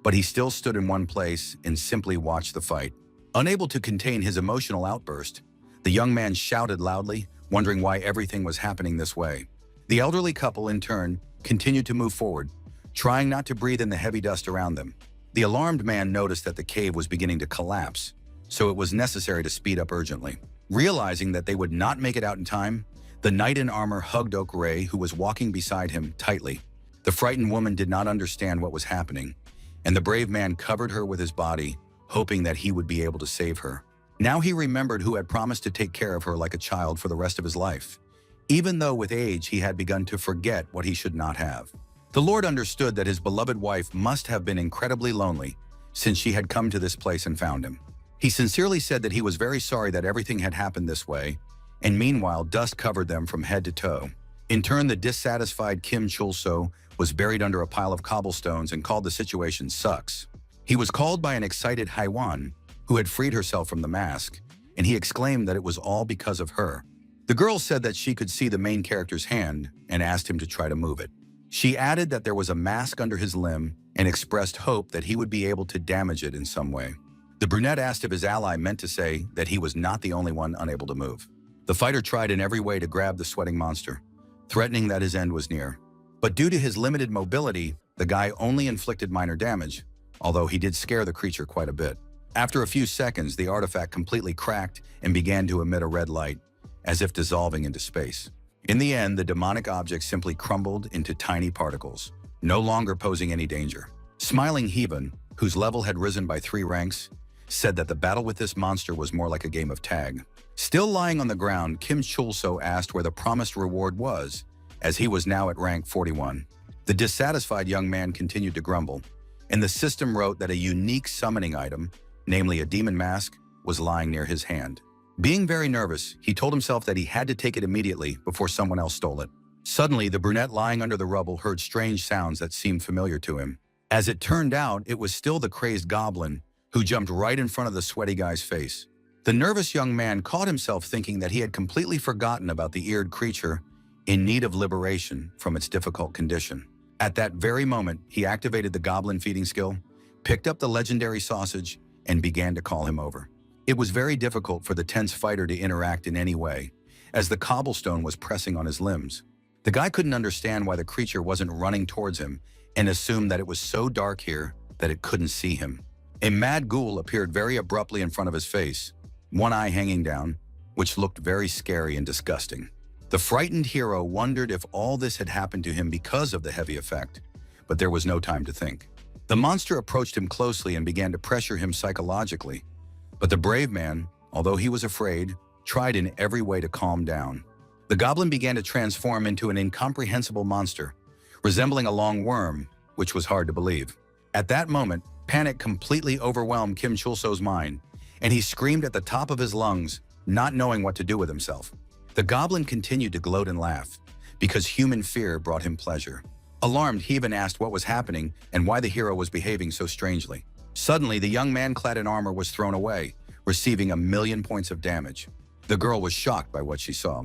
but he still stood in one place and simply watched the fight. Unable to contain his emotional outburst, the young man shouted loudly, wondering why everything was happening this way. The elderly couple, in turn, continued to move forward, trying not to breathe in the heavy dust around them. The alarmed man noticed that the cave was beginning to collapse, so it was necessary to speed up urgently. Realizing that they would not make it out in time, the knight in armor hugged Okure, who was walking beside him, tightly. The frightened woman did not understand what was happening, and the brave man covered her with his body, hoping that he would be able to save her. Now he remembered who had promised to take care of her like a child for the rest of his life, even though with age he had begun to forget what he should not have. The Lord understood that his beloved wife must have been incredibly lonely, since she had come to this place and found him. He sincerely said that he was very sorry that everything had happened this way, and meanwhile dust covered them from head to toe. In turn, the dissatisfied Kim Chulso was buried under a pile of cobblestones and called the situation sucks. He was called by an excited Haiwan, who had freed herself from the mask, and he exclaimed that it was all because of her. The girl said that she could see the main character's hand and asked him to try to move it. She added that there was a mask under his limb and expressed hope that he would be able to damage it in some way. The brunette asked if his ally meant to say that he was not the only one unable to move. The fighter tried in every way to grab the sweating monster, threatening that his end was near. But due to his limited mobility, the guy only inflicted minor damage, although he did scare the creature quite a bit. After a few seconds, the artifact completely cracked and began to emit a red light, as if dissolving into space. In the end, the demonic object simply crumbled into tiny particles, no longer posing any danger. Smiling Heaven, whose level had risen by 3 ranks, said that the battle with this monster was more like a game of tag. Still lying on the ground, Kim Chulso asked where the promised reward was, as he was now at rank 41. The dissatisfied young man continued to grumble, and the system wrote that a unique summoning item, namely a demon mask, was lying near his hand. Being very nervous, he told himself that he had to take it immediately before someone else stole it. Suddenly, the brunette lying under the rubble heard strange sounds that seemed familiar to him. As it turned out, it was still the crazed goblin, who jumped right in front of the sweaty guy's face. The nervous young man caught himself thinking that he had completely forgotten about the eared creature in need of liberation from its difficult condition. At that very moment, he activated the goblin feeding skill, picked up the legendary sausage, and began to call him over. It was very difficult for the tense fighter to interact in any way, as the cobblestone was pressing on his limbs. The guy couldn't understand why the creature wasn't running towards him and assumed that it was so dark here that it couldn't see him. A mad ghoul appeared very abruptly in front of his face, one eye hanging down, which looked very scary and disgusting. The frightened hero wondered if all this had happened to him because of the heavy effect, but there was no time to think. The monster approached him closely and began to pressure him psychologically, but the brave man, although he was afraid, tried in every way to calm down. The goblin began to transform into an incomprehensible monster, resembling a long worm, which was hard to believe. At that moment, panic completely overwhelmed Kim Chulso's mind, and he screamed at the top of his lungs, not knowing what to do with himself. The goblin continued to gloat and laugh, because human fear brought him pleasure. Alarmed, he even asked what was happening and why the hero was behaving so strangely. Suddenly, the young man clad in armor was thrown away, receiving 1,000,000 points of damage. The girl was shocked by what she saw.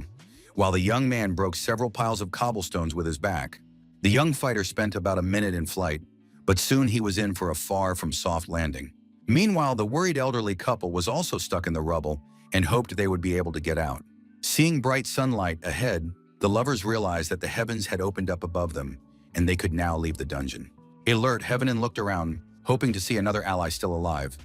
While the young man broke several piles of cobblestones with his back, the young fighter spent about a minute in flight, but soon he was in for a far from soft landing. Meanwhile, the worried elderly couple was also stuck in the rubble and hoped they would be able to get out. Seeing bright sunlight ahead, the lovers realized that the heavens had opened up above them, and they could now leave the dungeon. Alert, Heaven looked around, hoping to see another ally still alive,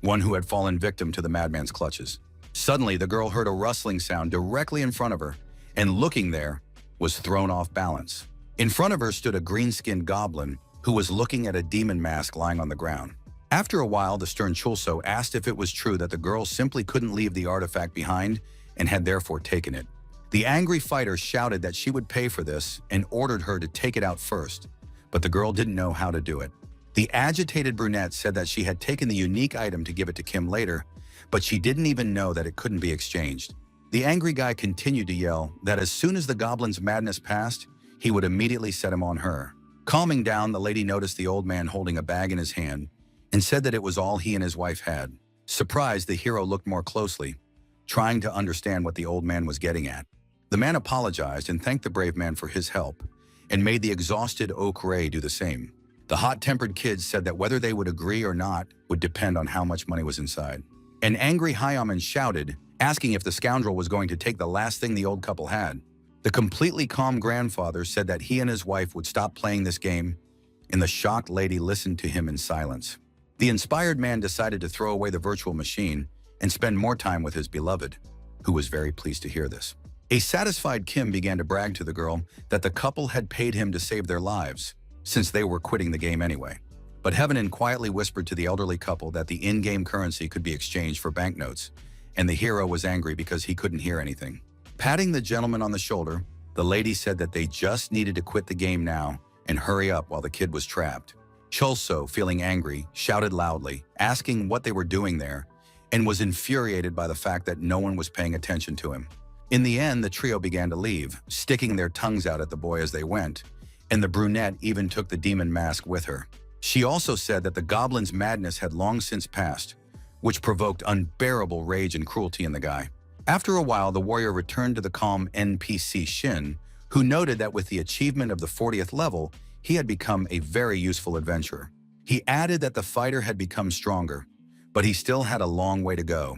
one who had fallen victim to the madman's clutches. Suddenly, the girl heard a rustling sound directly in front of her, and looking there, was thrown off balance. In front of her stood a green-skinned goblin who was looking at a demon mask lying on the ground. After a while, the stern Chulso asked if it was true that the girl simply couldn't leave the artifact behind and had therefore taken it. The angry fighter shouted that she would pay for this and ordered her to take it out first, but the girl didn't know how to do it. The agitated brunette said that she had taken the unique item to give it to Kim later, but she didn't even know that it couldn't be exchanged. The angry guy continued to yell that as soon as the goblin's madness passed, he would immediately set him on her. Calming down, the lady noticed the old man holding a bag in his hand and said that it was all he and his wife had. Surprised, the hero looked more closely, trying to understand what the old man was getting at. The man apologized and thanked the brave man for his help and made the exhausted Okray do the same. The hot-tempered kids said that whether they would agree or not would depend on how much money was inside. An angry Hayaman shouted, asking if the scoundrel was going to take the last thing the old couple had. The completely calm grandfather said that he and his wife would stop playing this game, and the shocked lady listened to him in silence. The inspired man decided to throw away the virtual machine and spend more time with his beloved, who was very pleased to hear this. A satisfied Kim began to brag to the girl that the couple had paid him to save their lives, since they were quitting the game anyway. But Heavenin quietly whispered to the elderly couple that the in-game currency could be exchanged for banknotes, and the hero was angry because he couldn't hear anything. Patting the gentleman on the shoulder, the lady said that they just needed to quit the game now and hurry up while the kid was trapped. Chulso, feeling angry, shouted loudly, asking what they were doing there, and was infuriated by the fact that no one was paying attention to him. In the end, the trio began to leave, sticking their tongues out at the boy as they went, and the brunette even took the demon mask with her. She also said that the goblin's madness had long since passed, which provoked unbearable rage and cruelty in the guy. After a while, the warrior returned to the calm NPC Shin, who noted that with the achievement of the 40th level, he had become a very useful adventurer. He added that the fighter had become stronger, but he still had a long way to go,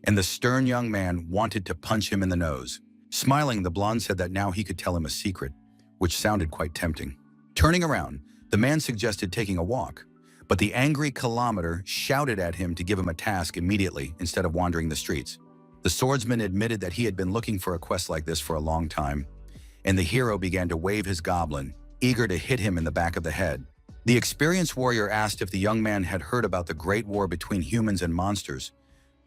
and the stern young man wanted to punch him in the nose. Smiling, the blonde said that now he could tell him a secret, which sounded quite tempting. Turning around, the man suggested taking a walk, but the angry kilometer shouted at him to give him a task immediately instead of wandering the streets. The swordsman admitted that he had been looking for a quest like this for a long time, and the hero began to wave his goblin, eager to hit him in the back of the head. The experienced warrior asked if the young man had heard about the great war between humans and monsters,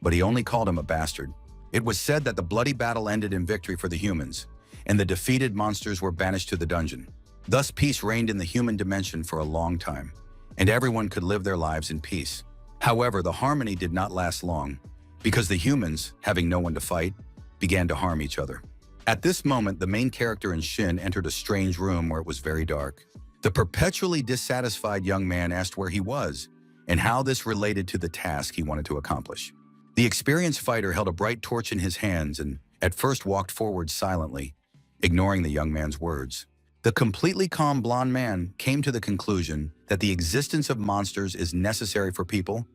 but he only called him a bastard. It was said that the bloody battle ended in victory for the humans, and the defeated monsters were banished to the dungeon. Thus, peace reigned in the human dimension for a long time, and everyone could live their lives in peace. However, the harmony did not last long, because the humans, having no one to fight, began to harm each other. At this moment, the main character and Shin entered a strange room where it was very dark. The perpetually dissatisfied young man asked where he was and how this related to the task he wanted to accomplish. The experienced fighter held a bright torch in his hands and at first walked forward silently, ignoring the young man's words. The completely calm blonde man came to the conclusion that the existence of monsters is necessary for people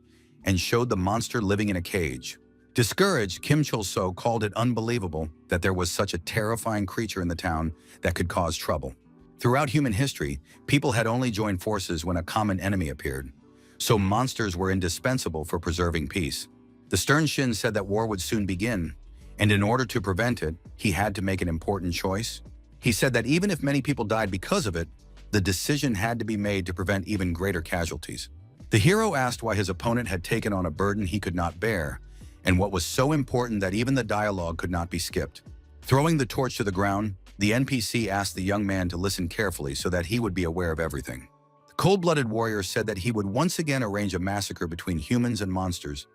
and showed the monster living in a cage. Discouraged, Kim Chul-so called it unbelievable that there was such a terrifying creature in the town that could cause trouble. Throughout human history, people had only joined forces when a common enemy appeared, so monsters were indispensable for preserving peace. The stern Shin said that war would soon begin, and in order to prevent it, he had to make an important choice. He said that even if many people died because of it, the decision had to be made to prevent even greater casualties. The hero asked why his opponent had taken on a burden he could not bear, and what was so important that even the dialogue could not be skipped. Throwing the torch to the ground, the NPC asked the young man to listen carefully so that he would be aware of everything. The cold-blooded warrior said that he would once again arrange a massacre between humans and monsters,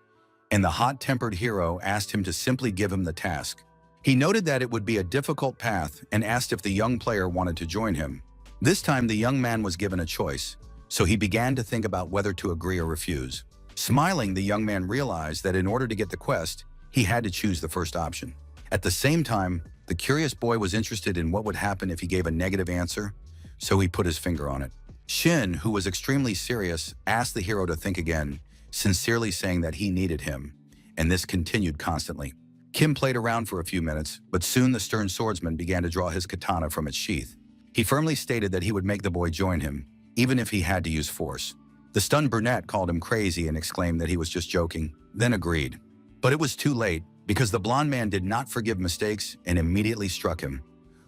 and the hot-tempered hero asked him to simply give him the task. He noted that it would be a difficult path and asked if the young player wanted to join him. This time, the young man was given a choice, so he began to think about whether to agree or refuse. Smiling, the young man realized that in order to get the quest, he had to choose the first option. At the same time, the curious boy was interested in what would happen if he gave a negative answer, so he put his finger on it. Shin, who was extremely serious, asked the hero to think again, sincerely saying that he needed him, and this continued constantly. Kim played around for a few minutes, but soon the stern swordsman began to draw his katana from its sheath. He firmly stated that he would make the boy join him, even if he had to use force. The stunned brunette called him crazy and exclaimed that he was just joking, then agreed. But it was too late, because the blonde man did not forgive mistakes and immediately struck him,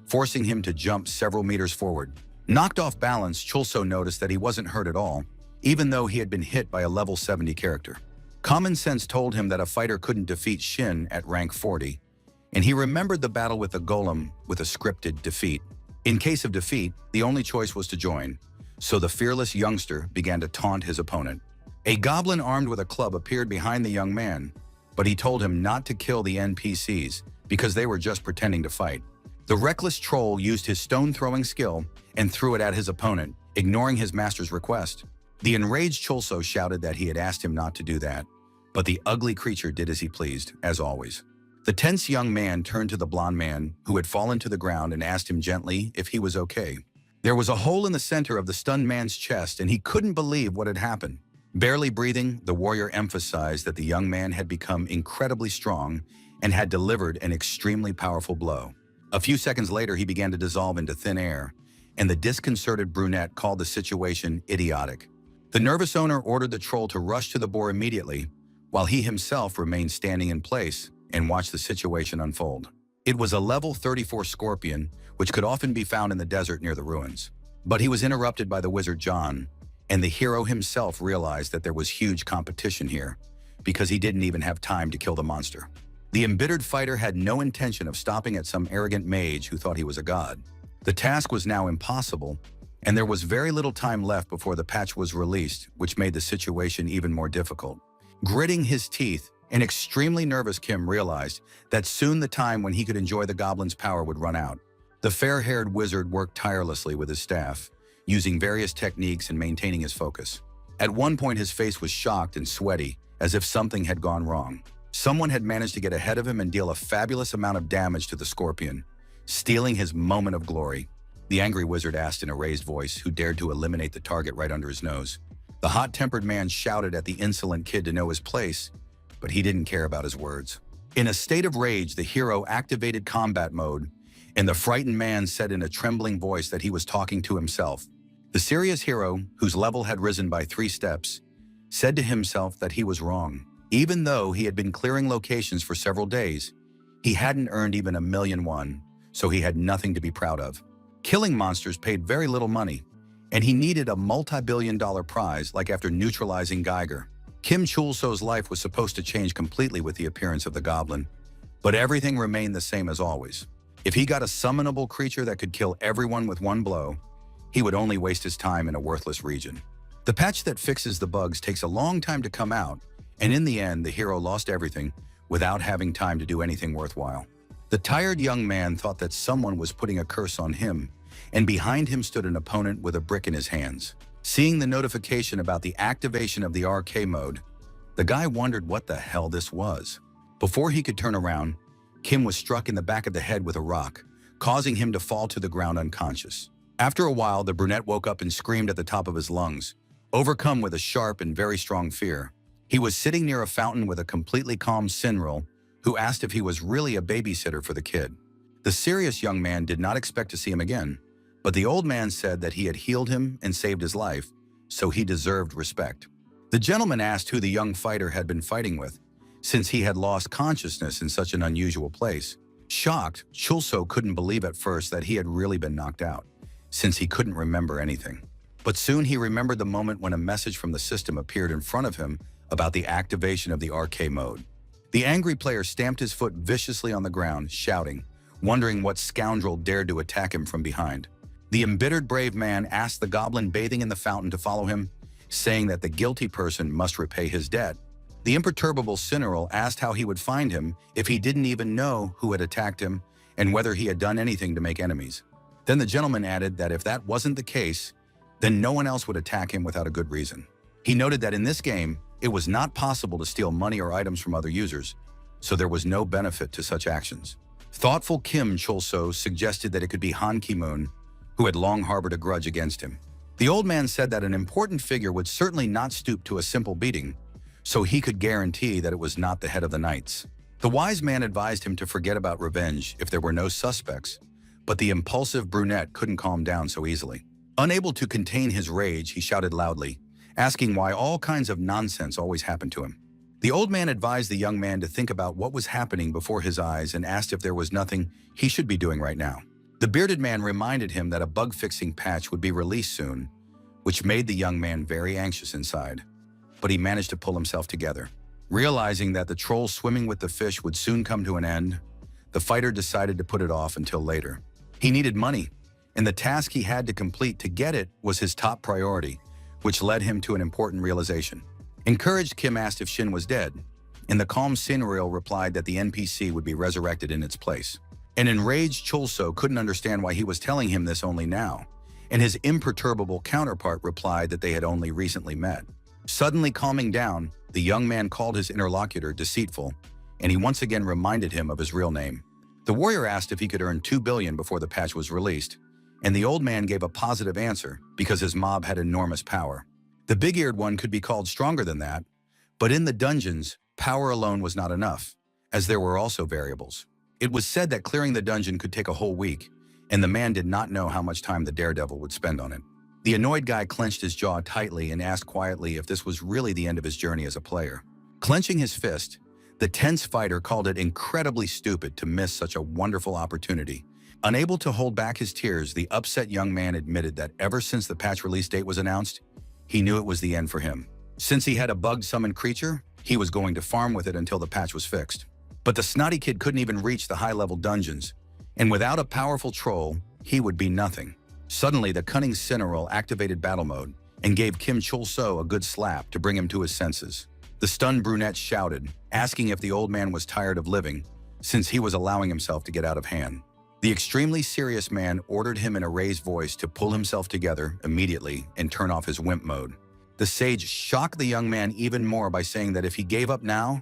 forcing him to jump several meters forward. Knocked off balance, Chulso noticed that he wasn't hurt at all, even though he had been hit by a level 70 character. Common sense told him that a fighter couldn't defeat Shin at rank 40, and he remembered the battle with the Golem with a scripted defeat. In case of defeat, the only choice was to join, so the fearless youngster began to taunt his opponent. A goblin armed with a club appeared behind the young man, but he told him not to kill the NPCs because they were just pretending to fight. The reckless troll used his stone-throwing skill and threw it at his opponent, ignoring his master's request. The enraged Chulso shouted that he had asked him not to do that, but the ugly creature did as he pleased, as always. The tense young man turned to the blonde man, who had fallen to the ground, and asked him gently if he was okay. There was a hole in the center of the stunned man's chest, and he couldn't believe what had happened. Barely breathing, the warrior emphasized that the young man had become incredibly strong and had delivered an extremely powerful blow. A few seconds later, he began to dissolve into thin air, and the disconcerted brunette called the situation idiotic. The nervous owner ordered the troll to rush to the boar immediately, while he himself remained standing in place and watched the situation unfold. It was a level 34 scorpion, which could often be found in the desert near the ruins. But he was interrupted by the wizard John, and the hero himself realized that there was huge competition here, because he didn't even have time to kill the monster. The embittered fighter had no intention of stopping at some arrogant mage who thought he was a god. The task was now impossible, and there was very little time left before the patch was released, which made the situation even more difficult. Gritting his teeth, an extremely nervous Kim realized that soon the time when he could enjoy the goblin's power would run out. The fair-haired wizard worked tirelessly with his staff, using various techniques and maintaining his focus. At one point, his face was shocked and sweaty, as if something had gone wrong. Someone had managed to get ahead of him and deal a fabulous amount of damage to the scorpion, stealing his moment of glory. The angry wizard asked in a raised voice who dared to eliminate the target right under his nose. The hot-tempered man shouted at the insolent kid to know his place, but he didn't care about his words. In a state of rage, the hero activated combat mode, and the frightened man said in a trembling voice that he was talking to himself. The serious hero, whose level had risen by 3 steps, said to himself that he was wrong. Even though he had been clearing locations for several days, he hadn't earned even 1,000,001, so he had nothing to be proud of. Killing monsters paid very little money, and he needed a multi-billion-dollar prize like after neutralizing Geiger. Kim Chulso's life was supposed to change completely with the appearance of the goblin, but everything remained the same as always. If he got a summonable creature that could kill everyone with one blow, he would only waste his time in a worthless region. The patch that fixes the bugs takes a long time to come out, and in the end, the hero lost everything without having time to do anything worthwhile. The tired young man thought that someone was putting a curse on him, and behind him stood an opponent with a brick in his hands. Seeing the notification about the activation of the RK mode, the guy wondered what the hell this was. Before he could turn around, Kim was struck in the back of the head with a rock, causing him to fall to the ground unconscious. After a while, the brunette woke up and screamed at the top of his lungs, overcome with a sharp and very strong fear. He was sitting near a fountain with a completely calm Sinril, who asked if he was really a babysitter for the kid. The serious young man did not expect to see him again, but the old man said that he had healed him and saved his life, so he deserved respect. The gentleman asked who the young fighter had been fighting with, since he had lost consciousness in such an unusual place. Shocked, Chulso couldn't believe at first that he had really been knocked out, since he couldn't remember anything. But soon he remembered the moment when a message from the system appeared in front of him about the activation of the RK mode. The angry player stamped his foot viciously on the ground, shouting, wondering what scoundrel dared to attack him from behind. The embittered brave man asked the goblin bathing in the fountain to follow him, saying that the guilty person must repay his debt. The imperturbable Cineral asked how he would find him if he didn't even know who had attacked him and whether he had done anything to make enemies. Then the gentleman added that if that wasn't the case, then no one else would attack him without a good reason. He noted that in this game, it was not possible to steal money or items from other users, so there was no benefit to such actions. Thoughtful Kim Chulso suggested that it could be Han Ki-moon, who had long harbored a grudge against him. The old man said that an important figure would certainly not stoop to a simple beating, so he could guarantee that it was not the head of the knights. The wise man advised him to forget about revenge if there were no suspects, but the impulsive brunette couldn't calm down so easily. Unable to contain his rage, he shouted loudly, asking why all kinds of nonsense always happened to him. The old man advised the young man to think about what was happening before his eyes and asked if there was nothing he should be doing right now. The bearded man reminded him that a bug-fixing patch would be released soon, which made the young man very anxious inside. But he managed to pull himself together. Realizing that the troll swimming with the fish would soon come to an end, the fighter decided to put it off until later. He needed money, and the task he had to complete to get it was his top priority, which led him to an important realization. Encouraged, Kim asked if Shin was dead, and the calm Sinril replied that the NPC would be resurrected in its place. An enraged Cholso couldn't understand why he was telling him this only now, and his imperturbable counterpart replied that they had only recently met. Suddenly calming down, the young man called his interlocutor deceitful, and he once again reminded him of his real name. The warrior asked if he could earn 2 billion before the patch was released, and the old man gave a positive answer because his mob had enormous power. The big-eared one could be called stronger than that, but in the dungeons, power alone was not enough, as there were also variables. It was said that clearing the dungeon could take a whole week, and the man did not know how much time the daredevil would spend on it. The annoyed guy clenched his jaw tightly and asked quietly if this was really the end of his journey as a player. Clenching his fist, the tense fighter called it incredibly stupid to miss such a wonderful opportunity. Unable to hold back his tears, the upset young man admitted that ever since the patch release date was announced, he knew it was the end for him. Since he had a bug-summoned creature, he was going to farm with it until the patch was fixed. But the snotty kid couldn't even reach the high-level dungeons, and without a powerful troll, he would be nothing. Suddenly, the cunning Cineral activated battle mode and gave Kim Chol-so a good slap to bring him to his senses. The stunned brunette shouted, asking if the old man was tired of living, since he was allowing himself to get out of hand. The extremely serious man ordered him in a raised voice to pull himself together immediately and turn off his wimp mode. The sage shocked the young man even more by saying that if he gave up now,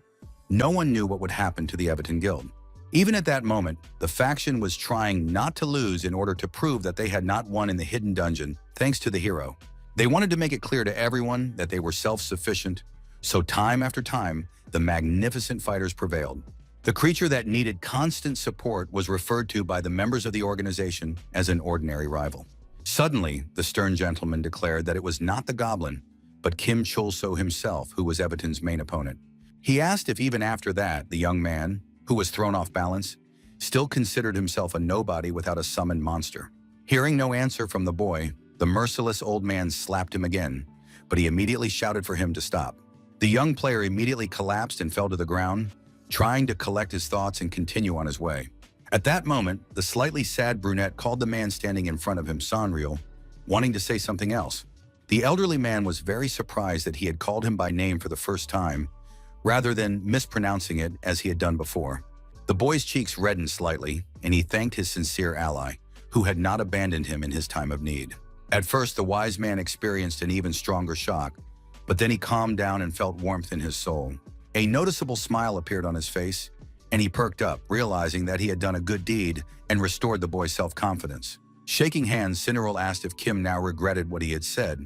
no one knew what would happen to the Everton Guild. Even at that moment, the faction was trying not to lose in order to prove that they had not won in the hidden dungeon, thanks to the hero. They wanted to make it clear to everyone that they were self-sufficient, so time after time, the magnificent fighters prevailed. The creature that needed constant support was referred to by the members of the organization as an ordinary rival. Suddenly, the stern gentleman declared that it was not the Goblin, but Kim Chol-so himself who was Everton's main opponent. He asked if even after that, the young man, who was thrown off balance, still considered himself a nobody without a summoned monster. Hearing no answer from the boy, the merciless old man slapped him again, but he immediately shouted for him to stop. The young player immediately collapsed and fell to the ground, trying to collect his thoughts and continue on his way. At that moment, the slightly sad brunette called the man standing in front of him Sanrio, wanting to say something else. The elderly man was very surprised that he had called him by name for the first time, rather than mispronouncing it as he had done before. The boy's cheeks reddened slightly, and he thanked his sincere ally, who had not abandoned him in his time of need. At first, the wise man experienced an even stronger shock, but then he calmed down and felt warmth in his soul. A noticeable smile appeared on his face, and he perked up, realizing that he had done a good deed and restored the boy's self-confidence. Shaking hands, Cineral asked if Kim now regretted what he had said,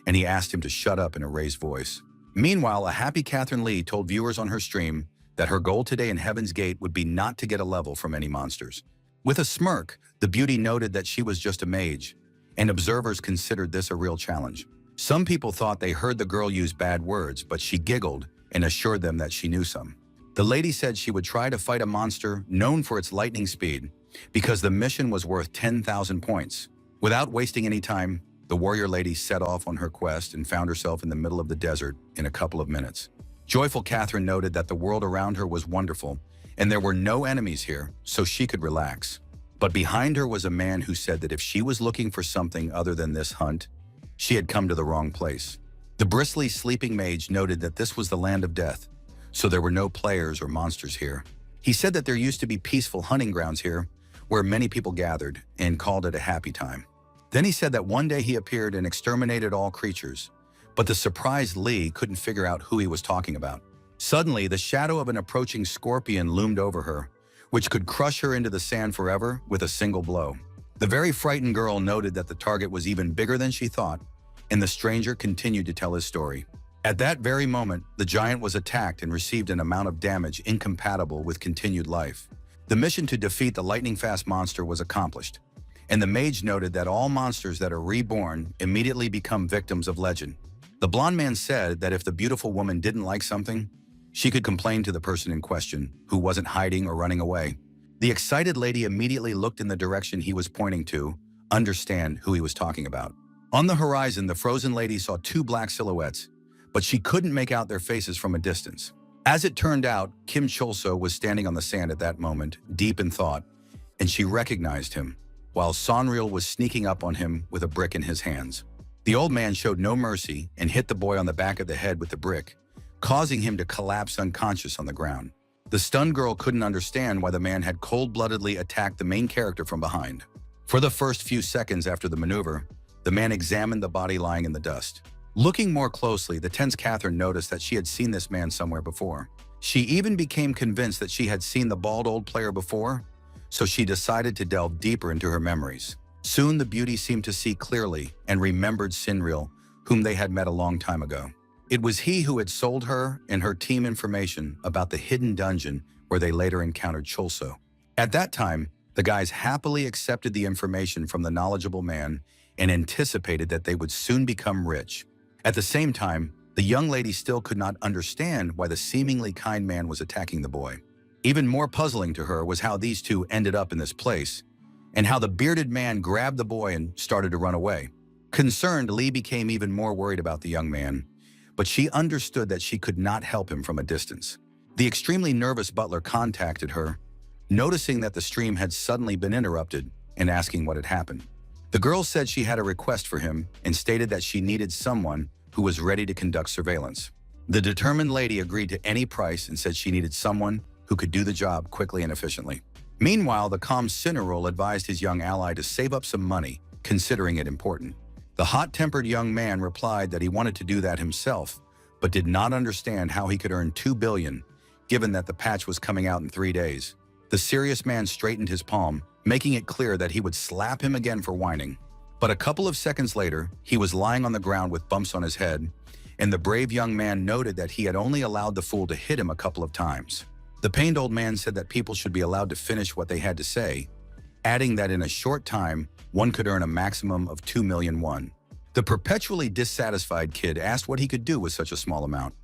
and he asked him to shut up in a raised voice. Meanwhile, a happy Catherine Lee told viewers on her stream that her goal today in Heaven's Gate would be not to get a level from any monsters. With a smirk, the beauty noted that she was just a mage, and observers considered this a real challenge. Some people thought they heard the girl use bad words, but she giggled and assured them that she knew some. The lady said she would try to fight a monster known for its lightning speed because the mission was worth 10,000 points. Without wasting any time, the warrior lady set off on her quest and found herself in the middle of the desert in a couple of minutes. Joyful Catherine noted that the world around her was wonderful and there were no enemies here, so she could relax. But behind her was a man who said that if she was looking for something other than this hunt, she had come to the wrong place. The bristly sleeping mage noted that this was the land of death, so there were no players or monsters here. He said that there used to be peaceful hunting grounds here, where many people gathered, and called it a happy time. Then he said that one day he appeared and exterminated all creatures, but the surprised Lee couldn't figure out who he was talking about. Suddenly, the shadow of an approaching scorpion loomed over her, which could crush her into the sand forever with a single blow. The very frightened girl noted that the target was even bigger than she thought, and the stranger continued to tell his story. At that very moment, the giant was attacked and received an amount of damage incompatible with continued life. The mission to defeat the lightning-fast monster was accomplished, and the mage noted that all monsters that are reborn immediately become victims of legend. The blonde man said that if the beautiful woman didn't like something, she could complain to the person in question, who wasn't hiding or running away. The excited lady immediately looked in the direction he was pointing to, understand who he was talking about. On the horizon, the frozen lady saw two black silhouettes, but she couldn't make out their faces from a distance. As it turned out, Kim Chulso was standing on the sand at that moment, deep in thought, and she recognized him, while Sonreal was sneaking up on him with a brick in his hands. The old man showed no mercy and hit the boy on the back of the head with the brick, causing him to collapse unconscious on the ground. The stunned girl couldn't understand why the man had cold-bloodedly attacked the main character from behind. For the first few seconds after the maneuver, the man examined the body lying in the dust. Looking more closely, the tense Catherine noticed that she had seen this man somewhere before. She even became convinced that she had seen the bald old player before, so she decided to delve deeper into her memories. Soon the beauty seemed to see clearly and remembered Sinreal, whom they had met a long time ago. It was he who had sold her and her team information about the hidden dungeon where they later encountered Chulso. At that time, the guys happily accepted the information from the knowledgeable man and anticipated that they would soon become rich. At the same time, the young lady still could not understand why the seemingly kind man was attacking the boy. Even more puzzling to her was how these two ended up in this place, and how the bearded man grabbed the boy and started to run away. Concerned, Lee became even more worried about the young man, but she understood that she could not help him from a distance. The extremely nervous butler contacted her, noticing that the stream had suddenly been interrupted and asking what had happened. The girl said she had a request for him and stated that she needed someone who was ready to conduct surveillance. The determined lady agreed to any price and said she needed someone who could do the job quickly and efficiently. Meanwhile, the calm Cineroll advised his young ally to save up some money, considering it important. The hot-tempered young man replied that he wanted to do that himself, but did not understand how he could earn $2 billion, given that the patch was coming out in 3 days. The serious man straightened his palm, making it clear that he would slap him again for whining. But a couple of seconds later, he was lying on the ground with bumps on his head, and the brave young man noted that he had only allowed the fool to hit him a couple of times. The pained old man said that people should be allowed to finish what they had to say, adding that in a short time, one could earn a maximum of 2 million won. The perpetually dissatisfied kid asked what he could do with such a small amount,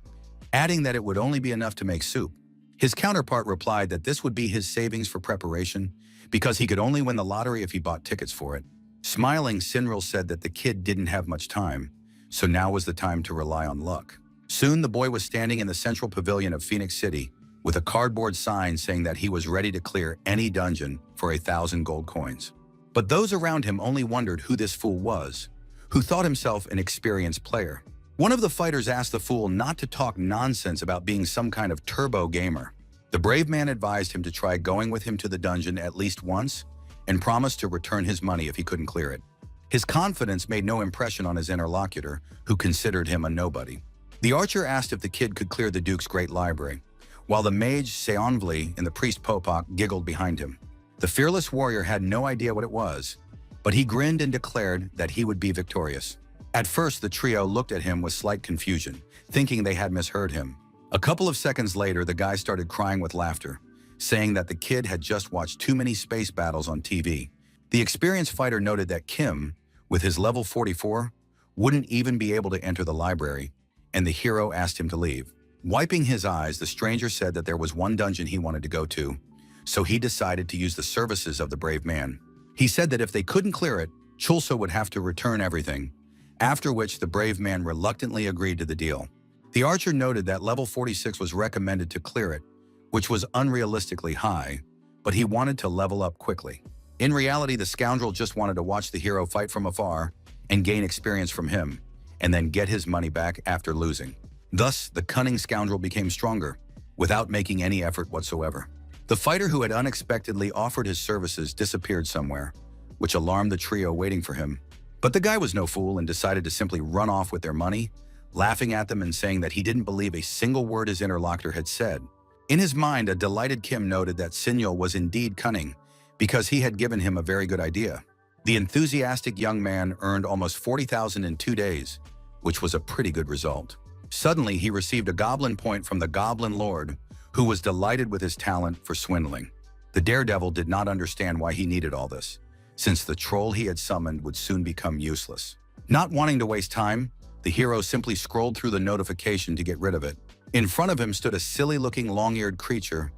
adding that it would only be enough to make soup. His counterpart replied that this would be his savings for preparation, because he could only win the lottery if he bought tickets for it. Smiling, Sinreal said that the kid didn't have much time, so now was the time to rely on luck. Soon the boy was standing in the central pavilion of Phoenix City, with a cardboard sign saying that he was ready to clear any dungeon for 1,000 gold coins. But those around him only wondered who this fool was, who thought himself an experienced player. One of the fighters asked the fool not to talk nonsense about being some kind of turbo gamer. The brave man advised him to try going with him to the dungeon at least once and promised to return his money if he couldn't clear it. His confidence made no impression on his interlocutor, who considered him a nobody. The archer asked if the kid could clear the Duke's great library, while the mage Seonvli and the priest Popak giggled behind him. The fearless warrior had no idea what it was, but he grinned and declared that he would be victorious. At first, the trio looked at him with slight confusion, thinking they had misheard him. A couple of seconds later, the guy started crying with laughter, saying that the kid had just watched too many space battles on TV. The experienced fighter noted that Kim, with his level 44, wouldn't even be able to enter the library, and the hero asked him to leave. Wiping his eyes, the stranger said that there was one dungeon he wanted to go to, so he decided to use the services of the brave man. He said that if they couldn't clear it, Chulso would have to return everything, after which the brave man reluctantly agreed to the deal. The archer noted that level 46 was recommended to clear it, which was unrealistically high, but he wanted to level up quickly. In reality, the scoundrel just wanted to watch the hero fight from afar and gain experience from him, and then get his money back after losing. Thus, the cunning scoundrel became stronger, without making any effort whatsoever. The fighter who had unexpectedly offered his services disappeared somewhere, which alarmed the trio waiting for him. But the guy was no fool and decided to simply run off with their money, laughing at them and saying that he didn't believe a single word his interlocutor had said. In his mind, a delighted Kim noted that Sinreal was indeed cunning, because he had given him a very good idea. The enthusiastic young man earned almost 40,000 in 2 days, which was a pretty good result. Suddenly, he received a goblin point from the Goblin Lord, who was delighted with his talent for swindling. The daredevil did not understand why he needed all this, since the troll he had summoned would soon become useless. Not wanting to waste time, the hero simply scrolled through the notification to get rid of it. In front of him stood a silly-looking long-eared creature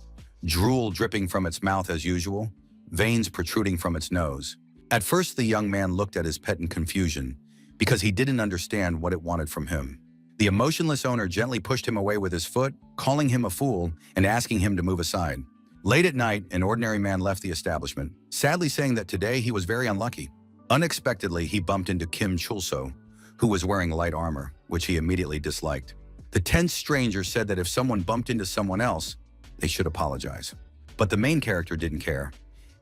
drool dripping from its mouth as usual, veins protruding from its nose. At first, the young man looked at his pet in confusion because he didn't understand what it wanted from him. The emotionless owner gently pushed him away with his foot, calling him a fool and asking him to move aside. Late at night, an ordinary man left the establishment, sadly saying that today he was very unlucky. Unexpectedly, he bumped into Kim Chulso, who was wearing light armor, which he immediately disliked. The tense stranger said that if someone bumped into someone else, they should apologize. But the main character didn't care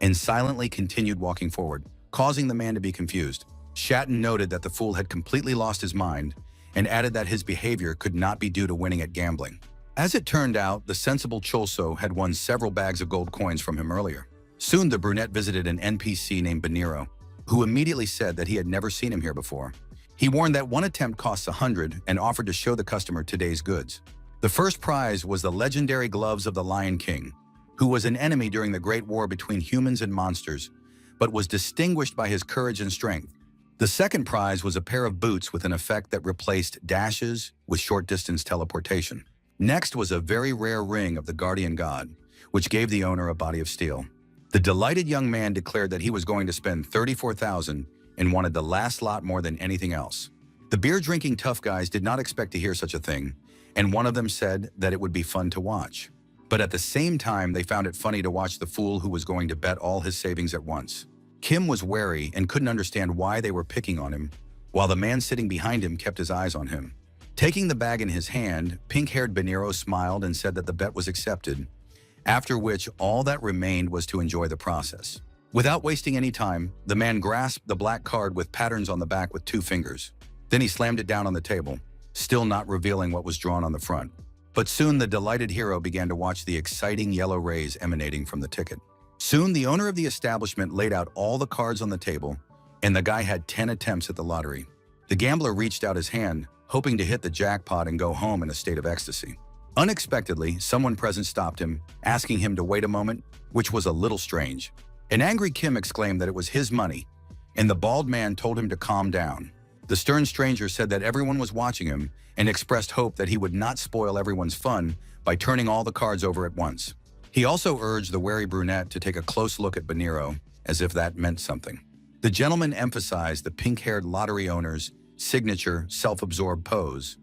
and silently continued walking forward, causing the man to be confused. Shatton noted that the fool had completely lost his mind and added that his behavior could not be due to winning at gambling. As it turned out, the sensible Chulso had won several bags of gold coins from him earlier. Soon, the brunette visited an NPC named Beniro, who immediately said that he had never seen him here before. He warned that one attempt costs 100 and offered to show the customer today's goods. The first prize was the legendary gloves of the Lion King, who was an enemy during the Great War between humans and monsters, but was distinguished by his courage and strength. The second prize was a pair of boots with an effect that replaced dashes with short-distance teleportation. Next was a very rare ring of the Guardian God, which gave the owner a body of steel. The delighted young man declared that he was going to spend 34,000 and wanted the last lot more than anything else. The beer-drinking tough guys did not expect to hear such a thing, and one of them said that it would be fun to watch. But at the same time, they found it funny to watch the fool who was going to bet all his savings at once. Kim was wary and couldn't understand why they were picking on him, while the man sitting behind him kept his eyes on him. Taking the bag in his hand, pink-haired Beniro smiled and said that the bet was accepted, after which all that remained was to enjoy the process. Without wasting any time, the man grasped the black card with patterns on the back with 2 fingers. Then he slammed it down on the table, still not revealing what was drawn on the front. But soon the delighted hero began to watch the exciting yellow rays emanating from the ticket. Soon the owner of the establishment laid out all the cards on the table, and the guy had 10 attempts at the lottery. The gambler reached out his hand, hoping to hit the jackpot and go home in a state of ecstasy. Unexpectedly, someone present stopped him, asking him to wait a moment, which was a little strange. An angry Kim exclaimed that it was his money, and the bald man told him to calm down. The stern stranger said that everyone was watching him and expressed hope that he would not spoil everyone's fun by turning all the cards over at once. He also urged the wary brunette to take a close look at Beniro, as if that meant something. The gentleman emphasized the pink-haired lottery owner's signature, self-absorbed pose,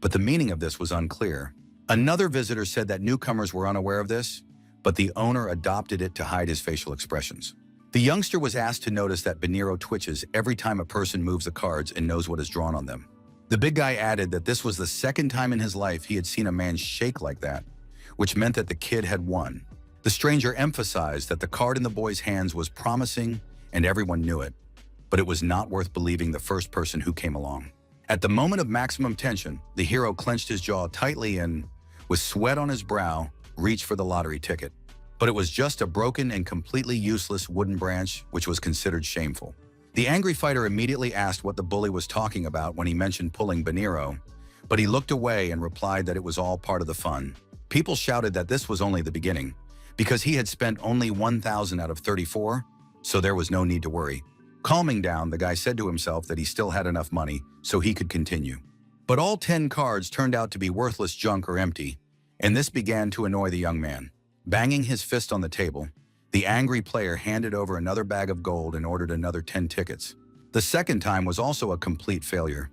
but the meaning of this was unclear. Another visitor said that newcomers were unaware of this, but the owner adopted it to hide his facial expressions. The youngster was asked to notice that Beniro twitches every time a person moves the cards and knows what is drawn on them. The big guy added that this was the second time in his life he had seen a man shake like that, which meant that the kid had won. The stranger emphasized that the card in the boy's hands was promising and everyone knew it, but it was not worth believing the first person who came along. At the moment of maximum tension, the hero clenched his jaw tightly and, with sweat on his brow, reached for the lottery ticket. But it was just a broken and completely useless wooden branch, which was considered shameful. The angry fighter immediately asked what the bully was talking about when he mentioned pulling Beniro, but he looked away and replied that it was all part of the fun. People shouted that this was only the beginning, because he had spent only 1,000 out of 34, so there was no need to worry. Calming down, the guy said to himself that he still had enough money, so he could continue. But all 10 cards turned out to be worthless junk or empty, and this began to annoy the young man. Banging his fist on the table, the angry player handed over another bag of gold and ordered another 10 tickets. The second time was also a complete failure,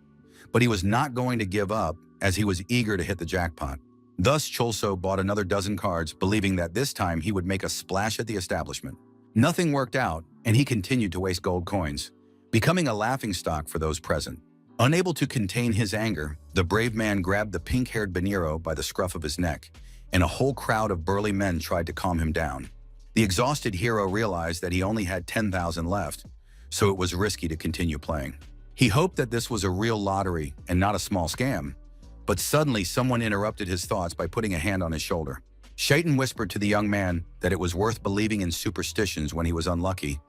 but he was not going to give up as he was eager to hit the jackpot. Thus, Chulso bought another dozen cards, believing that this time he would make a splash at the establishment. Nothing worked out, and he continued to waste gold coins, becoming a laughingstock for those present. Unable to contain his anger, the brave man grabbed the pink-haired Beniro by the scruff of his neck, and a whole crowd of burly men tried to calm him down. The exhausted hero realized that he only had 10,000 left, so it was risky to continue playing. He hoped that this was a real lottery and not a small scam, but suddenly someone interrupted his thoughts by putting a hand on his shoulder. Shaitan whispered to the young man that it was worth believing in superstitions when he was unlucky,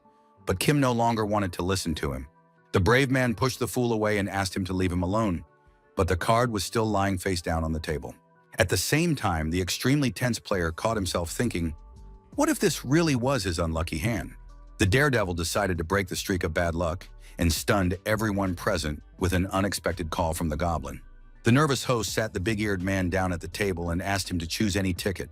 but Kim no longer wanted to listen to him. The brave man pushed the fool away and asked him to leave him alone, but the card was still lying face down on the table. At the same time, the extremely tense player caught himself thinking, what if this really was his unlucky hand? The daredevil decided to break the streak of bad luck and stunned everyone present with an unexpected call from the Goblin. The nervous host sat the big-eared man down at the table and asked him to choose any ticket,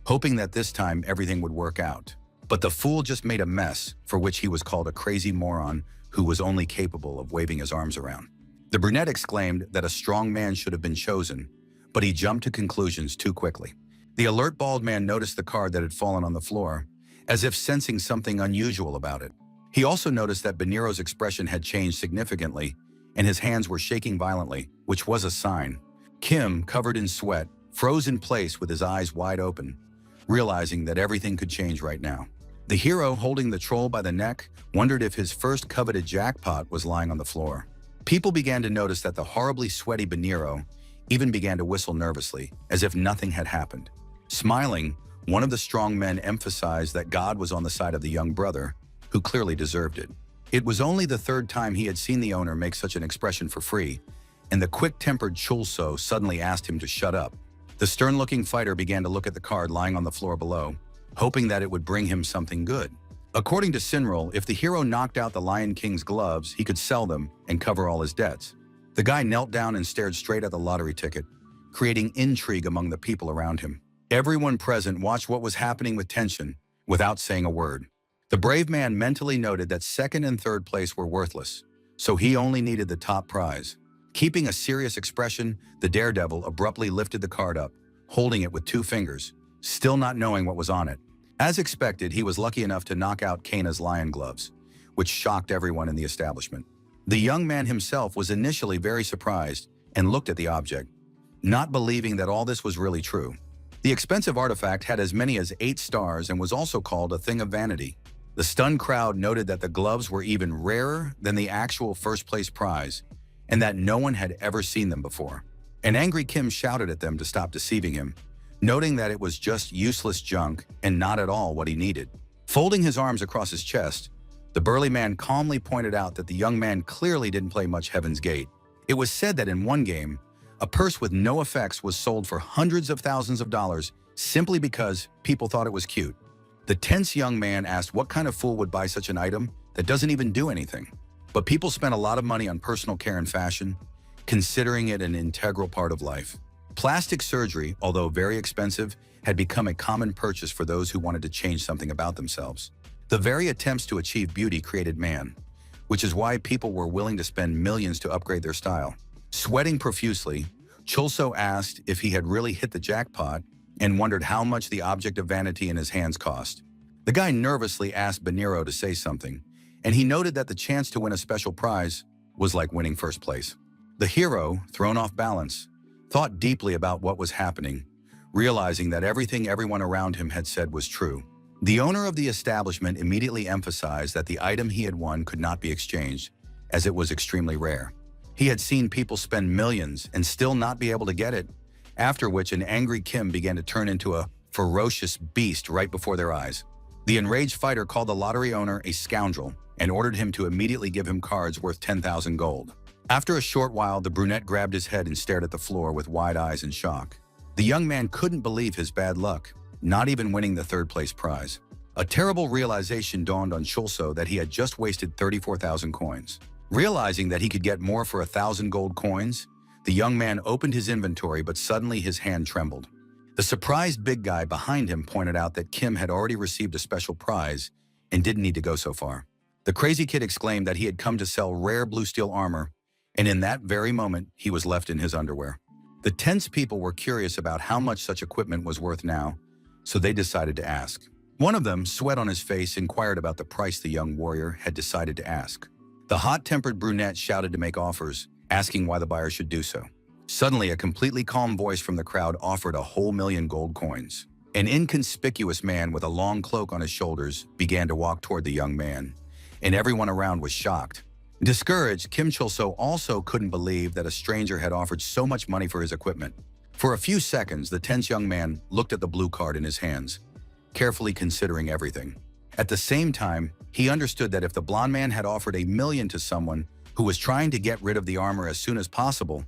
hoping that this time everything would work out. But the fool just made a mess, for which he was called a crazy moron who was only capable of waving his arms around. The brunette exclaimed that a strong man should have been chosen, but he jumped to conclusions too quickly. The alert bald man noticed the card that had fallen on the floor, as if sensing something unusual about it. He also noticed that Beniro's expression had changed significantly, and his hands were shaking violently, which was a sign. Kim, covered in sweat, froze in place with his eyes wide open, realizing that everything could change right now. The hero, holding the troll by the neck, wondered if his first coveted jackpot was lying on the floor. People began to notice that the horribly sweaty Beniro even began to whistle nervously, as if nothing had happened. Smiling, one of the strong men emphasized that God was on the side of the young brother, who clearly deserved it. It was only the third time he had seen the owner make such an expression for free, and the quick-tempered Chulso suddenly asked him to shut up. The stern-looking fighter began to look at the card lying on the floor below, hoping that it would bring him something good. According to Sinrol, if the hero knocked out the Lion King's gloves, he could sell them and cover all his debts. The guy knelt down and stared straight at the lottery ticket, creating intrigue among the people around him. Everyone present watched what was happening with tension, without saying a word. The brave man mentally noted that second and third place were worthless, so he only needed the top prize. Keeping a serious expression, the daredevil abruptly lifted the card up, holding it with 2 fingers, still not knowing what was on it. As expected, he was lucky enough to knock out Kana's lion gloves, which shocked everyone in the establishment. The young man himself was initially very surprised and looked at the object, not believing that all this was really true. The expensive artifact had as many as 8 stars and was also called a thing of vanity. The stunned crowd noted that the gloves were even rarer than the actual first-place prize, and that no one had ever seen them before. An angry Kim shouted at them to stop deceiving him, noting that it was just useless junk and not at all what he needed. Folding his arms across his chest, the burly man calmly pointed out that the young man clearly didn't play much Heaven's Gate. It was said that in one game, a purse with no effects was sold for hundreds of thousands of dollars simply because people thought it was cute. The tense young man asked what kind of fool would buy such an item that doesn't even do anything. But people spent a lot of money on personal care and fashion, considering it an integral part of life. Plastic surgery, although very expensive, had become a common purchase for those who wanted to change something about themselves. The very attempts to achieve beauty created man, which is why people were willing to spend millions to upgrade their style. Sweating profusely, Chulso asked if he had really hit the jackpot and wondered how much the object of vanity in his hands cost. The guy nervously asked Beniro to say something, and he noted that the chance to win a special prize was like winning first place. The hero, thrown off balance, thought deeply about what was happening, realizing that everything everyone around him had said was true. The owner of the establishment immediately emphasized that the item he had won could not be exchanged, as it was extremely rare. He had seen people spend millions and still not be able to get it, after which an angry Kim began to turn into a ferocious beast right before their eyes. The enraged fighter called the lottery owner a scoundrel and ordered him to immediately give him cards worth 10,000 gold. After a short while, the brunette grabbed his head and stared at the floor with wide eyes in shock. The young man couldn't believe his bad luck, not even winning the third-place prize. A terrible realization dawned on Chulso that he had just wasted 34,000 coins. Realizing that he could get more for 1,000 gold coins, the young man opened his inventory, but suddenly his hand trembled. The surprised big guy behind him pointed out that Kim had already received a special prize and didn't need to go so far. The crazy kid exclaimed that he had come to sell rare blue steel armor, and in that very moment, he was left in his underwear. The tense people were curious about how much such equipment was worth now, so they decided to ask. One of them, sweat on his face, inquired about the price the young warrior had decided to ask. The hot-tempered brunette shouted to make offers, asking why the buyer should do so. Suddenly, a completely calm voice from the crowd offered a whole million gold coins. An inconspicuous man with a long cloak on his shoulders began to walk toward the young man, and everyone around was shocked. Discouraged, Kim Chulso also couldn't believe that a stranger had offered so much money for his equipment. For a few seconds, the tense young man looked at the blue card in his hands, carefully considering everything. At the same time, he understood that if the blonde man had offered $1 million to someone who was trying to get rid of the armor as soon as possible,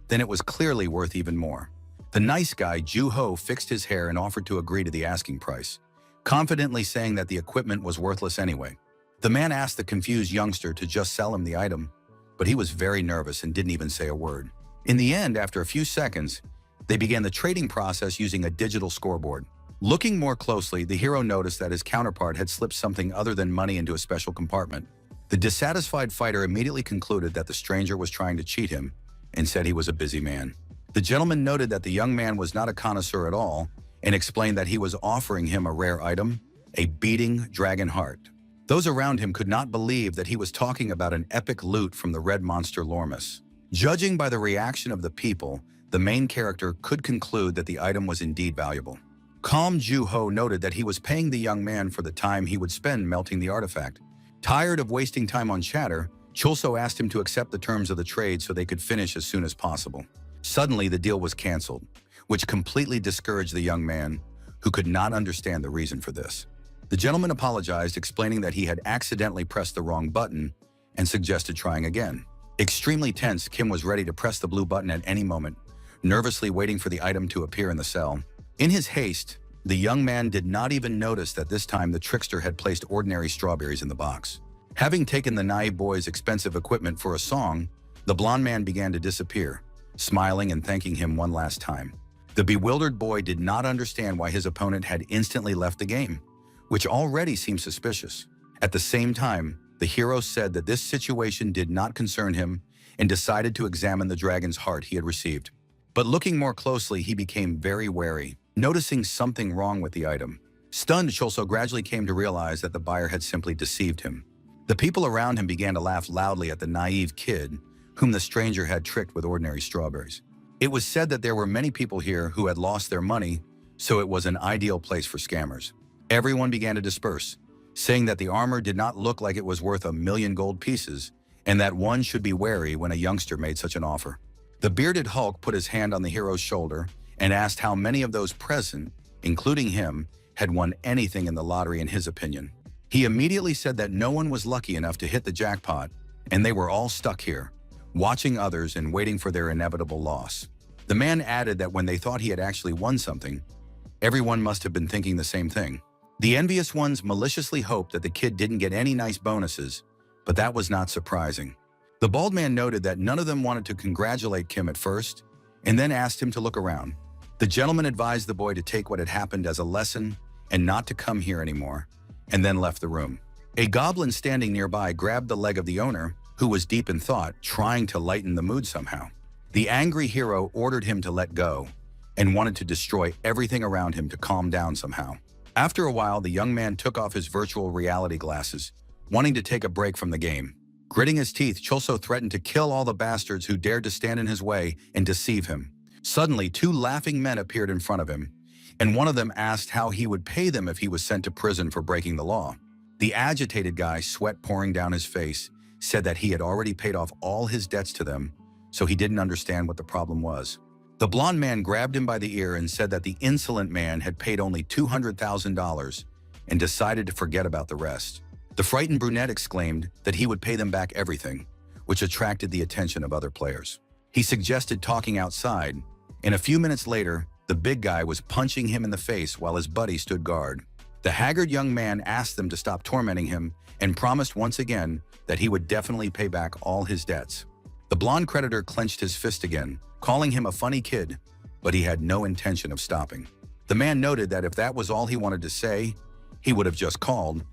then it was clearly worth even more. The nice guy, Ju Ho, fixed his hair and offered to agree to the asking price, confidently saying that the equipment was worthless anyway. The man asked the confused youngster to just sell him the item, but he was very nervous and didn't even say a word. In the end, after a few seconds, they began the trading process using a digital scoreboard. Looking more closely, the hero noticed that his counterpart had slipped something other than money into a special compartment. The dissatisfied fighter immediately concluded that the stranger was trying to cheat him and said he was a busy man. The gentleman noted that the young man was not a connoisseur at all and explained that he was offering him a rare item, a beating dragon heart. Those around him could not believe that he was talking about an epic loot from the red monster Lormus. Judging by the reaction of the people, the main character could conclude that the item was indeed valuable. Calm Ju-ho noted that he was paying the young man for the time he would spend melting the artifact. Tired of wasting time on chatter, Chulso asked him to accept the terms of the trade so they could finish as soon as possible. Suddenly, the deal was canceled, which completely discouraged the young man, who could not understand the reason for this. The gentleman apologized, explaining that he had accidentally pressed the wrong button and suggested trying again. Extremely tense, Kim was ready to press the blue button at any moment, nervously waiting for the item to appear in the cell. In his haste, the young man did not even notice that this time the trickster had placed ordinary strawberries in the box. Having taken the naive boy's expensive equipment for a song, the blonde man began to disappear, smiling and thanking him one last time. The bewildered boy did not understand why his opponent had instantly left the game, which already seemed suspicious. At the same time, the hero said that this situation did not concern him and decided to examine the dragon's heart he had received. But looking more closely, he became very wary, noticing something wrong with the item. Stunned, Chulso gradually came to realize that the buyer had simply deceived him. The people around him began to laugh loudly at the naive kid, whom the stranger had tricked with ordinary strawberries. It was said that there were many people here who had lost their money, so it was an ideal place for scammers. Everyone began to disperse, saying that the armor did not look like it was worth 1,000,000 gold pieces, and that one should be wary when a youngster made such an offer. The bearded Hulk put his hand on the hero's shoulder and asked how many of those present, including him, had won anything in the lottery in his opinion. He immediately said that no one was lucky enough to hit the jackpot, and they were all stuck here, watching others and waiting for their inevitable loss. The man added that when they thought he had actually won something, everyone must have been thinking the same thing. The envious ones maliciously hoped that the kid didn't get any nice bonuses, but that was not surprising. The bald man noted that none of them wanted to congratulate Kim at first, and then asked him to look around. The gentleman advised the boy to take what had happened as a lesson and not to come here anymore, and then left the room. A goblin standing nearby grabbed the leg of the owner, who was deep in thought, trying to lighten the mood somehow. The angry hero ordered him to let go and wanted to destroy everything around him to calm down somehow. After a while, the young man took off his virtual reality glasses, wanting to take a break from the game. Gritting his teeth, Chulso threatened to kill all the bastards who dared to stand in his way and deceive him. Suddenly, two laughing men appeared in front of him, and one of them asked how he would pay them if he was sent to prison for breaking the law. The agitated guy, sweat pouring down his face, said that he had already paid off all his debts to them, so he didn't understand what the problem was. The blonde man grabbed him by the ear and said that the insolent man had paid only $200,000 and decided to forget about the rest. The frightened brunette exclaimed that he would pay them back everything, which attracted the attention of other players. He suggested talking outside, and a few minutes later, the big guy was punching him in the face while his buddy stood guard. The haggard young man asked them to stop tormenting him and promised once again that he would definitely pay back all his debts. The blonde creditor clenched his fist again, calling him a funny kid, but he had no intention of stopping. The man noted that if that was all he wanted to say, he would have just called,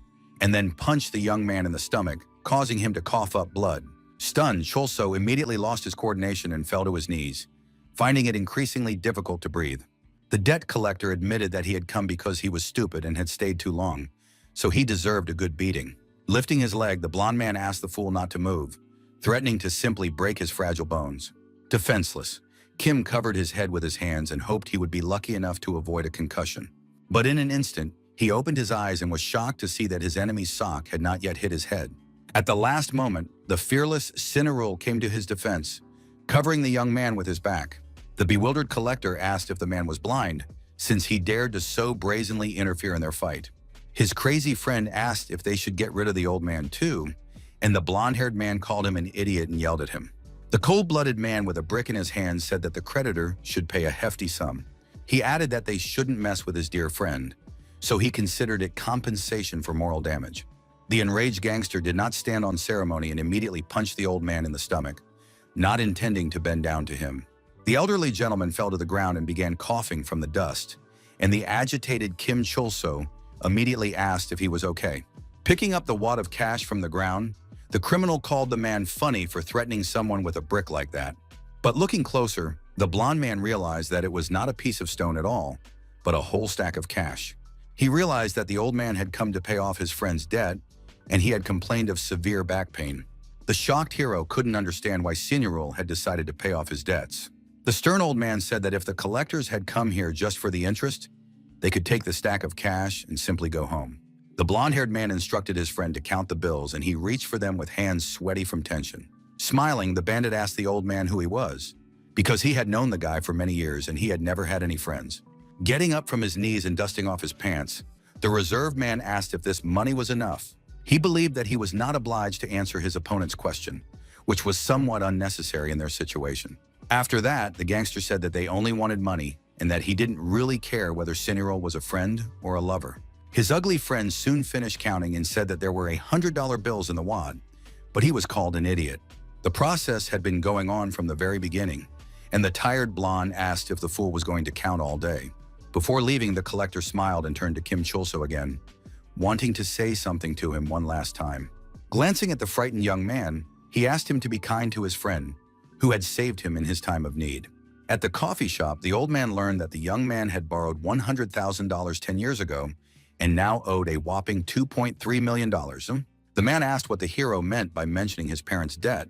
and then punched the young man in the stomach, causing him to cough up blood. Stunned, Chulso immediately lost his coordination and fell to his knees, finding it increasingly difficult to breathe. The debt collector admitted that he had come because he was stupid and had stayed too long, so he deserved a good beating. Lifting his leg, the blonde man asked the fool not to move, threatening to simply break his fragile bones. Defenseless, Kim covered his head with his hands and hoped he would be lucky enough to avoid a concussion. But in an instant, he opened his eyes and was shocked to see that his enemy's sock had not yet hit his head. At the last moment, the fearless Cinerul came to his defense, covering the young man with his back. The bewildered collector asked if the man was blind, since he dared to so brazenly interfere in their fight. His crazy friend asked if they should get rid of the old man too, and the blonde-haired man called him an idiot and yelled at him. The cold-blooded man with a brick in his hand said that the creditor should pay a hefty sum. He added that they shouldn't mess with his dear friend, so he considered it compensation for moral damage. The enraged gangster did not stand on ceremony and immediately punched the old man in the stomach, not intending to bend down to him. The elderly gentleman fell to the ground and began coughing from the dust, and the agitated Kim Chul-so immediately asked if he was okay. Picking up the wad of cash from the ground, the criminal called the man funny for threatening someone with a brick like that. But looking closer, the blonde man realized that it was not a piece of stone at all, but a whole stack of cash. He realized that the old man had come to pay off his friend's debt, and he had complained of severe back pain. The shocked hero couldn't understand why Sinurul had decided to pay off his debts. The stern old man said that if the collectors had come here just for the interest, they could take the stack of cash and simply go home. The blonde-haired man instructed his friend to count the bills, and he reached for them with hands sweaty from tension. Smiling, the bandit asked the old man who he was, because he had known the guy for many years and he had never had any friends. Getting up from his knees and dusting off his pants, the reserved man asked if this money was enough. He believed that he was not obliged to answer his opponent's question, which was somewhat unnecessary in their situation. After that, the gangster said that they only wanted money and that he didn't really care whether Sinurul was a friend or a lover. His ugly friend soon finished counting and said that there were $100 bills in the wad, but he was called an idiot. The process had been going on from the very beginning, and the tired blonde asked if the fool was going to count all day. Before leaving, the collector smiled and turned to Kim Chul-so again, wanting to say something to him one last time. Glancing at the frightened young man, he asked him to be kind to his friend, who had saved him in his time of need. At the coffee shop, the old man learned that the young man had borrowed $100,000 10 years ago and now owed a whopping $2.3 million. The man asked what the hero meant by mentioning his parents' debt,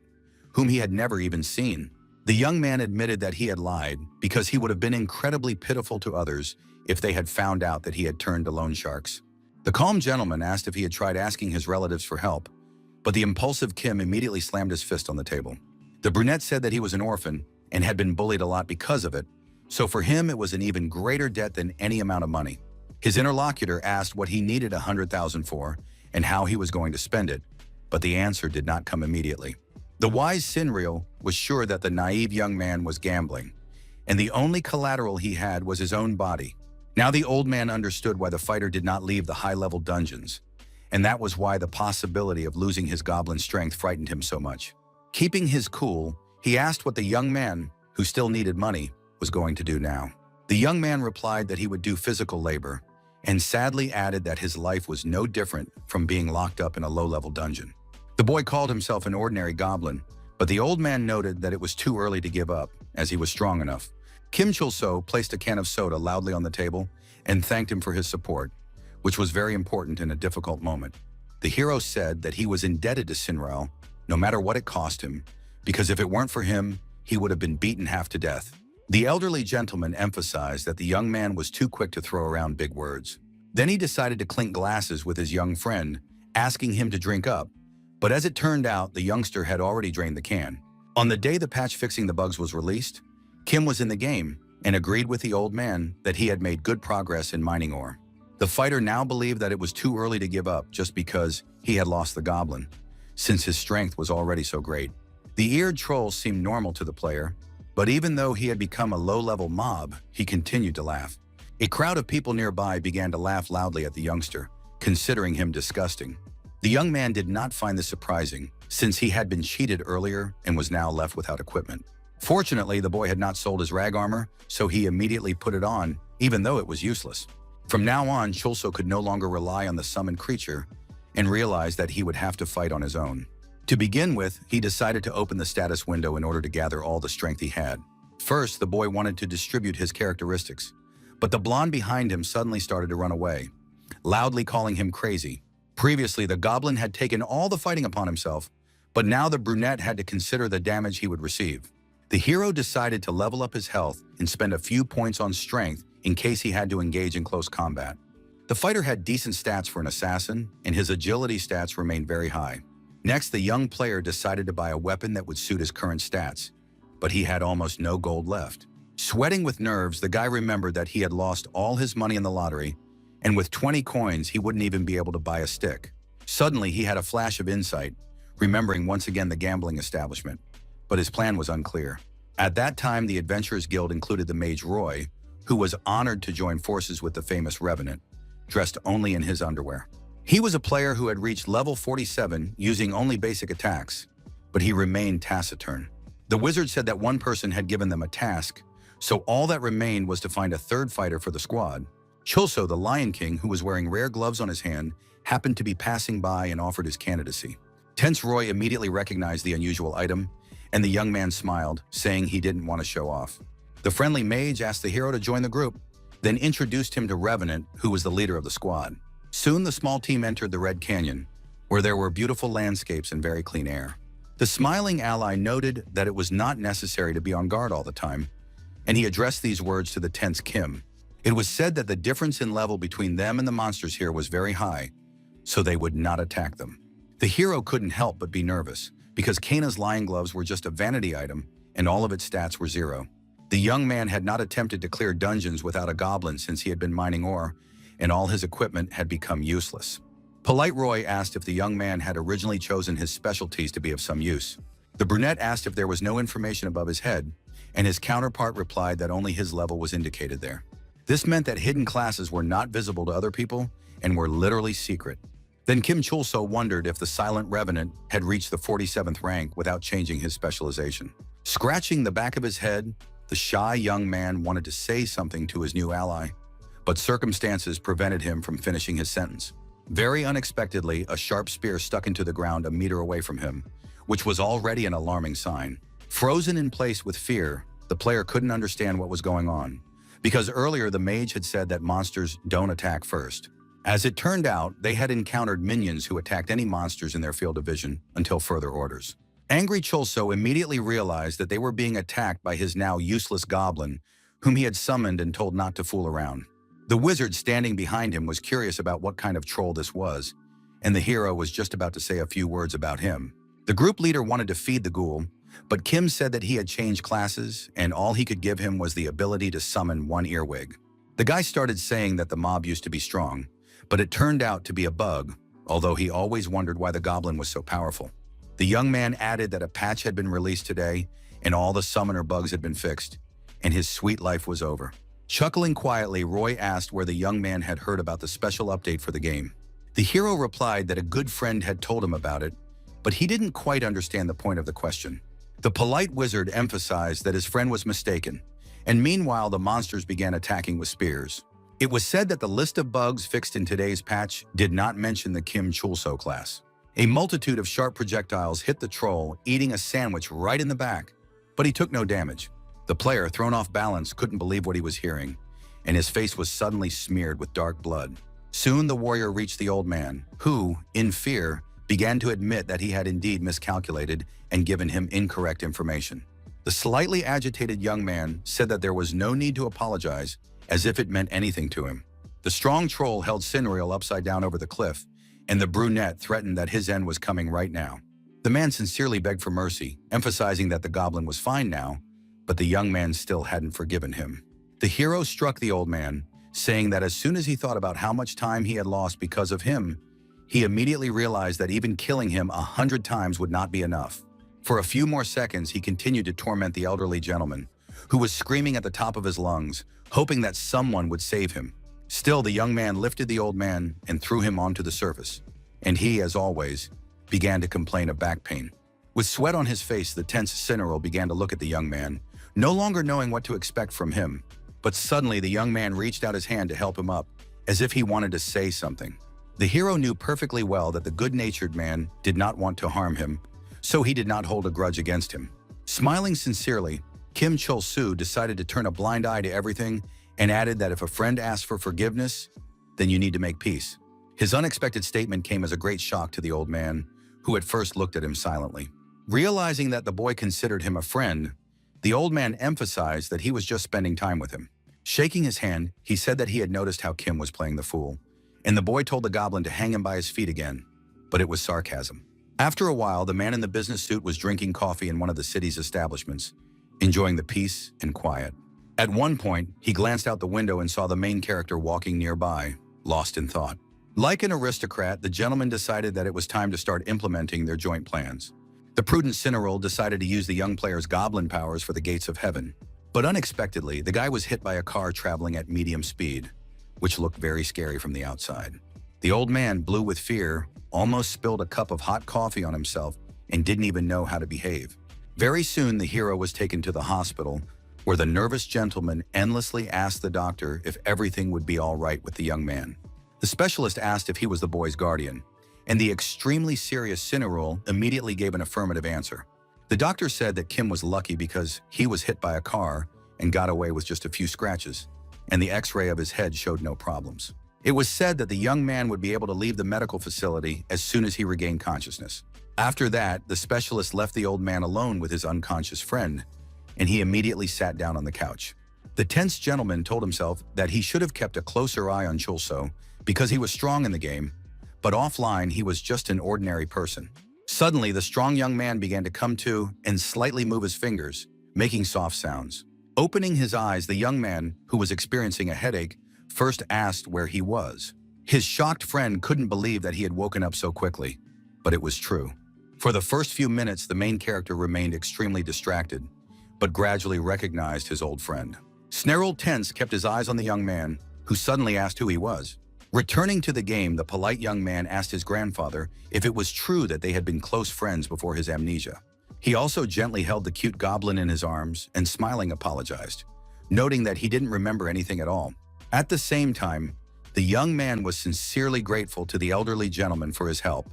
whom he had never even seen. The young man admitted that he had lied because he would have been incredibly pitiful to others if they had found out that he had turned to loan sharks. The calm gentleman asked if he had tried asking his relatives for help, but the impulsive Kim immediately slammed his fist on the table. The brunette said that he was an orphan and had been bullied a lot because of it, so for him it was an even greater debt than any amount of money. His interlocutor asked what he needed $100,000 for and how he was going to spend it, but the answer did not come immediately. The wise Sinril was sure that the naive young man was gambling, and the only collateral he had was his own body. Now the old man understood why the fighter did not leave the high-level dungeons, and that was why the possibility of losing his goblin strength frightened him so much. Keeping his cool, he asked what the young man, who still needed money, was going to do now. The young man replied that he would do physical labor, and sadly added that his life was no different from being locked up in a low-level dungeon. The boy called himself an ordinary goblin, but the old man noted that it was too early to give up, as he was strong enough. Kim Chul-so placed a can of soda loudly on the table and thanked him for his support, which was very important in a difficult moment. The hero said that he was indebted to Sinril, no matter what it cost him, because if it weren't for him, he would have been beaten half to death. The elderly gentleman emphasized that the young man was too quick to throw around big words. Then he decided to clink glasses with his young friend, asking him to drink up, but as it turned out, the youngster had already drained the can. On the day the patch fixing the bugs was released, Kim was in the game and agreed with the old man that he had made good progress in mining ore. The fighter now believed that it was too early to give up just because he had lost the goblin, since his strength was already so great. The eared troll seemed normal to the player, but even though he had become a low-level mob, he continued to laugh. A crowd of people nearby began to laugh loudly at the youngster, considering him disgusting. The young man did not find this surprising, since he had been cheated earlier and was now left without equipment. Fortunately, the boy had not sold his rag armor, so he immediately put it on, even though it was useless. From now on, Chul-so could no longer rely on the summoned creature and realized that he would have to fight on his own. To begin with, he decided to open the status window in order to gather all the strength he had. First, the boy wanted to distribute his characteristics, but the blonde behind him suddenly started to run away, loudly calling him crazy. Previously, the goblin had taken all the fighting upon himself, but now the brunette had to consider the damage he would receive. The hero decided to level up his health and spend a few points on strength in case he had to engage in close combat. The fighter had decent stats for an assassin, and his agility stats remained very high. Next, the young player decided to buy a weapon that would suit his current stats, but he had almost no gold left. Sweating with nerves, the guy remembered that he had lost all his money in the lottery, and with 20 coins, he wouldn't even be able to buy a stick. Suddenly, he had a flash of insight, remembering once again the gambling establishment, but his plan was unclear. At that time, the Adventurers Guild included the mage Roy, who was honored to join forces with the famous Revenant, dressed only in his underwear. He was a player who had reached level 47 using only basic attacks, but he remained taciturn. The wizard said that one person had given them a task, so all that remained was to find a third fighter for the squad. Chulso, the Lion King, who was wearing rare gloves on his hand, happened to be passing by and offered his candidacy. Tense Roy immediately recognized the unusual item, and the young man smiled, saying he didn't want to show off. The friendly mage asked the hero to join the group, then introduced him to Revenant, who was the leader of the squad. Soon the small team entered the Red Canyon, where there were beautiful landscapes and very clean air. The smiling ally noted that it was not necessary to be on guard all the time, and he addressed these words to the tense Kim. It was said that the difference in level between them and the monsters here was very high, so they would not attack them. The hero couldn't help but be nervous, because Kana's lion gloves were just a vanity item, and all of its stats were 0. The young man had not attempted to clear dungeons without a goblin since he had been mining ore, and all his equipment had become useless. Polite Roy asked if the young man had originally chosen his specialties to be of some use. The brunette asked if there was no information above his head, and his counterpart replied that only his level was indicated there. This meant that hidden classes were not visible to other people and were literally secret. Then Kim Chulso wondered if the silent revenant had reached the 47th rank without changing his specialization. Scratching the back of his head, the shy young man wanted to say something to his new ally, but circumstances prevented him from finishing his sentence. Very unexpectedly, a sharp spear stuck into the ground a meter away from him, which was already an alarming sign. Frozen in place with fear, the player couldn't understand what was going on, because earlier the mage had said that monsters don't attack first. As it turned out, they had encountered minions who attacked any monsters in their field of vision until further orders. Angry Chulso immediately realized that they were being attacked by his now useless goblin, whom he had summoned and told not to fool around. The wizard standing behind him was curious about what kind of troll this was, and the hero was just about to say a few words about him. The group leader wanted to feed the ghoul, but Kim said that he had changed classes, and all he could give him was the ability to summon one earwig. The guy started saying that the mob used to be strong, but it turned out to be a bug, although he always wondered why the goblin was so powerful. The young man added that a patch had been released today, and all the summoner bugs had been fixed, and his sweet life was over. Chuckling quietly, Roy asked where the young man had heard about the special update for the game. The hero replied that a good friend had told him about it, but he didn't quite understand the point of the question. The polite wizard emphasized that his friend was mistaken, and meanwhile the monsters began attacking with spears. It was said that the list of bugs fixed in today's patch did not mention the Kim Chulso class. A multitude of sharp projectiles hit the troll, eating a sandwich right in the back, but he took no damage. The player, thrown off balance, couldn't believe what he was hearing, and his face was suddenly smeared with dark blood. Soon the warrior reached the old man, who, in fear, began to admit that he had indeed miscalculated and given him incorrect information. The slightly agitated young man said that there was no need to apologize, as if it meant anything to him. The strong troll held Cinreal upside down over the cliff, and the brunette threatened that his end was coming right now. The man sincerely begged for mercy, emphasizing that the goblin was fine now, but the young man still hadn't forgiven him. The hero struck the old man, saying that as soon as he thought about how much time he had lost because of him, he immediately realized that even killing him 100 times would not be enough. For a few more seconds, he continued to torment the elderly gentleman, who was screaming at the top of his lungs, hoping that someone would save him. Still, the young man lifted the old man and threw him onto the surface, and he, as always, began to complain of back pain. With sweat on his face, the tense Cinreal began to look at the young man, no longer knowing what to expect from him. But suddenly, the young man reached out his hand to help him up, as if he wanted to say something. The hero knew perfectly well that the good-natured man did not want to harm him, so he did not hold a grudge against him. Smiling sincerely, Kim Chul-soo decided to turn a blind eye to everything and added that if a friend asks for forgiveness, then you need to make peace. His unexpected statement came as a great shock to the old man, who at first looked at him silently. Realizing that the boy considered him a friend, the old man emphasized that he was just spending time with him. Shaking his hand, he said that he had noticed how Kim was playing the fool, and the boy told the goblin to hang him by his feet again, but it was sarcasm. After a while, the man in the business suit was drinking coffee in one of the city's establishments, enjoying the peace and quiet. At one point, he glanced out the window and saw the main character walking nearby, lost in thought. Like an aristocrat, the gentleman decided that it was time to start implementing their joint plans. The prudent Cinreal decided to use the young player's goblin powers for the gates of heaven. But unexpectedly, the guy was hit by a car traveling at medium speed, which looked very scary from the outside. The old man, blue with fear, almost spilled a cup of hot coffee on himself and didn't even know how to behave. Very soon, the hero was taken to the hospital, where the nervous gentleman endlessly asked the doctor if everything would be all right with the young man. The specialist asked if he was the boy's guardian, and the extremely serious Cinderol immediately gave an affirmative answer. The doctor said that Kim was lucky because he was hit by a car and got away with just a few scratches, and the x-ray of his head showed no problems. It was said that the young man would be able to leave the medical facility as soon as he regained consciousness. After that, the specialist left the old man alone with his unconscious friend, and he immediately sat down on the couch. The tense gentleman told himself that he should have kept a closer eye on Chulso because he was strong in the game, but offline he was just an ordinary person. Suddenly, the strong young man began to come to and slightly move his fingers, making soft sounds. Opening his eyes, the young man, who was experiencing a headache, first asked where he was. His shocked friend couldn't believe that he had woken up so quickly, but it was true. For the first few minutes, the main character remained extremely distracted, but gradually recognized his old friend. Snarled tense kept his eyes on the young man, who suddenly asked who he was. Returning to the game, the polite young man asked his grandfather if it was true that they had been close friends before his amnesia. He also gently held the cute goblin in his arms and smiling apologized, noting that he didn't remember anything at all. At the same time, the young man was sincerely grateful to the elderly gentleman for his help,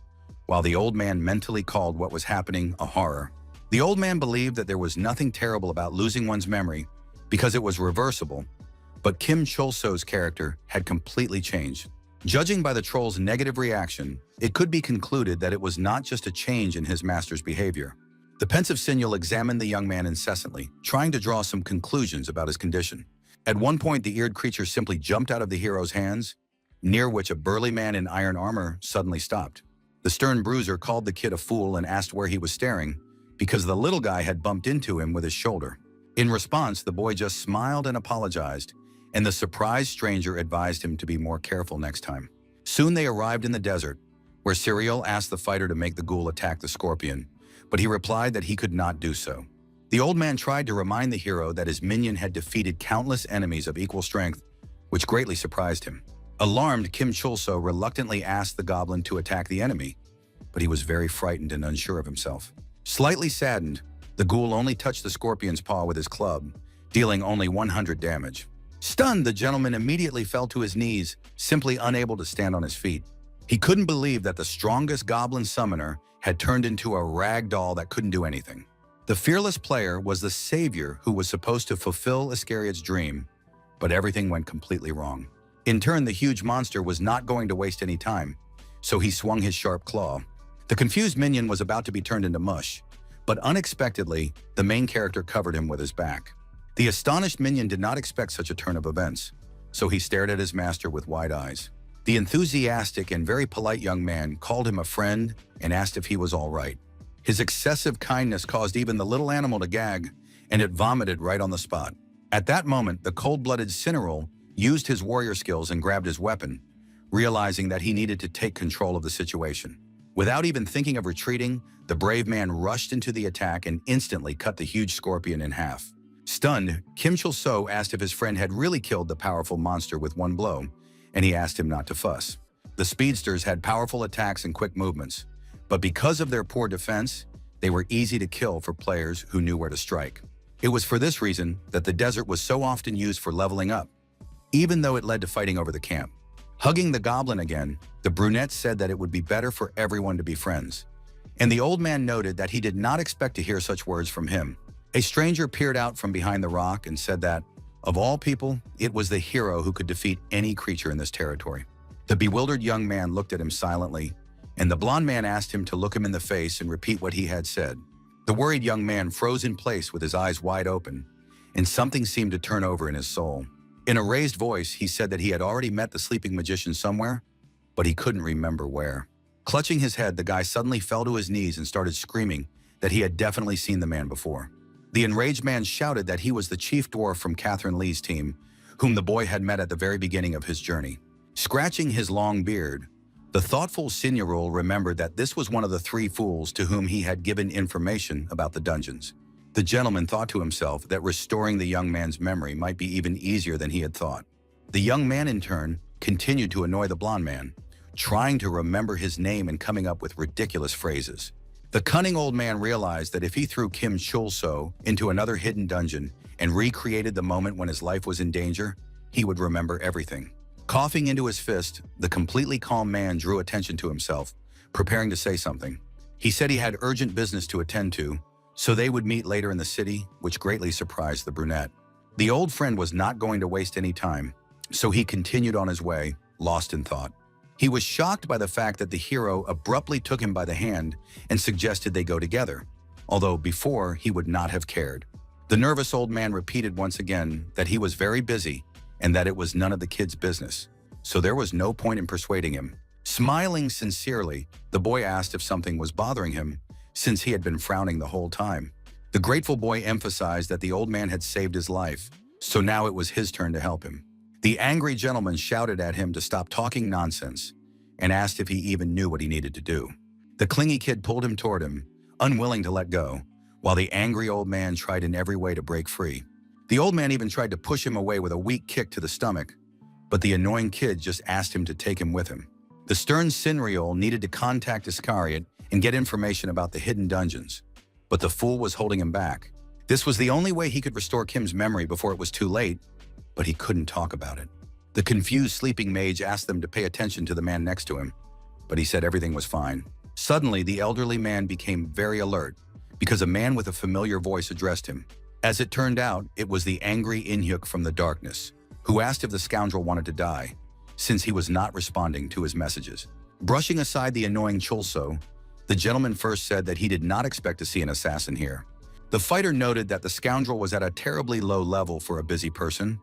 while the old man mentally called what was happening a horror. The old man believed that there was nothing terrible about losing one's memory because it was reversible, but Kim Chulso's character had completely changed. Judging by the troll's negative reaction, it could be concluded that it was not just a change in his master's behavior. The pensive Signal examined the young man incessantly, trying to draw some conclusions about his condition. At one point, the eared creature simply jumped out of the hero's hands, near which a burly man in iron armor suddenly stopped. The stern bruiser called the kid a fool and asked where he was staring, because the little guy had bumped into him with his shoulder. In response, the boy just smiled and apologized, and the surprised stranger advised him to be more careful next time. Soon they arrived in the desert, where Cyril asked the fighter to make the ghoul attack the scorpion, but he replied that he could not do so. The old man tried to remind the hero that his minion had defeated countless enemies of equal strength, which greatly surprised him. Alarmed, Kim Chulso reluctantly asked the goblin to attack the enemy, but he was very frightened and unsure of himself. Slightly saddened, the ghoul only touched the scorpion's paw with his club, dealing only 100 damage. Stunned, the gentleman immediately fell to his knees, simply unable to stand on his feet. He couldn't believe that the strongest goblin summoner had turned into a rag doll that couldn't do anything. The fearless player was the savior who was supposed to fulfill Iscariot's dream, but everything went completely wrong. In turn, the huge monster was not going to waste any time, so he swung his sharp claw. The confused minion was about to be turned into mush, but unexpectedly, the main character covered him with his back. The astonished minion did not expect such a turn of events, so he stared at his master with wide eyes. The enthusiastic and very polite young man called him a friend and asked if he was all right. His excessive kindness caused even the little animal to gag, and it vomited right on the spot. At that moment, the cold-blooded Cinderol used his warrior skills and grabbed his weapon, realizing that he needed to take control of the situation. Without even thinking of retreating, the brave man rushed into the attack and instantly cut the huge scorpion in half. Stunned, Kim Chulso asked if his friend had really killed the powerful monster with one blow, and he asked him not to fuss. The speedsters had powerful attacks and quick movements, but because of their poor defense, they were easy to kill for players who knew where to strike. It was for this reason that the desert was so often used for leveling up, even though it led to fighting over the camp. Hugging the goblin again, the brunette said that it would be better for everyone to be friends, and the old man noted that he did not expect to hear such words from him. A stranger peered out from behind the rock and said that, of all people, it was the hero who could defeat any creature in this territory. The bewildered young man looked at him silently, and the blond man asked him to look him in the face and repeat what he had said. The worried young man froze in place with his eyes wide open, and something seemed to turn over in his soul. In a raised voice, he said that he had already met the sleeping magician somewhere, but he couldn't remember where. Clutching his head, the guy suddenly fell to his knees and started screaming that he had definitely seen the man before. The enraged man shouted that he was the chief dwarf from Catherine Lee's team, whom the boy had met at the very beginning of his journey. Scratching his long beard, the thoughtful Signorol remembered that this was one of the three fools to whom he had given information about the dungeons. The gentleman thought to himself that restoring the young man's memory might be even easier than he had thought. The young man, in turn, continued to annoy the blond man, trying to remember his name and coming up with ridiculous phrases. The cunning old man realized that if he threw Kim Chulso into another hidden dungeon and recreated the moment when his life was in danger, he would remember everything. Coughing into his fist, the completely calm man drew attention to himself, preparing to say something. He said he had urgent business to attend to, so they would meet later in the city, which greatly surprised the brunette. The old friend was not going to waste any time, so he continued on his way, lost in thought. He was shocked by the fact that the hero abruptly took him by the hand and suggested they go together, although before he would not have cared. The nervous old man repeated once again that he was very busy and that it was none of the kid's business, so there was no point in persuading him. Smiling sincerely, the boy asked if something was bothering him, since he had been frowning the whole time. The grateful boy emphasized that the old man had saved his life, so now it was his turn to help him. The angry gentleman shouted at him to stop talking nonsense and asked if he even knew what he needed to do. The clingy kid pulled him toward him, unwilling to let go, while the angry old man tried in every way to break free. The old man even tried to push him away with a weak kick to the stomach, but the annoying kid just asked him to take him with him. The stern Sinriol needed to contact Iscariot and get information about the hidden dungeons, but the fool was holding him back. This was the only way he could restore Kim's memory before it was too late, but he couldn't talk about it. The confused sleeping mage asked them to pay attention to the man next to him, but he said everything was fine. Suddenly, the elderly man became very alert because a man with a familiar voice addressed him. As it turned out, it was the angry Inhyuk from the darkness, who asked if the scoundrel wanted to die, since he was not responding to his messages. Brushing aside the annoying Chulso, the gentleman first said that he did not expect to see an assassin here. The fighter noted that the scoundrel was at a terribly low level for a busy person,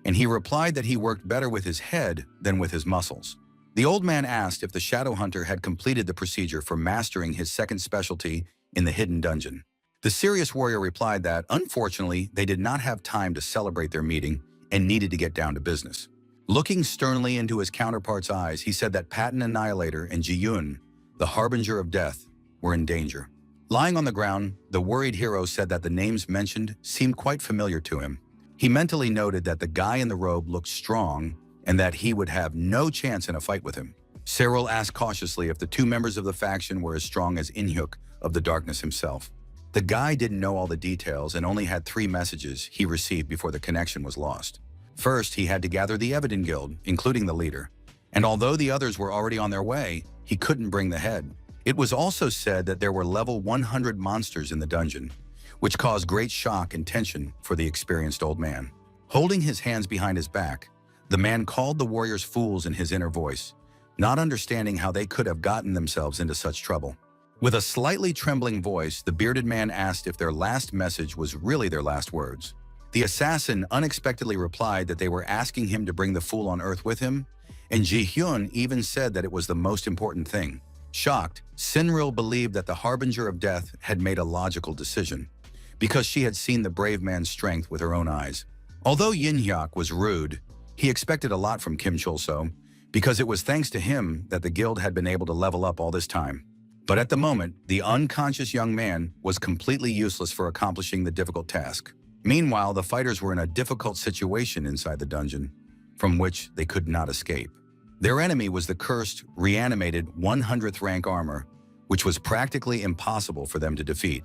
and he replied that he worked better with his head than with his muscles. The old man asked if the shadow hunter had completed the procedure for mastering his second specialty in the hidden dungeon. The serious warrior replied that, unfortunately, they did not have time to celebrate their meeting and needed to get down to business. Looking sternly into his counterpart's eyes, he said that Patton Annihilator and Ji-Yun, the harbinger of death, were in danger. Lying on the ground, the worried hero said that the names mentioned seemed quite familiar to him. He mentally noted that the guy in the robe looked strong and that he would have no chance in a fight with him. Cyril asked cautiously if the two members of the faction were as strong as Inhyuk of the darkness himself. The guy didn't know all the details and only had 3 messages he received before the connection was lost. First, he had to gather the Evident Guild, including the leader, and although the others were already on their way, he couldn't bring the head. It was also said that there were level 100 monsters in the dungeon, which caused great shock and tension for the experienced old man. Holding his hands behind his back, the man called the warriors fools in his inner voice, not understanding how they could have gotten themselves into such trouble. With a slightly trembling voice, the bearded man asked if their last message was really their last words. The assassin unexpectedly replied that they were asking him to bring the fool on Earth with him, and Ji-Hyun even said that it was the most important thing. Shocked, Sinril believed that the harbinger of death had made a logical decision, because she had seen the brave man's strength with her own eyes. Although Yin-Hyuk was rude, he expected a lot from Kim Chul-so, because it was thanks to him that the guild had been able to level up all this time. But at the moment, the unconscious young man was completely useless for accomplishing the difficult task. Meanwhile, the fighters were in a difficult situation inside the dungeon, from which they could not escape. Their enemy was the cursed, reanimated 100th rank armor, which was practically impossible for them to defeat.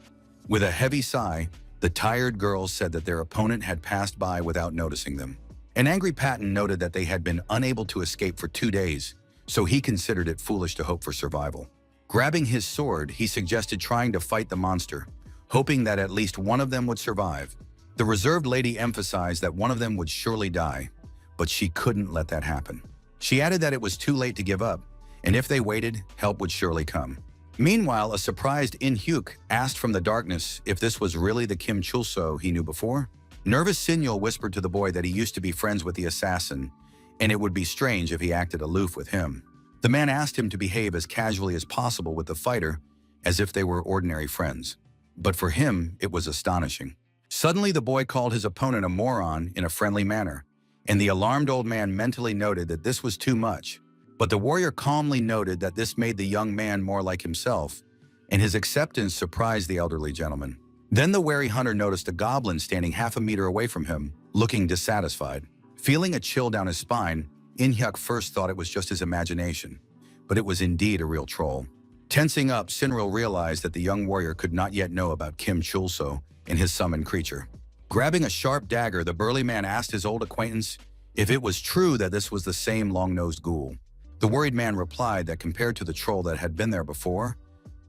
With a heavy sigh, the tired girls said that their opponent had passed by without noticing them. An angry Patton noted that they had been unable to escape for 2 days, so he considered it foolish to hope for survival. Grabbing his sword, he suggested trying to fight the monster, hoping that at least one of them would survive. The reserved lady emphasized that one of them would surely die, but she couldn't let that happen. She added that it was too late to give up, and if they waited, help would surely come. Meanwhile, a surprised Inhyuk asked from the darkness if this was really the Kim Chul-so he knew before. Nervous Sinyul whispered to the boy that he used to be friends with the assassin, and it would be strange if he acted aloof with him. The man asked him to behave as casually as possible with the fighter, as if they were ordinary friends. But for him, it was astonishing. Suddenly, the boy called his opponent a moron in a friendly manner, and the alarmed old man mentally noted that this was too much. But the warrior calmly noted that this made the young man more like himself, and his acceptance surprised the elderly gentleman. Then the wary hunter noticed a goblin standing half a meter away from him, looking dissatisfied. Feeling a chill down his spine, Inhyuk first thought it was just his imagination, but it was indeed a real troll. Tensing up, Sinril realized that the young warrior could not yet know about Kim Chul-so and his summoned creature. Grabbing a sharp dagger, the burly man asked his old acquaintance if it was true that this was the same long-nosed ghoul. The worried man replied that compared to the troll that had been there before,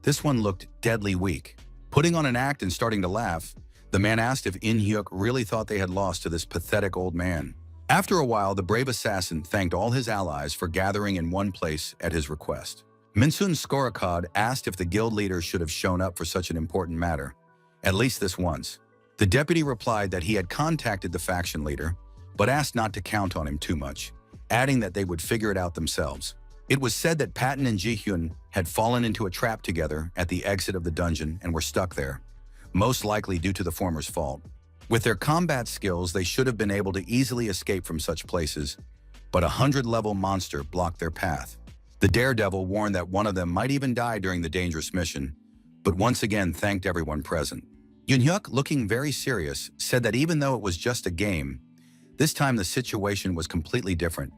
this one looked deadly weak. Putting on an act and starting to laugh, the man asked if In-hyuk really thought they had lost to this pathetic old man. After a while, the brave assassin thanked all his allies for gathering in one place at his request. Minsun Skorakad asked if the guild leader should have shown up for such an important matter, at least this once. The deputy replied that he had contacted the faction leader, but asked not to count on him too much, adding that they would figure it out themselves. It was said that Patton and Ji-hyun had fallen into a trap together at the exit of the dungeon and were stuck there, most likely due to the former's fault. With their combat skills, they should have been able to easily escape from such places, but a 100-level monster blocked their path. The daredevil warned that one of them might even die during the dangerous mission, but once again thanked everyone present. Yoon-hyuk, looking very serious, said that even though it was just a game, this time the situation was completely different,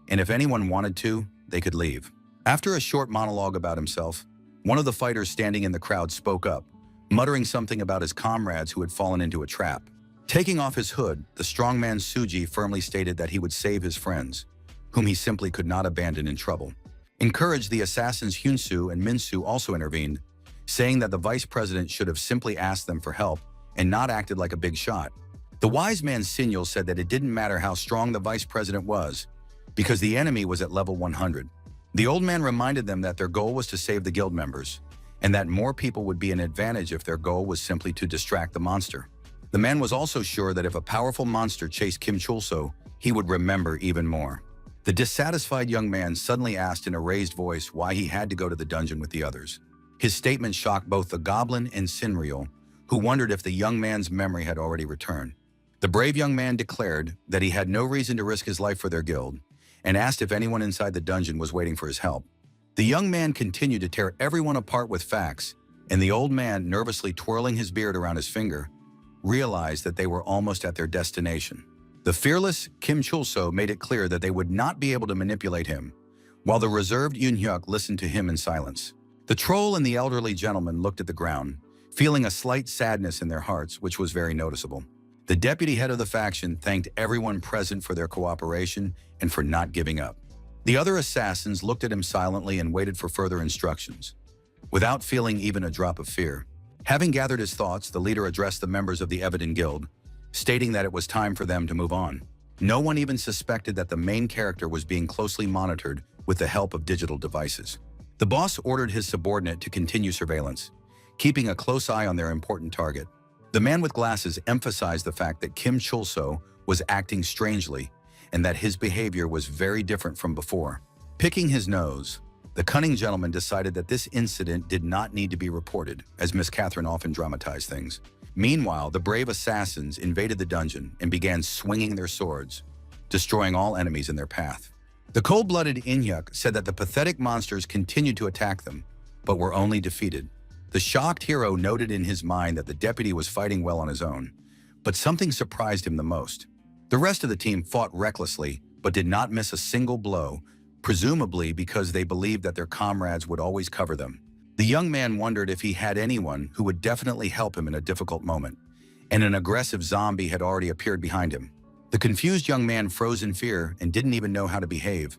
and if anyone wanted to, they could leave. After a short monologue about himself, one of the fighters standing in the crowd spoke up, muttering something about his comrades who had fallen into a trap. Taking off his hood, the strongman Suji firmly stated that he would save his friends, whom he simply could not abandon in trouble. Encouraged, the assassins Hyunsu and Minsu also intervened, saying that the vice president should have simply asked them for help and not acted like a big shot. The wise man Sinyul said that it didn't matter how strong the vice president was, because the enemy was at level 100. The old man reminded them that their goal was to save the guild members, and that more people would be an advantage if their goal was simply to distract the monster. The man was also sure that if a powerful monster chased Kim Chulso, he would remember even more. The dissatisfied young man suddenly asked in a raised voice why he had to go to the dungeon with the others. His statement shocked both the Goblin and Sinriel, who wondered if the young man's memory had already returned. The brave young man declared that he had no reason to risk his life for their guild, and asked if anyone inside the dungeon was waiting for his help. The young man continued to tear everyone apart with facts, and the old man, nervously twirling his beard around his finger, realized that they were almost at their destination. The fearless Kim Chulso made it clear that they would not be able to manipulate him, while the reserved Yoon-hyuk listened to him in silence. The troll and the elderly gentleman looked at the ground, feeling a slight sadness in their hearts, which was very noticeable. The deputy head of the faction thanked everyone present for their cooperation and for not giving up. The other assassins looked at him silently and waited for further instructions, without feeling even a drop of fear. Having gathered his thoughts, the leader addressed the members of the Evident Guild, stating that it was time for them to move on. No one even suspected that the main character was being closely monitored with the help of digital devices. The boss ordered his subordinate to continue surveillance, keeping a close eye on their important target. The man with glasses emphasized the fact that Kim Chulso was acting strangely and that his behavior was very different from before. Picking his nose, the cunning gentleman decided that this incident did not need to be reported, as Miss Catherine often dramatized things. Meanwhile, the brave assassins invaded the dungeon and began swinging their swords, destroying all enemies in their path. The cold-blooded In-hyuk said that the pathetic monsters continued to attack them, but were only defeated. The shocked hero noted in his mind that the deputy was fighting well on his own, but something surprised him the most. The rest of the team fought recklessly, but did not miss a single blow, presumably because they believed that their comrades would always cover them. The young man wondered if he had anyone who would definitely help him in a difficult moment, and an aggressive zombie had already appeared behind him. The confused young man froze in fear and didn't even know how to behave,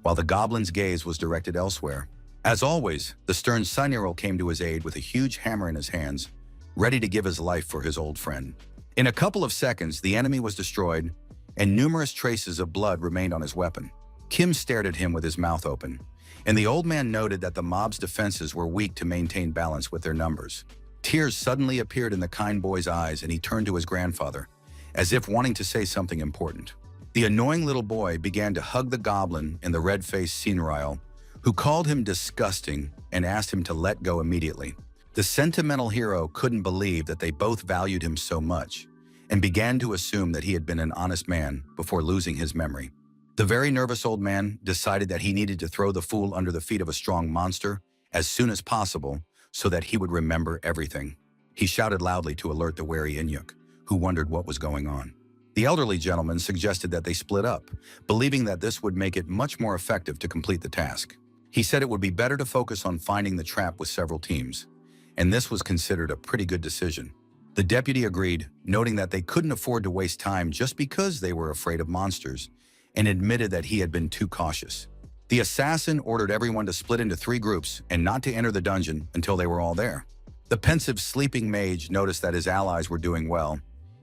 while the goblin's gaze was directed elsewhere. As always, the stern Suniril came to his aid with a huge hammer in his hands, ready to give his life for his old friend. In a couple of seconds, the enemy was destroyed, and numerous traces of blood remained on his weapon. Kim stared at him with his mouth open, and the old man noted that the mob's defenses were weak to maintain balance with their numbers. Tears suddenly appeared in the kind boy's eyes, and he turned to his grandfather, as if wanting to say something important. The annoying little boy began to hug the goblin and the red-faced Sinrail, who called him disgusting and asked him to let go immediately. The sentimental hero couldn't believe that they both valued him so much, and began to assume that he had been an honest man before losing his memory. The very nervous old man decided that he needed to throw the fool under the feet of a strong monster as soon as possible so that he would remember everything. He shouted loudly to alert the wary In-hyuk, who wondered what was going on. The elderly gentleman suggested that they split up, believing that this would make it much more effective to complete the task. He said it would be better to focus on finding the trap with several teams, and this was considered a pretty good decision. The deputy agreed, noting that they couldn't afford to waste time just because they were afraid of monsters, and admitted that he had been too cautious. The assassin ordered everyone to split into 3 groups and not to enter the dungeon until they were all there. The pensive sleeping mage noticed that his allies were doing well,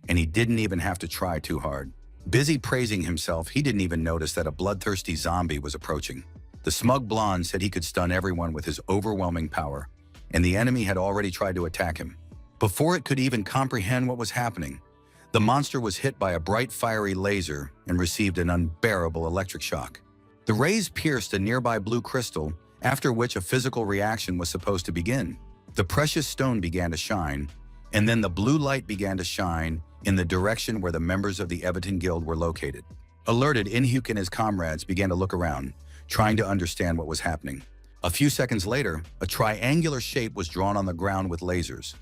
and he didn't even have to try too hard. Busy praising himself, he didn't even notice that a bloodthirsty zombie was approaching. The smug blonde said he could stun everyone with his overwhelming power, and the enemy had already tried to attack him. Before it could even comprehend what was happening, the monster was hit by a bright fiery laser and received an unbearable electric shock. The rays pierced a nearby blue crystal, after which a physical reaction was supposed to begin. The precious stone began to shine, and then the blue light began to shine in the direction where the members of the Everton Guild were located. Alerted, Inhyuk and his comrades began to look around, trying to understand what was happening. A few seconds later, a triangular shape was drawn on the ground with lasers,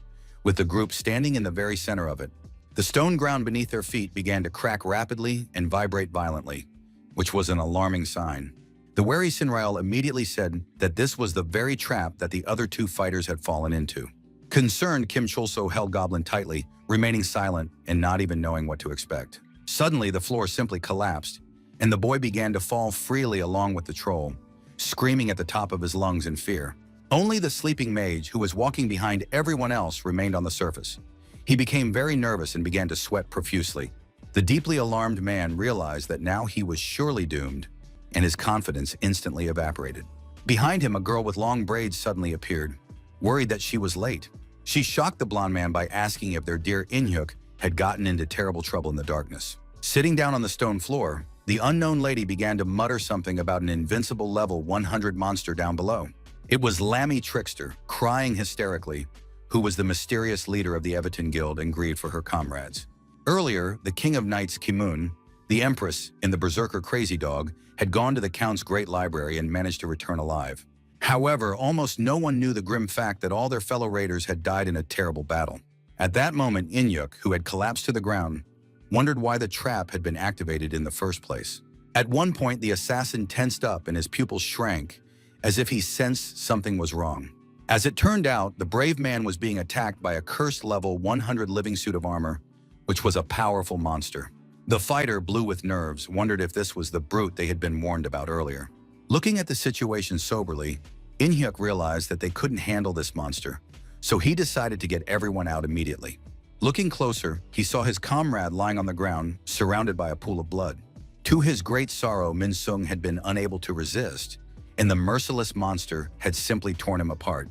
with the group standing in the very center of it. The stone ground beneath their feet began to crack rapidly and vibrate violently, which was an alarming sign. The wary Sinrael immediately said that this was the very trap that the other 2 fighters had fallen into. Concerned, Kim Chulso held Goblin tightly, remaining silent and not even knowing what to expect. Suddenly, the floor simply collapsed, and the boy began to fall freely along with the troll, screaming at the top of his lungs in fear. Only the sleeping mage, who was walking behind everyone else, remained on the surface. He became very nervous and began to sweat profusely. The deeply alarmed man realized that now he was surely doomed, and his confidence instantly evaporated. Behind him, a girl with long braids suddenly appeared, worried that she was late. She shocked the blonde man by asking if their dear Inhyuk had gotten into terrible trouble in the darkness. Sitting down on the stone floor, the unknown lady began to mutter something about an invincible level 100 monster down below. It was Lammy Trickster, crying hysterically, who was the mysterious leader of the Everton Guild and grieved for her comrades. Earlier, the King of Knights Kimun, the Empress, and the Berserker Crazy Dog had gone to the Count's great library and managed to return alive. However, almost no one knew the grim fact that all their fellow raiders had died in a terrible battle. At that moment, Inhyuk, who had collapsed to the ground, wondered why the trap had been activated in the first place. At one point, the assassin tensed up and his pupils shrank, as if he sensed something was wrong. As it turned out, the brave man was being attacked by a cursed level 100 living suit of armor, which was a powerful monster. The fighter, blue with nerves, wondered if this was the brute they had been warned about earlier. Looking at the situation soberly, Inhyuk realized that they couldn't handle this monster, so he decided to get everyone out immediately. Looking closer, he saw his comrade lying on the ground, surrounded by a pool of blood. To his great sorrow, Min Sung had been unable to resist, and the merciless monster had simply torn him apart,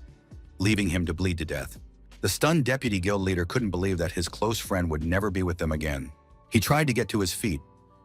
leaving him to bleed to death. The stunned deputy guild leader couldn't believe that his close friend would never be with them again. He tried to get to his feet,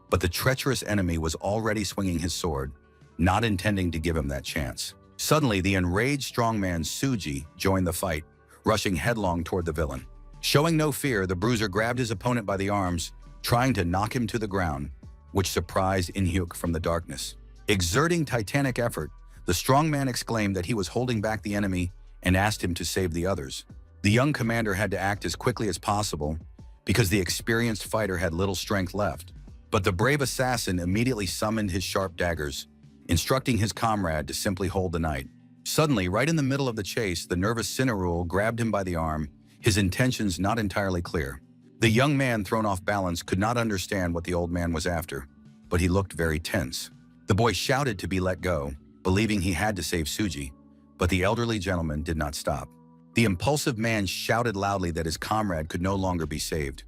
but the treacherous enemy was already swinging his sword, not intending to give him that chance. Suddenly, the enraged strongman Suji joined the fight, rushing headlong toward the villain. Showing no fear, the bruiser grabbed his opponent by the arms, trying to knock him to the ground, which surprised Inhyuk from the darkness. Exerting titanic effort, the strongman exclaimed that he was holding back the enemy and asked him to save the others. The young commander had to act as quickly as possible because the experienced fighter had little strength left. But the brave assassin immediately summoned his sharp daggers, instructing his comrade to simply hold the knight. Suddenly, right in the middle of the chase, the nervous Sinarul grabbed him by the arm, his intentions not entirely clear. The young man, thrown off balance, could not understand what the old man was after, but he looked very tense. The boy shouted to be let go, believing he had to save Suji, but the elderly gentleman did not stop. The impulsive man shouted loudly that his comrade could no longer be saved,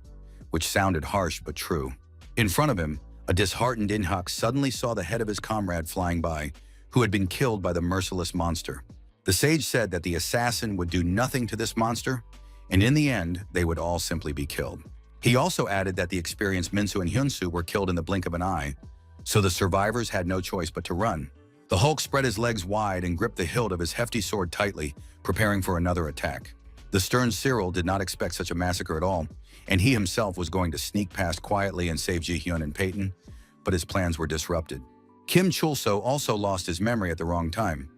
which sounded harsh but true. In front of him, a disheartened Inhyuk suddenly saw the head of his comrade flying by, who had been killed by the merciless monster. The sage said that the assassin would do nothing to this monster, and in the end, they would all simply be killed. He also added that the experienced Minsu and Hyunsu were killed in the blink of an eye, so the survivors had no choice but to run. The Hulk spread his legs wide and gripped the hilt of his hefty sword tightly, preparing for another attack. The stern Cyril did not expect such a massacre at all, and he himself was going to sneak past quietly and save Ji-hyun and Peyton, but his plans were disrupted. Kim Chulso also lost his memory at the wrong time.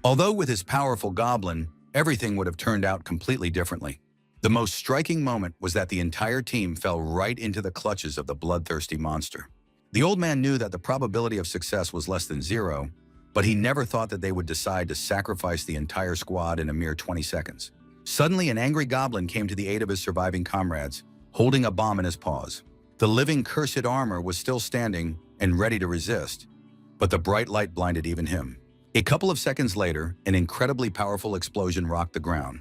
Although with his powerful goblin, everything would have turned out completely differently. The most striking moment was that the entire team fell right into the clutches of the bloodthirsty monster. The old man knew that the probability of success was less than 0, but he never thought that they would decide to sacrifice the entire squad in a mere 20 seconds. Suddenly, an angry goblin came to the aid of his surviving comrades, holding a bomb in his paws. The living cursed armor was still standing and ready to resist, but the bright light blinded even him. A couple of seconds later, an incredibly powerful explosion rocked the ground,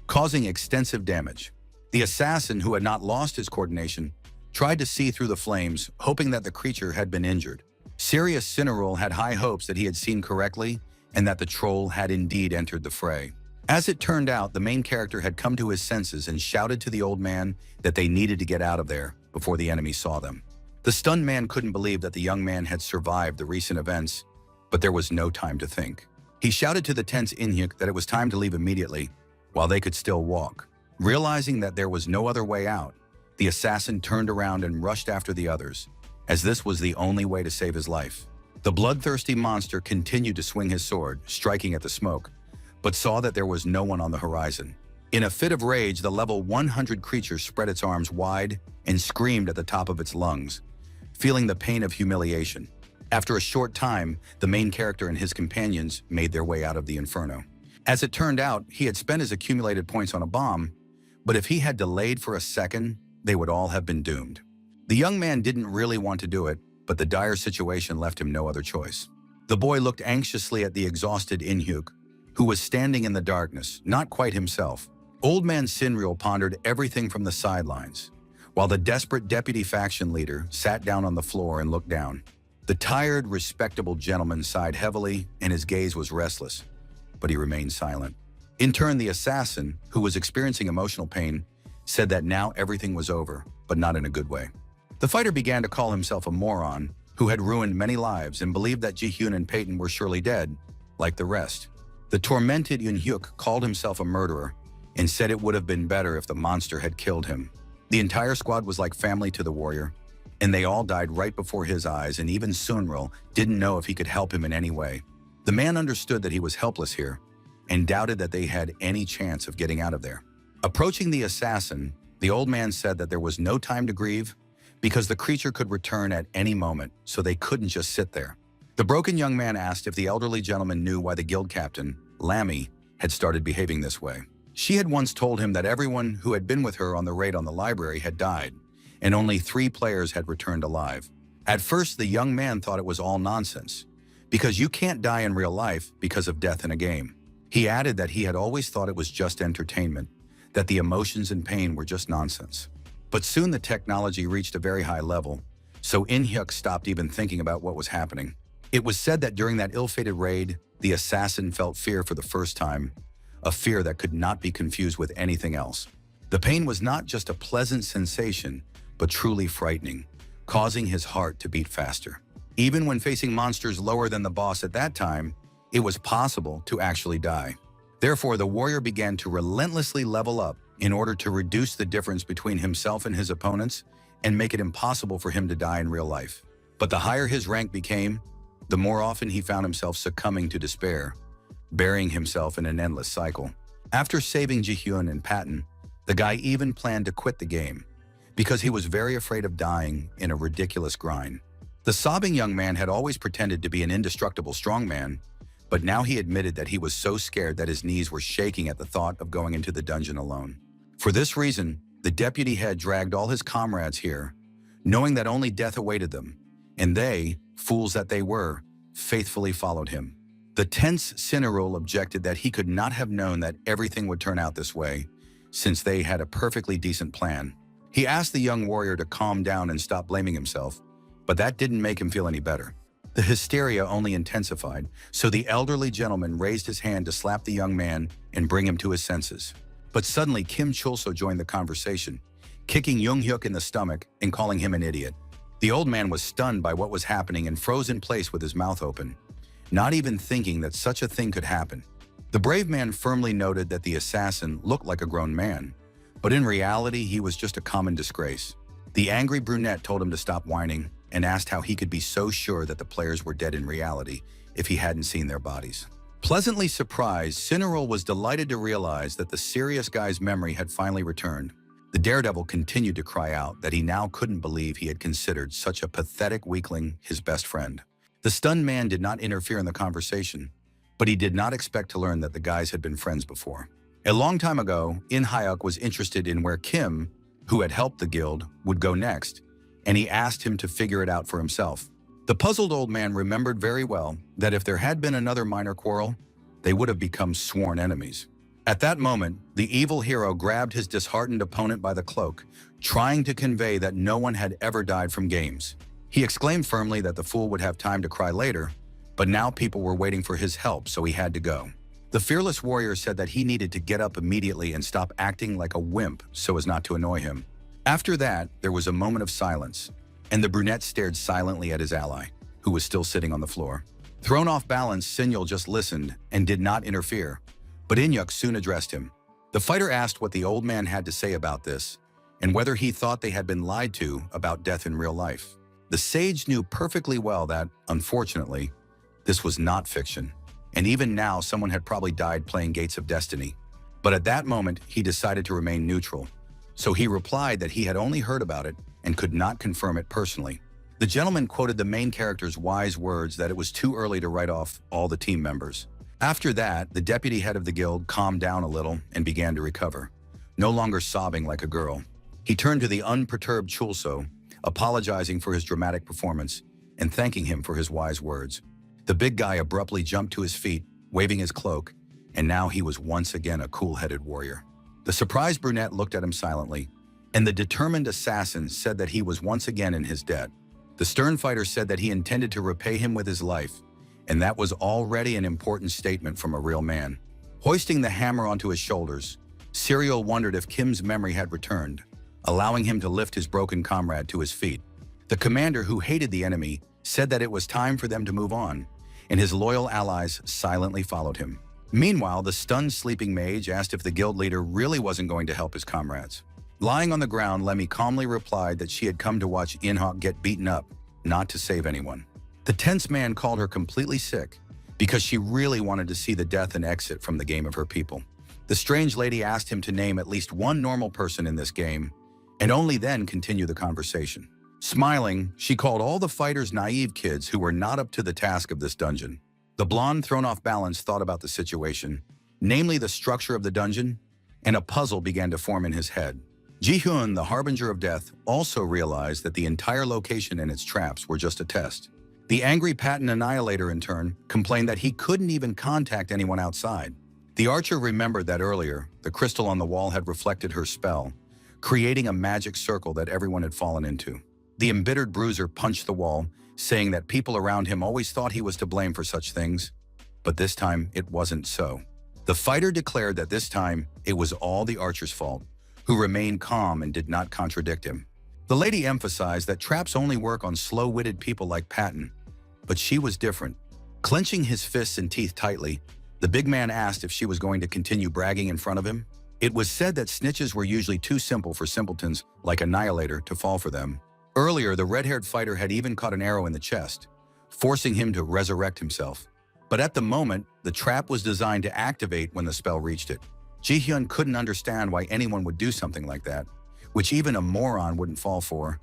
causing extensive damage. The assassin, who had not lost his coordination, tried to see through the flames, hoping that the creature had been injured. Serious Cinnarol had high hopes that he had seen correctly and that the troll had indeed entered the fray. As it turned out, the main character had come to his senses and shouted to the old man that they needed to get out of there before the enemy saw them. The stunned man couldn't believe that the young man had survived the recent events, but there was no time to think. He shouted to the tense Inhyuk that it was time to leave immediately, while they could still walk. Realizing that there was no other way out, the assassin turned around and rushed after the others, as this was the only way to save his life. The bloodthirsty monster continued to swing his sword, striking at the smoke, but saw that there was no one on the horizon. In a fit of rage, the level 100 creature spread its arms wide and screamed at the top of its lungs, feeling the pain of humiliation. After a short time, the main character and his companions made their way out of the inferno. As it turned out, he had spent his accumulated points on a bomb, but if he had delayed for a second, they would all have been doomed. The young man didn't really want to do it, but the dire situation left him no other choice. The boy looked anxiously at the exhausted Inhyuk, who was standing in the darkness, not quite himself. Old man Sinriel pondered everything from the sidelines, while the desperate deputy faction leader sat down on the floor and looked down. The tired, respectable gentleman sighed heavily, and his gaze was restless, but he remained silent. In turn, the assassin, who was experiencing emotional pain, said that now everything was over, but not in a good way. The fighter began to call himself a moron who had ruined many lives and believed that Ji-hyun and Peyton were surely dead, like the rest. The tormented Yun-hyuk called himself a murderer and said it would have been better if the monster had killed him. The entire squad was like family to the warrior, and they all died right before his eyes, and even Sunril didn't know if he could help him in any way. The man understood that he was helpless here and doubted that they had any chance of getting out of there. Approaching the assassin, the old man said that there was no time to grieve because the creature could return at any moment, so they couldn't just sit there. The broken young man asked if the elderly gentleman knew why the guild captain, Lammy, had started behaving this way. She had once told him that everyone who had been with her on the raid on the library had died, and only 3 players had returned alive. At first, the young man thought it was all nonsense, because you can't die in real life because of death in a game. He added that he had always thought it was just entertainment, that the emotions and pain were just nonsense. But soon the technology reached a very high level, so Inhyuk stopped even thinking about what was happening. It was said that during that ill-fated raid, the assassin felt fear for the first time, a fear that could not be confused with anything else. The pain was not just a pleasant sensation, but truly frightening, causing his heart to beat faster. Even when facing monsters lower than the boss at that time, it was possible to actually die. Therefore, the warrior began to relentlessly level up in order to reduce the difference between himself and his opponents and make it impossible for him to die in real life. But the higher his rank became, the more often he found himself succumbing to despair, burying himself in an endless cycle. After saving Ji-hyun and Patton, the guy even planned to quit the game, because he was very afraid of dying in a ridiculous grind. The sobbing young man had always pretended to be an indestructible strongman, but now he admitted that he was so scared that his knees were shaking at the thought of going into the dungeon alone. For this reason, the deputy head dragged all his comrades here, knowing that only death awaited them, and they, fools that they were, faithfully followed him. The tense Cinnarol objected that he could not have known that everything would turn out this way, since they had a perfectly decent plan. He asked the young warrior to calm down and stop blaming himself, but that didn't make him feel any better. The hysteria only intensified, so the elderly gentleman raised his hand to slap the young man and bring him to his senses. But suddenly Kim Chulso joined the conversation, kicking Jung-hyuk in the stomach and calling him an idiot. The old man was stunned by what was happening and froze in place with his mouth open, not even thinking that such a thing could happen. The brave man firmly noted that the assassin looked like a grown man, but in reality he was just a common disgrace. The angry brunette told him to stop whining and asked how he could be so sure that the players were dead in reality if he hadn't seen their bodies. Pleasantly surprised, Cinnarol was delighted to realize that the serious guy's memory had finally returned. The daredevil continued to cry out that he now couldn't believe he had considered such a pathetic weakling his best friend. The stunned man did not interfere in the conversation, but he did not expect to learn that the guys had been friends before. A long time ago, In Hyuk was interested in where Kim, who had helped the guild, would go next, and he asked him to figure it out for himself. The puzzled old man remembered very well that if there had been another minor quarrel, they would have become sworn enemies. At that moment, the evil hero grabbed his disheartened opponent by the cloak, trying to convey that no one had ever died from games. He exclaimed firmly that the fool would have time to cry later, but now people were waiting for his help, so he had to go. The fearless warrior said that he needed to get up immediately and stop acting like a wimp so as not to annoy him. After that, there was a moment of silence, and the brunette stared silently at his ally, who was still sitting on the floor. Thrown off balance, Sinyul just listened and did not interfere, but Inyuk soon addressed him. The fighter asked what the old man had to say about this, and whether he thought they had been lied to about death in real life. The sage knew perfectly well that, unfortunately, this was not fiction, and even now someone had probably died playing Gates of Destiny. But at that moment, he decided to remain neutral, so he replied that he had only heard about it and could not confirm it personally. The gentleman quoted the main character's wise words that it was too early to write off all the team members. After that, the deputy head of the guild calmed down a little and began to recover, no longer sobbing like a girl. He turned to the unperturbed Chulso, apologizing for his dramatic performance and thanking him for his wise words. The big guy abruptly jumped to his feet, waving his cloak, and now he was once again a cool-headed warrior. The surprised brunette looked at him silently, and the determined assassin said that he was once again in his debt. The stern fighter said that he intended to repay him with his life, and that was already an important statement from a real man. Hoisting the hammer onto his shoulders, Serial wondered if Kim's memory had returned, allowing him to lift his broken comrade to his feet. The commander, who hated the enemy, said that it was time for them to move on, and his loyal allies silently followed him. Meanwhile, the stunned sleeping mage asked if the guild leader really wasn't going to help his comrades. Lying on the ground, Lemmy calmly replied that she had come to watch Inhok get beaten up, not to save anyone. The tense man called her completely sick because she really wanted to see the death and exit from the game of her people. The strange lady asked him to name at least one normal person in this game, and only then continue the conversation. Smiling, she called all the fighters naive kids who were not up to the task of this dungeon. The blonde, thrown off balance, thought about the situation, namely the structure of the dungeon, and a puzzle began to form in his head. Ji-hyun, the harbinger of death, also realized that the entire location and its traps were just a test. The angry patent annihilator, in turn, complained that he couldn't even contact anyone outside. The archer remembered that earlier, the crystal on the wall had reflected her spell, creating a magic circle that everyone had fallen into. The embittered bruiser punched the wall, saying that people around him always thought he was to blame for such things, but this time it wasn't so. The fighter declared that this time it was all the archer's fault, who remained calm and did not contradict him. The lady emphasized that traps only work on slow-witted people like Patton, but she was different. Clenching his fists and teeth tightly, the big man asked if she was going to continue bragging in front of him. It was said that snitches were usually too simple for simpletons like Annihilator to fall for them. Earlier, the red-haired fighter had even caught an arrow in the chest, forcing him to resurrect himself. But at the moment, the trap was designed to activate when the spell reached it. Ji-hyun couldn't understand why anyone would do something like that, which even a moron wouldn't fall for,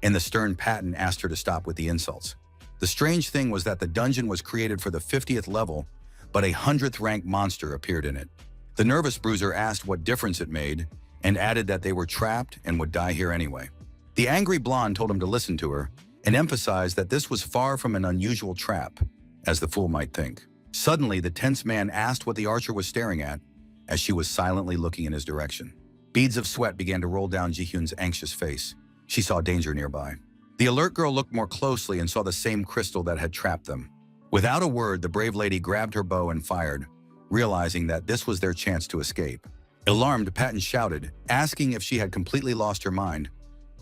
and the stern Patton asked her to stop with the insults. The strange thing was that the dungeon was created for the 50th level, but a 100th rank monster appeared in it. The nervous bruiser asked what difference it made, and added that they were trapped and would die here anyway. The angry blonde told him to listen to her, and emphasized that this was far from an unusual trap, as the fool might think. Suddenly, the tense man asked what the archer was staring at, as she was silently looking in his direction. Beads of sweat began to roll down Ji-hyun's anxious face. She saw danger nearby. The alert girl looked more closely and saw the same crystal that had trapped them. Without a word, the brave lady grabbed her bow and fired, realizing that this was their chance to escape. Alarmed, Patton shouted, asking if she had completely lost her mind,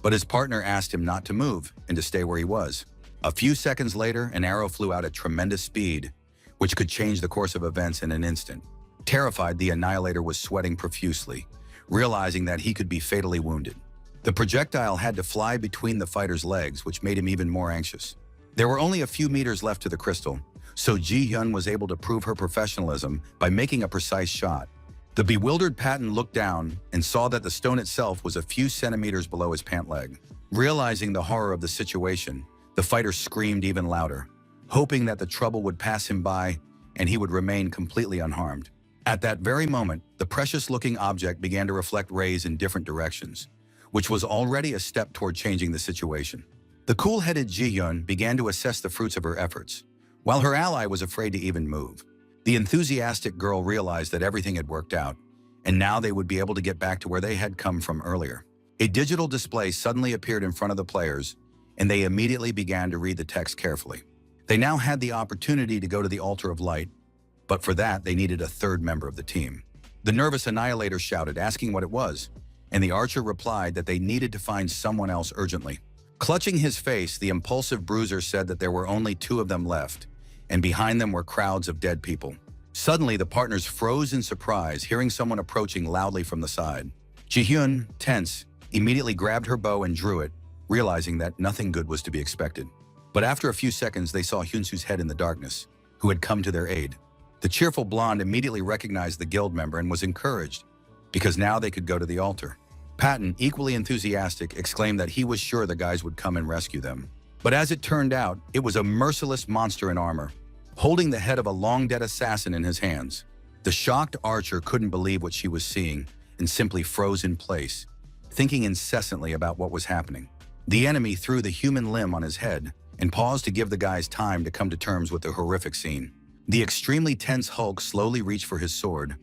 but his partner asked him not to move and to stay where he was. A few seconds later, an arrow flew out at tremendous speed, which could change the course of events in an instant. Terrified, the Annihilator was sweating profusely, realizing that he could be fatally wounded. The projectile had to fly between the fighter's legs, which made him even more anxious. There were only a few meters left to the crystal, so Ji-hyun was able to prove her professionalism by making a precise shot. The bewildered Patton looked down and saw that the stone itself was a few centimeters below his pant leg. Realizing the horror of the situation, the fighter screamed even louder, hoping that the trouble would pass him by and he would remain completely unharmed. At that very moment, the precious-looking object began to reflect rays in different directions, which was already a step toward changing the situation. The cool-headed Ji-hyun began to assess the fruits of her efforts, while her ally was afraid to even move. The enthusiastic girl realized that everything had worked out, and now they would be able to get back to where they had come from earlier. A digital display suddenly appeared in front of the players, and they immediately began to read the text carefully. They now had the opportunity to go to the Altar of Light, but for that they needed a third member of the team. The nervous Annihilator shouted, asking what it was, and the archer replied that they needed to find someone else urgently. Clutching his face, the impulsive bruiser said that there were only 2 of them left, and behind them were crowds of dead people. Suddenly, the partners froze in surprise, hearing someone approaching loudly from the side. Ji-hyun, tense, immediately grabbed her bow and drew it, realizing that nothing good was to be expected. But after a few seconds, they saw Hyunsu's head in the darkness, who had come to their aid. The cheerful blonde immediately recognized the guild member and was encouraged, because now they could go to the altar. Patton, equally enthusiastic, exclaimed that he was sure the guys would come and rescue them. But as it turned out, it was a merciless monster in armor, holding the head of a long-dead assassin in his hands. The shocked archer couldn't believe what she was seeing and simply froze in place, thinking incessantly about what was happening. The enemy threw the human limb on his head and paused to give the guys time to come to terms with the horrific scene. The extremely tense Hulk slowly reached for his sword,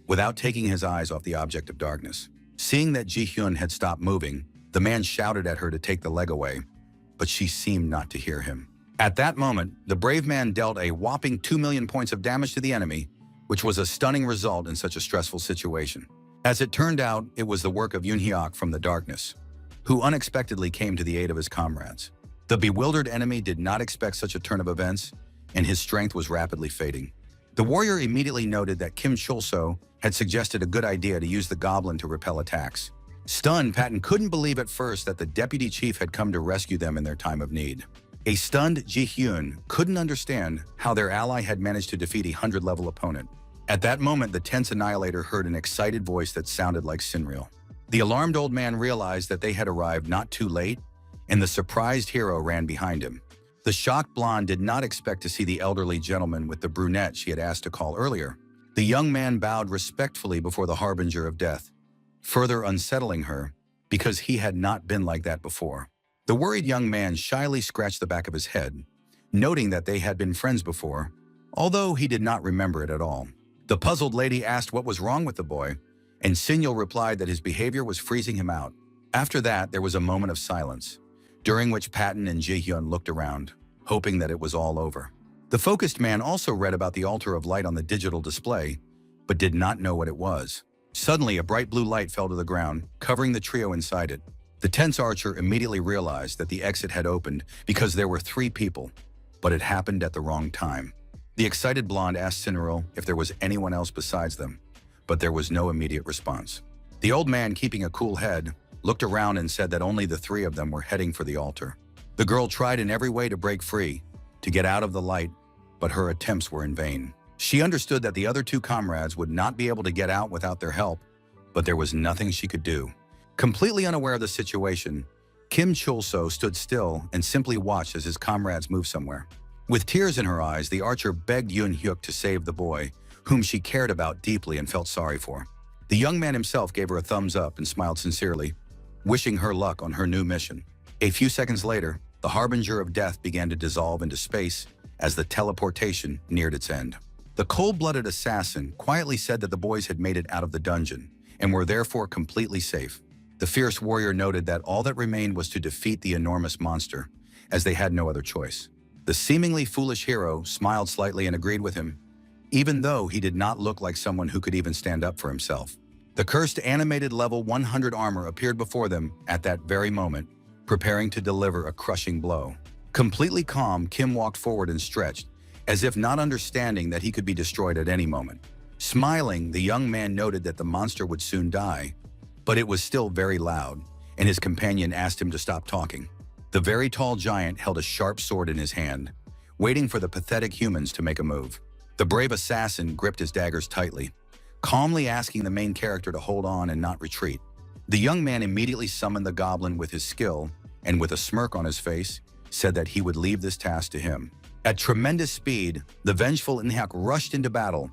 without taking his eyes off the object of darkness. Seeing that Ji-hyun had stopped moving, the man shouted at her to take the leg away, but she seemed not to hear him. At that moment, the brave man dealt a whopping 2 million points of damage to the enemy, which was a stunning result in such a stressful situation. As it turned out, it was the work of Yoon-hyuk from the darkness, who unexpectedly came to the aid of his comrades. The bewildered enemy did not expect such a turn of events, and his strength was rapidly fading. The warrior immediately noted that Kim Chul-so had suggested a good idea to use the Goblin to repel attacks. Stunned, Patton couldn't believe at first that the deputy chief had come to rescue them in their time of need. A stunned Ji-hyun couldn't understand how their ally had managed to defeat a 100-level opponent. At that moment, the tense Annihilator heard an excited voice that sounded like Sinreal. The alarmed old man realized that they had arrived not too late, and the surprised hero ran behind him. The shocked blonde did not expect to see the elderly gentleman with the brunette she had asked to call earlier. The young man bowed respectfully before the harbinger of death, further unsettling her because he had not been like that before. The worried young man shyly scratched the back of his head, noting that they had been friends before, although he did not remember it at all. The puzzled lady asked what was wrong with the boy, and Sinyeol replied that his behavior was freezing him out. After that, there was a moment of silence, during which Patton and Ji-hyun looked around, hoping that it was all over. The focused man also read about the Altar of Light on the digital display, but did not know what it was. Suddenly, a bright blue light fell to the ground, covering the trio inside it. The tense archer immediately realized that the exit had opened because there were 3 people, but it happened at the wrong time. The excited blonde asked Sinreal if there was anyone else besides them, but there was no immediate response. The old man, keeping a cool head, looked around and said that only the 3 of them were heading for the altar. The girl tried in every way to break free, to get out of the light, but her attempts were in vain. She understood that the other 2 comrades would not be able to get out without their help, but there was nothing she could do. Completely unaware of the situation, Kim Chul-so stood still and simply watched as his comrades moved somewhere. With tears in her eyes, the archer begged Yoon-hyuk to save the boy, whom she cared about deeply and felt sorry for. The young man himself gave her a thumbs up and smiled sincerely, wishing her luck on her new mission. A few seconds later, the harbinger of death began to dissolve into space as the teleportation neared its end. The cold-blooded assassin quietly said that the boys had made it out of the dungeon and were therefore completely safe. The fierce warrior noted that all that remained was to defeat the enormous monster, as they had no other choice. The seemingly foolish hero smiled slightly and agreed with him, even though he did not look like someone who could even stand up for himself. The cursed animated level 100 armor appeared before them at that very moment, preparing to deliver a crushing blow. Completely calm, Kim walked forward and stretched, as if not understanding that he could be destroyed at any moment. Smiling, the young man noted that the monster would soon die, but it was still very loud, and his companion asked him to stop talking. The very tall giant held a sharp sword in his hand, waiting for the pathetic humans to make a move. The brave assassin gripped his daggers tightly, calmly asking the main character to hold on and not retreat. The young man immediately summoned the goblin with his skill, and with a smirk on his face, said that he would leave this task to him. At tremendous speed, the vengeful Inhak rushed into battle,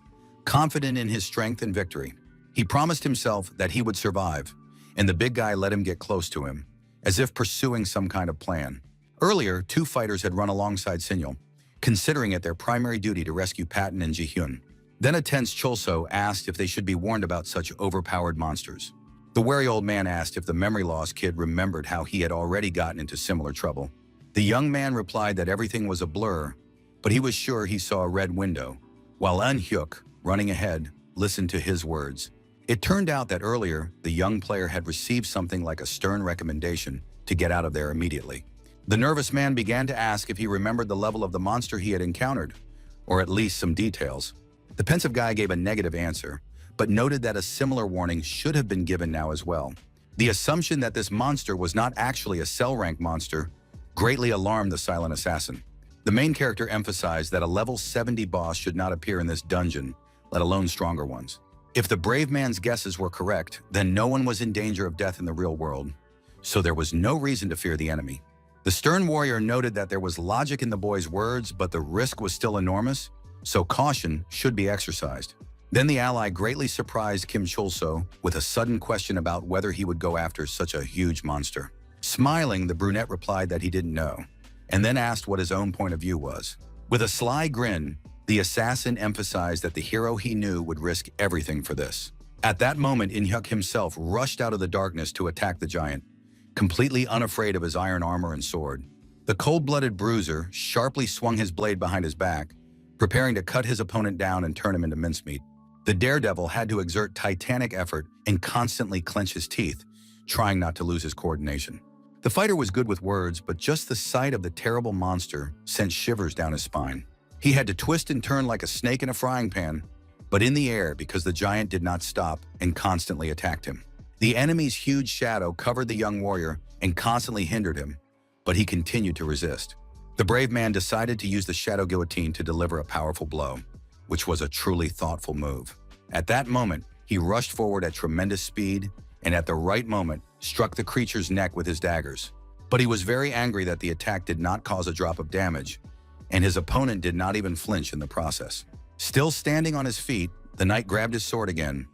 confident in his strength and victory. He promised himself that he would survive, and the big guy let him get close to him, as if pursuing some kind of plan. Earlier, two fighters had run alongside Sinyeol, considering it their primary duty to rescue Patton and Ji-hyun. Then a tense Cholso asked if they should be warned about such overpowered monsters. The wary old man asked if the memory loss kid remembered how he had already gotten into similar trouble. The young man replied that everything was a blur, but he was sure he saw a red window, while Eun-hyuk, running ahead, listened to his words. It turned out that earlier, the young player had received something like a stern recommendation to get out of there immediately. The nervous man began to ask if he remembered the level of the monster he had encountered, or at least some details. The pensive guy gave a negative answer, but noted that a similar warning should have been given now as well. The assumption that this monster was not actually a cell rank monster greatly alarmed the silent assassin. The main character emphasized that a level 70 boss should not appear in this dungeon, let alone stronger ones. If the brave man's guesses were correct, then no one was in danger of death in the real world, so there was no reason to fear the enemy. The stern warrior noted that there was logic in the boy's words, but the risk was still enormous, so caution should be exercised. Then the ally greatly surprised Kim Cholso with a sudden question about whether he would go after such a huge monster. Smiling, the brunette replied that he didn't know, and then asked what his own point of view was. With a sly grin, the assassin emphasized that the hero he knew would risk everything for this. At that moment, Eun-hyuk himself rushed out of the darkness to attack the giant, completely unafraid of his iron armor and sword. The cold-blooded bruiser sharply swung his blade behind his back, preparing to cut his opponent down and turn him into mincemeat. The daredevil had to exert titanic effort and constantly clench his teeth, trying not to lose his coordination. The fighter was good with words, but just the sight of the terrible monster sent shivers down his spine. He had to twist and turn like a snake in a frying pan, but in the air because the giant did not stop and constantly attacked him. The enemy's huge shadow covered the young warrior and constantly hindered him, but he continued to resist. The brave man decided to use the shadow guillotine to deliver a powerful blow, which was a truly thoughtful move. At that moment, he rushed forward at tremendous speed and at the right moment struck the creature's neck with his daggers. But he was very angry that the attack did not cause a drop of damage, and his opponent did not even flinch in the process. Still standing on his feet, the knight grabbed his sword again,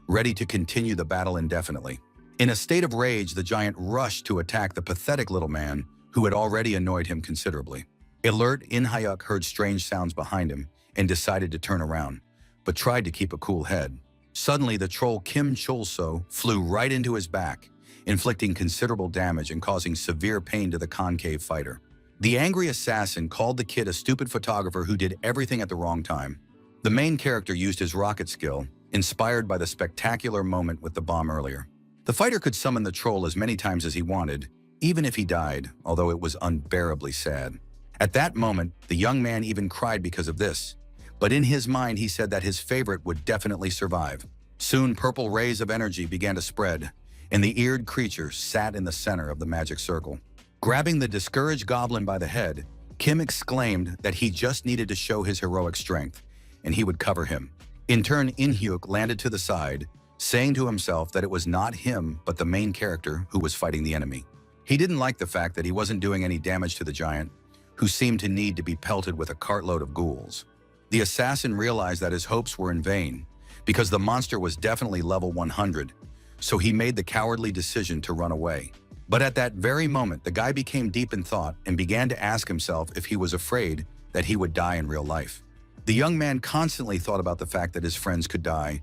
ready to continue the battle indefinitely. In a state of rage, the giant rushed to attack the pathetic little man who had already annoyed him considerably. Alert, Eun-hyuk heard strange sounds behind him and decided to turn around, but tried to keep a cool head. Suddenly, the troll Kim Cholso flew right into his back, inflicting considerable damage and causing severe pain to the concave fighter. The angry assassin called the kid a stupid photographer who did everything at the wrong time. The main character used his rocket skill, inspired by the spectacular moment with the bomb earlier. The fighter could summon the troll as many times as he wanted, even if he died, although it was unbearably sad. At that moment, the young man even cried because of this, but in his mind he said that his favorite would definitely survive. Soon purple rays of energy began to spread, and the eared creature sat in the center of the magic circle. Grabbing the discouraged goblin by the head, Kim exclaimed that he just needed to show his heroic strength, and he would cover him. In turn, Eun-hyuk landed to the side, saying to himself that it was not him but the main character who was fighting the enemy. He didn't like the fact that he wasn't doing any damage to the giant, who seemed to need to be pelted with a cartload of ghouls. The assassin realized that his hopes were in vain, because the monster was definitely level 100, so he made the cowardly decision to run away. But at that very moment, the guy became deep in thought and began to ask himself if he was afraid that he would die in real life. The young man constantly thought about the fact that his friends could die,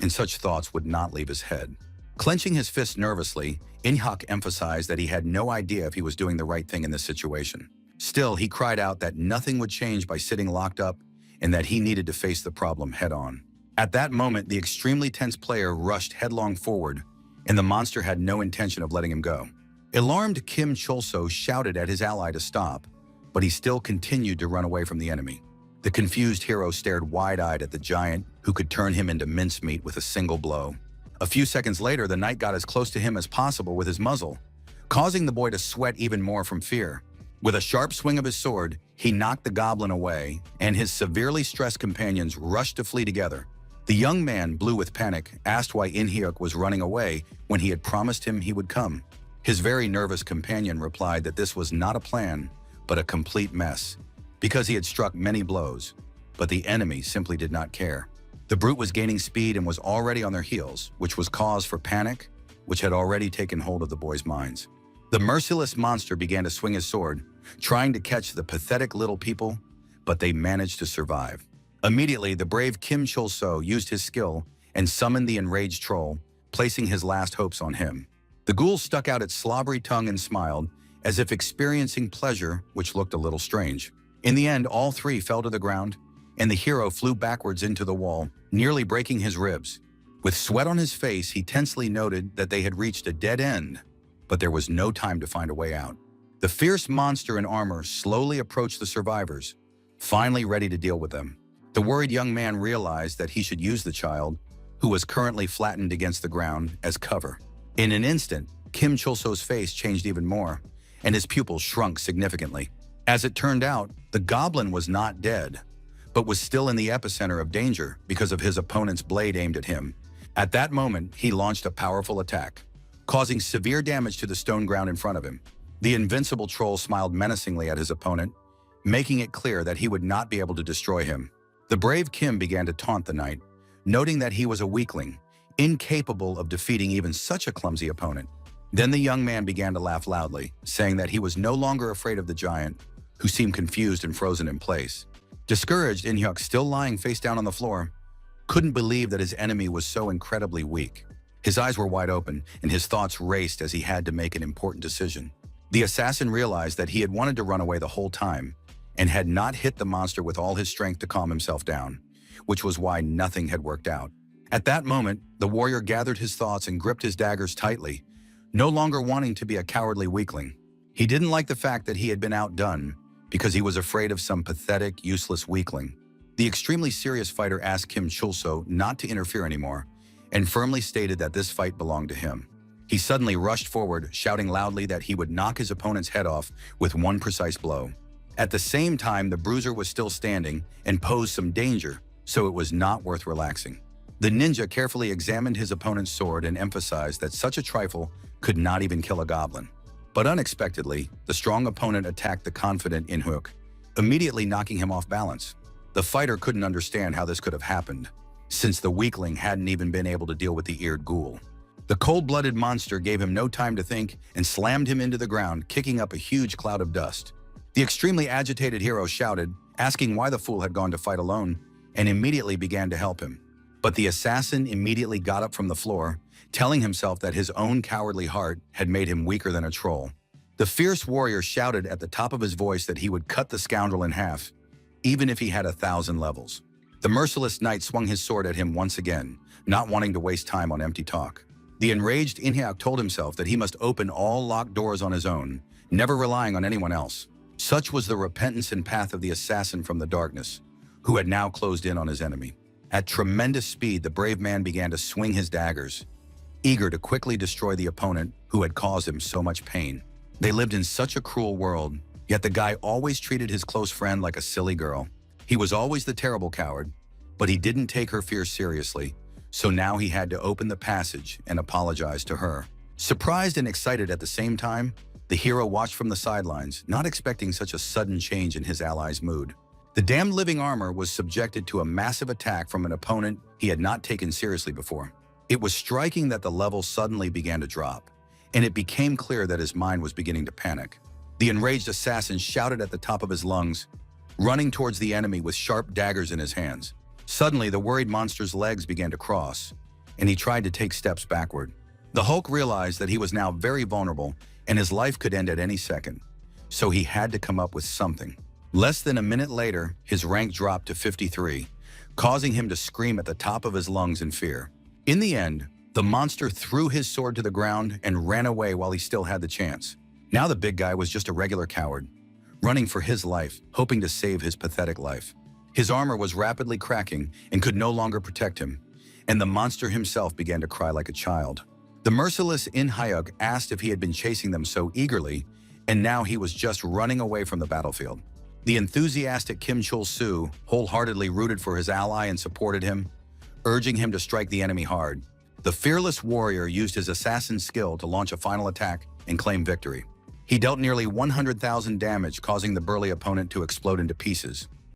and such thoughts would not leave his head. Clenching his fist nervously, Eun-hyuk emphasized that he had no idea if he was doing the right thing in this situation. Still, he cried out that nothing would change by sitting locked up and that he needed to face the problem head-on. At that moment, the extremely tense player rushed headlong forward, and the monster had no intention of letting him go. Alarmed, Kim Cholso shouted at his ally to stop, but he still continued to run away from the enemy. The confused hero stared wide-eyed at the giant who could turn him into mincemeat with a single blow. A few seconds later, the knight got as close to him as possible with his muzzle, causing the boy to sweat even more from fear. With a sharp swing of his sword, he knocked the goblin away, and his severely stressed companions rushed to flee together. The young man, blue with panic, asked why Eun-hyuk was running away when he had promised him he would come. His very nervous companion replied that this was not a plan, but a complete mess, because he had struck many blows, but the enemy simply did not care. The brute was gaining speed and was already on their heels, which was cause for panic, which had already taken hold of the boys' minds. The merciless monster began to swing his sword, trying to catch the pathetic little people, but they managed to survive. Immediately, the brave Kim Chul-so used his skill and summoned the enraged troll, placing his last hopes on him. The ghoul stuck out its slobbery tongue and smiled, as if experiencing pleasure, which looked a little strange. In the end, all three fell to the ground, and the hero flew backwards into the wall, nearly breaking his ribs. With sweat on his face, he tensely noted that they had reached a dead end, but there was no time to find a way out. The fierce monster in armor slowly approached the survivors, finally ready to deal with them. The worried young man realized that he should use the child, who was currently flattened against the ground, as cover. In an instant, Kim Chul-so's face changed even more, and his pupils shrunk significantly. As it turned out, the goblin was not dead, but was still in the epicenter of danger because of his opponent's blade aimed at him. At that moment, he launched a powerful attack, causing severe damage to the stone ground in front of him. The invincible troll smiled menacingly at his opponent, making it clear that he would not be able to destroy him. The brave Kim began to taunt the knight, noting that he was a weakling, incapable of defeating even such a clumsy opponent. Then the young man began to laugh loudly, saying that he was no longer afraid of the giant, who seemed confused and frozen in place. Discouraged, In-hyuk, still lying face down on the floor, couldn't believe that his enemy was so incredibly weak. His eyes were wide open, and his thoughts raced as he had to make an important decision. The assassin realized that he had wanted to run away the whole time, and had not hit the monster with all his strength to calm himself down, which was why nothing had worked out. At that moment, the warrior gathered his thoughts and gripped his daggers tightly, no longer wanting to be a cowardly weakling. He didn't like the fact that he had been outdone, because he was afraid of some pathetic, useless weakling. The extremely serious fighter asked Kim Chul-so not to interfere anymore, and firmly stated that this fight belonged to him. He suddenly rushed forward, shouting loudly that he would knock his opponent's head off with one precise blow. At the same time, the bruiser was still standing and posed some danger, so it was not worth relaxing. The ninja carefully examined his opponent's sword and emphasized that such a trifle could not even kill a goblin. But unexpectedly, the strong opponent attacked the confident In-hyuk, immediately knocking him off balance. The fighter couldn't understand how this could have happened, since the weakling hadn't even been able to deal with the eared ghoul. The cold-blooded monster gave him no time to think and slammed him into the ground, kicking up a huge cloud of dust. The extremely agitated hero shouted, asking why the fool had gone to fight alone, and immediately began to help him. But the assassin immediately got up from the floor, telling himself that his own cowardly heart had made him weaker than a troll. The fierce warrior shouted at the top of his voice that he would cut the scoundrel in half, even if he had 1,000 levels. The merciless knight swung his sword at him once again, not wanting to waste time on empty talk. The enraged In-hyuk told himself that he must open all locked doors on his own, never relying on anyone else. Such was the repentance and path of the assassin from the darkness, who had now closed in on his enemy. At tremendous speed, the brave man began to swing his daggers, eager to quickly destroy the opponent who had caused him so much pain. They lived in such a cruel world, yet the guy always treated his close friend like a silly girl. He was always the terrible coward, but he didn't take her fear seriously, so now he had to open the passage and apologize to her. Surprised and excited at the same time, the hero watched from the sidelines, not expecting such a sudden change in his ally's mood. The damned living armor was subjected to a massive attack from an opponent he had not taken seriously before. It was striking that the level suddenly began to drop, and it became clear that his mind was beginning to panic. The enraged assassin shouted at the top of his lungs, running towards the enemy with sharp daggers in his hands. Suddenly, the worried monster's legs began to cross, and he tried to take steps backward. The Hulk realized that he was now very vulnerable and his life could end at any second, so he had to come up with something. Less than a minute later, his rank dropped to 53, causing him to scream at the top of his lungs in fear. In the end, the monster threw his sword to the ground and ran away while he still had the chance. Now the big guy was just a regular coward, running for his life, hoping to save his pathetic life. His armor was rapidly cracking and could no longer protect him, and the monster himself began to cry like a child. The merciless In-hyuk asked if he had been chasing them so eagerly, and now he was just running away from the battlefield. The enthusiastic Kim Chul-so wholeheartedly rooted for his ally and supported him, urging him to strike the enemy hard. The fearless warrior used his assassin skill to launch a final attack and claim victory. He dealt nearly 100,000 damage, causing the burly opponent to explode into pieces.